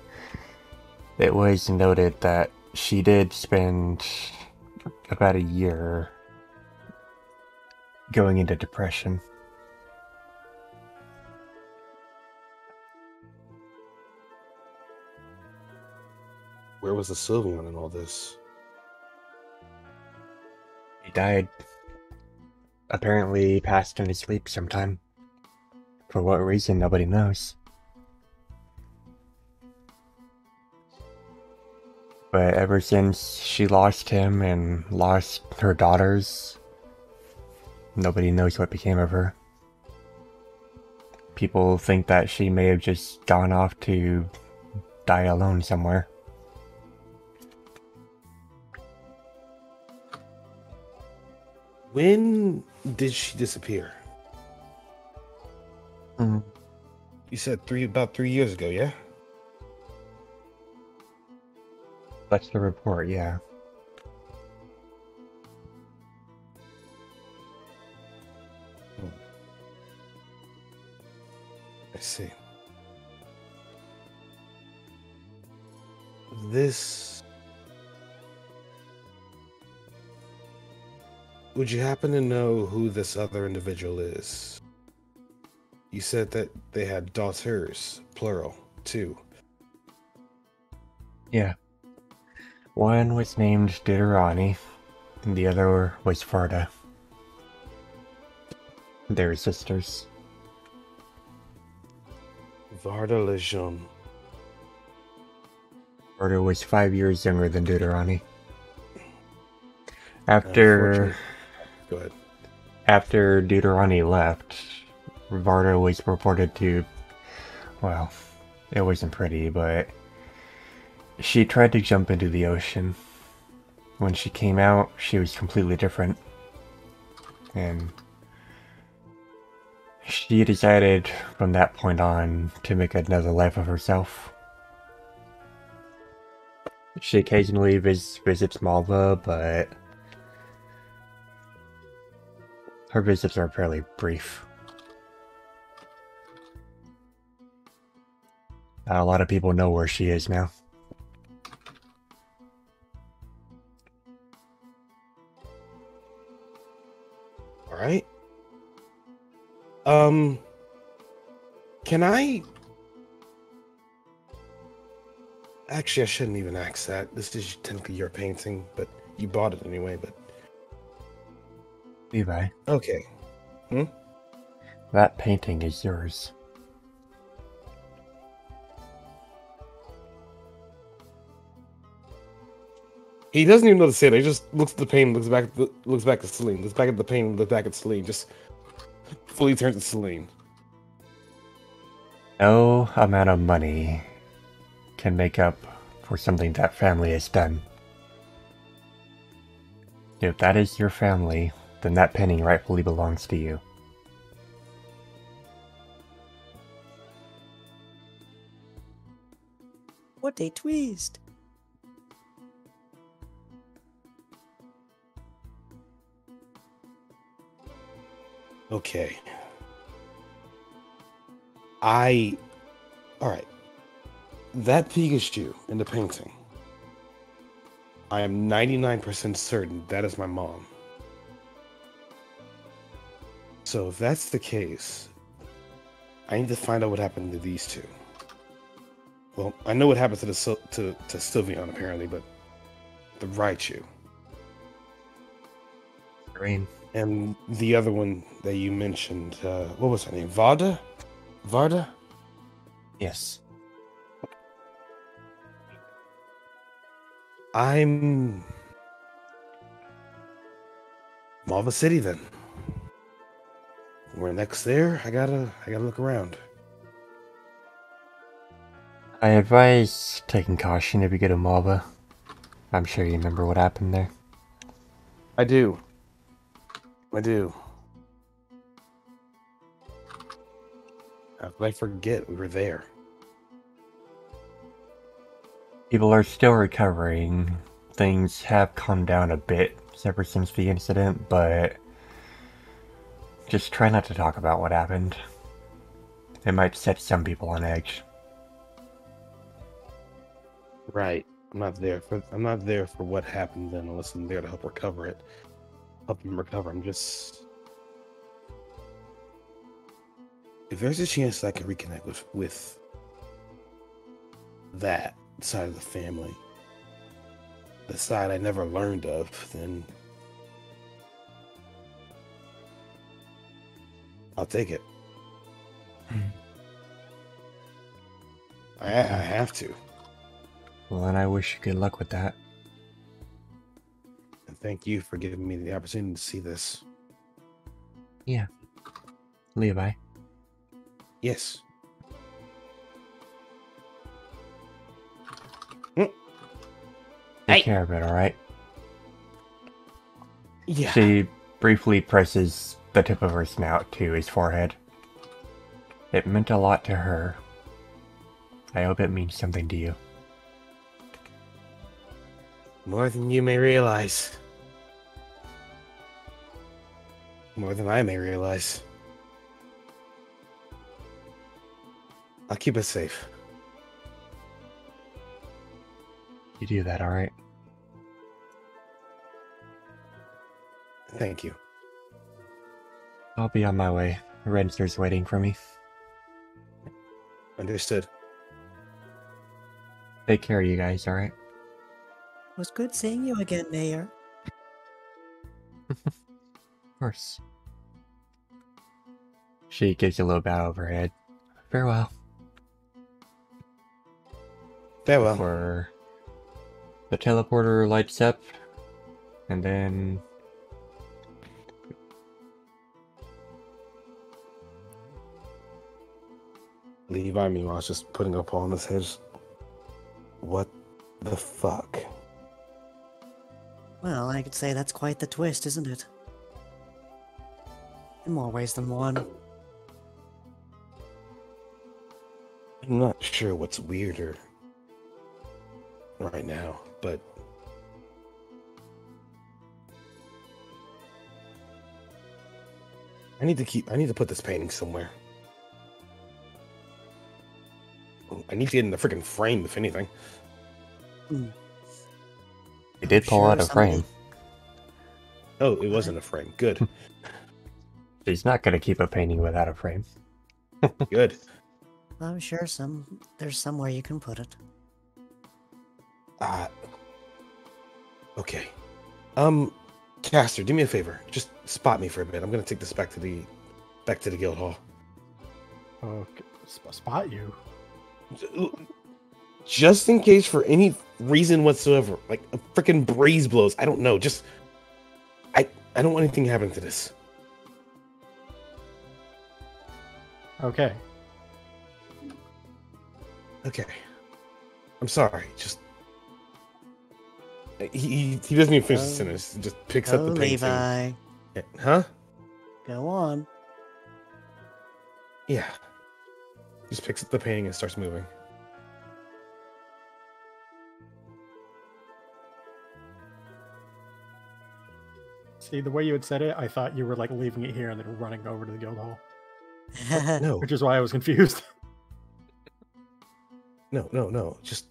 it was noted that she did spend about a year going into depression. Where was the Sylveon in all this? He died. Apparently passed in his sleep sometime. For what reason, nobody knows. But ever since she lost him and lost her daughters, nobody knows what became of her. People think that she may have just gone off to die alone somewhere. When did she disappear? Mm. You said about 3 years ago, yeah? That's the report, yeah. I see. This... Would you happen to know who this other individual is? You said that they had daughters, plural, too. Yeah. One was named Deuterani, and the other was Farda. They were sisters. Varda Lejeune. Farda was 5 years younger than Deuterani. After Go ahead. After Deuterani left, Varda was reported to... Well, it wasn't pretty, but... She tried to jump into the ocean. When she came out, she was completely different. And... she decided from that point on to make another life of herself. She occasionally visits Malva, but... her visits are fairly brief. Not a lot of people know where she is now. Alright. Can I... Actually, I shouldn't even ask that. This is technically your painting, but you bought it anyway, but... Levi. Okay. That painting is yours. He doesn't even know to say that. He just looks at the painting, looks back at Celine, looks back at the painting, looks back at Celine, just fully turns to Celine. No amount of money can make up for something that family has done. If that is your family, then that painting rightfully belongs to you. What a twist! Okay. Alright. That Pikachu in the painting, I am 99% certain that is my mom. So if that's the case, I need to find out what happened to these two. Well, I know what happened to to Sylveon apparently, but the Raichu. Green. And the other one that you mentioned, what was her name? Varda? Varda? Yes. I'm... Malva City then. We're next there. I gotta look around. I advise taking caution if you go to Malva. I'm sure you remember what happened there. I do. How could I forget we were there? People are still recovering. Things have calmed down a bit ever since the incident, but just try not to talk about what happened. It might set some people on edge. Right. I'm not there for what happened then, unless I'm there to help recover it. Help them recover. I'm just... If there's a chance that I can reconnect with that side of the family, the side I never learned of, then I'll take it. I have to. Well, then I wish you good luck with that. And thank you for giving me the opportunity to see this. Yeah. Levi. Yes. Take care of it, alright? Yeah. She briefly presses the tip of her snout to his forehead. It meant a lot to her. I hope it means something to you. More than you may realize. More than I may realize. I'll keep it safe. You do that, alright? Thank you. I'll be on my way. Renster's waiting for me. Understood. Take care, you guys, alright? It was good seeing you again, Mayor. Of course. She gives you a little bow over her head. Farewell. Farewell. Before the teleporter lights up, and then Levi, meanwhile, is just putting a paw on his head. What the fuck? Well, I could say that's quite the twist, isn't it? In more ways than one. I'm not sure what's weirder right now, but I need to put this painting somewhere. I need to get in the freaking frame, if anything. you did pull Sure, out a frame. Oh, it wasn't a frame. Good. She's not gonna keep a painting without a frame. Good. I'm sure there's somewhere you can put it. Okay. Caster, do me a favor. Just spot me for a bit. I'm gonna take this back to the guild hall. Okay. Spot you. Just in case, for any reason whatsoever, like a freaking breeze blows. I don't know. Just I don't want anything to happen to this. Okay. Okay. I'm sorry. Just he doesn't even finish the sentence. He just picks up the painting. Levi. Huh? Go on. Yeah. Just picks up the painting and starts moving. See, the way you had said it, I thought you were like leaving it here and then running over to the guild hall. No. Which is why I was confused. No. Just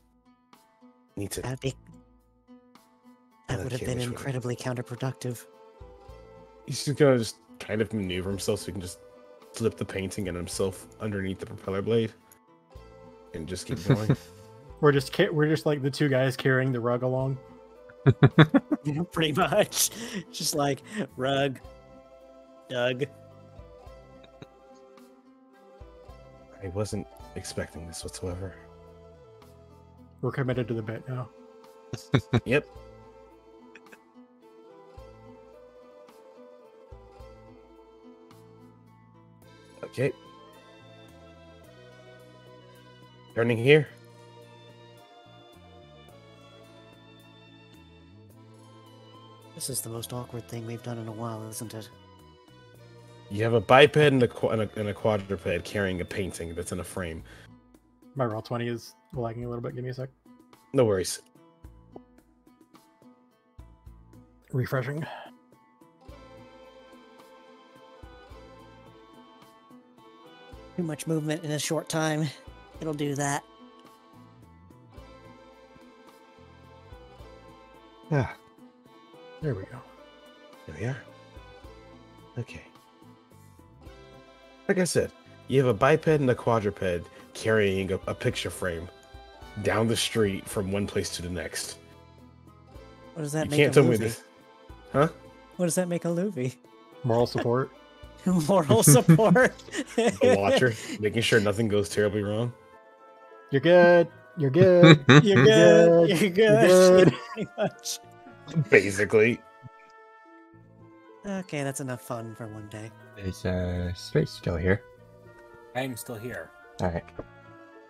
need to. That would have been incredibly counterproductive. He's just gonna just kind of maneuver himself so he can just slip the painting and himself underneath the propeller blade, and just keep going. We're just like the two guys carrying the rug along. Pretty much. Just like rug, Doug. I wasn't expecting this whatsoever. We're committed to the bit now. Yep. Okay. Turning here. This is the most awkward thing we've done in a while, isn't it? You have a biped and a quadruped carrying a painting that's in a frame. My roll 20 is lagging a little bit. Give me a sec. No worries. Refreshing. Too much movement in a short time. It'll do that. Ah, There we go. there we are. Okay. Like I said, you have a biped and a quadruped carrying a picture frame down the street from one place to the next. What does that You make can't a tell me movie? this. Huh? What does that make a movie? Moral support. Moral support. The watcher, making sure nothing goes terribly wrong. You're good. You're good. You're good. You're You're good. good. Pretty much. Basically. Okay, that's enough fun for one day. Is Space still here? I'm still here. Alright.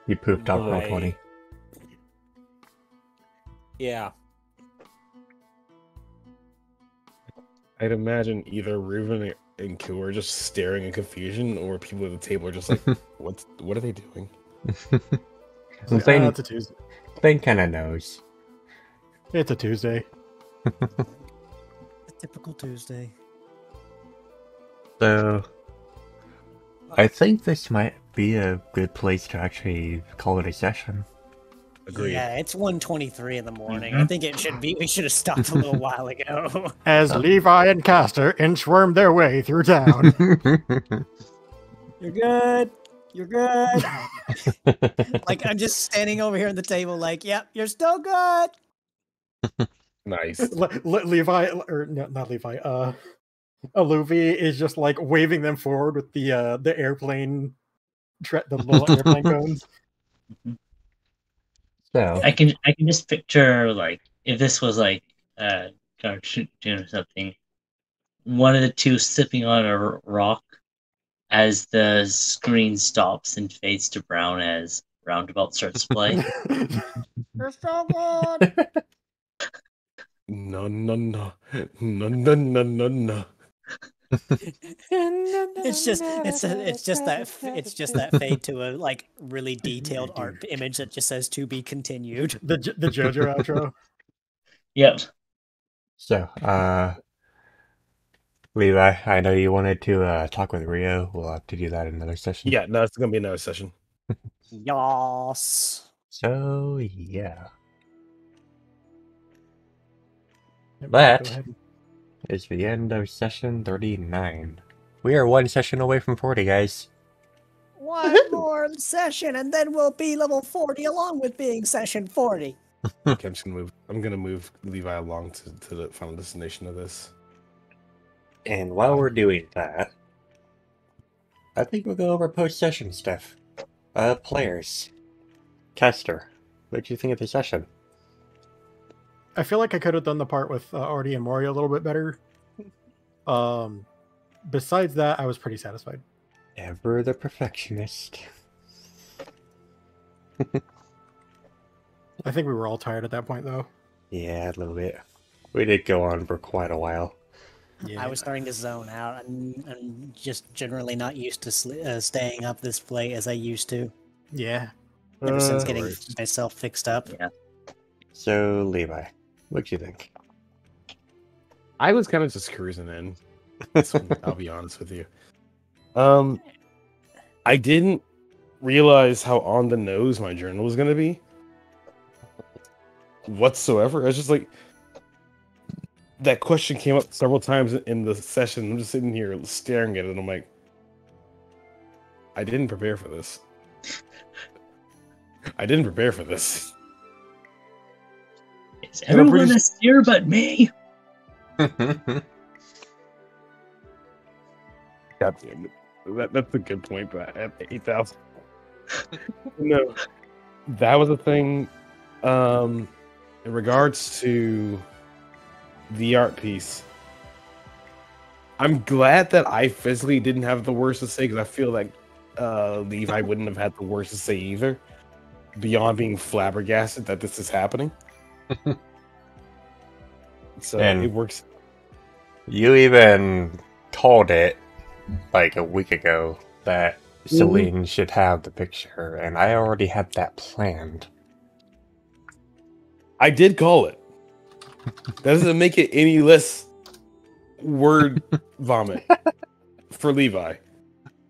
You pooped off roll Bye. 20. Yeah. I'd imagine either Reuben and Q are just staring in confusion, or people at the table are just like, what are they doing? Thane That's a Tuesday. kind of knows. It's a Tuesday. A typical Tuesday. So, I think this might be a good place to actually call it a session. Agreed. Yeah, it's 1:23 in the morning. I think it should be. We should have stopped a little while ago. As Levi and Castor inchworm their way through town. You're good. You're good. Like, I'm just standing over here at the table, like, yep, you're still good. Nice. Levi, or no, not Levi. Aluvi is just like waving them forward with the airplane, the little airplane cones. So, I can just picture, like, if this was like a cartoon or something, one of the two slipping on a rock as the screen stops and fades to brown as Roundabout starts to play. You're so good. No, no, no. No, no, no, no, no. It's just that fade to a like really detailed art image that just says "to be continued." The JoJo outro. Yep. so, Levi, I know you wanted to talk with Rio. We'll have to do that in another session. Yeah, no, it's gonna be another session. Yas. So, yeah. Yep, That- go ahead. It's the end of session 39. We are one session away from 40, guys. One more session, and then we'll be level 40, along with being session 40. Okay, I'm gonna move Levi along to the final destination of this. And while we're doing that, I think we'll go over post-session stuff. Players. Castor, what did you think of the session? I feel like I could have done the part with Artie and Mori a little bit better. Besides that, I was pretty satisfied. Ever the perfectionist. I think we were all tired at that point, though. Yeah, a little bit. We did go on for quite a while. Yeah. I was starting to zone out. I'm just generally not used to staying up this late as I used to. Yeah. Ever since No getting worries. myself fixed up. Yeah. So, Levi, what'd you think? I was kind of just cruising in. I'll be honest with you. I didn't realize how on the nose my journal was gonna be whatsoever. I was just like, that question came up several times in the session. I'm just sitting here staring at it, and I'm like, I didn't prepare for this. I didn't prepare for this. Is And I'm everyone pretty a steer but me? God damn it. That's a good point, but at 8,000. No, that was a thing. In regards to the art piece, I'm glad that I physically didn't have the worst to say, because I feel like Levi wouldn't have had the worst to say either, beyond being flabbergasted that this is happening. So And- it works. You even called it like a week ago that Celine should have the picture, and I already had that planned. I did call it. That doesn't make it any less word vomit for Levi.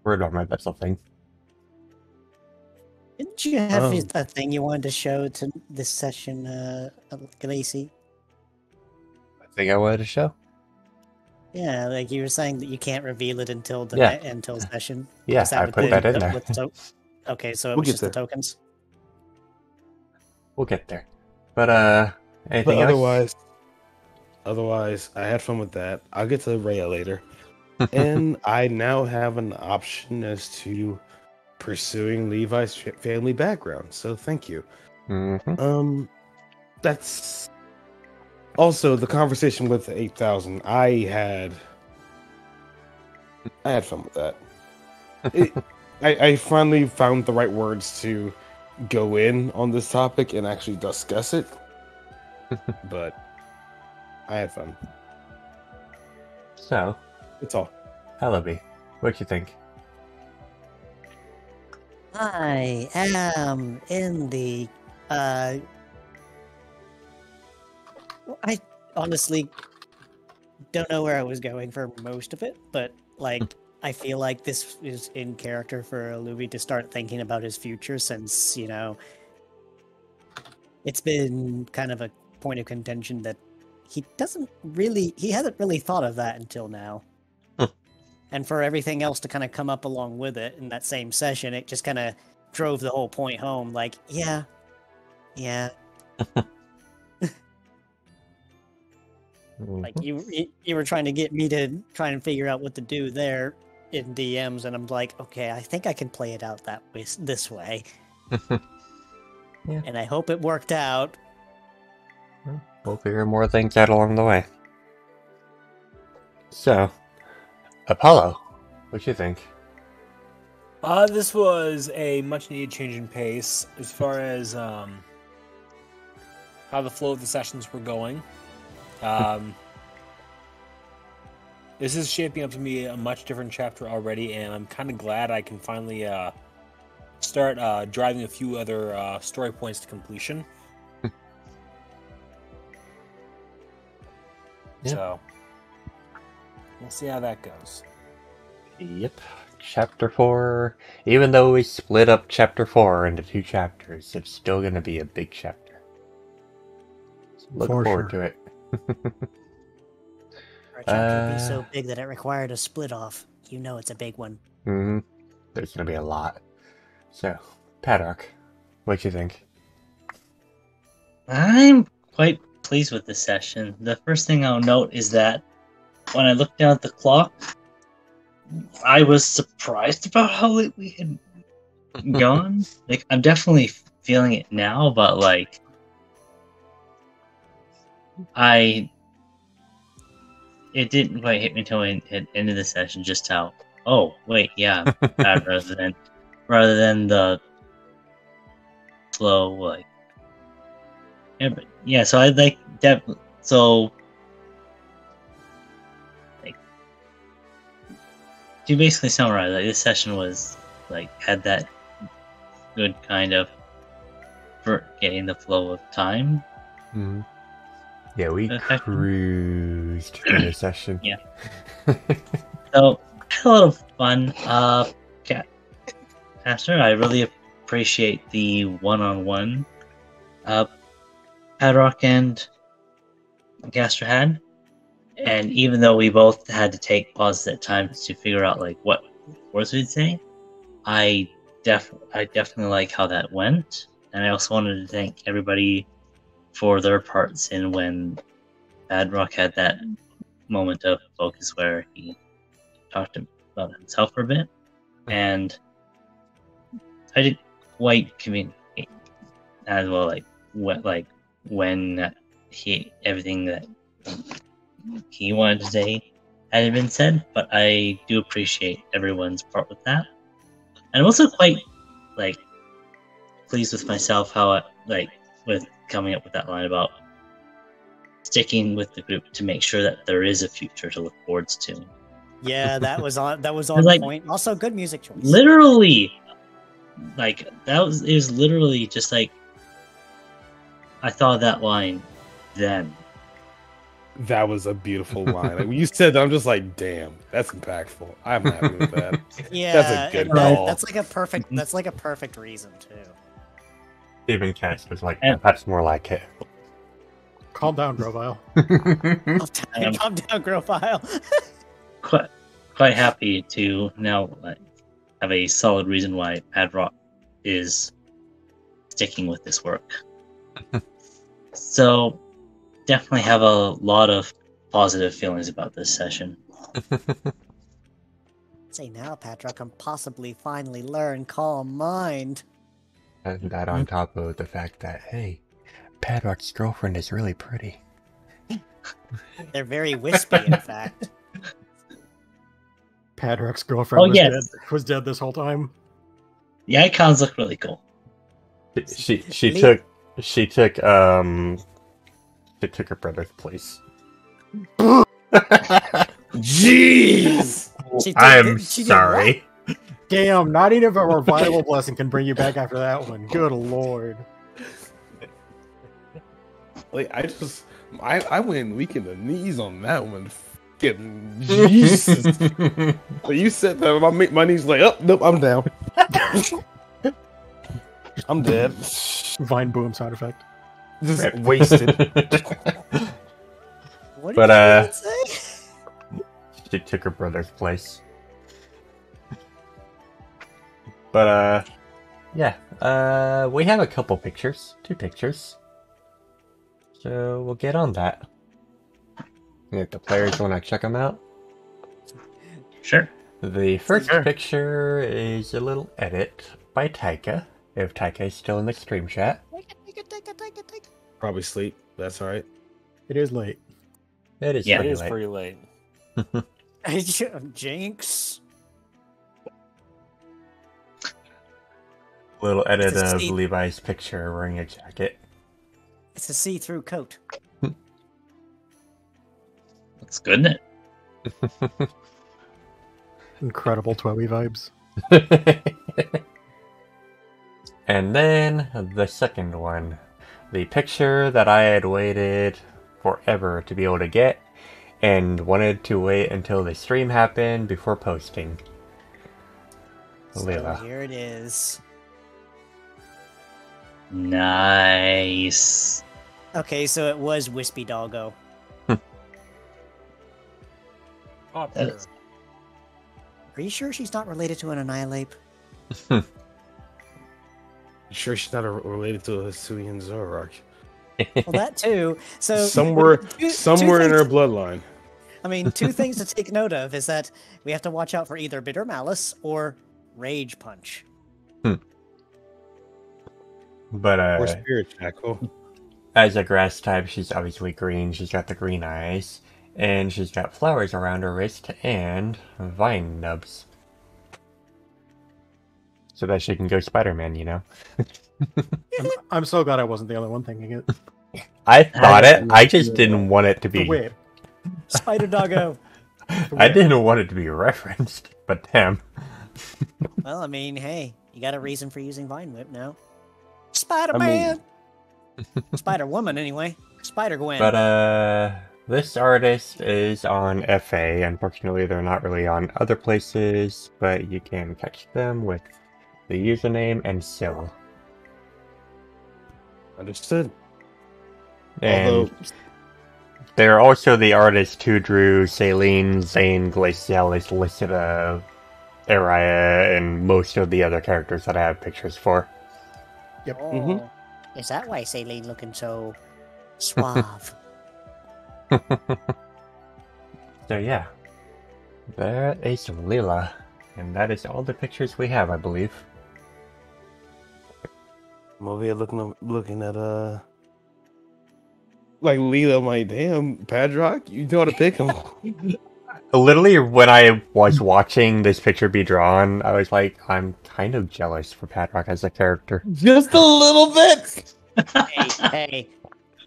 Word on my that's the thing. Didn't you have Oh. a thing you wanted to show to this session, Gacy? I think I wanted to show. Yeah, like you were saying that you can't reveal it until the Yeah. until session. Yeah, Is I with put the- that in there. with okay, so it We'll was get just the there. tokens. We'll get there. But But anything else? otherwise, I had fun with that. I'll get to Rhea later. And I now have an option as to pursuing Levi's family background. So thank you. Mm-hmm. That's also the conversation with the 8,000. I had fun with that. I finally found the right words to go in on this topic and actually discuss it. But I had fun. So, That's all. Halaby, what you think? I am in the I honestly don't know where I was going for most of it, but like I feel like this is in character for Louis to start thinking about his future since, it's been kind of a point of contention that he hasn't really thought of that until now. And for everything else to kind of come up along with it in that same session, it just kind of drove the whole point home. Like, yeah. Like you were trying to get me to try and figure out what to do there in DMs, and I'm like, okay, I think I can play it out that way, this way. Yeah. And I hope it worked out. We'll figure more things out along the way. So, Apollo, what you think? This was a much-needed change in pace as far as how the flow of the sessions were going. This is shaping up to be a much different chapter already, and I'm kind of glad I can finally start driving a few other story points to completion. Yeah. So, we'll see how that goes. Yep. Chapter 4. Even though we split up Chapter 4 into 2 chapters, it's still going to be a big chapter. So look For forward sure. to it. Our chapter would be so big that it required a split off. You know it's a big one. Mm-hmm. There's going to be a lot. So, Patrock, what you think? I'm quite pleased with this session. The first thing I'll note is that when I looked down at the clock, I was surprised about how late we had gone. Like, I'm definitely feeling it now, but like, it didn't quite hit me until I hit end of the session just how, oh wait, yeah, bad rather than the flow, like, yeah, but yeah. So I like so like to basically summarize, like this session was like had that good kind of for getting the flow of time. Mm-hmm. Yeah, we Effective. cruised through the session. Yeah. So I had a lot of fun. Pastor, I really appreciate the one-on-one Patrock and Gaster had. And even though we both had to take pauses at times to figure out like what words we'd say, I definitely like how that went. And I also wanted to thank everybody for their parts in when Patrock had that moment of focus where he talked about himself for a bit. And I didn't quite communicate as well, like when everything that he wanted to say had been said, but I do appreciate everyone's part with that. And I'm also quite like pleased with myself how I with coming up with that line about sticking with the group to make sure that there is a future to look forward to. Yeah, that was on like, point. Also, good music choice. Literally, like it was literally just like I thought of that line then. That was a beautiful line. Like, when you said that, I'm just like, damn, that's impactful. I'm happy with that. Yeah, That's a good and call. that's like a perfect reason too. Even Cass was like, And- that's more like it. Calm down, Grovile. Calm down, Grofile. Quite happy to now have a solid reason why Patrock is sticking with this work. So definitely have a lot of positive feelings about this session. Say now, Patrock can possibly finally learn Calm Mind. And that on top of the fact that, hey, Patrock's girlfriend is really pretty. They're very wispy, in fact. Patrock's girlfriend was dead this whole time. The icons look really cool. She took her brother's place. Jeez! I'm she did sorry. Damn, not even a revival blessing can bring you back after that one. Good lord. Like, I just I went weak in the knees on that one. Fucking Jesus. So you said that my knees like, oh nope, I'm down. I'm dead. Vine boom sound effect. Just wasted. What did But, you even say? She took her brother's place. But, yeah. We have a couple pictures. 2 pictures. So, we'll get on that. If the players want to check them out. Sure. The first Sure. picture is a little edit by Taika, if Taika is still in the stream chat. Take it. Probably sleep. That's all right. It is late. It is Yeah. It pretty is late. pretty late. Jinx. Little edit It's a of seat. Levi's picture wearing a jacket. It's a see-through coat. Looks good, isn't it? Incredible Twoey vibes. And then the second one. The picture that I had waited forever to be able to get and wanted to wait until the stream happened before posting. So Leela. here it is. Nice. Okay, so it was Wispy Doggo. Oh, That sure. is- Are you sure she's not related to an Annihilate? You sure she's not related to a Hisuian Zoroark? Well, that too. So Somewhere two in her things- bloodline. I mean, 2 things to take note of is that we have to watch out for either Bitter Malice or Rage Punch. But Or Spirit Jackal. as a grass type, she's obviously green. She's got the green eyes. And she's got flowers around her wrist and vine nubs. So that she can go Spider-Man, you know? I'm so glad I wasn't the only one thinking it. I thought it. I just didn't want it to The be... whip. Spider Doggo. I didn't want it to be referenced, but damn. Well, I mean, hey, you got a reason for using Vine Whip now. Spider-Man! Spider-Woman, anyway. Spider-Gwen. But, this artist is on FA. Unfortunately, they're not really on other places, but you can catch them with the username and Syl. Understood. And Although, they're also the artist who drew Saline, Zane, Glacialis, Lysida, Araya, and most of the other characters that I have pictures for. Oh, is that why Saline looking so suave? So yeah, that is Leela, and that is all the pictures we have, I believe. I'm over here looking at like Leela. I'm like, damn, Patrock, you know how to pick him. Literally, when I was watching this picture be drawn, I was like, I'm kind of jealous for Patrock as a character. Just a little bit. hey,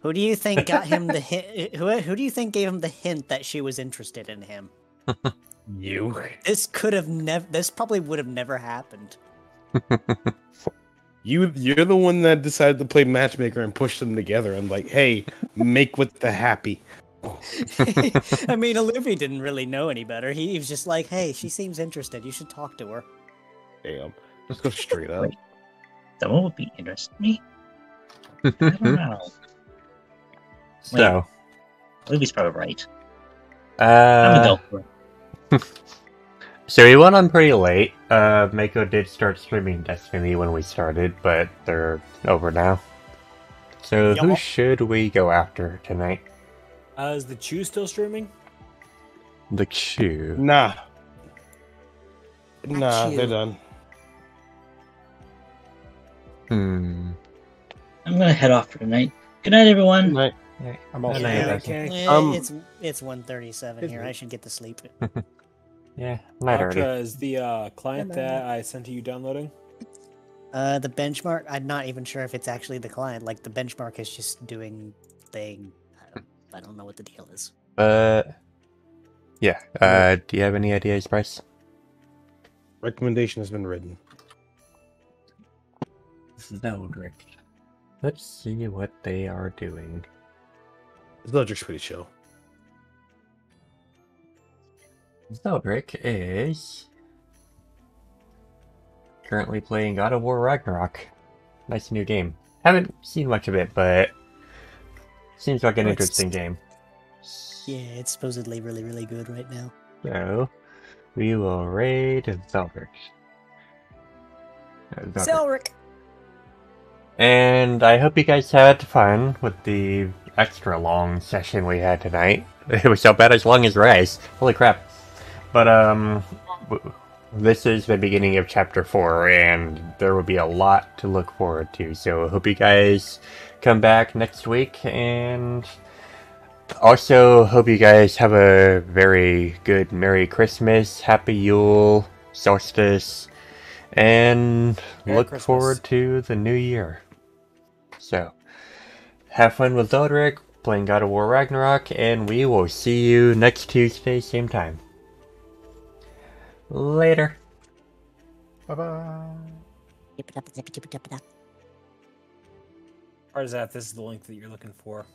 who do you think got him the hint? Who do you think gave him the hint that she was interested in him? You. This could have never. This probably would have never happened. You're the one that decided to play matchmaker and push them together. I'm like, hey, make with the happy. I mean, Olivia didn't really know any better. He was just like, "Hey, she seems interested. You should talk to her." Damn. Let's go straight up. Wait. Someone would be interested in me? I don't know. So, Libby's probably right. I'm gonna go for it. so we went on pretty late. Mako did start streaming Destiny when we started, but they're over now. So who Yup. should we go after tonight? Is the Chew still streaming? The Chew. Nah, you. they're done. I'm gonna head off for tonight. Good night, everyone. Right. I'm also Yeah, Yeah, that's- okay. It's 1:37 here. I should get to sleep. Yeah, night already. Ultra, is the client that I sent to you downloading? The benchmark. I'm not even sure if it's actually the client. Like the benchmark is just doing thing. I don't know what the deal is. Yeah. Do you have any ideas, Bryce? Recommendation has been written. No, Rick. Let's see what they are doing. Zodric's pretty chill. Zeldrick is currently playing God of War Ragnarok. Nice new game. Haven't seen much of it, but seems like an interesting game. Yeah, it's supposedly really, really good right now. So, we will raid Zeldrick. Zelric! And I hope you guys had fun with the extra long session we had tonight. It was about as long as Rise. Holy crap. But, this is the beginning of Chapter 4, and there will be a lot to look forward to. So I hope you guys come back next week, and also hope you guys have a very good Merry Christmas, Happy Yule, Solstice, and Merry look Christmas. forward to the new year. So, have fun with Zeldrick, playing God of War Ragnarok, and we will see you next Tuesday, same time. Later. Bye-bye. Or is that this is the link that you're looking for?